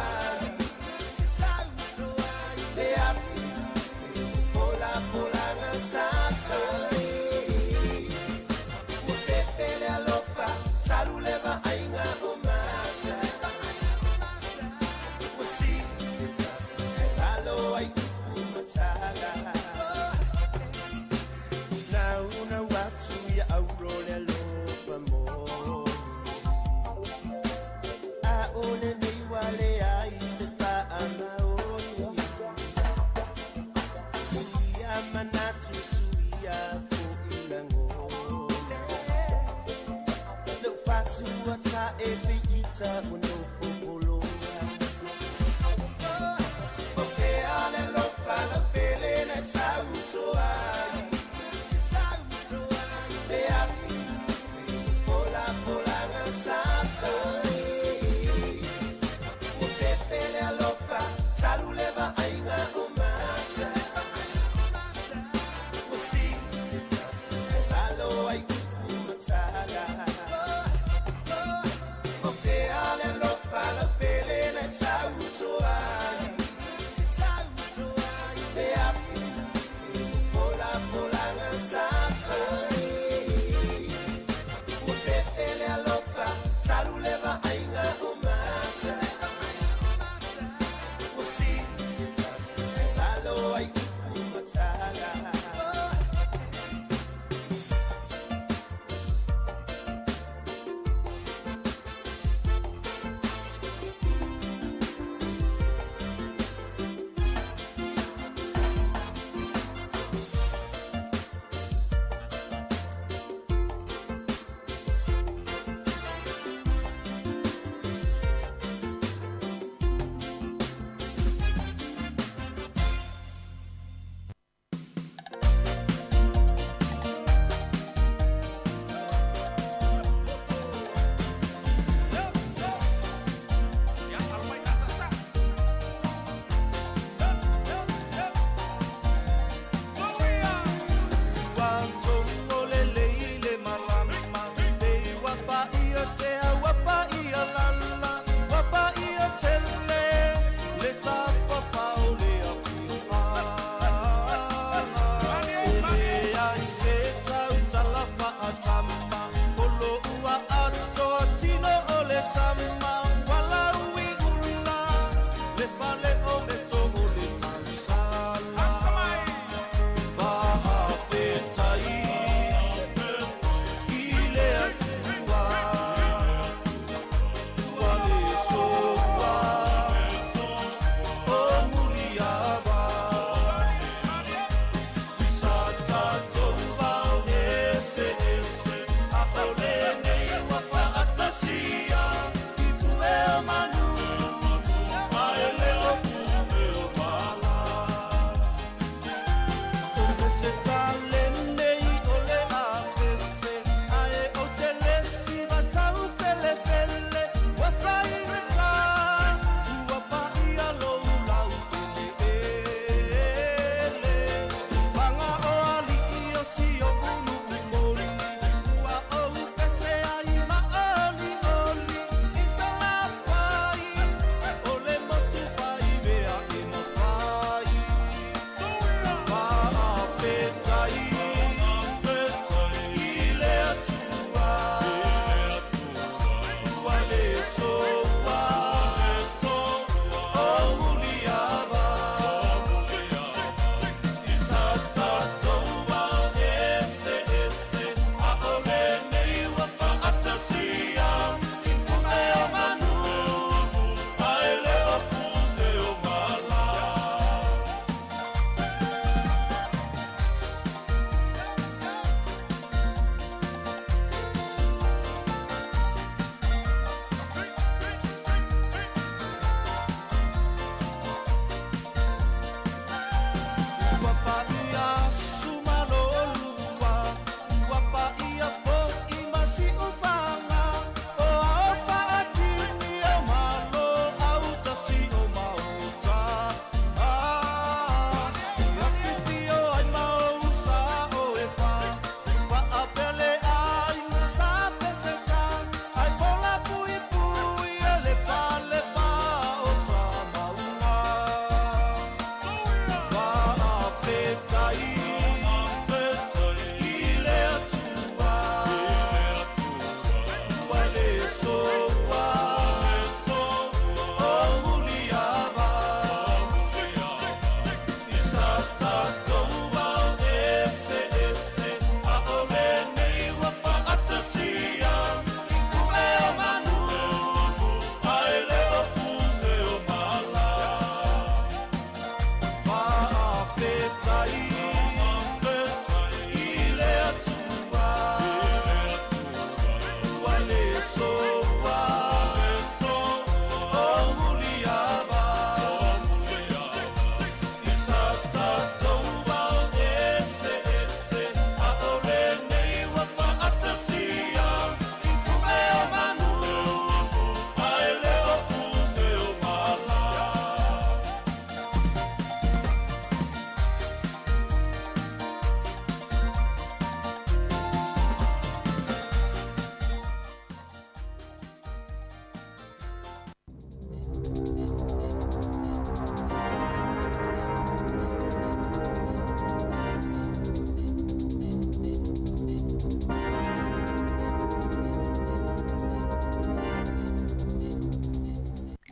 Hallelujah.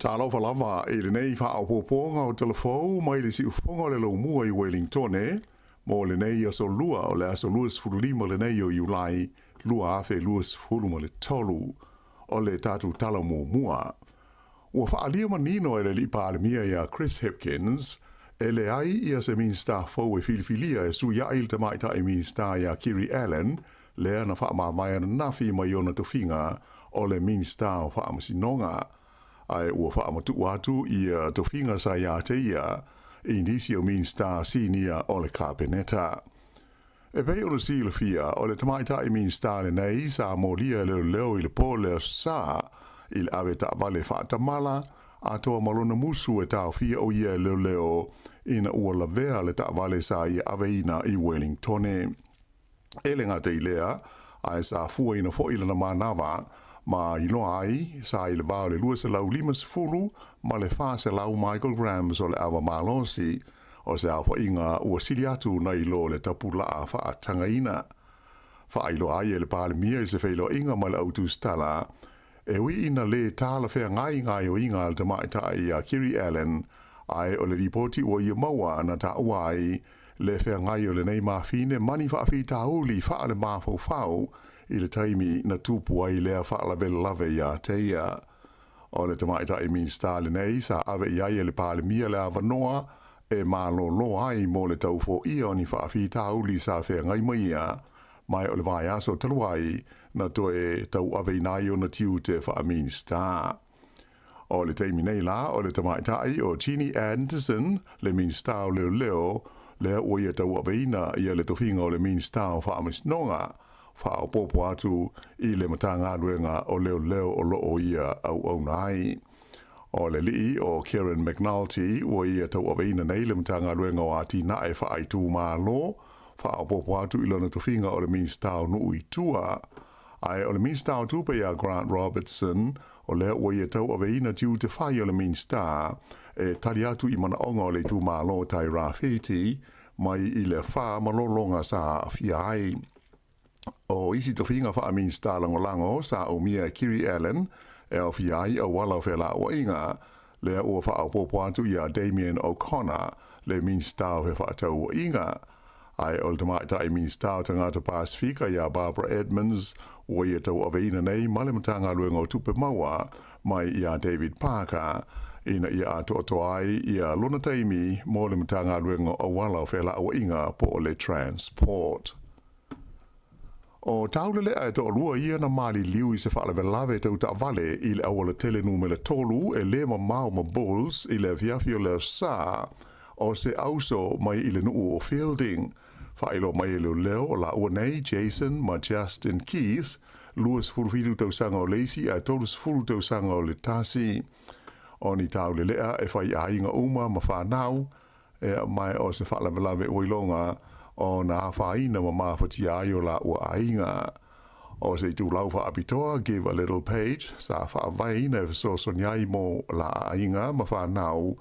TALOFA lava e le nei wha au poponga o telefou mai le si ufonga le lau mua I Wellington mo le nei aso lua o le aso luas furulima le nei o Iulai lua afe luas furuma le tolu o le tatu tala mua. Ua whaalia manino e le li paalemia ia Chris Hipkins e le ai ia se minsta fau e filifilia e su ia il te maita e minsta ia Kiri Allen le ana wha maamai ana nafi mai ona tofinga o le minsta o wha amasinonga. Ai ua wha amatu atu ia tofinga sa ia te ia I nisi o minsta sinia o le kapeneta. E pei o le sila fia o le tamaita I minsta le nei sa molia leo I le po leo sa I le awe ta vale whaatamala a toa malona musu e tau fia o ia leo ina ua la vea le ta vale sa ia awe ina I Wellington. E le ngata I lea ai sa fua ina fo ila na manawa ma ilo ai sa I le bao le lua se lau limas fulu ma le fa se lau micrograms o le awa malosi o se awa inga ua sili atu na ilo le tapula a fa a tangaina. Fa ilo ai e le pale mia I se feilo inga ma le autu stala e wi ina le tala fea ngai o inga al te maita I a Kiri Allen ai o le ripoti o ia maua na ta uai le fea ngai o le nei mafine mani fa afi tauli fa le mafau fau I le taimi na tupu ai lea wha la vele lave ia te ia. O le tamaita I minsta le nei sa ave iai le pale mia le avanoa e malo lo ai mo le tau fo ia ni wha afi tauli sa fea ngai mai ia. Mai o le vai aso taluai na toe tau ave inai o na tiu te wha minsta. O le taimi nei la o le tamaita I o Jeannie Anderson le minsta o leo lea o ia tau ave ina ia le tofinga o le minsta o wha amisnonga. Wha o popo atu I le matanga luenga o leo o loo ia au nai. O le lii o Kieran McNulty o ia tau aweina nei le matanga luenga o ati nae wha ai tū maa lo. Wha o popo atu I lona tofinga o le minstau nui tua. Ai o le minstau tupe ia Grant Robertson o lea o ia tau aweina tiu te whai o le minsta e tali atu I mana onga o le tū maa lo tai rafiti mai I le wha malolonga sa fia ai. O isi tofinga wha minsta lango sa o mia Kiri Allen e o fiai o wala whela o inga lea ua wha o popo atu ia Damien O'Connor le minsta o he wha tau o inga. Ai o le tamaita I minsta o tangata Pasifika ia Barbara Edmonds o ia tau aveina nei male matanga luenga o tupe maua mai ia David Parker ina ia ato ai ia lona taimi mo le matanga luenga o wala whela o inga po le transport. O taulele e to lua ia na mali liu I se wha lave tau ta vale I le awala tele nume le tolu e le mau ma bulls I le viafio le sa o se auso mai I le nuu o fielding. Wha ilo mai leo o la ua nei Jason ma Justin Keith luas furufitu tau sanga o leisi a tolus furu tau sanga o le tasi. O ni taulele e whai a inga uma ma whanau e mai o se wha lave oilonga o na whaina ma mawhati ai o la ua ainga. O se tu lau wha apitoa, give a little page, sa wha vaina e so soniai mo la ainga ma whanau,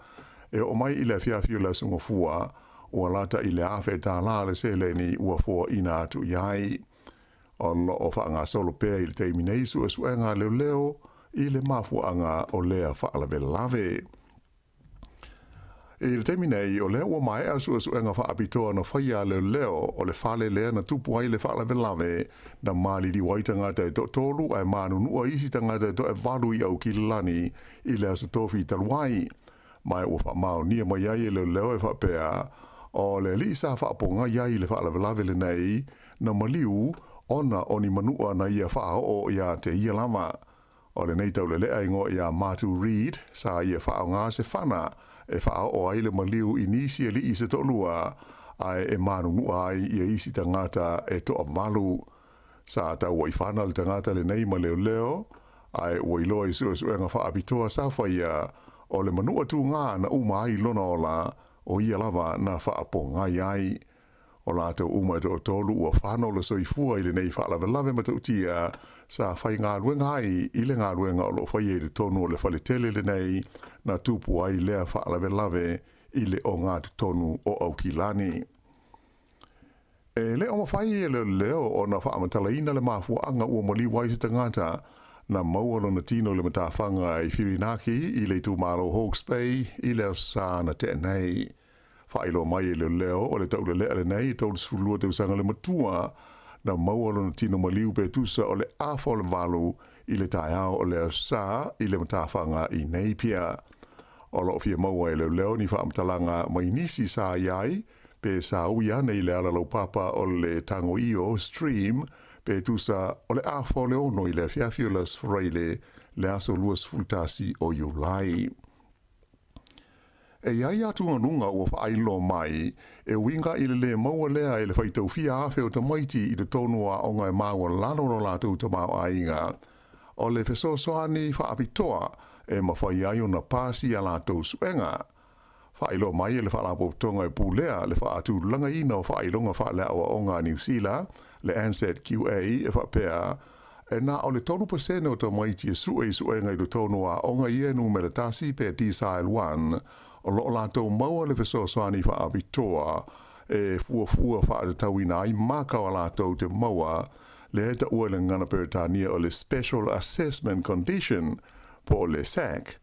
e o mai I le fiafio la sunga fua, ua lata I le awhe tā la le seleni ua fua ina atu iai. O lo o wha ngā solo pēr I le teimi nei sua suenga leo, I le mafuanga o lea wha lave lave. E le temi nei o lea ua mai a sua suenga wha apitoa na whaia leo o le whale lea na tupu ai le wha lave na mali di waitanga te to tolu ai manu nua isi tanga te to e valu I au kilani I le asa tofi taluai. Mai ua wha mao nia mai ai leo e wha pēa o le li sa wha aponga iai le wha lave le nei na maliu ona oni manua na ia wha o ia te ia lama. O le nei tau le lea ingo ia Matu Reed sa ia wha o ngā se whana e wha o aile maliu I nisi li I se tolua ai e manu nua ai I isi tangata e toa malu. Sa tau wai whana le tangata le nei ma leo ai wai loa I suenga wha apitoa sa whaia o le manua tu ngā na uma ai lona ola o ia lava na wha apo ngai ai. O la tau uma to tolu ua whana o le soifua I le nei wha lave matautia sa whai ngā ruenga ai I le ngā ruenga o lo whai e le tonu o le whale tele le nei na tupu ai lea wha lave I le o ngā tonu o au kilani. E le o mawhai e leo o na wha amatalaina le mafua anga ua mali waise tangata na maua lona tino le matawhanga I Whirinaki I le tūmaro Hawke's Bay I leo sa na te nei. Whailo mai e leo o le tau le lea le nei I tau sfulua te usanga le matua na maua lona tino maliu pe tusa o le awha o le valu I le taiao o leo sa I le matawhanga I nei pia. O lo fia maua e leo ni whaamtalanga mai nisi sa iai pe sa uia nei le ala lau papa o le tango io stream pe tusa o le awha o le ono I le fiafiolas freile le aso luas fultasi o Iulai. E iai atu anunga ua whaailo mai, e winga I le maua lea e le whaitau fia awhe o tamaiti I le tonua o ngai maua lano no lātou tamau ainga. O le fesosoani whaapitoa e mawhai ai o na pāsi a lātou suenga. Whailo mai e le whaalapo tonga e pūlea le whaatu langa ina o whailonga whaalea o ngā New Zealand, le Ansett QA e whapea, e nā o le 3% o tamaiti e suenga I le tonua o ngai ienu me le tasi pe T-Sile 1, o lo lātou maua le fesosoani whaapitoa, e fua whaatatauina ai maka o lātou te maua, le heta ua le ngana Peritania o le Special Assessment Condition po le SAC.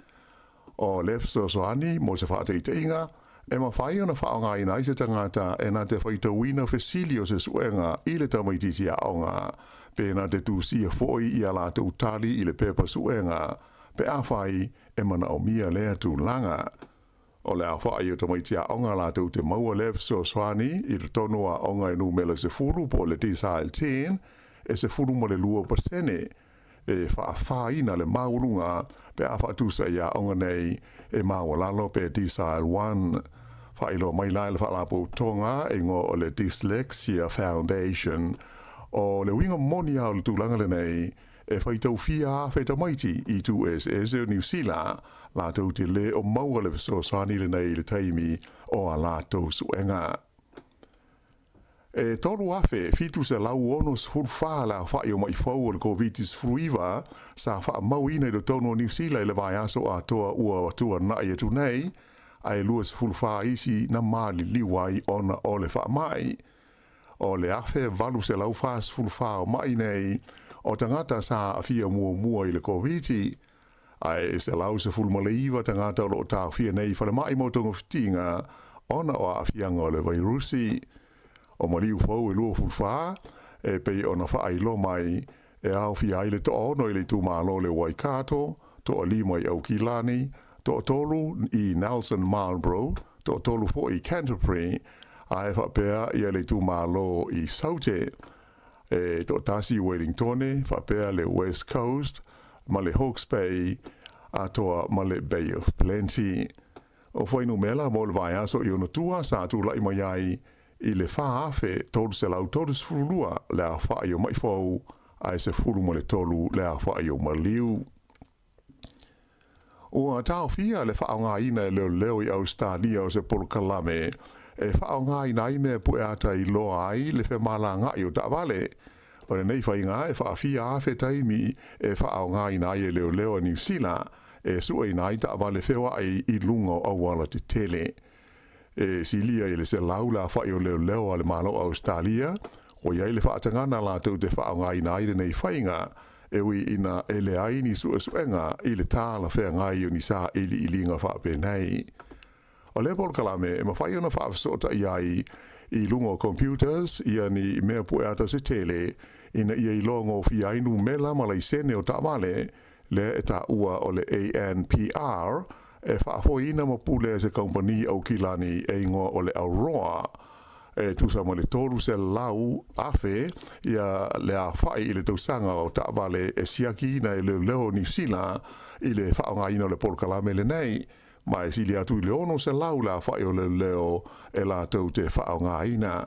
O le fesosoani mo se whaateiteinga, e mawhai o na whaonga I nai se tangata e nā te whaitauina fesilio se suenga I le tamaititi a onga, pe nā te tūsia foi I a lātou tali I le pepa suenga, pe awhai e mana o mia lea tū langa. O le awhai o tamaiti a onga lātou te maua le fesosoani I le tonua onga e numela se furu po le T-Sile 10, e se furu mo le 2%, e whaafaina le maurunga pe awhaatusa ia onga nei e mawalalo pe T-Sile 1. Whailo mai lai le whaalapo tonga e ngō o le Dyslexia Foundation o le winga moni au le tūlanga le nei e whaitau fia whaita maiti I 2SS o New Zealand lātou te le o maua le fesosoani le nei le taimi o a lātou suenga. E tolu afe, fitu se lau ono se hurwha la whai o mai whau o le COVID-19 fruiva sa wha mauina I le tono New Zealand le vai aso a toa ua tua nai e tu nei, ai lua se hurwha isi na mali liwai ona o le wha mai. O le afe valu se lau wha se hurwha o mai nei, o tangata sa a fia mua I le COVID-19, ai se lau se fulmaleiva tangata o lo tau fia nei whale mai mo tonga fitinga, ona o a fianga o le vairusi. O mariu fau e lua fulfaa, e pei ona whaeilo mai, e au fi aile to ono I le tūmalo le Waikato, to o lima I Aukilani, to o tolu I Nelson Marlborough, to o tolu fo I Canterbury, a e whapea I le tūmalo I Saute, e to tasi Wellingtone, whapea le West Coast, ma le Hawke's Bay, a toa ma le Bay of Plenty. O whainu mela mo le vai aso I ona tua sa tu lai mai ai, I le whaafe tolu se lau tolu sfurulua le a whaai o mai whau ai se furu mo le tolu le a whaai o maliu. O a tau fia le whaonga ina leo I Australia o se polokalame e whaonga ina I mea pue ata I loa ai le whamala ngai o ta'wale. O le nei whainga e whaafia afe taimi e whaonga ina I leo New Zealand e sua ina I ta'wale whewa I lungo au wala te tele. E silia I le se laula whai o leo ale malo Australia, o iai le whaatangana la tau te whaonga ina I le nei whainga, e ui ina e le aini suenga I le tāla whea ngai o ni sa ili ilinga whaape nei. O le polkalame, e mawhai ona whaafsota iai I lungo computers, ia ni mea pueata se tele, ina ia I longo fi ainu mela malaisene o ta'wale, le e ta ua o le ANPR, e whaafoina ma pule se kompani au kilani e ingoa o le Aurora. E tusa mo le tolu se lau afe, ia le a whai I le tausanga o ta'wale e siaki ina I le leo New Zealand, I le whaonga ina o le polkalame le nei, ma e sili atu I le ono se lau la whai o le leo e la tau te whaonga ina.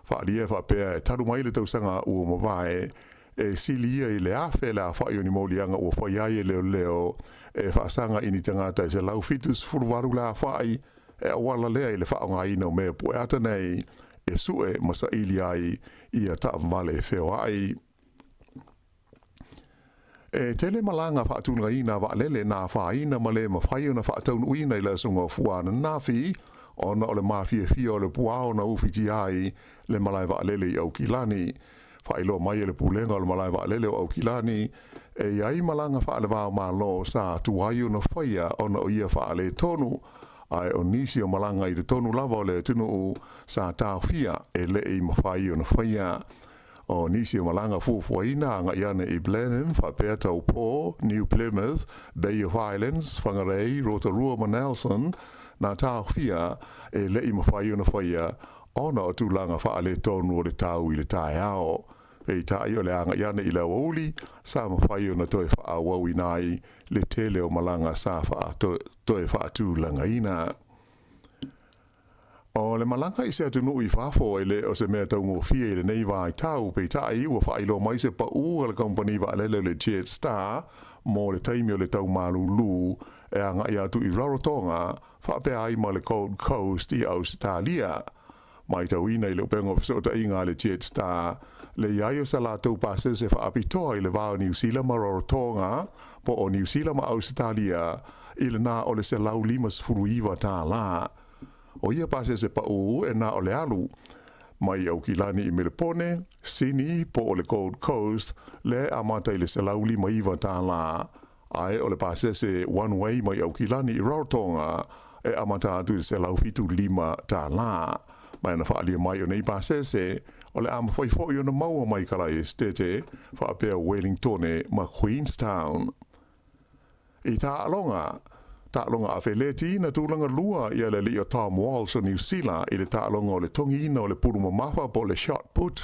Whaalia whapea e taru mai le tausanga ua mawae, e sili ia I le afe la whai o ni maulianga ua whai ai e leo, e whaasanga ini tangata e se lau fitus furuwaru la whai, e awala lea I le whaonga ina o mea pueata nei, e sue masa ili ai I a taamwale wheo ai. E tele malanga whaatunga ina waalele nā whaina ma le mawhai o na whaataunu uina I la sunga fuana nafi, ona o le mafia fia o le puao na ufiti ai le malai waalele I Aukilani. Whailo mai le pulenga o le malai waalele o Aukilani, E ai malanga whaale wā malo sa tuai o na whaia o na o ia whaale tonu. Ai o nisi o malanga i te tonu lava o le tunu o sa tāwhia e le i mawhai o na whaia. O nisi o malanga fuafuaina anga iana i Blenheim, whapea tau pō, New Plymouth, Bay of Islands, Whangarei, Rotorua ma Nelson, na tāwhia e le i mawhai o na whaia ona o tūlanga whaale tonu o le tau i le tae ao. E tai o le anga iana i lau auli, sa mawhai o na toi whaawau inai le tele o malanga sa toi whaatūlanga ina. O le malanga i se atunu i whafo e le o se mea taungo fie le nei vai tau pe tai ua whailo mai se pa ua le company wa alele le Jet Star mo le taimi o le tau malulu e anga i atu i Rarotonga whapea ai ma le Gold Coast i Australia. Mai tau ina i le upengo pisota inga le Jet Star le iaio sa la tau pase se whaapitoa i le vao New Zealand ma Rarotonga po o New Zealand ma Australia i le nā o le se lau limas furuiwa tā la. O ia pase se pa o e na o le alu. Mai au kilani i Melipone, Sydney po o le Gold Coast, le amata i le se lauli mai iwa tā la. Ai o le pase se one way mai au kilani i Rarotonga, e amata atu i se lau fitu lima tā la. Mai na whaalia mai o nei pase se, o le ama whaifoi o na maua mai kala e stete, whaapea Wellingtone ma Queenstown. I tā alonga a wheleti na tūlanga lua i ale li o Tom Walsh o New Zealand i le tālonga o le tongi ina o le puru mamafa po le shot put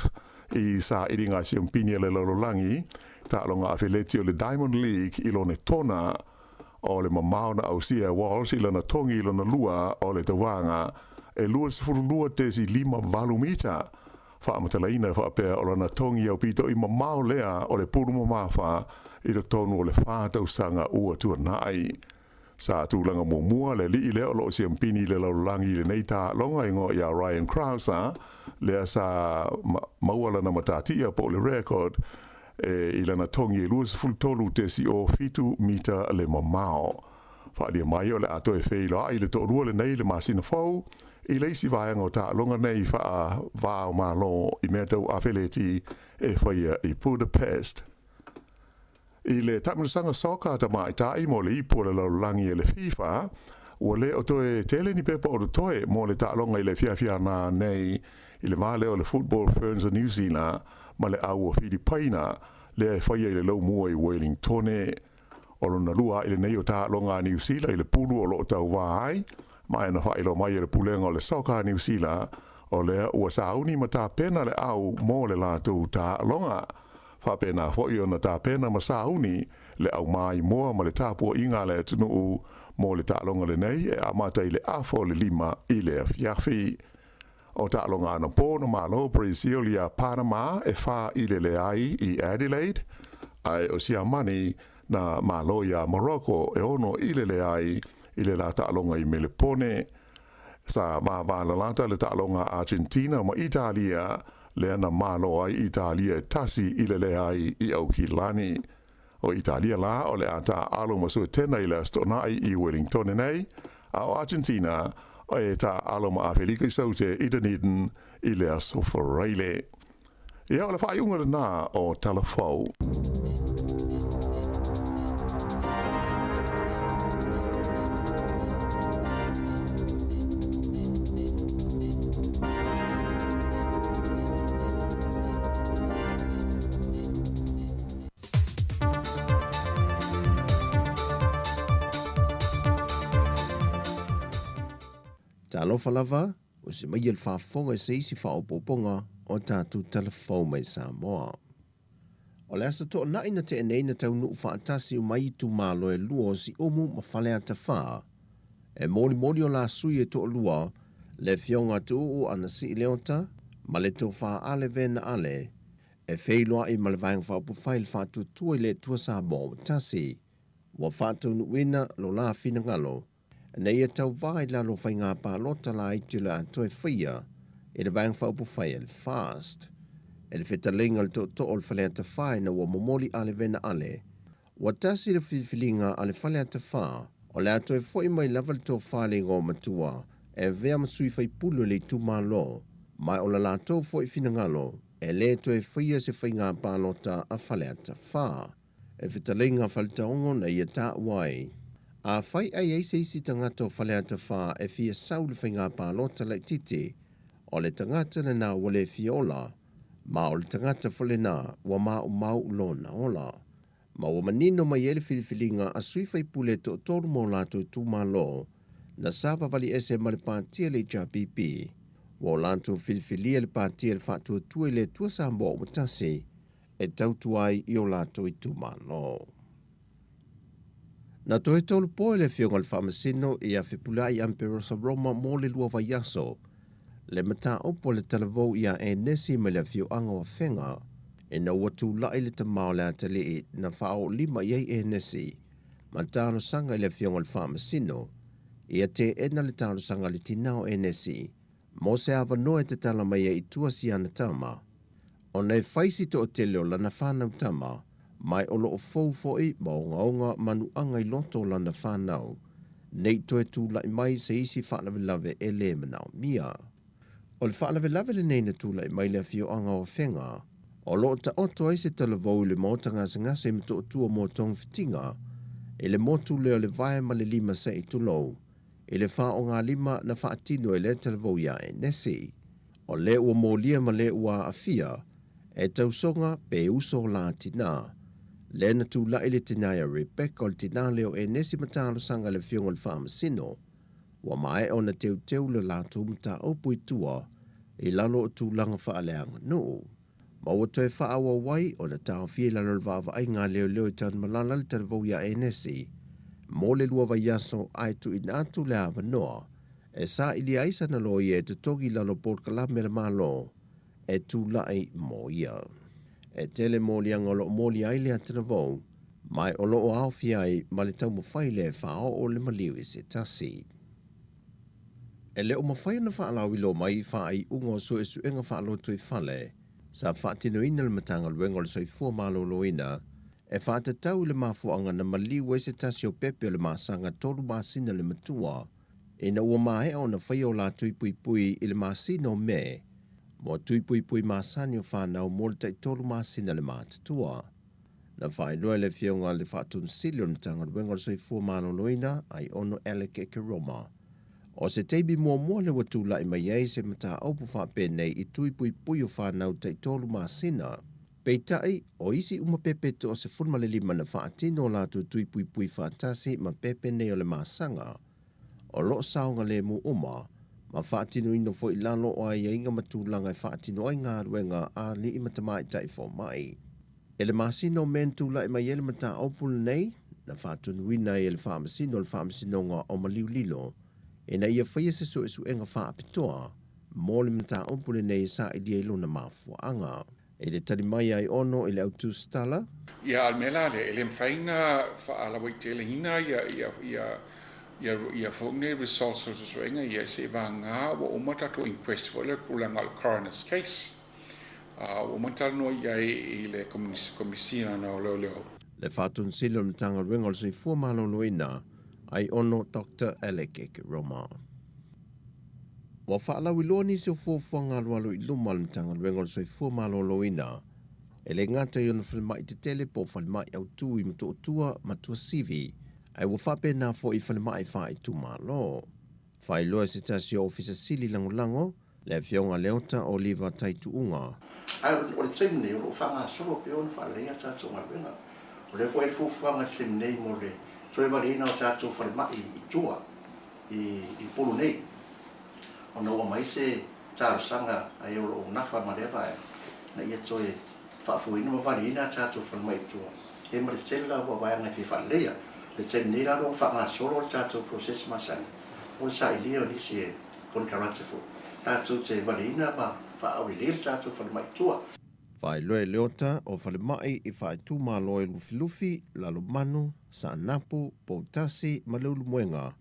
i sa iringa si umpini le lololangi tālonga a wheleti o le Diamond League i lone tona o le mamao na ausia Walsh i lana tongi i lana lua o le tawanga e lua sifuru lua tesi 5 mita whaamatalaina whaapea o lana tongi au pito i mamao lea o le puru mamafa i le tonu o le whātau sanga ua tuanai. Sa tūlanga mua le li le o lo si ampini le laulangi le nei tā longa ingo ia Ryan Krauser le sa mauala na matatia po le record i lana tongi e luas fultolu tesi o 5 mita le mamao. Whaalia mai o le ato e wheila i le tōrua le nei le masina fau i leisi vaianga o tā longa nei wha vāo malo i mea tau awheleti e whaia i Budapest. I le tamarusanga soka ta mai tai mo le ipo le laulangi e le FIFA, ua le o toe tele ni pepa o le toe mo le ta'alonga i le fiafia na nei i le male o le Football Ferns of New Zealand ma le au o Filipaina le whaia i le lau mua i Wellingtone. O lona lua i le nei o ta'alonga New Zealand i le pulu o lo tau wai, ma ena whailo mai i le pulenga o le soka New Zealand o le ua sauni ma tā pena le au mo le lātou ta'alonga. Whapena fwoi o na tā pena ma sauni le au mai moa ma le tāpua inga le tunu mo le tālonga le nei e amata i le afo le 5 i le fiafi. O tālonga ana pōna malo Brazil ia Panama e wha i le ai i Adelaide, ai o sia mani na malo ia Morocco e ono i le ai i le la tālonga i Melipone. Sa ma lata le tālonga Argentina ma Italia le ana malo ai Italia tasi i le ai i Aukilani. O Italia la o le ata alo masu tena i le stonai i Wellington nei, a o Argentina o e ta alo ma Afrika saute i Dunedin i le Soforeile. Ia o le whaiunga na o TALOFA. Talofa lava, o se mai il whaafonga se isi whaopoponga o tātu telefau mai Samoa. O le asa toa naina te eneina tau nuu whaatasi o mai tu malo e lua o si omu ma whalea ta wha. E mori o la sui e toa lua, le fionga tu o ana si leota, ma le tau wha ale vena ale, e wheiloa i malevang whaapu whail whaatu tua le tua Samoa tasi, wa whaatu nuina lo la fina ngalo, nei e tau vai lalo whai ngā pālota la i tula atoe whia, e le vang whaupu whai el fast. E le whetalinga le to o le whalea ta whai na ua momoli ale vena ale. Wa tasi le whiwhilinga ale whalea ta wha, o le atoe whoi mai lava le tō whale ngō matua, e vea masui whai pulu le tu malo, mai o la lātou whoi whina ngalo, e le toe whia se whai ngā pālota a whalea ta wha. e whitalinga whalitaongo na ia tā wai. A whai ai eisi tangata o whaleata wha e fia saulu whainga pālota lai titi, o le tangata na nā wale fiola, ma o le tangata whale nā wa mau lona ola. Ma wa manino mai ele filifilinga a sui whai pule to toru mō lātou tūmalo, na sāwa wali ese ma le pātia le JPP, wa o lātou filifilia le pātia le whātua tue le tua sāmbo o matasi, e tautu ai i o lātou i tūmalo. Na toe tolu poe le fionga le whamasino i a whipulai amperosa Roma mō le lua vai aso, le mata opo le talavou i a e nesi me le fio anga wa whenga, e na watu lai le tamao le atali i na whao lima iei e nesi, ma tāno sanga i le fionga le whamasino, i a te ena le tāno sanga le tinao e nesi, mo se awa noe te tala mai i tua si ana tama, o nei whaisi to o te leo lana whanau tama, mai o loo fōfoi ma o ngaonga manu anga i loto lana whanau, nei toe tū lai mai se isi whaalawe e le manao mia. O le whaalawe le nei na tū lai mai le fio anga o whenga, o loo ta oto ai se talavou le mōtanga se ngase mto o tua mō tong fitinga, e le motu leo le vae ma le lima se i tulou, e le wha o ngā lima na whaatino e le talavou ia e nesi, o le ua mōlia ma le ua awhia, e tausonga pe uso la tina, le na tū lai le tinaya Rebecca o le tina leo e nesi matalo sanga le fionga le whamasino, wa mai o na teu le lātou mta opu i tua, i lalo o tū langa whaaleanga no. Ma ua toe whaawa wai o na tāo fie lalo le vāwa ai ngā leo i tāna malala le taravou ia e nesi, mō le lua vai aso ai tu in atu le awa noa, e sa ili aisa na lo i e tutogi lalo por kalame le malo, e tū lai mō ia. E tele mōli anga lo mōli ai le ataravou, mai o lo o au fiai ma le tau mawhai le whao o le maliu i se tasi. E le o mawhai na whaalau ilo mai whaai ungo so e suenga whaalo tui whale, sa whaatino ina le matanga luenga le soifua malo loina, e whaatatau le mafuanga na maliu e se tasi o pepe o le masanga tolu masina le matua, e na ua mae o na whai o la tui pui pui i le masina o me, mo tui pui pui masani o whanau mo le taitolu masina le mātatua. Na whai noe le fionga le whaatun silio na tanga luenga le soifua malo loina, ai ono Alec e Roma. O se teibi mua le watu lai mai ei se mata aupu whapene i tui pui pui o whanau taitolu masina. Peitai, o isi uma pepe to o se funma le lima na whaatino la tu tui pui pui whaatasi ma pepe nei o le masanga. O lo saunga le mu uma, ma whaatino ino fo ilano o ai inga matulanga e whaatino ai ngā ruenga a li imatamai tai fo mai. Ele masino mentu lai mai ele mata aupu nei, na whaatunu wina ele whamasino ngā o maliu lilo, e na ia whaia se so e su enga wha apitoa, mō le mata ompule nei sa i dia ilo na mafua anga. E le tari mai ai ono i le autu stala? Ia almela le ele mwhainga wha ala wai te le hina ia whaungne results o so enga ia se wa ngā wa umata to inquest for le kulanga al coroner's case. Umata no ia i le komisina na o leo. Le whatun silo na tanga ruenga o se fua malo loina, ai ono Dr. Alec Roma. Wa whaalau i loa nisi o fuafuanga alualo i luma le tanga luenga o soi fua malo loina. E le ngata i ono whalemai te tele po whalemai au tū i mato o tua matua sivi, ai wa whape nā fo i whalemai wha i tū malo. Whai loa se tasi o ofisa sili lango, le fionga leota o liva taitu unga. Ai o le taimne o whanga solo pe ona whalea tātou ngā luenga. O le fo e fuafuanga taimne mo le toe valina o tātou whalemai i tua i polo nei. Ona ua mai se tāsanga ai o nafa ma lewa na ia toe whaafuina ma valina tātou whalemai i tua. E ma le tela ua vai angai whalea, le tele nei raro o whanga solo o tātou proses masani. O sa ilia o nisi e konkaratafu. Tātou te valina ma whaawilele tātou whalemai i tua. Whai loe leota o whalemai i whai tū māloe lufi lalo manu, sa napu, poutasi, malulu muenga,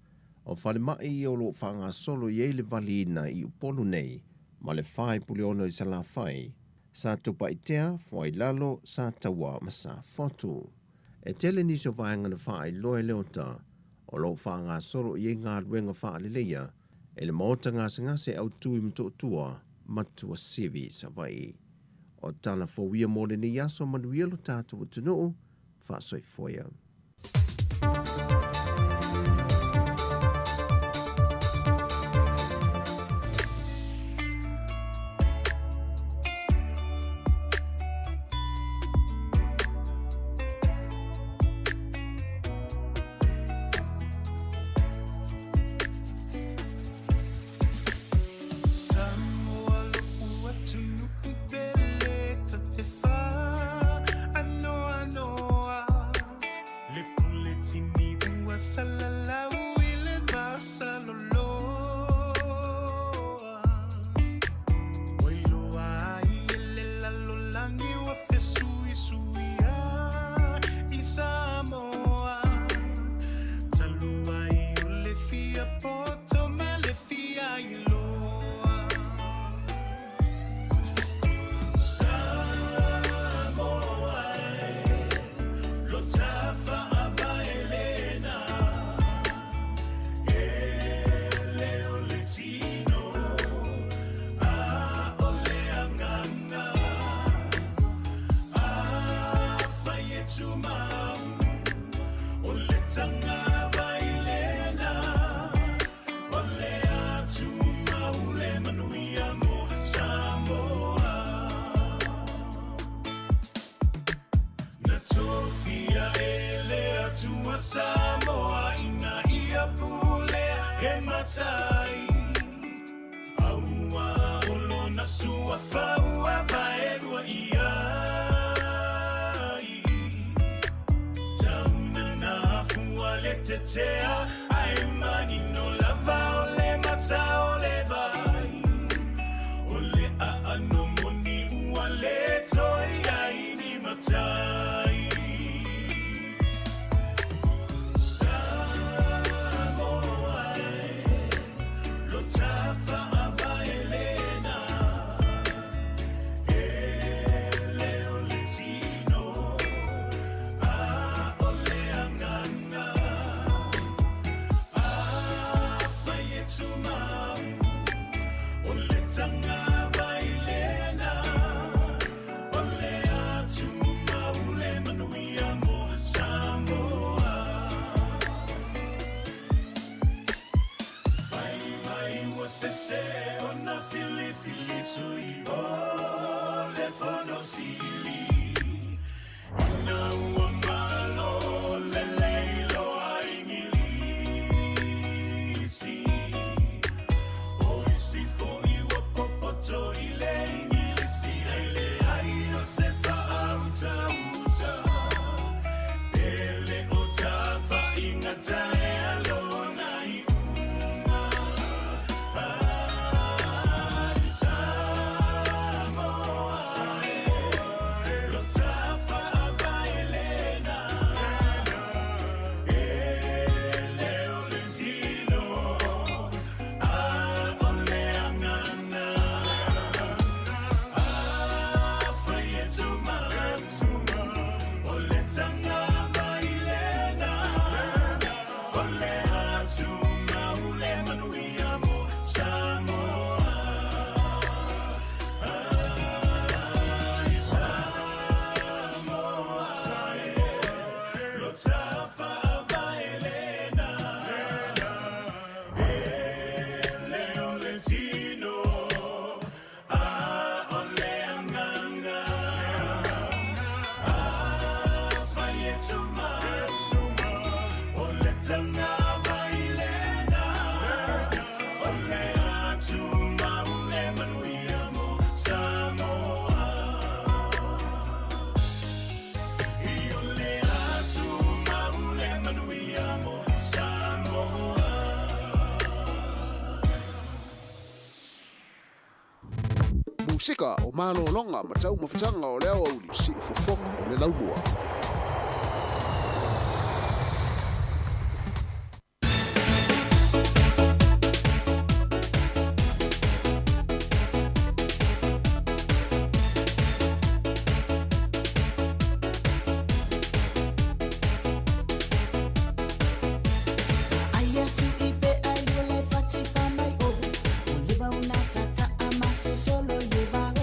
o whalemai i o lo whanga solo i eile valina i upolu nei, ma le whai puliono i sala whai, sa tupa i tea, whai lalo, sa tawa ma sa fotu. E tele niso vaenga na whai loe leota, o lo whanga solo i ngā ruenga whaalileia, e le maota ngase au tui mto tua, matua sivi sa vai. O tala fo wia mōle ni yaso manuia lo tātou tunuu, whaasoifoia. Samoa ina ia pule he matai Aua olo na sua faua vaelua iai Tauna na fua le tetea Ai mani no lava ole mata ole vai Ole a ano moni ua le toi ai ni matai Se ona fili fili sui o le fono sili ina ua malo le leilo ai ngilisi o isi fo iwa popoto i le ngilisi ai le ai o se fa auta uta ele o tafa ingata e alona i Sika o malo longa ma tau mafutanga o leo au si fofonga o le laumua. Solo llevado,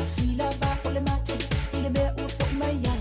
si la bajo le mate, y le veo un forma ya.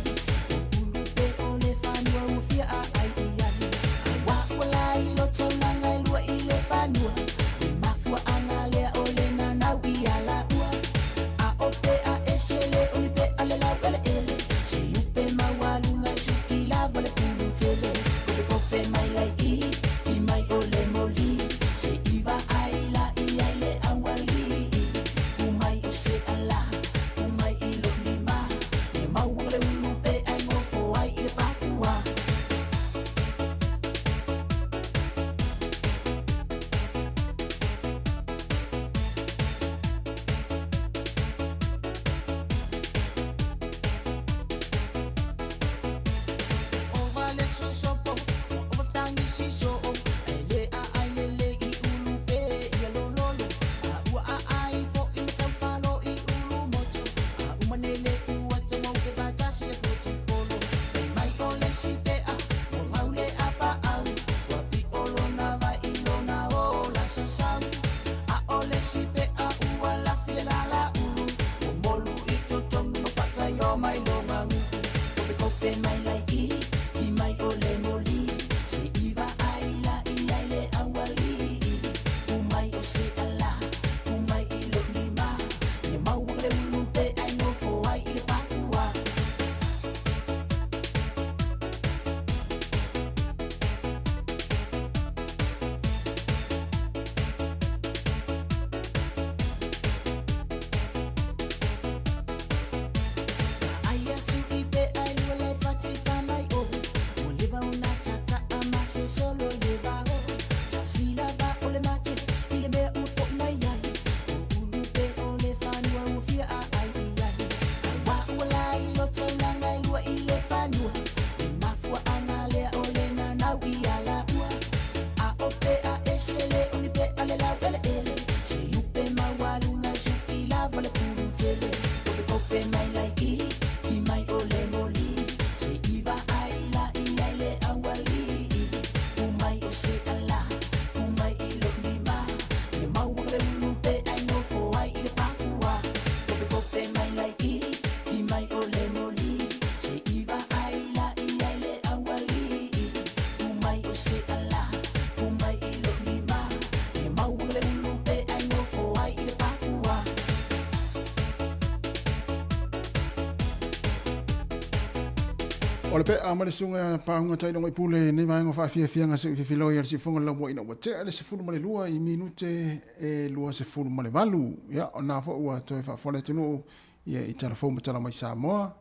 O le pe a male sunga pa unga tai no ipule nei vai ngo fa fia nga se filo ia si fonga la mo ina wa te ale se fulu male lua I minute e lua se fulu male valu ia ona fo ua to fa fole tunu ia I telefon matala mai Samoa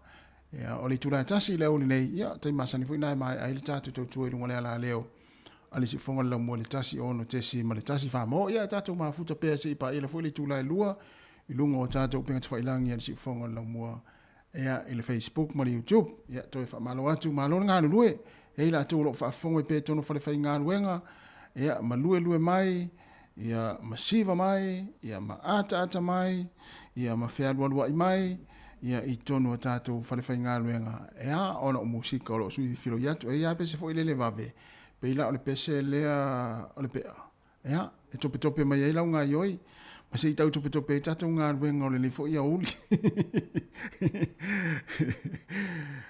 ia o le tura tasi le oli nei ia tai masani fo ina mai ai le tatu to tu le ala leo ali si fonga la mo le tasi ono tesi male tasi fa mo ia tatu ma futa pe se pa ile fo le tula lua I lunga o tatu penga fa ilangi ia si fonga la mo ia I le Facebook ma le YouTube ia toi fa malo atu malo nga lue e la tu lo fa fongo pe tono fa le fa nga luenga ia ma lue mai ia masiva mai ia ma ata mai ia ma fea lua mai ia I tono tatu fa le fa nga luenga ia ona musika lo sui filo ia tu ia pe se fo ile le vave pe ila o le pese le o le pe ia e tope mai ia nga yoi ma se tau tope tatu nga luenga o le fo ia uli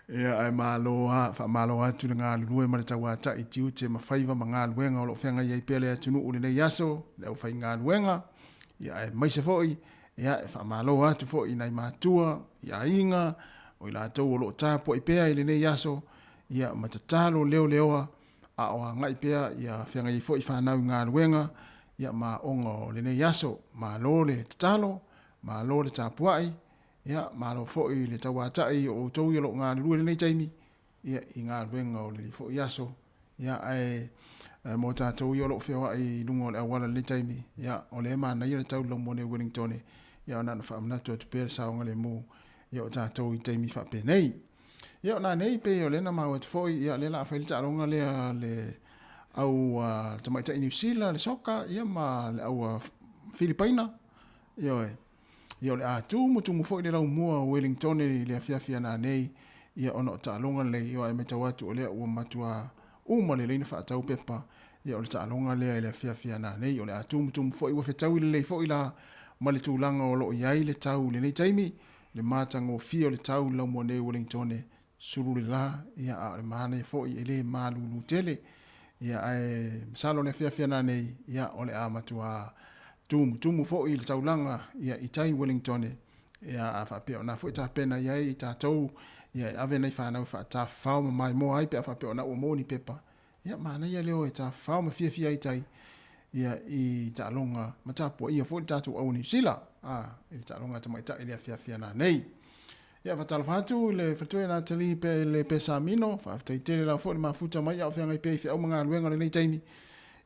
ia ai maloa fa maloa tu nga lue ma ta wa ta I tiu te ma faiva ma nga luenga o lo fenga ia pele atu no ule nei yaso le o fai nga luenga ia ai mai se foi ia fa maloa tu foi nai matua ia inga o ila to lo tapo I pea ile nei yaso ia matatalo leoa a o nga I pea ia fenga ia foi fa na nga luenga ia ma ongo le nei yaso ma lo le talo ma lo le tapuai ia malo foi le tawatai o tau lo nga lu le nei taimi ia I nga luenga o le foi yaso ia ai mo ta tau lo feo ai lungo le wala le taimi ia o le ma na ia tau lo mo ne Wellington ia na fa amna to per sa nga le mo ia ta tau I taimi fa pe nei ia na nei pe o le na ma o foi ia le la fa le ta longa le au tamai ta New Zealand le soka ia ma le au Filipina ia le atu mutu foi le lau mua Wellington le afia na nei ia ono ta longa le ia e meta watu o le o matua uma le leina fa tau pepa ia o ta longa le afia na nei o le atu mutu foi wa fetau le foi la male tu langa o lo ia le tau le nei taimi le matango fio le tau lau mo nei Wellington suru la ia a le mane foi ele malulu tele ia ai salo le afia na nei ia o le amatua tumu fo I le taulanga ia I tai Wellington ia a fa pe ona fo ta pena ia I tatou ia ave nei fa na fa ta fa mai mo ai pe fa pe ona o moni pepa ia mana ia leo ta fa ma fia I tai ia I ta longa mata po ia fo tatu o ni sila I ta longa ta mai ta ia fia na nei ia fa talofatu le fa na tali pe le pesamino fa ta tele la fo ma futa mai ia fa ngai pe fa o manga luenga le nei taimi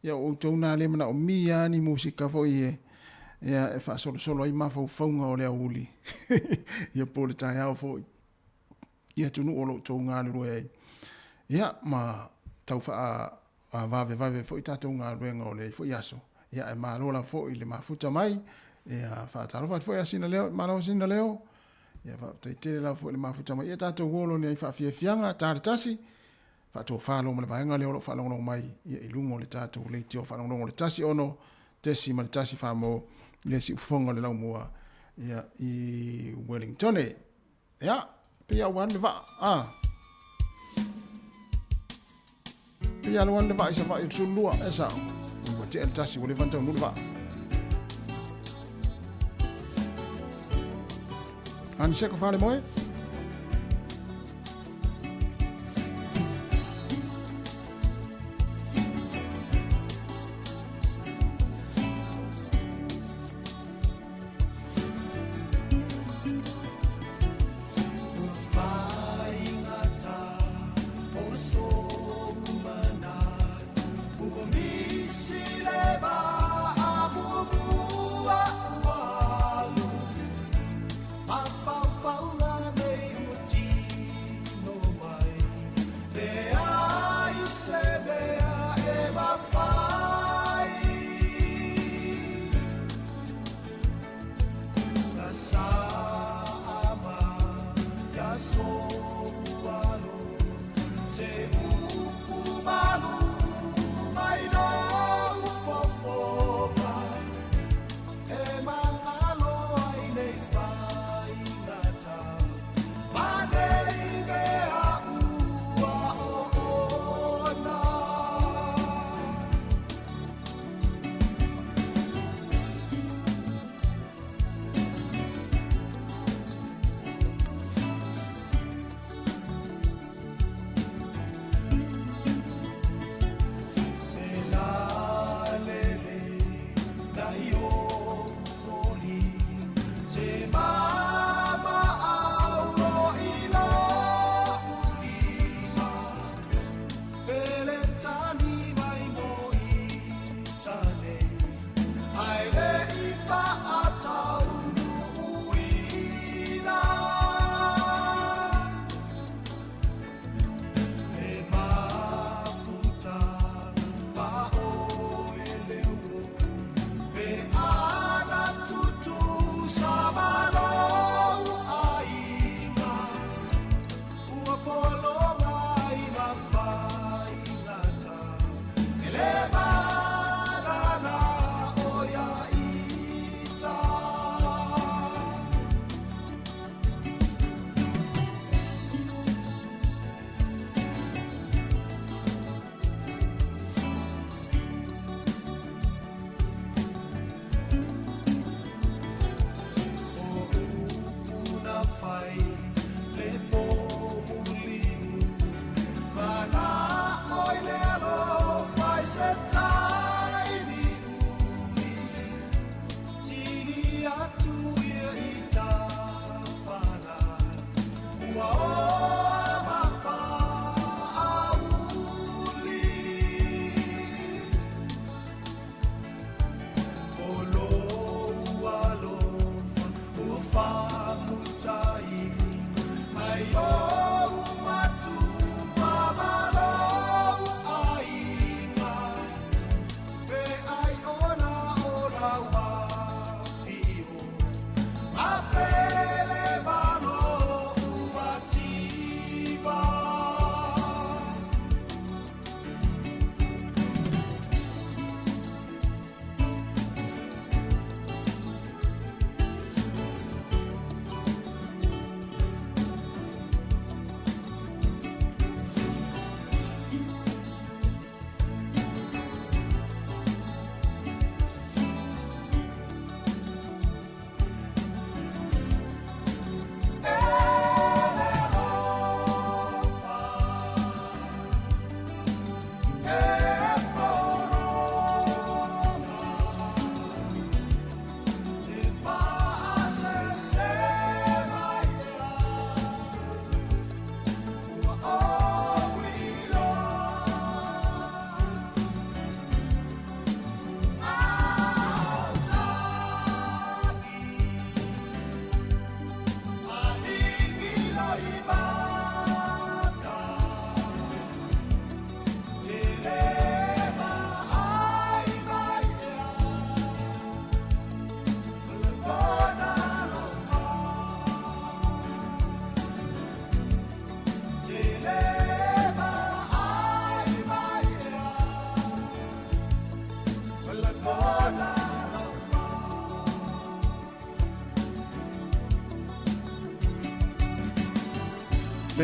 ia o tona le mana o mia ni musika fo ia e fa solo ai ma fo fonga o le uli ia po le tai au fo ia tunu o lo tonga le roe ia ma tau fa a vave fo ta tonga luenga o le fo yaso ia e ma lola fo le ma futa mai ia fa talofa fo asina leo ma no sina leo ia fa te la fo le ma futa mai ia ta to golo le fa fianga ta tasi fa to fa lo le vaenga le lo fa lo mai ia I lungo le tatu le tio fa lo le tasi ono tesi ma le tasi fa mo le si fonga le laumua ia I Wellington ia pia wan le va pia lo wan le va isa va I sulua esa o te el tasi o le vanta no le va ani se ko fa le moe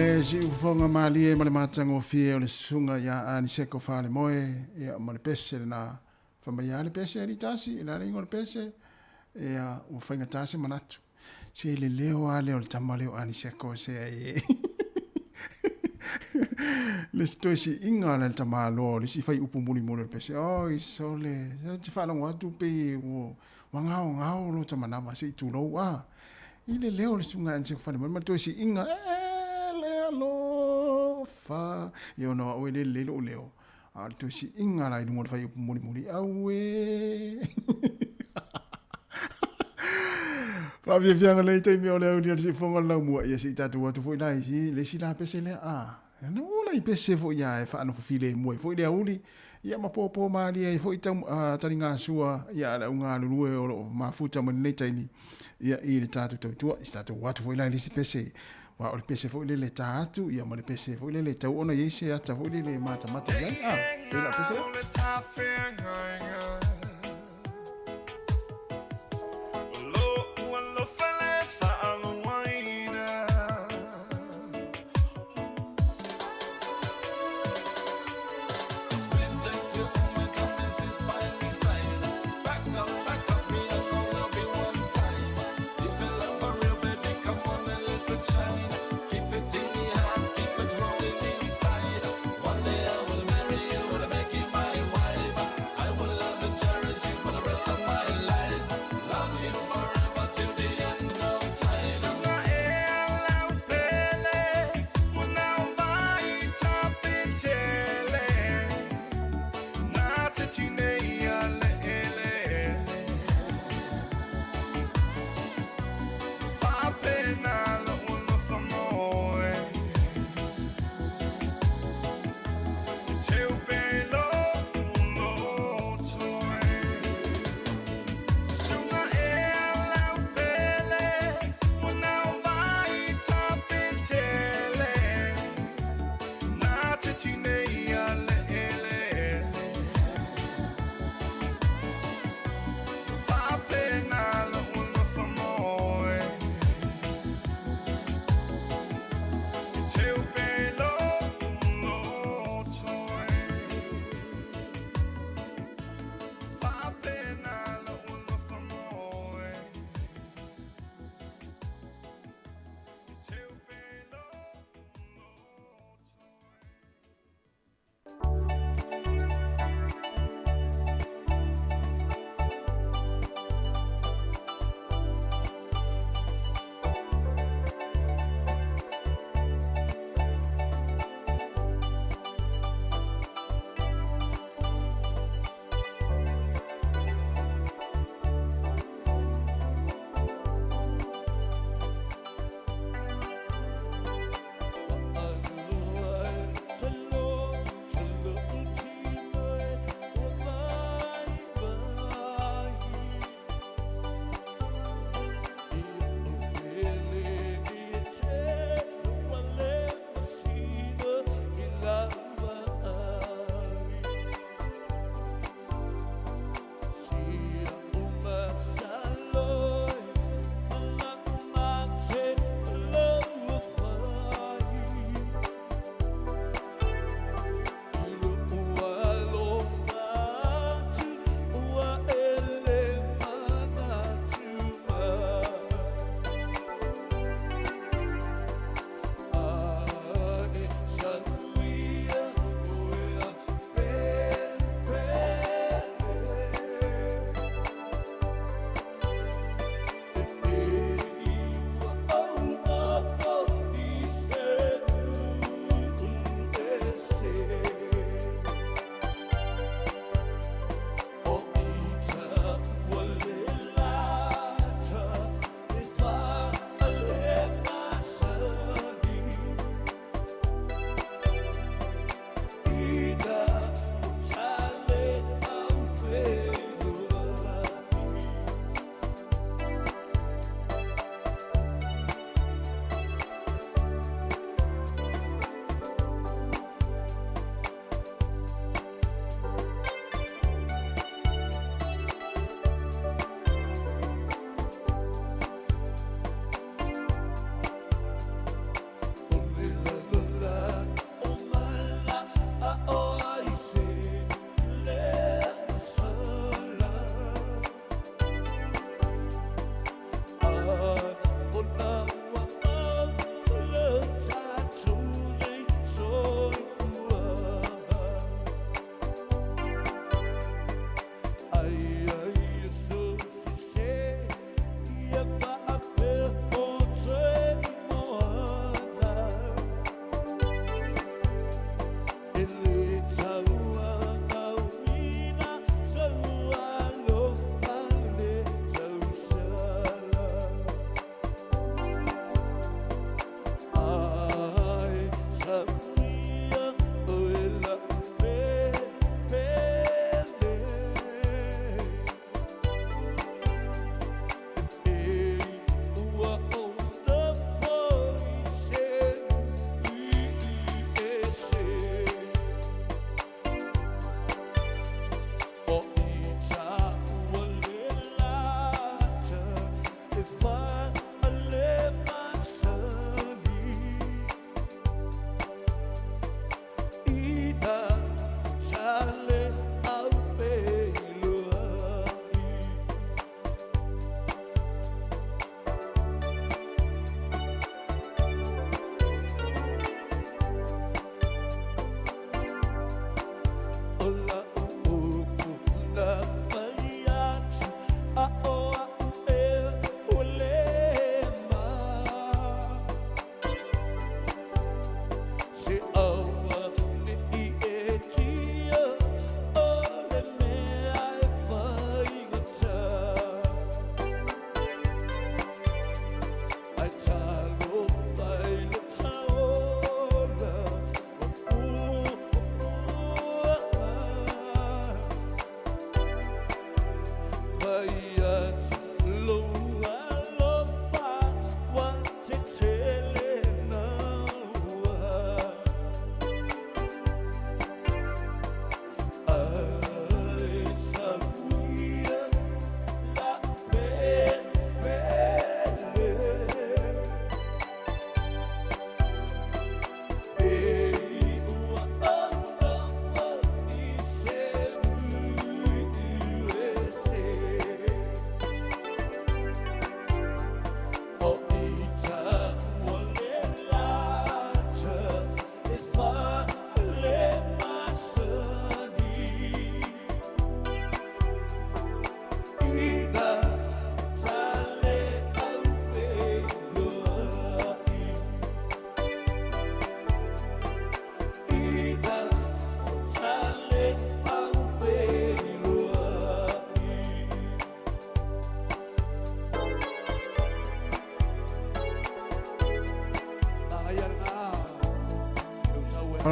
le si ufonga mali e male matango fie o le sunga ya ani seko fale moe e male pese na famba ya le pese ri tasi la ringo le pese e o fainga tasi manatu si le leo ale o le tamale o ani seko se e le stoisi inga le tamalo le si fai upu muli muli le pese o i sole ti fa la watu pe o wangao ngao lo tamanava se tu lo wa ile leo le sunga ani seko fale moe ma stoisi inga TALOFA yo no o le lelo leo al to si inga la mo fa mo mo awe fa via via le te mi o le ni si fonga la mo ya si tatu watu foi dai si le si la pese le no la pese fo ya fa no file mo foi le uli ya ma popo ma li foi tam taringa sua ya la unga lu o ma futa mo le tani ya i le tatu to statu watu foi la le si pese wa o le pese fo le tatu ia mo le pese fo le tau ona yese ata fo le mata ya e la pese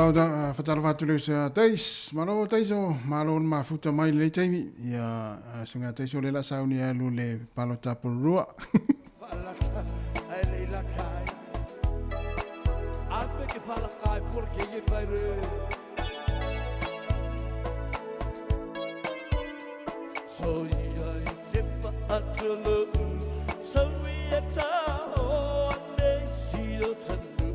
Malo da fatala fatu le sa tais, malo tais o malo ma futa mai le taimi ia sunga tais o le la sauni alu le palo tapurua. Ai le la tai. Alpe che fa la kai porque gli fai re. So ia i te pa atulu, so ia ta o ne si o tanu.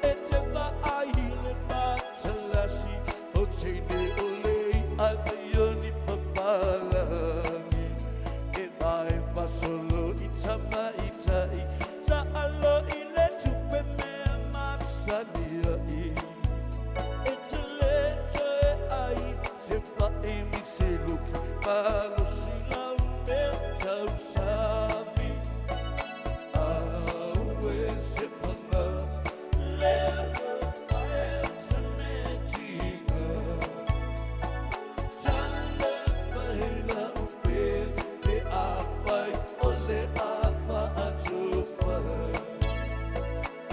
E te va ai le matalasi, o te ne o le ai ioni papalangi. E vai pa solo i tama i tai, ta alo i le tupe mea masania i. E te le te ai, se fa e mi se luki, malo si lau mea tau sami. Aue se panga, lea ae se me tika. Tala paila upe, le apai o le apa atufa.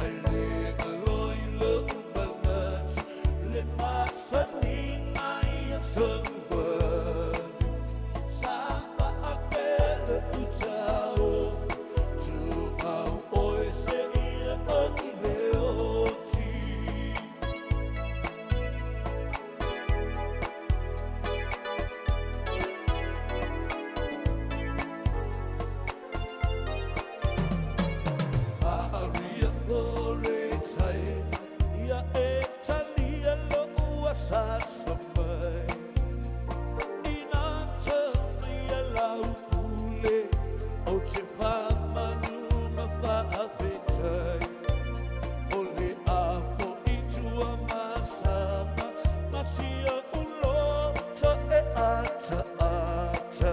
Ai le aloi lo umanat, le masani ai a sangwa. Sapa akele utao, tu au oi se ia o i leoti. Aria ore tai, ia e talia lo ua sa samai. Ina talia lau pule, o te wha manu ma wha awhetai. O le afo i tua masama, masia ulo ta e ata ata.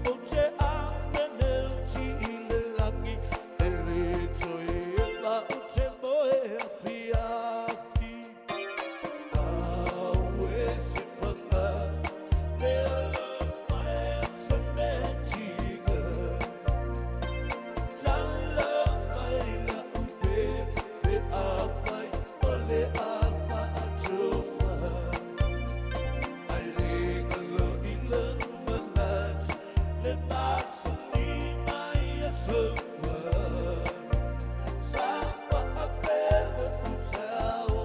O te anganel ti i le langi, e le toi e ma o te moe a fiafi. Aue se panga, le ala mai se me tika. Tala mai la upe, le apai o le apa atufa. Ai le alo i le umanat, le masani ai a sangwa. Sapa apele utao,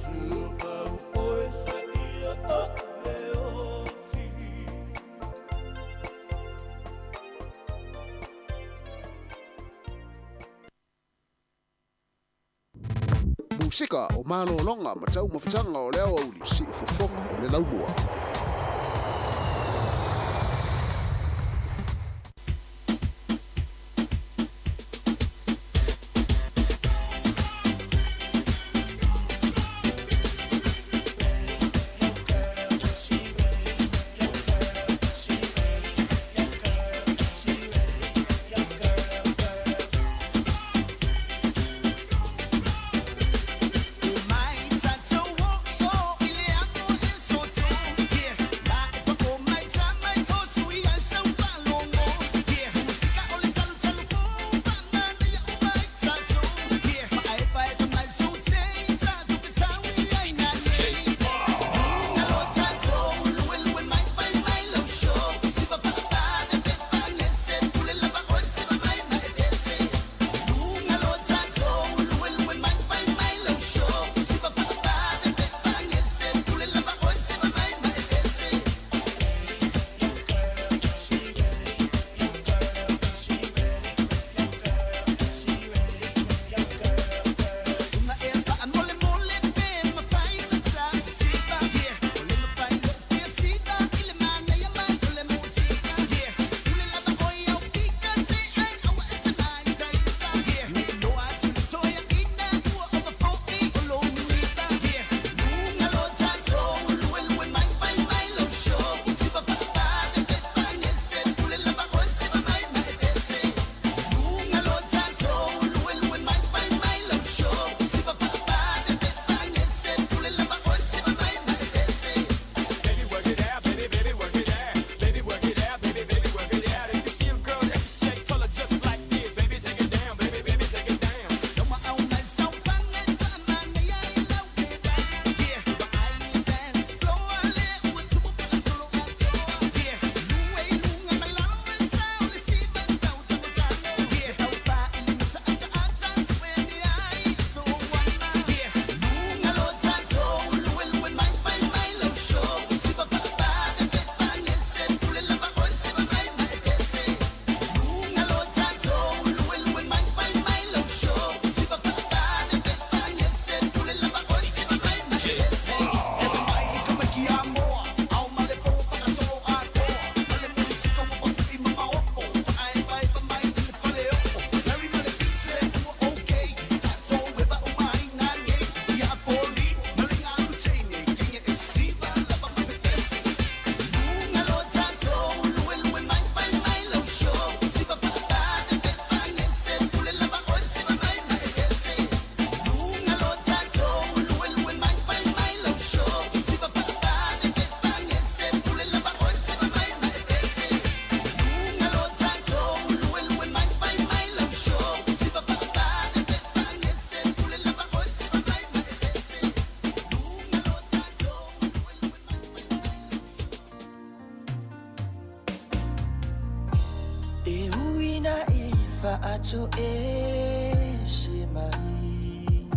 tu mau oe sania o leoti. Musika o malo longa ma tau mawhitanga o leo auli si ufofonga o le laumua. Mai tato wo o ile amo le soto. fa'ato e se mai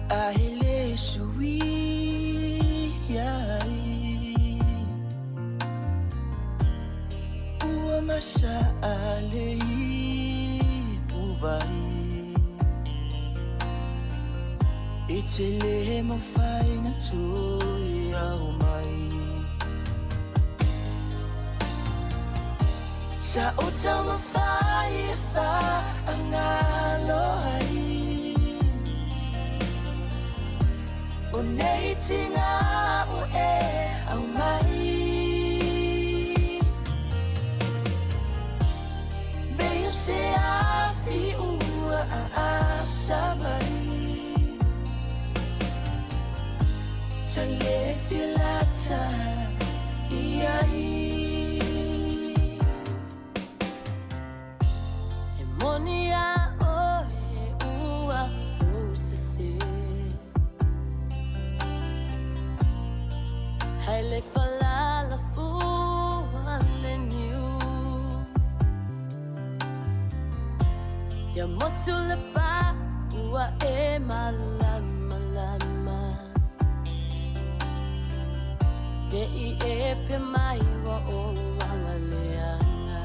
ahele sui ai ua masa alei puvai itele mo fai na tu au mai sa utang mo fai fa angalo ai unei tinga u e au mai beyo se afi ua asa mai tale filata iai emonia oe ua usese haile falala fu aleniu ya motu le pa ua e malama lama ye I e pe mai wa o wanga leanga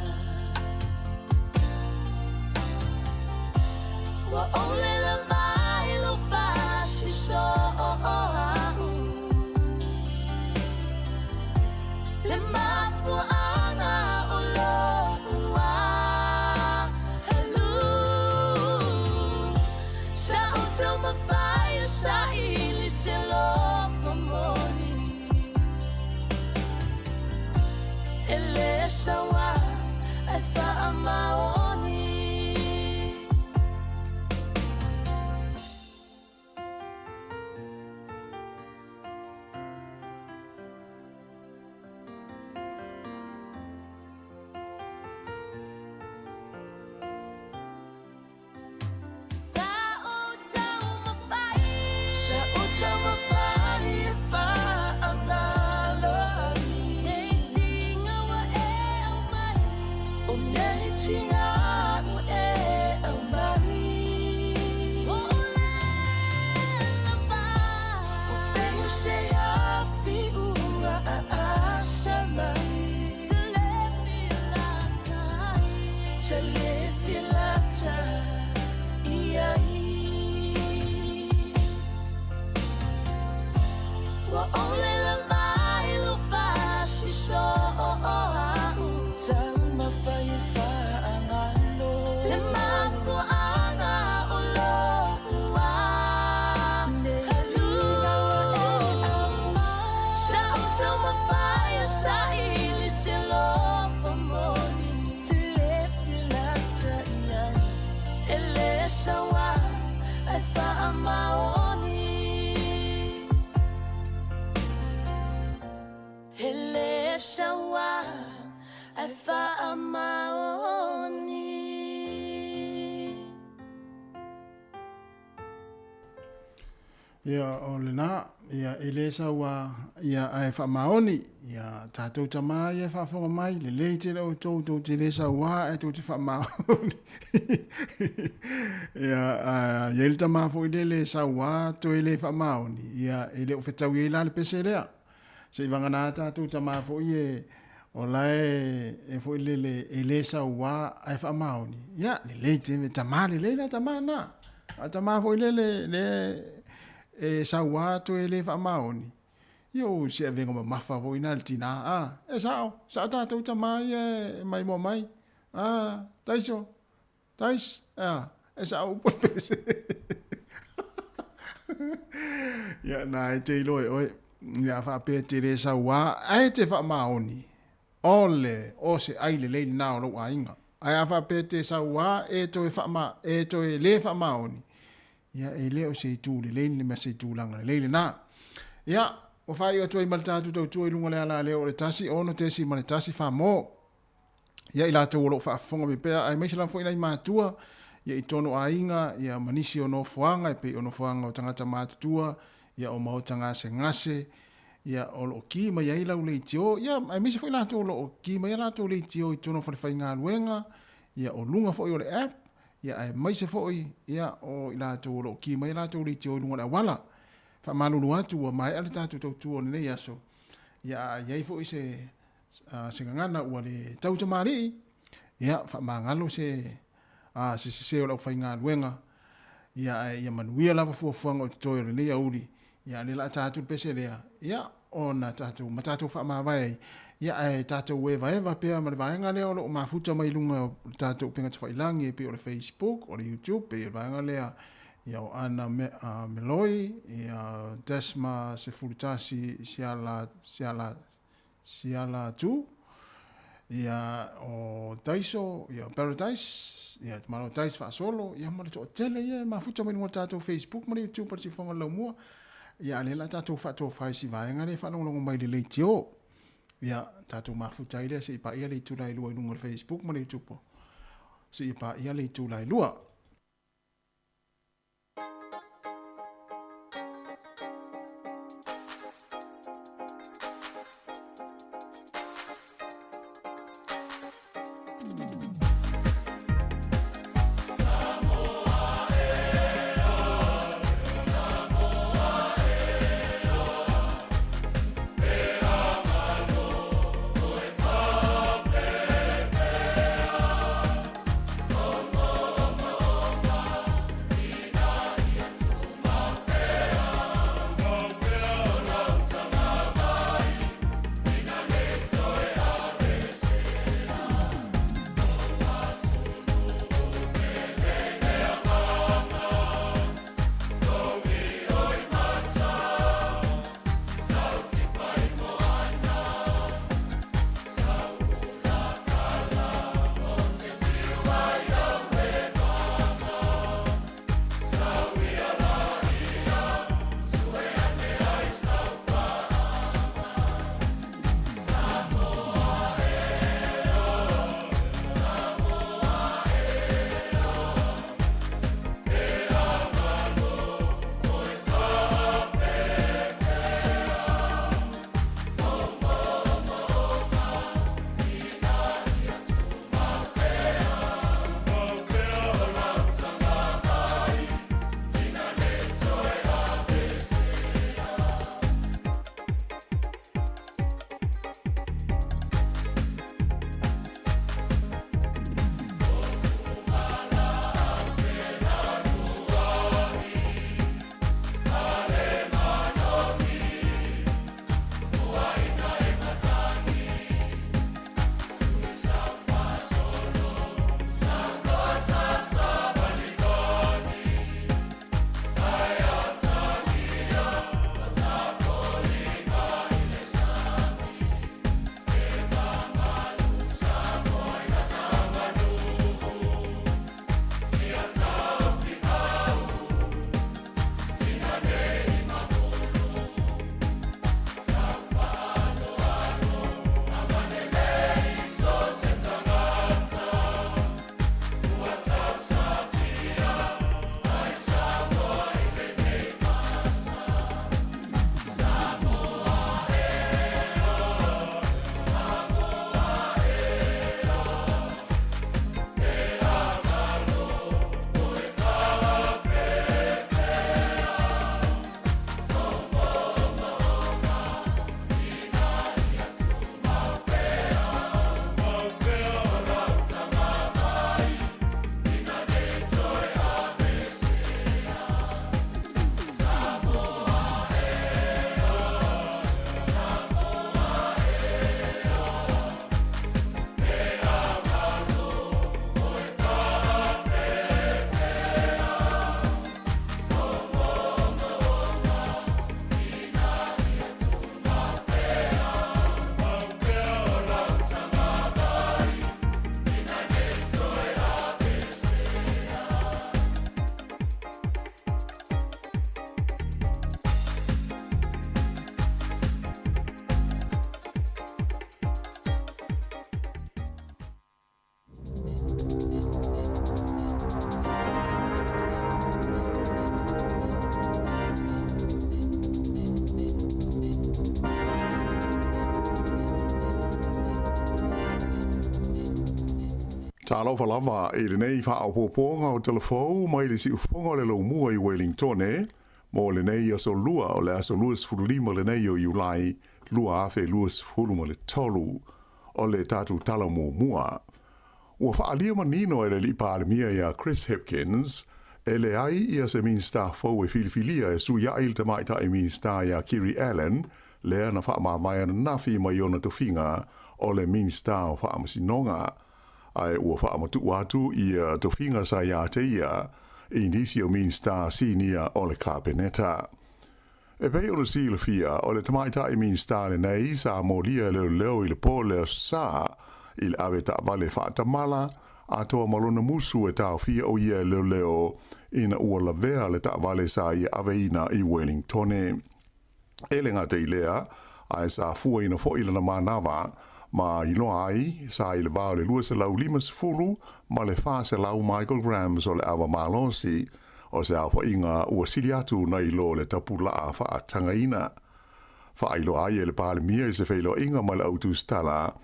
wa ole la mai lo fa si so le mafu ana o lo wa hello sa o tell my fire sa ili se lo for money ele sawa ai fa amaoni Ia o le na, ia elesa wa ia ai wha maoni, ia tātou tama ia wha whonga mai, le lei te rau tōtou te lesa wa e tō te wha maoni. Ia ele tama fo i le lesa wa tō e le wha maoni, ia ele o whetau i la le pese lea. Se i wangana tātou tama fo i e o lai e fo i le lesa wa ai wha maoni. Ia le lei te tama le lei la tama na. A tama fo i le e sa wato e le fa maoni io se vengo ma mafa vo in altina e sa ta uta mai mai mo mai taiso e sa u pese ya na te lo oi ya fa pe te le sa wa ai te fa maoni ole o se ai le na ro ainga ai fa pe te sa wa e to fa ma e to le fa maoni ia e leo se tu le me se tu langa le na ia o fai o toi malta tu tu lunga le ala le o le tasi ono te si male tasi fa mo ia ila te wolo fa fonga be pe ai mesela foi nai matua ia i tono ainga ia manisi ono foanga e pe ono foanga o tangata matua ia o mau tanga se ngase ia o lo ki mai ai lau le tio ia ai misi foi la to lo ki mai la to le tio I tono fa fai nga luenga ia o lunga foi o le app ia ai mai se foi ia o ila to lo ki mai la to le tio lunga wala fa malulu atu o mai ale tatu tu o ne ia so ia ia foi se se ngana o le tau te mari ia fa mangalo se se o lo fai nga luenga ia manuia lava fuafuanga o te toi o le ia uri ia le la tatu pese lea ia ona tatu matatu fa ma vai ia ai tatu eva pe ma vai nga le o mafuta mai lunga tatu penga te fai langi pe o le Facebook o le YouTube pe vai nga le ia o ana meloi ia desma se fultasi siala tu ia o Taiso ia Paradise ia malo Tais fa solo ia mo to tele ia mafuta mai lunga tatu Facebook mo le YouTube per si fonga la mua ia le la tatu fa to fa si vai nga le fa no mai le tio ia tatu mafuta ile se pa ia le tu lai lua no Facebook mo le YouTube se pa ia le tu lai lua TALOFA lava e le nei wha au pōponga o telefou mai le si ufonga le lau mua I Wellington mo le nei aso lua o le aso luas furulima le nei o Iulai lua afe luas furulima le tolu o le tatu tala mua. Ua whaalia manino e le li pālemia ia Chris Hipkins e le ai ia se minsta fau e filifilia e suia il te maita e minsta ia Kiri Allen lea na whaamamaya na nafi mai ona tofinga o le minsta o whaamasinonga. Ai ua whaamatu atu ia tofinga sa ia te ia I nisi o minsta sinia o le kabineta. E pei o le sila fia o le tamaita I minsta le nei sa molia leo I le po leo sa I le awe ta vale whaatamala a toa malona musu e tau fia o ia leo ina ua la vea le ta vale sa ia awe ina I Wellingtone. E le ngā te ilea ai sa fua ina fo ila na manawa ma ilo ai sa I le vau le lua se lau lima sefulu ma le wha se lau Michael Grams o le awa malosi o se awa inga ua sili atu na ilo le tapula a wha a tangaina. Wha ilo ai e le pāle mia I se whailo inga ma le autu stala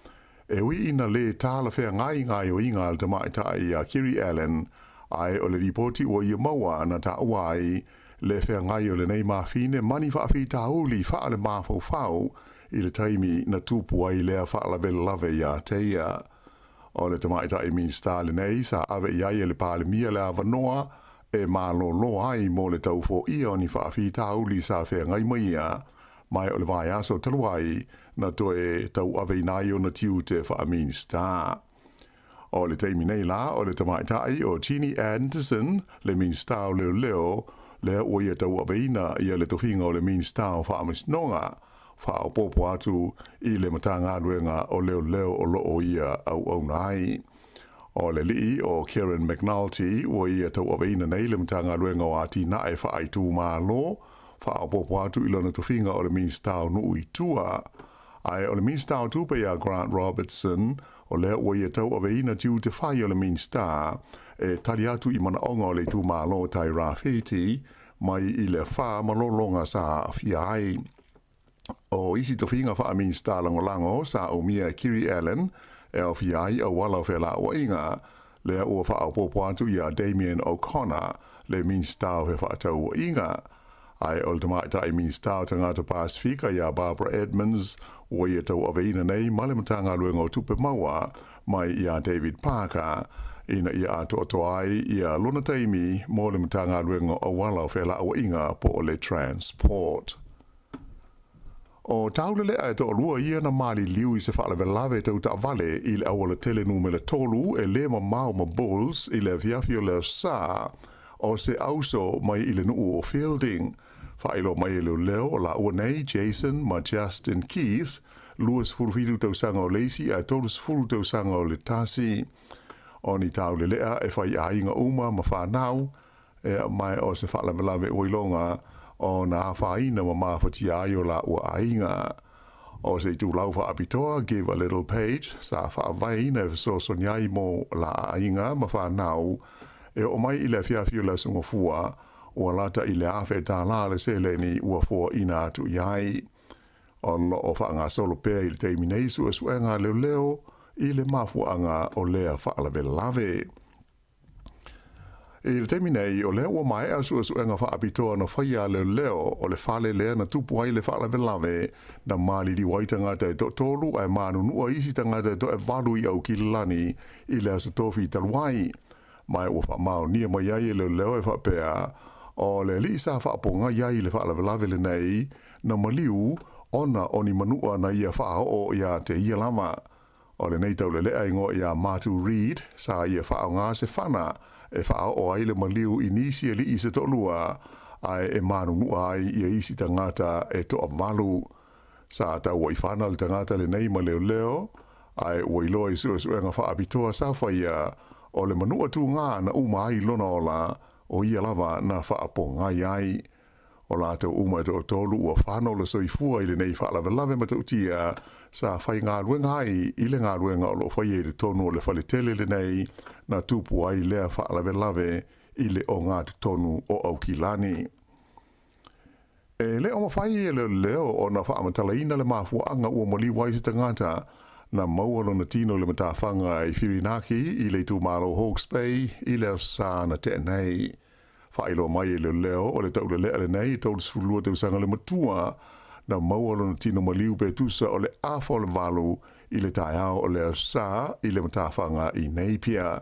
e wi ina le tāla whea ngai o inga al te maita I a Kiri Allen ai o le ripoti o ia maua na ta uai le whea ngai o le nei mawhine mani wha awhi tauli wha le mawhau I le taimi na tupu ai lea wha la vele lave ia teia. O le tamaita I minsta le nei sa ave iai le pāle mia le avanoa e malo lo ai mo le tau fo ia ni wha awhi tauli sa whea ngai maia mai o le vai aso taluai na to e tau ave nai o na tiu te wha minsta. O le taimi nei la o le tamaita I o Gini Anderson le minsta o leo lea o ia tau ave ina ia le tofinga o le minsta o wha amisnonga wha o popo atu I le matanga luenga o leo o loo ia au nai. O le lii o Karen McNulty o ia tau aweina nei le matanga luenga o ati nae wha ai tū maa lo, wha o popo atu I lona tofinga o le minsta o nui tua. Ai o le minsta o tupe ia Grant Robertson o lea o ia tau aweina tiu te whai o le minsta e tali atu I mana onga o le tū maa lo tai rāwhiti mai I le wha malolonga sa fia ai. O isi tofinga wha minsta lango sa o mia Kiri Allen e o fiai o wala whela o inga lea ua wha o popo atu ia Damien O'Connor le minsta o he wha tau o inga. Ai o le tamaita I minsta o tangata Pasifika ia Barbara Edmonds o ia tau aveina nei male matanga luenga o tupe maua mai ia David Parker ina ia ato ai ia luna taimi mo le matanga luenga o wala whela o inga po o le transport. O taulele ai to lua ia na mali liu I se whaale velave tau ta vale I le awala tele numele tolu e le mau ma bulls I le viafio le sa o se auso mai I le nuu o fielding. Whaelo mai leo o la ua nei Jason ma Justin Keith luas fulufitu tau sanga o leisi a tolus fulu tau sanga o le tasi. O ni taulele a e whai ainga uma ma whanau e mai o se whaale velave oilonga o na whaina ma mawhati ai o la ua ainga. O se tu lau wha apitoa, give a little page, sa wha vaina e so sonyai mo la ainga ma whanau, e o mai I le fiafio la sunga fua, o lata I le awhe tā la le sele ni ua fua ina atu iai. O lo o whaanga solo pēr I le teimi nei sua suenga leo, I le mafuanga o lea whaala lave. E le temi nei o lea ua mai a sua suenga wha apitoa na whaia leo o le whale lea na tupu ai le whaala velave na mali di waitanga te to tolu ai manu nua isi tanga te to e valu I au kilani I le asa tofi taluai. Mai ua wha mao nia mai ai leo e wha pēa o le li sa wha aponga iai le whaala velave le nei na maliu ona oni manua na ia wha o ia te ia lama. O le nei tau le lea ingo ia Matu Reed sa ia wha o ngā se whana e wha o aile maliu I nisi li I se tolua ai e manu nua ai ia isi tangata e toa malu. Sa tau o I whana le tangata le nei ma leo ai o I loa I suenga wha apitoa sa whaia o le manua tu ngā na uma ai lona ola o ia lava na wha aponga ai. O la tau uma e tolu ua whana o le soifua I le nei wha lave matautia sa whai ngā luenga ai I le ngā luenga o lo whai e le tonu o le whale tele le nei na tupu ai lea wha lave I le o ngā tonu o au kilani. E le o mawhai e leo o na wha amatala ina le mafuanga ua mali waise tangata na maua lona tino le matawhanga I Whirinaki I le tūmaro Hawke's Bay I leo sā na te nei. Whailo mai e leo o le tau le lea le nei tau le sfulua te usanga le matua na maua lona tino maliu pe tusa o le awha o le valu I le taiao o leo sā I le matawhanga I nei pia.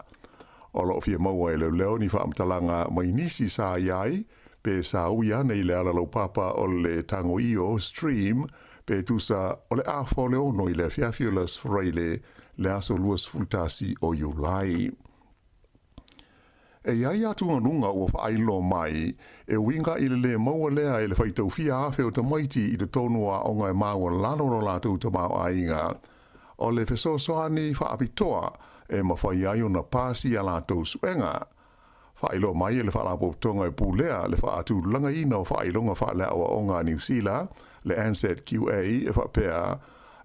O lo fia maua e leo ni whaamtalanga mai nisi sā iai pe sā uia nei le ala lau papa o le tango io stream pe tusa o le awha o le ono I le fiafio las freile le aso luas fultasi o Iulai. E iai atu anunga ua whaailo mai, e winga I le maua lea e le whaitau fia awhe o tamaiti I le tonua o ngai maua lano no lātou ta mau ainga. O le fesosoani whaapitoa e mawhai ai o na pāsi a lātou suenga. Whailo mai e le whaalapotonga e pūlea le whaatu langa ina o whailonga whaalea o ngā New Zealand, le Ansett QA e whapea,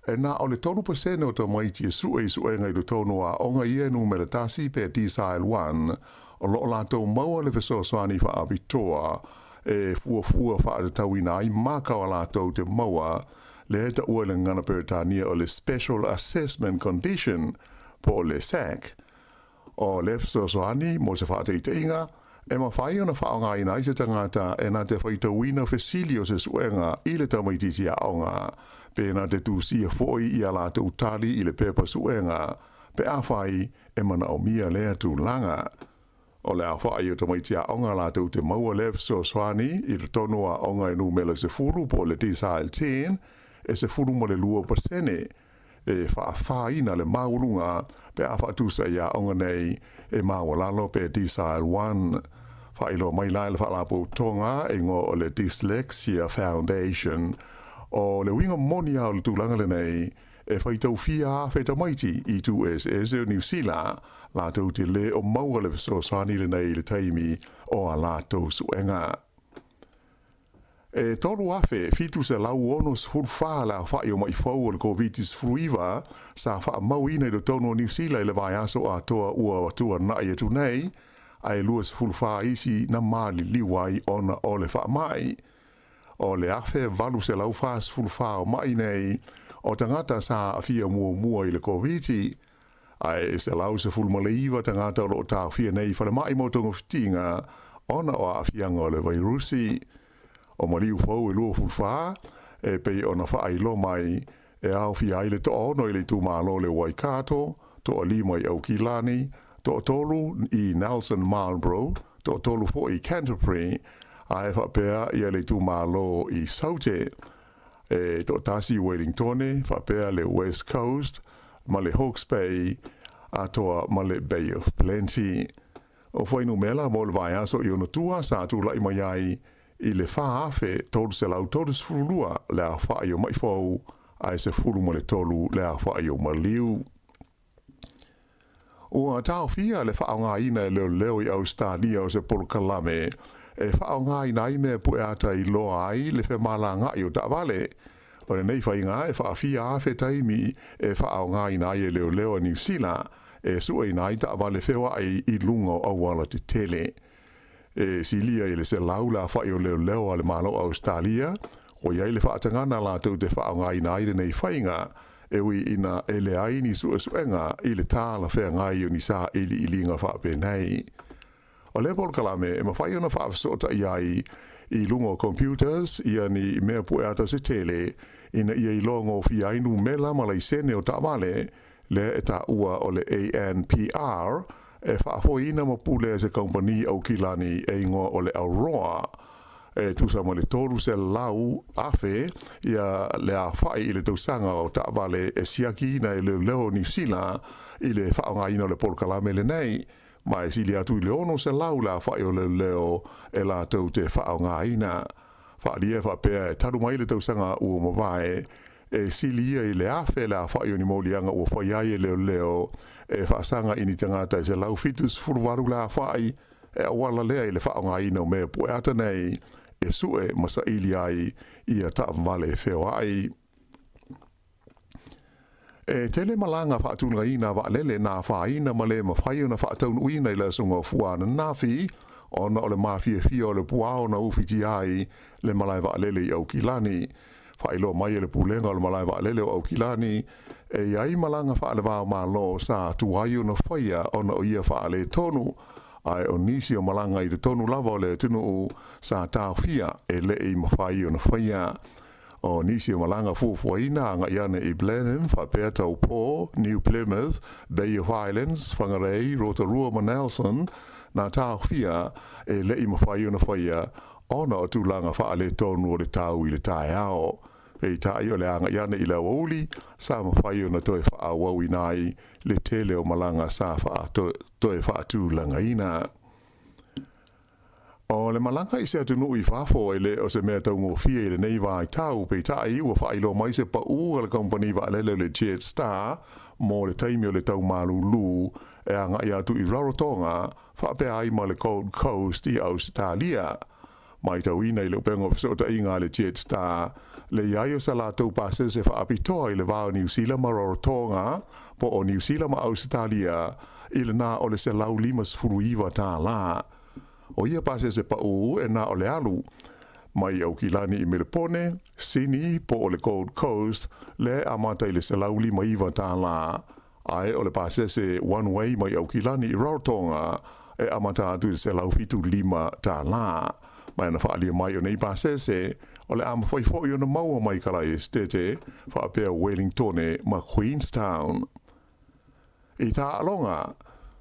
e nā o le 3% o tamaiti e suenga I le tonua o ngai ienu me le tasi pe T-Sile 1, o lo lātou maua le fesosoani whaapitoa, e fua whaatatauina ai maka o lātou te maua, le heta ua le ngana Peritania o le Special Assessment Condition po le SAC. O le fesosoani mo se whaateiteinga, e mawhai o na whaonga ina I se tangata e nā te whaitauina fesilio se suenga I le tamaititi a onga, pe nā te tūsia foi I a lātou tali I le pepa suenga, pe awhai e mana o mia lea tū langa. O le awhai o tamaiti a onga lātou te maua le fesosoani I le tonua onga inu mele se furu po le T-Sile 10, e se furu mo le 2%, e whaafāina le maulunga pe awhaatusa ia onga nei e mawalalo pe T-Sile 1. Whailo mai lai le whaalapo tonga e ngō o le Dyslexia Foundation o le winga moni au le tūlanga le nei e whaitau fia whaita maiti I 2SS o New Zealand lātou te le o maua le fesosoani le nei le taimi o a lātou suenga. E tolu afe, fitu se lau ono se hurwha la whai o mai whau o le COVID-19 fruiva sa wha mauina I le tono New Zealand le vai aso a toa ua watua nai e tu nei, ai lua se hurwha isi na mali liwai ona o le wha mai. O le afe valu se lau wha se hurwha o mai nei, o tangata sa afia mua I le COVID-19, ai se lau se fulmaleiva tangata o lo tau fia nei whale mai motongo fitinga, ona o afianga o le vairusi. O mariu fau e lua fulwha, e pei ona whailo mai, e au fi aile to ono I le tūmalo le Waikato, to o lima I Aukilani, to o tolu I Nelson Marlborough, to o tolu fo I Canterbury, a e whapea I le tūmalo I Saute, e to tasi Wellingtone, whapea le West Coast, ma le Hawke's Bay, a toa ma le Bay of Plenty. O whainu mela mo le vai aso I ono tua sa tu lai mai ai, I le whaafe tolu se lau tolu se furulua le a whaai o mai whau ai se furu mo le tolu le a whaai o maliu. O a tau fia le whaonga ina e leo I Australia o se polokalame e whaonga ina I mea pue ata I loa ai le whamala ngai o ta'wale. O le nei whainga e whaafia afe taimi e whaonga ina I e leo New Zealand e sua ina I ta'wale whewa I lungo au wala te tele. E silia I le se laula whai o leo ale malo Australia, o iai le whaatangana la tau te whaonga ina I le nei whainga, e ui ina e le aini suenga I le tāla whea ngai o ni sā ili ilinga whape nei. O le polkalame, e mawhai ona whaafsota iai I lungo computers, ia ni mea pueata se tele, ina ia I longo fi ainu mela malaisene o ta'wale, le e ta ua o le ANPR, e whaafoina ma pule se kompani au kilani e ingoa o le Aurora. E tusa mo le toru se lau afe, ia le a whai I le tausanga o ta'wale e siaki ina I le leo New Zealand, I le whaonga ina le polkalame le nei, ma e sili atu I le ono se lau la whai o le leo e la tau te whaonga ina. Whaalia whapea e taru mai le tausanga ua mawae, e sili ia I le afe la whai o ni maulianga ua whaiai e leo, e whaasanga ini tangata e se lau fitus furuwaru la whai, e awala lea I le whaonga ina o mea pueata nei, e sue masa ili ai I a taamwale wheo ai. E tele malanga whaatunga ina waalele nā whaina ma le mawhai o na whaataunu uina I la sunga fuana nafi, ona o le mafia fia o le puao na ufiti ai le malai waalele I Aukilani. Whailo mai le pulenga o le malai waalele o Aukilani, E ai malanga whaale wā malo sa tuai o na whaia o na o ia whaale tonu. Ai o nisi o malanga I te tonu lava o le tunu o sa tāwhia e le I mawhai o na whaia. O nisi o malanga fuafuaina anga iane I Blenheim, whapea tau pō, New Plymouth, Bay of Islands, Whangarei, Rotorua ma Nelson, na tāwhia e le I mawhai o na whaia ona o tūlanga whaale tonu o le tāu I le tāe ao. Pei tai o le anga iane I le wauli, sa mawhai o na toe wha wau inai le tele o malanga sa wha toe wha tūlanga ina. O le malanga I se atunu I whafo e le o se mea tau ngō fia I le nei wā I tau, pei tai ua wha ilo mai se pa ua le company wa alele le Jet Star, mō le taimi o le tau malulu, e anga I atu I Rarotonga, wha pea ai ma le Gold Coast I Australia. Mai tau ina I le upengo so ta inga le Jet Star, le iaio sa la tau pase se wha apitoa I le wāo New Zealand ma Rarotonga, po o New Zealand ma Australia, I le nā o le se lau limas furuiwa tā la. O ia pase se pa o e nā o le alu, mai au kilani I Melipone, Sydney, po o le Gold Coast, le amata I le se lau lima iwa tā la. Ai o le pase se one way mai au kilani I Rarotonga, e amata atu se lau fitu lima tā la. Mai na whaalia mai o nei pase se, o le ama whaifoi o na maua mai kala e stete, whaapea Wellingtone ma Queenstown. I tā alonga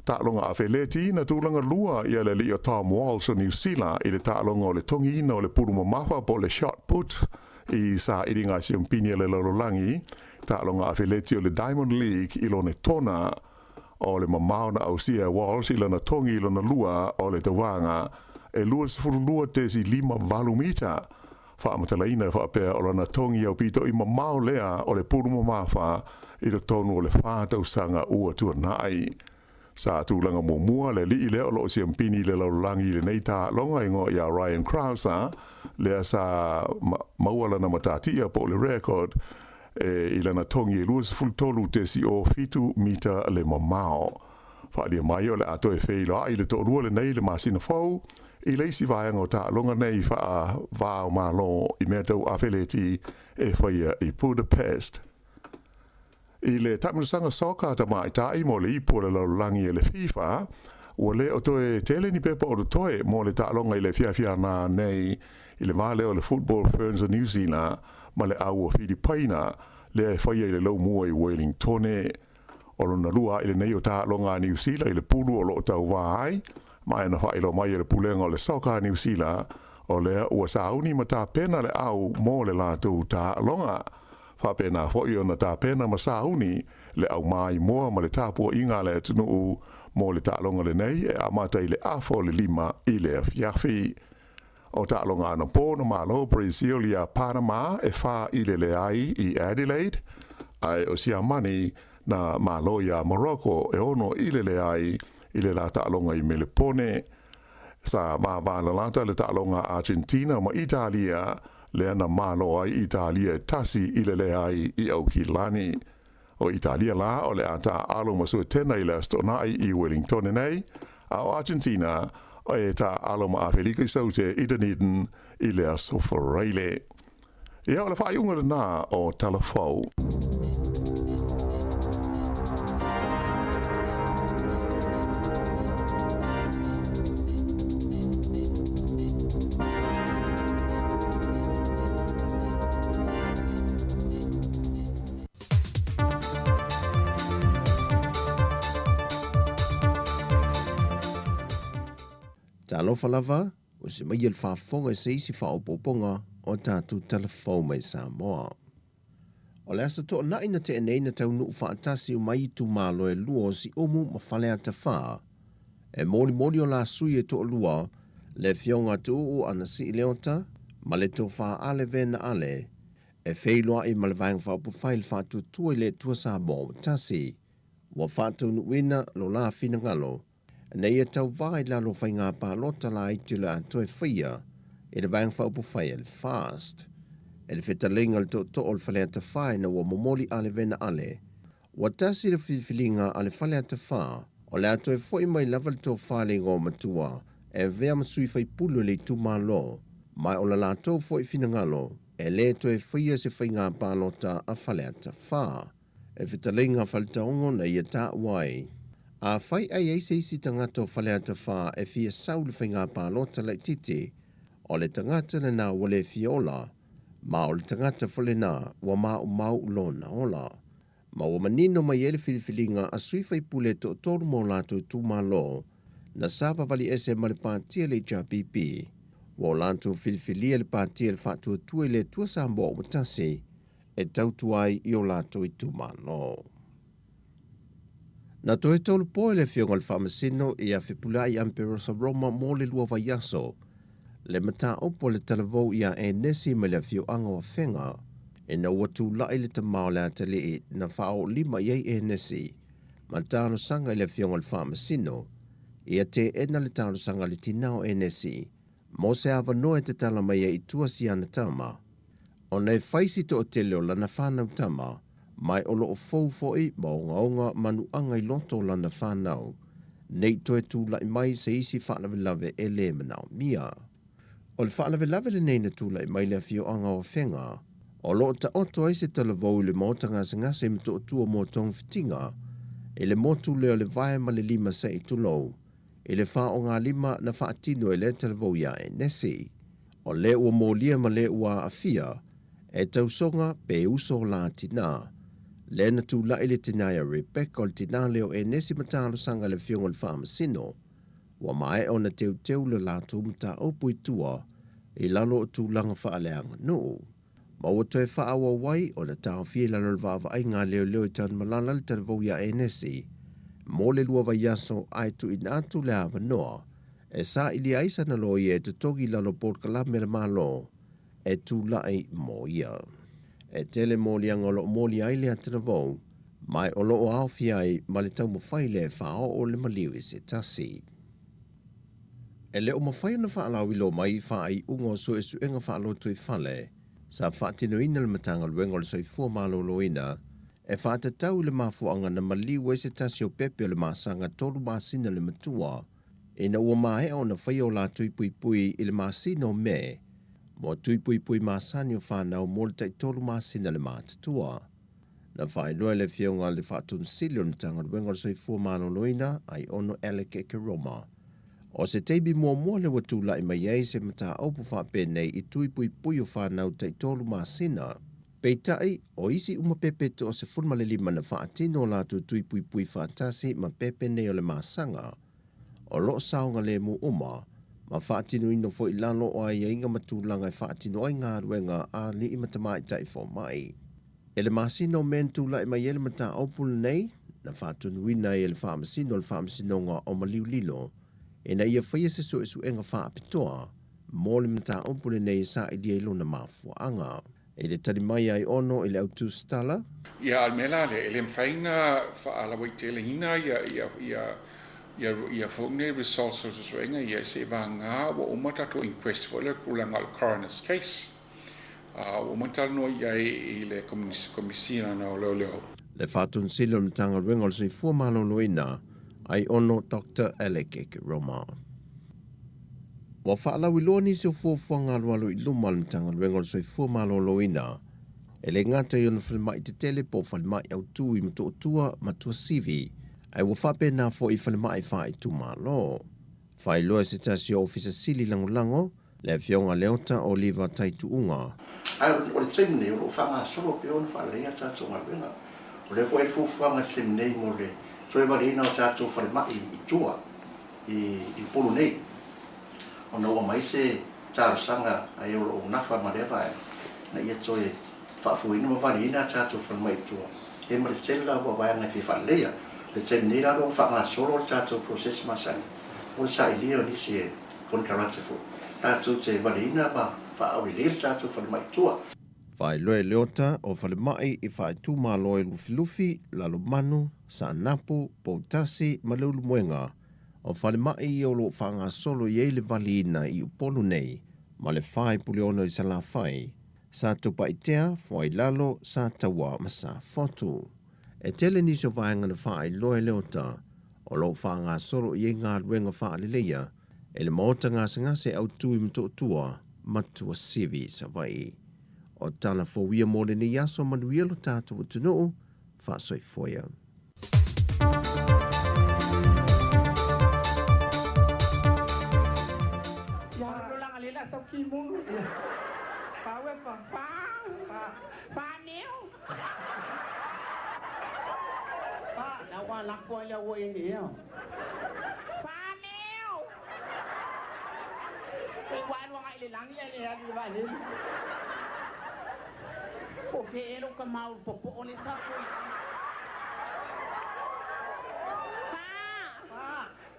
a wheleti na tūlanga lua I le li o Tom Walsh o New Zealand I le tā alonga o le tongi ina o le puru mamafa po le shot put I sa iringa si umpini le lorolangi, tā alonga a wheleti o le Diamond League I lone tona o le mamao na ausia Walsh I lana tongi I lona lua o le tawanga, e lua sifuru lua tesi 5 mita. Whaamata whaapea o lana tongi au pito I mamao lea o le puru mamafa I le tonu o le whātau sanga ua tua nai. Sa tūlanga mua le li le o lo si ampini le laulangi le nei tā longa ingo I a Ryan Krauser, lea sa mauala na matatia po le record, I lana tongi lua sifuru tolu tesi o 5 mita le mamao. Whaalia mai o le ato e wheila I le tōrua le nei le masina fau, I leisi vāianga o tā longa nei wha vāo malo I mea tau awheleti e whaia I Budapest. I le tamarusanga soka ta mai tai mo le ipo le laulangi e le FIFA, ua le o toe tele ni pepa o le toe mo le tā longa I le fiafia nā nei I le vāle o le Football Ferns of New Zealand ma le aua Filipaina le whaia I le lau mua I Wellingtone. O lona lua I le nei o tā longa New Zealand I le pulu o lo tau wāai, mai na whailo mai le pulenga o le soka New Zealand, o lea ua sauni ma tā pena le au mo le lātou tā longa. Whapena whoi o na tā pena ma sauni le au mai moa ma le tāpua inga le tunu mo le tā longa le nei e amata I le afo le 5 I le fiafi. O tā longa ana pōna malo Brazil I a Panama e wha I le ai I Adelaide, ai o sia mani na malo I a Morocco e ono I le ai I le la tālonga I Melipone. Sa māwāna lata le tālonga Argentina ma Italia, le ana malo ai Italia tasi I le ai I Aukilani. O Italia la o le ata alo masu tena I le astonai I Wellington nei, a o Argentina o e ta alo ma Afrika saute I Dunedin I le asoforeile. Ia o le whaiunga na o TALOFA. Talofa lava, o se mai il whaafonga se isi whaopoponga o tātu telefau mai Samoa. O le asa toa naina te eneina tau nuu whaatasi o mai tu malo e lua o si omu ma whalea te wha. E mori o la sui e toa lua, le fionga tu o ana si leota, ma le to wha ale vena ale, e wheiloa I malevang whaapu whail whaatu tua le tua Samoa tasi, wa whaatu nuina lo la fina ngalo, nei e tau vai lalo whai ngā pālota la iti le atoe whaia, e le vang whaupu whai el fast. E le whetalinga le to o le whalea te whai na ua momoli ale vena ale. Wa tasi le whiwhilinga ale whalea te wha, o le atoe whoi mai lava le tō whale ngō matua, e vea masui whai pulu le tu malo, mai o la lātou whoi whina ngalo, e le toe whaia se whai ngā pālota a whalea te wha. e whitalinga whalitaongo na ia tā wai. A whai ai isi tangata o whale ata wha e fia sau le whainga pālota lai titi, o le tangata le nā wale fiola, ma o le tangata whale nā wa mau lona ola. Ma wa manino mai ele filifilinga a sui whai pule to toru mō lātou tūmā lo, na sāwa wali ese ma le pātia le JPP, wa lātou filifilia le pātia le whātua tue le tua sāmbo o matasi, e tautu ai i o lātou i tūmā lo. Na toe tolu poe le fionga le whamasino i a whipula i Amperosa Roma mō le lua vai aso, le mata opo le talavou i a e nesi me le fio anga wa whenga, e na watu lai le tamao le atali i na whao lima iei e nesi, ma tāno sanga i le fionga le whamasino, i a te ena le tāno sanga le tinao e nesi, mo se awa noe te tala mai i tua si ana tama, o nei whaisi to o te leo lana whanau tama, mai o loo fōfoi ma o ngaonga manu anga i loto lana whanau, nei toe tū lai mai se isi whaalawe e le manao mia. O le whaalawe le nei na tū lai mai le fio anga o whenga, o loo ta oto ai se talavou le mōtanga se ngase mto o tua mō tong fitinga, e le motu leo le vai ma le lima sa i tulou, e le wha o ngā lima na whaatino e le talavou ia e nesi, o le ua mōlia ma le ua afia, e tausonga pe uso la tina, le na tū lai le tinaya Rebecca o le tina leo e nesi matalo sanga le fionga le whamasino, wa mai o na teu le lātou mta opu i tua, i lalo o tū langa whaaleanga no. Ma o toe whaawa wai o na tāo fie lalo le vāwa ai ngā leo i tāna malala le taravou ia e nesi, mō le lua vai aso ai tu ina atu le awa noa, e sa ili aisa na lo i e tutogi lalo Port Kalame le malo, e tū lai mō ia. E tele mōli anga o lo mōli ai le ataravou, mai o lo o au fiai ma le tau mawhai le whao o le maliu i se tasi. E le o mawhai na whaalau ilo mai whaai ungo so e suenga whaalo tui whale, sa whaatino ina le matanga luenga o le soifua malo loina, e whaatatau le mafuanga na maliu e se tasi o pepe o le masanga tolu masina le matua, e na ua mae o na whai o la tui pui pui i le masina o me, mo tui pui pui masani o whanau mo le taitolu masina le mātatua. Na whai noe le fionga le whaatun sili o na tanga luenga o le soifua malo loina, ai ono eleke ke Roma. O se teibi mua le watu lai mai ei se mata aupu whapene i tui pui pui o whanau taitolu masina. Peitai, o isi uma pepe to o se funma le lima na whaatino la tu tui pui pui whaatasi ma pepe nei o le masanga. O lo saunga le mu uma, ma whaatino ino fo ilano o ai inga matulanga i whaatino ai ngā ruenga a li imatamai tai fo mai. Ele masino mentu lai mai ele mata aupu nei, na whaatunu wina ele whamasino ngā o maliu lilo, e na ia whaia se so e su enga wha apitoa, mō le mata opule nei sa i dia ilo na mafua anga. E le tari mai ai ono i le autu stala. Ia almela le ele mwhainga wha ala wai te le hina ia whaungne results o su enga ia se ba ngā wa umata to inquest for le kulanga al coroner's case. Umata no ia i le komisina na o leo. Le whatun silo na tanga ruenga o se fua malo loina, ai ono Dr. Alec Roma. Wa whaalau i loa nisi o fuafuanga alualu i luma le tanga luenga o soi fua malo loina. E le ngata i ono whalemai te tele po whalemai au tū i mato o tua matua sivi. Ai wa whape nā fo i whalemai wha i tū malo. Whai loa se tasi o ofisa sili lango, le fionga leota o liva taitu unga. Ai o le taimne o whanga solo pe ona whalea tātou ngā luenga. O le fo e fuafuanga taimne mo le Toi varina o tātou whalemai i tua, i polo nei. O na ua mai se tārasanga ai o nafa marewa e, na ia toi whaafuina ma varina tātou whalemai i tua. E ma le tela ua vaianga i whalea, le tēm nei raro o whanga solo o tātou proses masani. O le sa ilia o nisi e konkarate fu. Tātou te varina ma whaawilele tātou whalemai i tua. Whai loe leota o whalemai i whai tū māloe lufi lalo manu, sa napu, poutasi, malulu muenga, o whalemai i olo whanga solo i eile vali ina i upolu nei, ma le whai puli ono i sala whai, sa tupa i tea, whai lalo, sa tawa ma sa fotu. E tele niso vaenga na whai loe leota, o lo whanga solo i ngā ruenga wha alileia, e le maota ngase au tui mto tua, matua sivi sa vai. O tana fo wia mōre ni yaso manuia lo tātou tunuu, whaasoifoia. Okay, ero ka mau popo oni sa ko.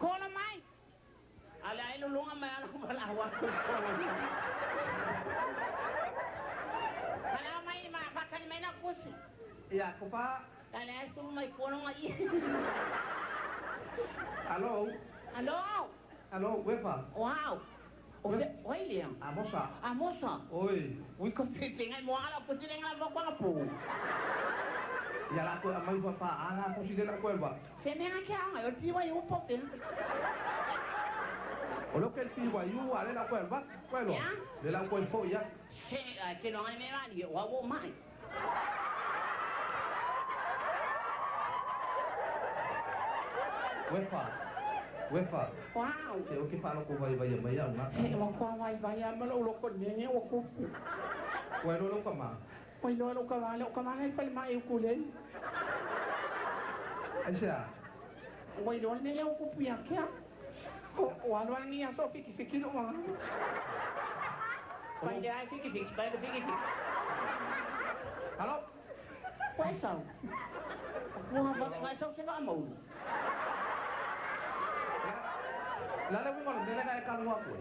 Kola mai. Ala ilo lunga mai ala malawa ko. Ala mai ma pakan mai na kusi. Ya, ko pa. Ala ito mai kono ngai. Hello. Hello. Hello, wepa. Wow. Oi, Liam. Amosa. Amosa. Oi. Ui, ko tinggal mo ala po tinggal mo ko po. Ya la ko amal ba pa ana ko si la ko ba. Se me ha kya ngai o ti wa yu po pen. O lo que si wa yu ale la ko ba. Ko lo. De la ko po ya. Que no me va ni wa wo mai. Wepa. Wow. Yo que falo ko vai ya na. Mo ko vai ya ma lo ko ni o ko. Bueno lo ka ma. Oi lo ka ma ai pa ma eu ko le. Acha. Oi lo ni le ko pu ya kya. O alo ni ya so fiki lo ma. Pai ya fiki. Halo. Quay sao? Mua ba sao se va mo. Lala mo mo dele kay kalwa ko.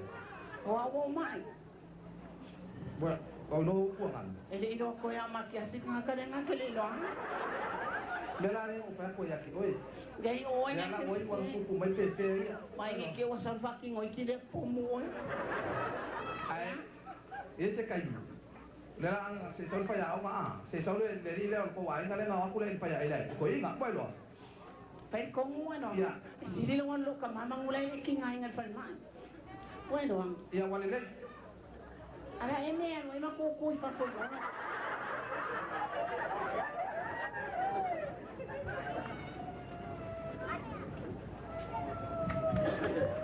Wa mai. Bueno, o no ko kan. Ele ino ko ya makiasik nga ka nga kelilo. Lala mo pa ko ya ki oi. Gai oi na ko oi ko mai pepe. Mai ke o san fucking oi ki le po mo. Ai. Ese kai. Lala ang se sol pa ya o ma. Se sol le le ko wa nga le nga ko le pa ya ile. Ko i nga ba lo. Pai kong ano? Ya. Hindi lang lo ka mamang ulay kingay ngal palman. Bueno, ya wala le. Ala eme ano ay makukuy pa ko.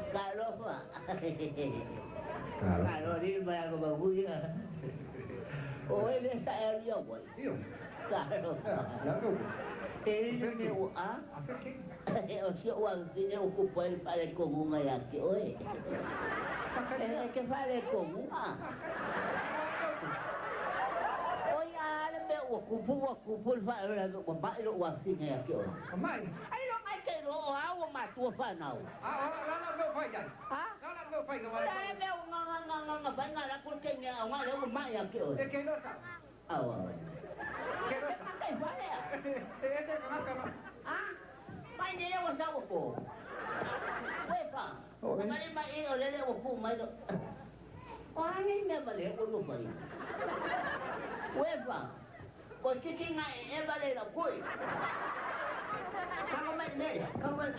TALOFA. Kalau di bayar ke babu ya. Oh ini saya dia boy. TALOFA. Ele me o a. O seu o anzinho ocupou ele para comum aí aqui, oi. Ele que fale comum ah. Oi, ale me ocupo fale o baile o anzinho aqui, oi. Mãe, aí não vai ter o água matou fanal. Lá não meu pai já. Lá não meu pai que vai. Lá meu não vai lá porque é uma é o mai aqui, oi. É que não tá. Ah, oi. Que não tá. Tem fale. Mai ni le wasa ko. Wepa. Mai mai o le ko mai do. Ani me vale o no mai. Wepa. Ko kiki ngai e vale la koi. Kang mai ne, kang mai.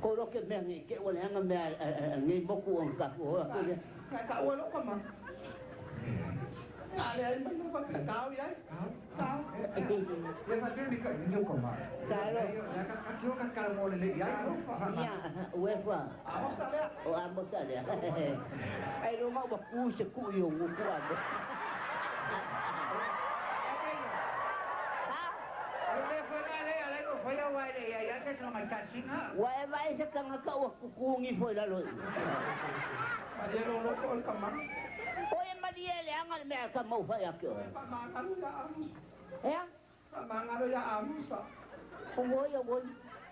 Ko ro ke me ni ke o le nga me ngi boku on ka ko. Ka o lo ko ma. Ale ai man pa tao ya. Tao. Ya ma ni ka ni ko ma. Tao. Ya ka kyo ka ka mo le ya. Ya, wepa. Amo sa le. O amo sa le. Ai ro ma ba ku se ku yo ku ku ado. Ale fa ale ale ko fa ya wa le ya ka no ma ka singa. Wa vai se ka ka wa ku ku ngi fo la lo. Ma ye ro lo ko ka ma. Ele angal me ka mau fa ya kyo. Pamangalo ya amus. Eh? Pamangalo ya amus. Oy oy.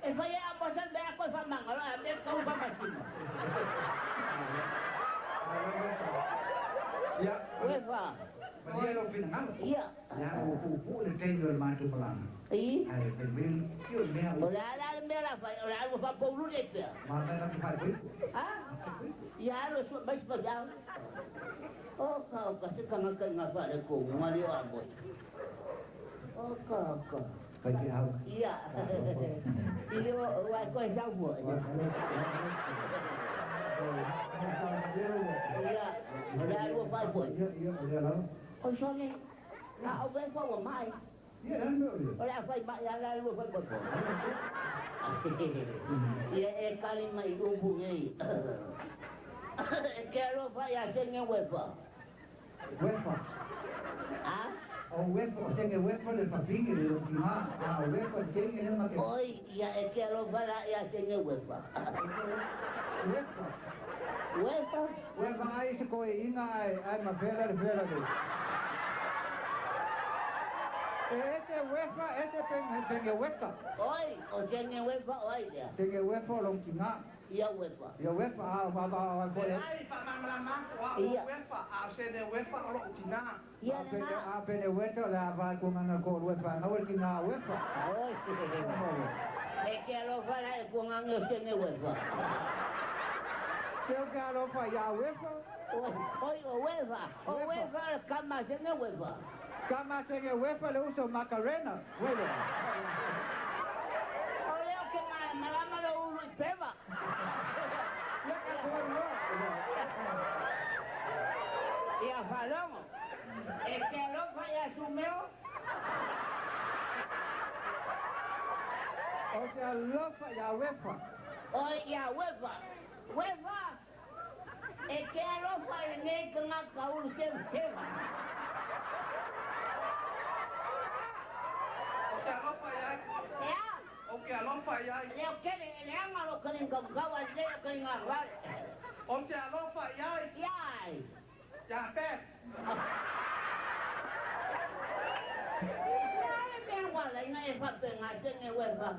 E fa ya apasan be ko fa mangalo ate ka fa masin. Ya, wefa. Dia lo pinang. Iya. Ya upu le tengo el manto pelang. I? Ai ben kyo me. Ola la me la fa, ola fa polu le pe. Ma me la fa. Ah? Ya lo so bais pa ya. Oh, kau kasi kang ngapa le ko ngali wa boy. Oh, kau. Kasi hau. Iya. Ini wa ko sa bo. Iya. Ada lu pa boy. Iya, iya, iya. Oh, sorry. Na au ben fa wa mai. Oleh apa ya lalu apa. Ya kali mai hubungi. Kalau ya sengen wepa. Wepa. Ah? O wepa sengen wepa le papingi le ma. Ah wepa sengen le ma. Oi ya kalau ya sengen wepa. Wepa. Wepa. Wepa ai se ko inga ai ma vela de. Ese wepa, tenga wepa. Oi, o tenga wepa, oi ya. Tenga wepa long tinga. Iya wepa. Iya wepa, apa boleh. Ai pa mama, iya wepa, asene wepa long tinga. Iya na. Apa ne wepa la apa kunga ko wepa, ngawel tinga wepa. Oi. Que lo fala kunga ngene wepa. Teu caro pa ya wepa. Oi, o wepa, kama sene wepa. Kama tenga wepa le uso macarena, huele. Oleo que malama le uso peba. Y a falón, el que lo falla sumeo. O sea, lo falla wepa. Oye, ya wepa. Wepa. El que lo falla ne con a caul se peba. Oke, alofa ya. Leo kene, leanga lo kene ngagawa leo kene ngagare. Oke, alofa ya. Yai. Ya pe. Ya wala ina e fa penga tene wefa.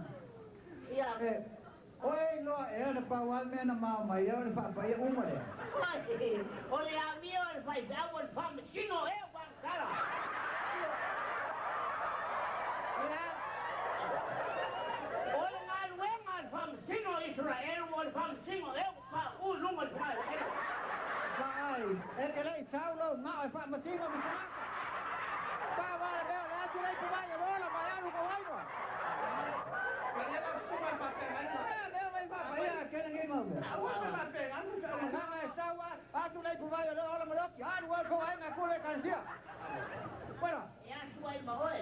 Ya. Oi lo e na pa wal me na mama ya na pa pa ya umore. Ole a mio e fa da wal fam chino e bankara. Israel wal fam singo e pa lungo pa ai e que le saulo ma fa masingo mi pa va le la tu le pa ya bola pa ya lu ko vai ko pa ya la su pa pe mai pa ya que le mo pa pe anu na ma sawa a tu le pa ya lo mo lo ya wal ko ai na ku le cancia bueno ya su ai ma hoy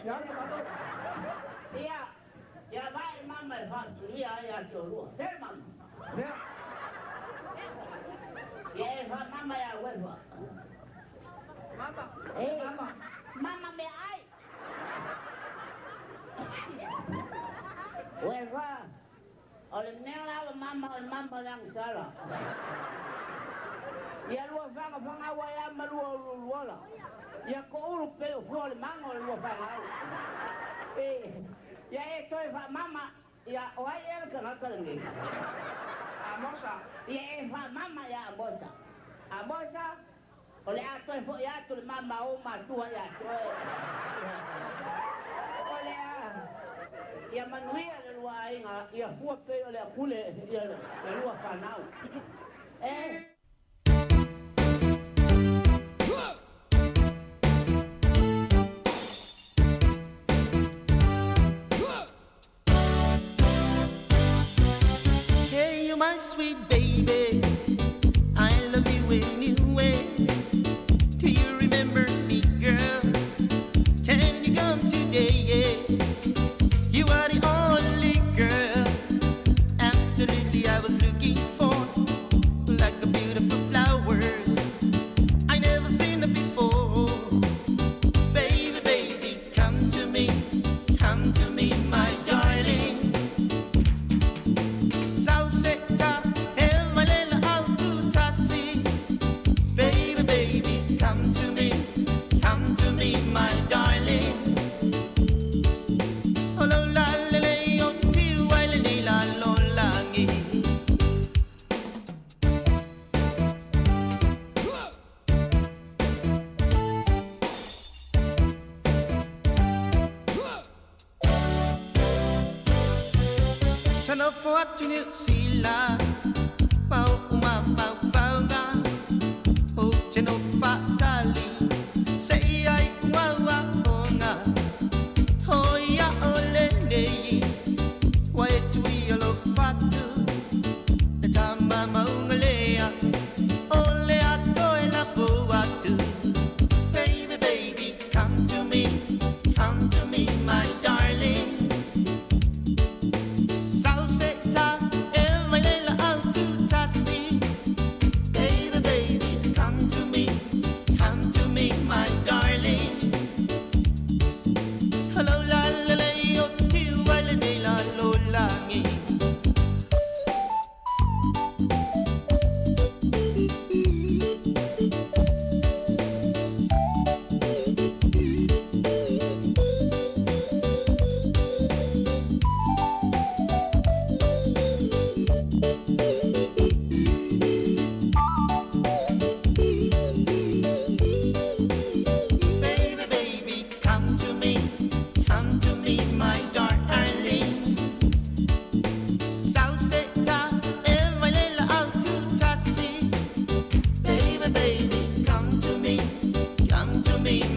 ya va mamá el fan ya choro ser mamá ya va mamá ya huelva mamá me ay huelva ole nela mamá lang sala ya lo fanga agua ya maluola ya ko uru pe fol mango lo fanga ya esto es mamá ya hoy el que no tengo amosa ya es mamá ya amosa ole ato ya tu mamá o matua ya ole ya manuia de luainga ya fue pero le acule ya le lua canal My sweet baby, I love you anyway. Do you remember me, girl? Can you come today? Yeah. You are the only girl, absolutely I was looking for, like a beautiful flowers I never seen it before. Baby, baby, come to me, my darling. My darling, oh la la la, oh ti wa la la lo la ngi. Sana fo tu ni sila, pau uma pau pau da, oh cheno fa dali, say I. Baby, baby, come to me,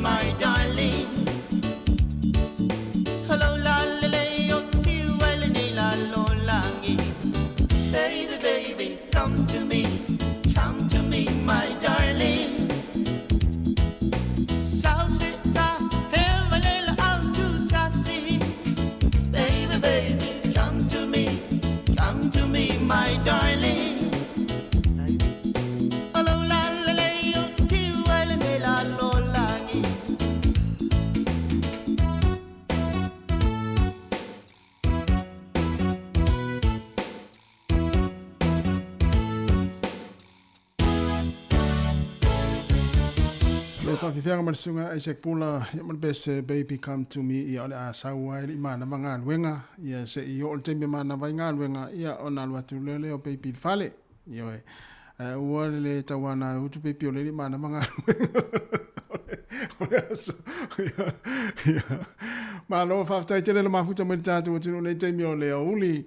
my darling. Hello, la la la, yo to well ni la lo langi. Baby, baby, come to me, my darling. Sausita, hevalela out to tassi. Baby, baby, come to me, my darling. Whawhiwhanga marisunga Isaac Pula, yaman bese baby come to me, ia ole a saua ili mana manga luenga, ia se i ole tembe mana vainga luenga, ia ona luatu lele o baby fale, ia we. Uole le tawana utu baby ole ili mana manga luenga. Ole aso, ia. Malo whaftai tere le mafuta mani tātou atinu nei teimi o le uli,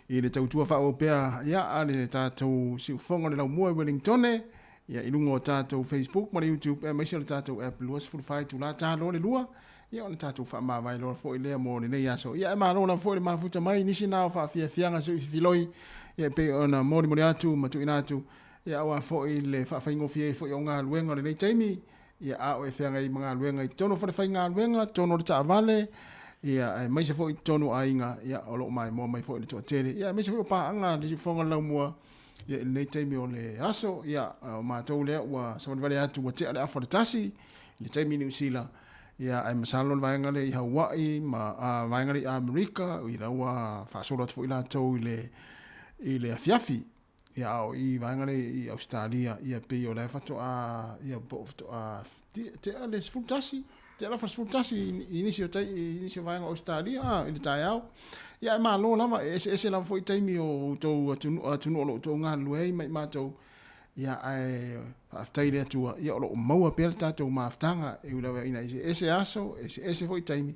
i le tautua wha o pea, ia ale tātou si ufonga le lau mua Wellingtone, ia ilungo tātou Facebook, mara YouTube, maisi le tātou app lua sifurufai tu la tālo le lua, ia ona tātou wha mawai lora fo i lea mo le nei aso. Ia e marona fo i le mafuta mai, nisi nao wha fia fianga se filoi, ia pe ona mori mori atu, matu ina atu, ia awa fo i le wha whaingo fia fo i o ngā luenga le nei teimi, ia ao e fianga i mga luenga i tono wha whai ngā luenga, tono le taavale, ia maisi fo i tono a inga, ia olo mai mo mai fo i le toa tere, ia maisi fo i paanga, lisi fonga lau mua, ia nei taimi o le aso, ia o mātou lea ua sawanivale atu wa te ale afa le tasi, le taimi New Zealand, ia ai masalo le vaenga le i Hawaii, ma vaenga le i Amerika, i raua whaasora atu i lātou i le afiafi, ia o i vaenga le i Australia, ia pei o le fato a, ia po fato a, te ale sfultasi, te ala sfultasi i nisi o vaenga Australia, i le tai au, ia ma lo lava ese la foi taimi o to atunu o to nga luei mai matou ia ai aftai le tua ia o maua pelta to maftanga e ula ina ese aso ese foi taimi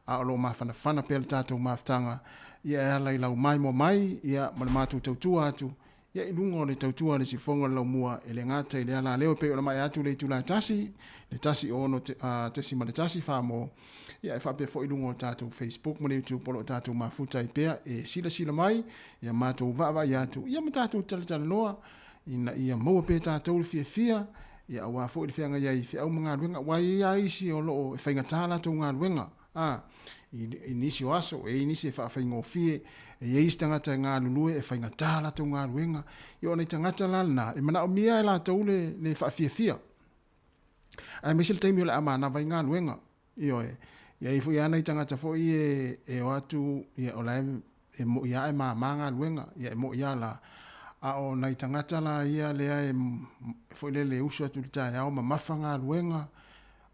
a lo mafana pelta to maftanga ia ala ila mai mo mai ia ma matou tua atu ia ilungo le tautua le sifonga la mua ele ngata ile ala leo pe o mai atu le tula tasi le tasi ono te sima le tasi fa mo ia fa pe fo ilungo tatu Facebook mo le YouTube polo tatu mafuta ipea e sila mai ia matou va ia tu ia matatu tala loa ina ia mo pe tatu fia ia wa fo le fianga ia fi au mga luenga wa ia isi o lo fainga tala to nga luenga inisi aso inisi fa faingo fie e istangata nga lulue e fainga tala to nga luenga yo nei tangata lana e mana o mia la to le fa fia ai misil taimi le amana vai nga luenga yo ia ifu ia nei tangata fo e watu ia o lai e mo ia e manga luenga ia mo ia la a o nei tangata la ia le ai fo le uso tu ta ia o mafanga luenga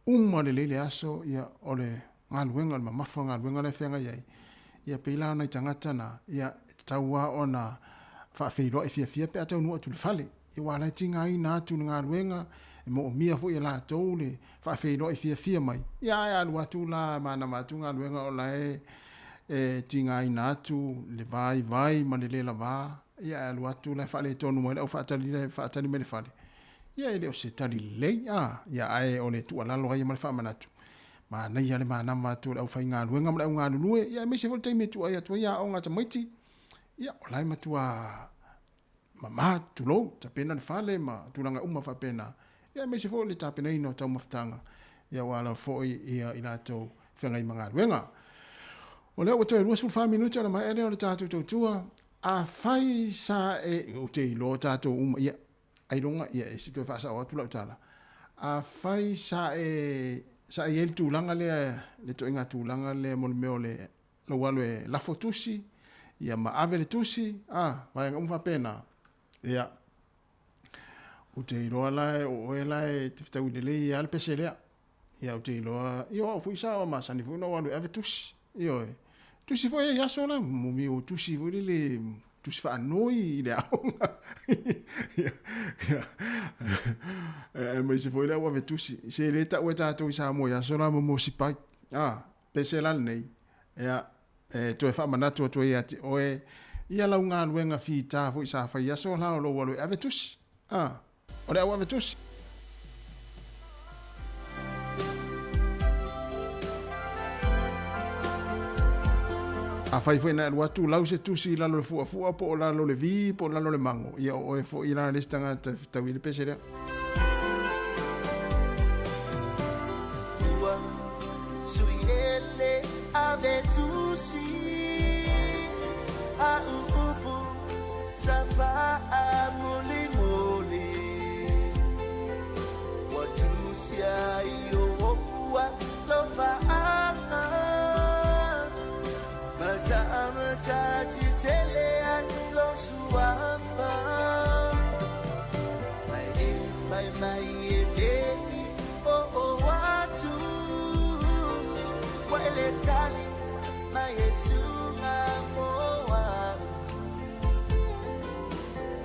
le aso ia ole ngā luenga ma mafo ngā luenga le whenga iei. Ia peila nei tangata na, ia taua o na whaafeiro e fia pe atau nua tu le whale. Ia wala tinga i nā tu ngā luenga, e mo o mia fo i la tau le whaafeiro e fia mai. Ia e alu atu la mana matu ngā luenga o la e tinga i nā tu le vai ma le lela vā. Ia e alu atu le whale tonu mai, au whaatali me le whale. Ia e leo se tali lei, ia e o le tu alalo ai ma le whaamanatu. Ma nei ale ma nama tu au fai ngā luenga ma au ngā lulue ia me se vol taimi tu ai atu ia o ngā tamaiti ia o lai matua ma tu lo ta pena le fale ma tu langa uma fa pena ia me se vol le ta pena ino tau maftanga ia wala foi ia ina to whenga i mga luenga o leo watoe rua sul 5 minuta na mai ene o le tātou tautua a fai sa o te ilo tātou uma ia ai longa ia e si tu e whaasa o atu lau tala a fai sa e tūlanga le to inga tūlanga le mo meo le lo walo e la fotusi ia ma ave le tusi vai ngumfa pena ia o te iroa lai o e lai te fitau le ia al peselea ia o te iroa io o fuisa o ma sani fu no walo ave tusi io e tusi foi ia sola mo mi o tusi fu le tusi fa noi le aonga mas se foi lá o avetusi se ele tá o tato isa mo ya sola mo sipai pesela nei to e fa manato to ia o e ia la unga luenga fita fo isa fa ia sola o lo o avetusi o le o avetusi A fai fai na ua tu lau se tusi lalo le fua po o lalo le vi po o lalo le mango. Ia o e fo i lana listanga tau i le pese rea. Ua sui ele ave tusi a upu safa a muli muli. Wa tusi a io ua lofa ama. Mata titele an lo suafa. Mai eleni o watu. Wa ele tali mai esunga moa.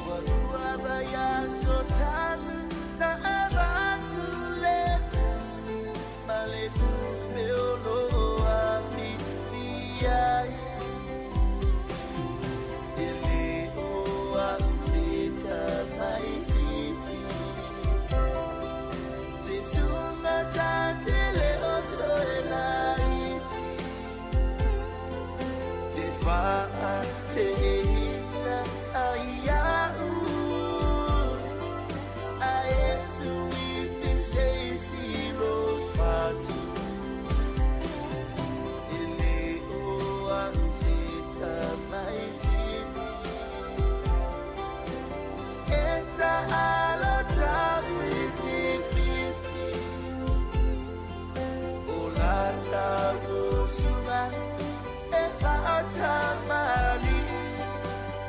Wa duaba ya sotali na abatu letus. Maletu meolo afi fiai. Tele oto elaiti te fa seina ayau aesu ipise silo fatu ele o antita maititi eta alota fiti Tago suma e fata mali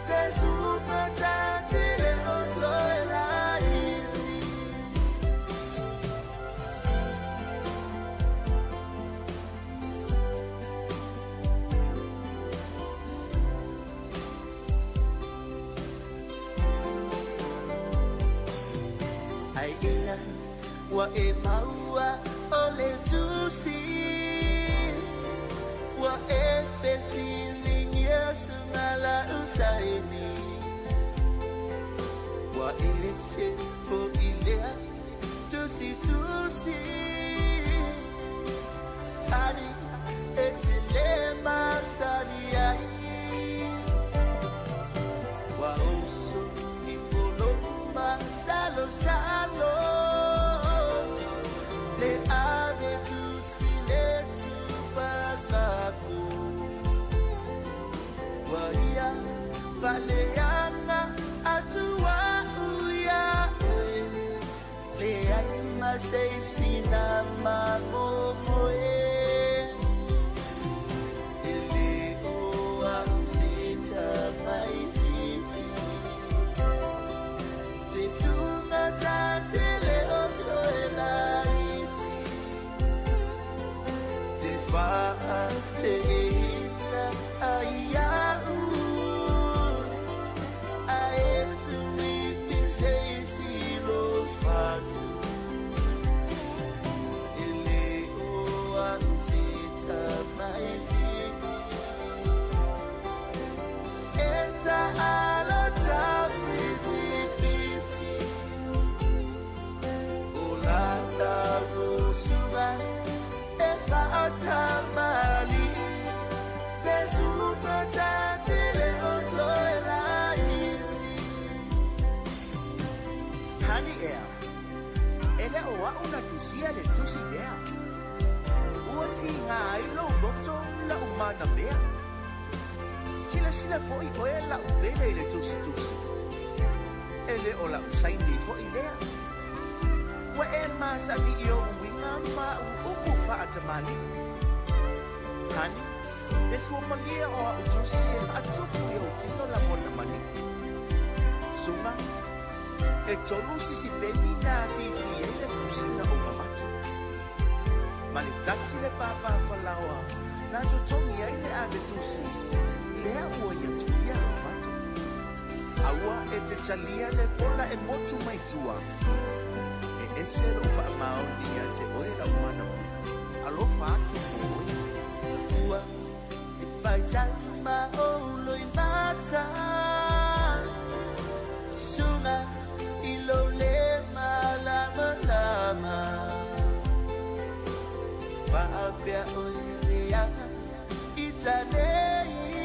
te suma tatile oto elaiti ai ina wa e maua ole tusi wa efesi linya sungala usaini wa ilese fo ilea tusi ani etile masani ai wa oso ifolo masalo salo le ave tusi le supagaku waria valeana atua uya le ai maseisina mamomoe ele o amsita maititi Jesunga tatele oso elaiti te fa seina ayau aesu ipise silo fatu ele o antita maititi eta alota fiti Tago suma e fata mali te suma tatile oto elaiti Hani ele oa una tusia de tusilea Uoti nga ilo boto la umana bea Sila foi oela upele ile tusi Ele ola usaini foi lea Wa e masani iyo winga ma upu faatamali Hani, esu malia o utosi e atupu yo tino la mona maniti Suma, e tolu sisi beni na fifi e le tusina o mamatu Malitasi le papa falawa Na totongi e le ave tusi Lea ua ya tuia lo fatu Aua e te chalia le kola e motu maitua Esero fa maoni ya te oera umana Alofa atu moi Ua e faitama olo i mata Sunga ilo le malama Wapea oirea itanei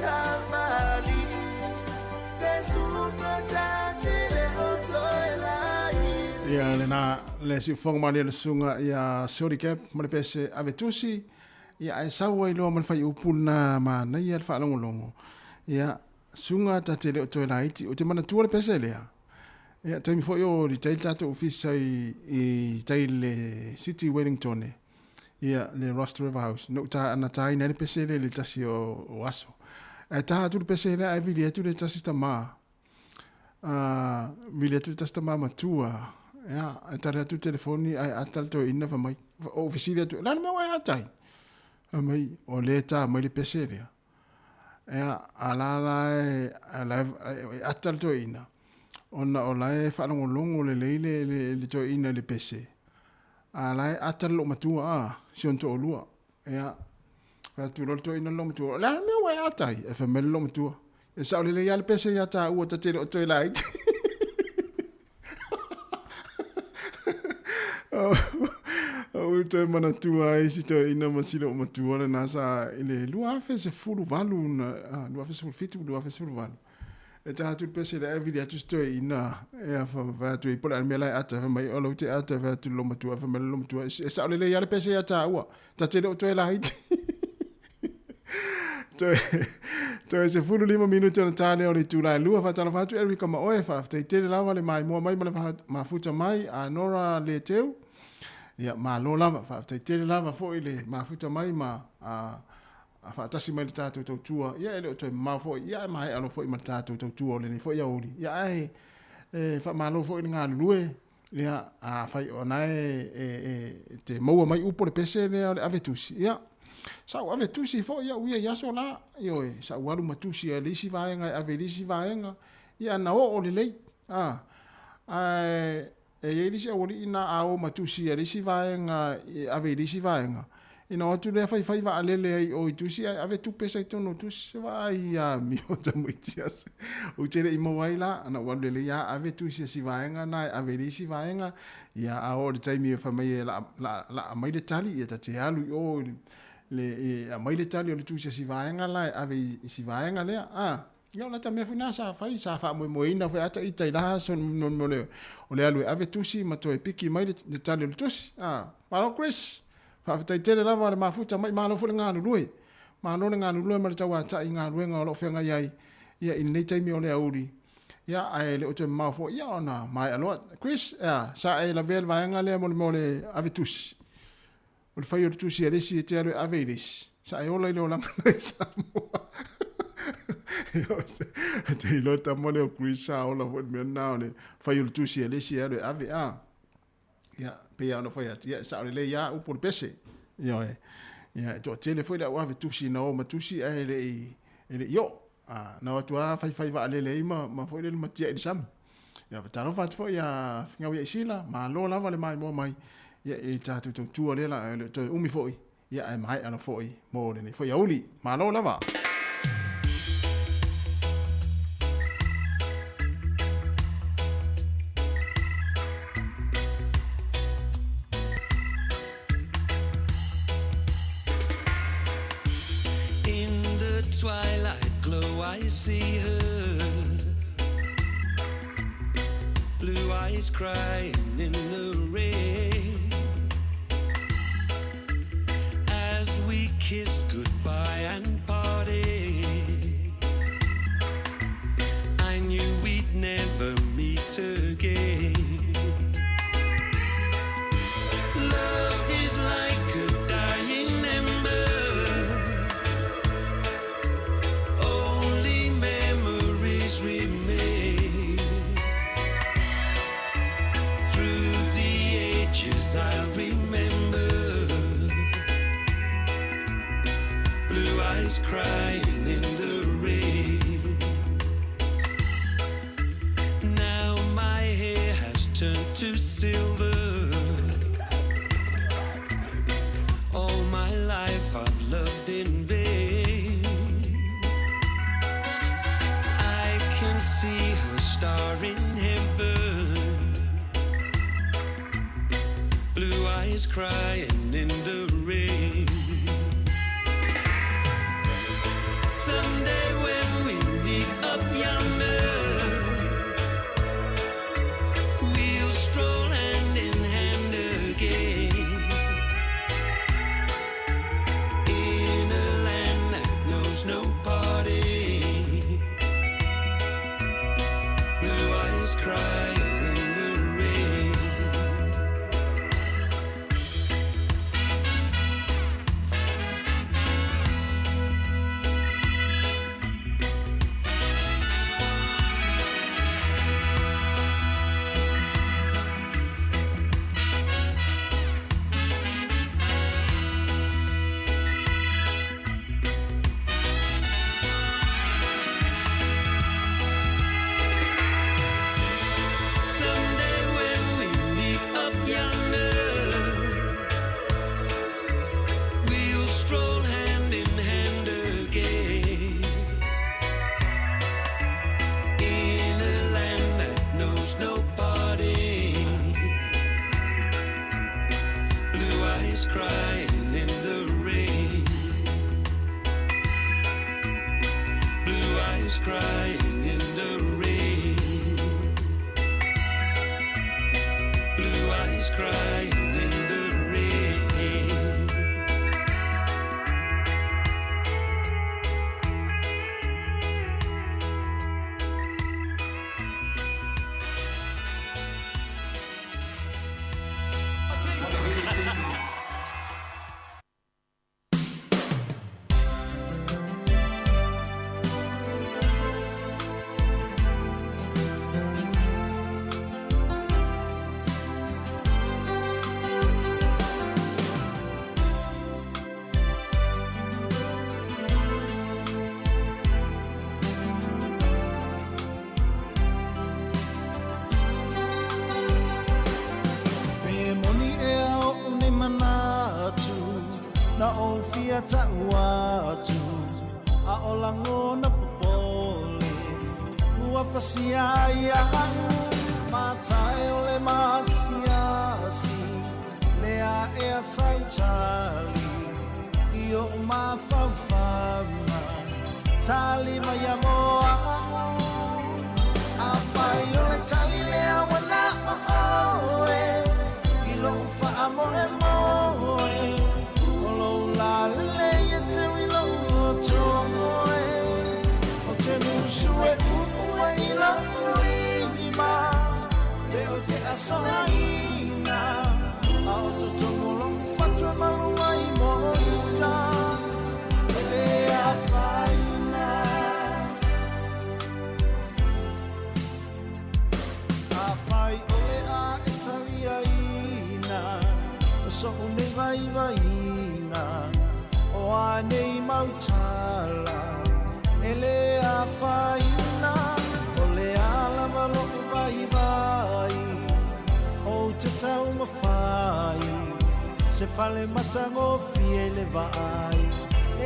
tamali Sesuna tatile otoelai Ia le si fonga mali le sunga ia sorry cap ma le pese avetusi ia ai sawa i loa ma le fai upuna ma na ia le whaalongolongo ia sunga tatile otoelaiti o te mana tua le pese lea ia taimi fo yo di tail tato ofisa i tail City Wellington ia le Ross River House no ta ana tai na le pese le tasi o aso e ta tu le pese le ai vili tu le tasi ta ma vili tu tasi ta ma matua ia e tare tu telefoni ai atal to ina fa mai ofisile tu la me wa atai mai o le ta mai le pese le ia ala atal to ina ona o lai whaarongolongo le leile le to ina le pese. A lai atal lo matua si on to olua. Ea, tu lo to ina lo matua. La me wai atai, e whamele lo matua. E sao le ia le pese ia ta ua ta tere o to i lai. O to e mana tua e si to ina masilo o matua le nasa ile lua afe se furu valu, lua afe se furu fitu, lua afe se furu valu. E taha tu pese le evidi atu stoi ina e a whatu i pola me lai ata mai o lau te ata whatu lo matua whamele lo matua e sa ole le iale pese ia ta ua ta tere o toi lai to e se furu 5 minuto na tane o le tūlai lua whatala whatu e rika ma oe whafta i tere lawa le mai mua mai ma futa mai a nora le teu ia ma lo lava whafta i tere lava fo i le ma futa mai ma a whaatasi mai le tātou tau tua, ia ele o toi mawhoi, ia e mai alo fo i ma tātou tau tua o le ni fo i auri, ia e wha malo fo i ngā lue, ia a whai o nae te maua mai upo le pese le avetusi, ia sau avetusi fo ia uia yaso la, io e sau walu matusi e lisi vaenga, ave lisi vaenga, ia na o le lei, e lisi auri ina a o matusi e lisi vaenga, ave lisi vaenga, ina o tu le fai va alele ai o itusi ave tu pesa i tono tu se vai a mi o ta muitias o tere i moaila ana walele ya ave tu si vaenga na ave ri si vaenga ya a o te mi fa mai la mai de tali ya te alu o le a mai de tali o le tu si vaenga la ave si vaenga le ya la ta me fina sa fa mo ina fa ata i tai la so no le o le alu ave tu si ma to e piki mai de tali o tu malo Chris Whawhitai tere lava le mafuta mai malo fule ngā lulue. Malo le ngā lulue ma le tau ata i ngā luenga o lo whenga iai. Ia in nei taimi o le auri. Ia ai le o te mawho. Ia ona mai aloa. Chris, sa e la vele vaenga le mo le avetusi. O le whai o le tusi e resi e te alu ave resi. Sa e ola i leo langa nei Samoa. Te ilo ta mole o Chris sa ola fo me na o le whai o le tusi e resi e alu ave ia pe ana foi ia sa le ia o por pese ia to tele foi da o ave tusi na o matusi ele yo na tu a fai va le ma foi le matia il sam ia TALOFA foi ia ngau ia sila ma lo lava le mai mo mai ia e ta tu le la to umi foi ia ai mai ana foi mo le ni foi auli ma lo lava twilight glow I see her, blue eyes crying in the rain, as we kissed goodbye and parted. I knew we'd never meet again. Love is like a dying ember, remain. Through the ages I'll remember blue eyes crying in the rain. Now my hair has turned to silver. All my life I've loved in vain. See her star in heaven, blue eyes crying in the rain. Someday eyes crying in the rain. Blue eyes crying in the rain. Blue eyes crying in the rain. Na o fia ta uatu a o lango na popole ua fasia ia matai o le masiasi lea e a sai chali io ma faufama tali mai amoa a pai o le tali lea wana oe i lo fa amore moe Soina auto tomolong fatwa maluai moita ele afaina apai ole a italiaina so ne vai vaina o anei mautala ele afaina ole ala malo vai vai te tau mawhai se fale matango fie le vai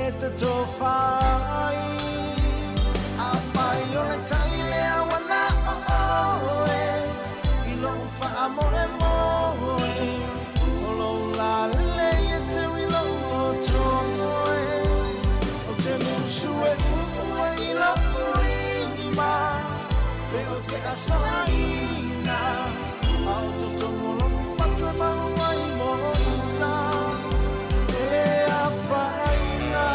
e te tō whai a whai o le tali lea wana oe i lo wha amore moe o lo la le e te wilo o tōe o te musue ue i lo rima pe o te asaina auto tomolong fatwa maluai moita e apaina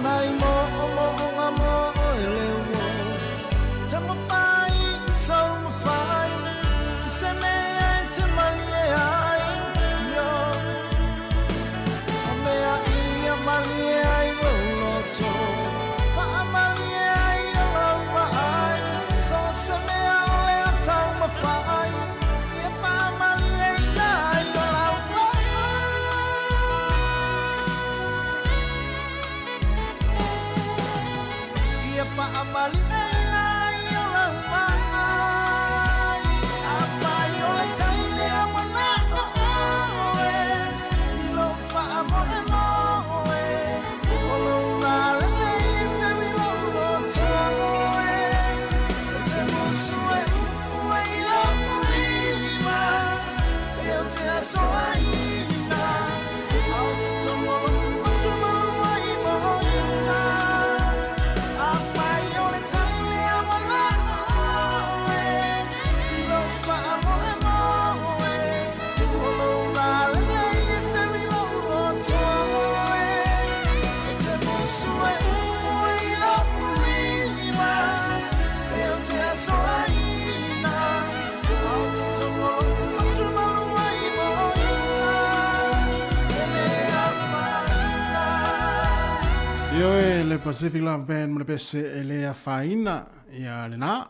Nai mo mo ele wo tamo fai so fai se me te malie ai yo me malie ai wo to fa malie ai lo ai so se me ole tau ma fai e fa malie ai lo pa amali ai o mai apai o le taile amana oe lo fa amore moe o lo male te mi lo toe te musue ue lo prima eu te soaina auto tomo fatto mai moita le Pacific Love Band mo le pese e le faina ia le na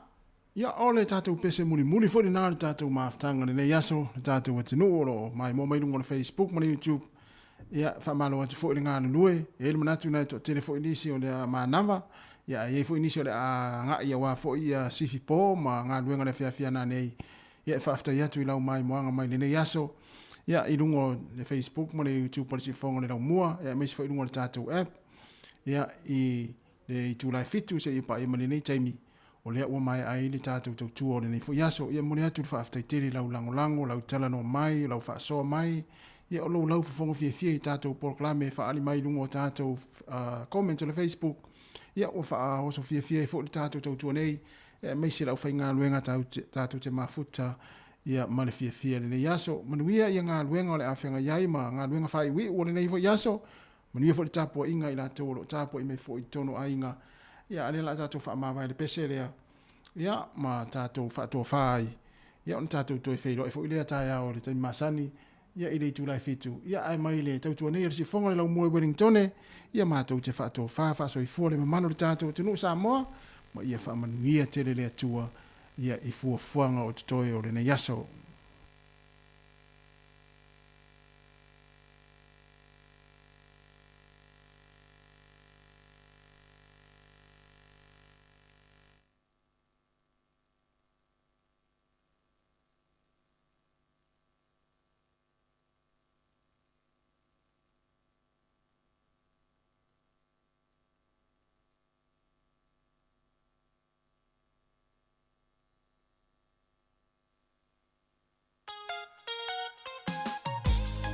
ia ole tatu pese muli fo na tatu maftanga le yaso tatu watinu ro mai mo mai lungo Facebook mo YouTube ia fa malo atu fo le ngana lue e le manatu na to telefoni si o le manava Ia e fo inisi o le a nga ia wa fo ia sifi po ma nga luenga le fia na nei. Ia fa after ia tu lau mai moanga mai le nei aso. Ia i lungo le Facebook mo le YouTube po le sifonga le lau mua. Ia me si fo i lungo le tātou app. Ia i le tu lai fitu se i pa i mali nei taimi. O lea ua mai ai le tātou tau tua o le nei fo iaso. Ia mo le atu le fa after tiri lau lango lau talano mai, lau fa soa mai. Ia o lau fongo fia i tātou proklame fa ali mai lungo tātou comment o le Facebook. Ia o fa o so fia i fo le tātou tau tua nei. Mai se lau fai ngā luenga tātou te mafuta. Ia ma le fia le nei yaso. Manuia ia ngā luenga o le awhenga iai ma ngā luenga fai wi o le nei fo yaso. Manuia fo le tāpua inga i la tōro. Tāpua i mei fo i tono a inga. Ia ale la tātou wha mawai le pese lea. Ia ma tātou wha tō whai. Ia on tātou tō e wheiro. E fo i lea tāi ao le taimi masani. Ia i le tūlai fitu. Ia ai mai le tautua nei. Risi fonga le lau mua Wellingtone. Ia mātou te wha tō wha so i fua le mamano le tātou. Tenu Samoa. Ma ia wha manuia tele lea tua. Ia i fua fuanga o te toi o le nei yaso.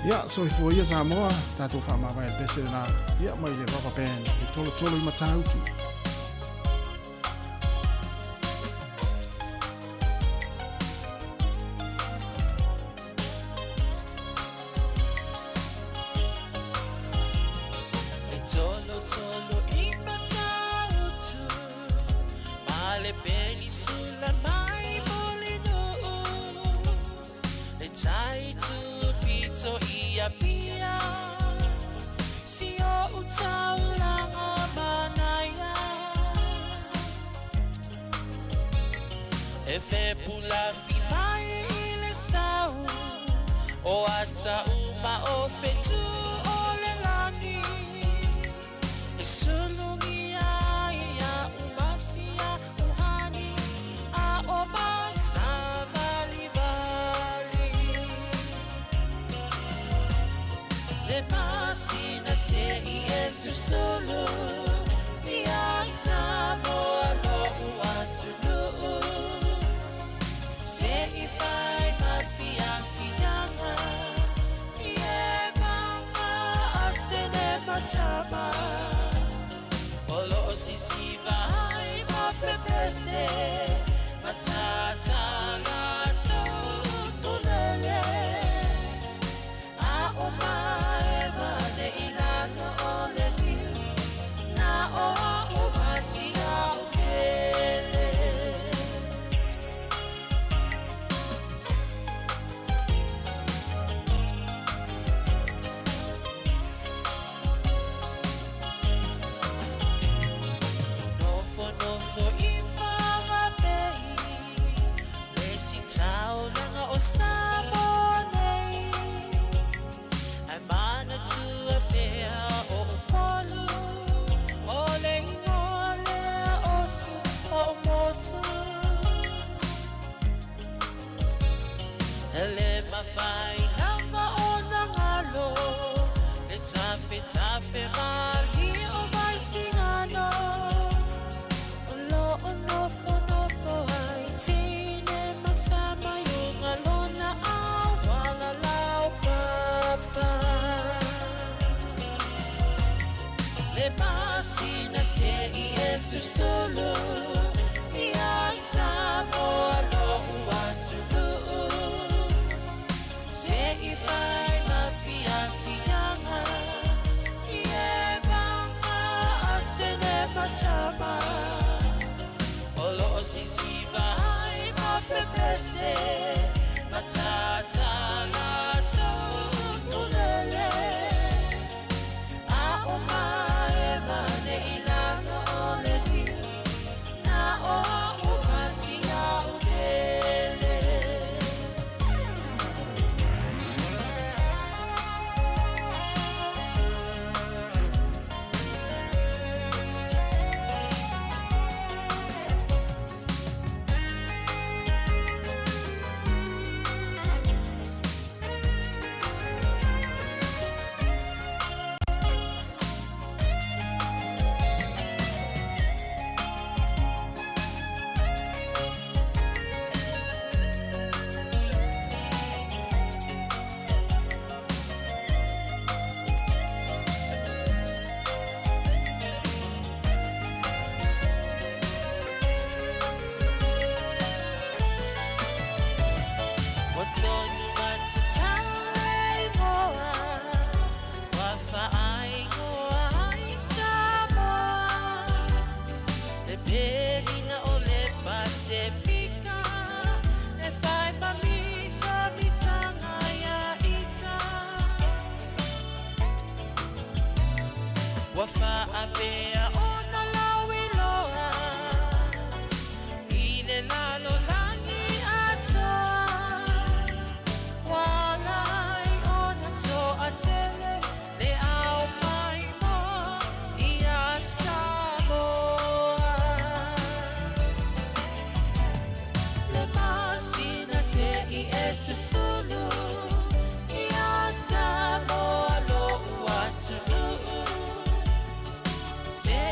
Ia, so i fua ia Samoa, tātou wha mawai al pese na. Ia, mai le rubber band, e tolo i matautu.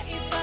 ipa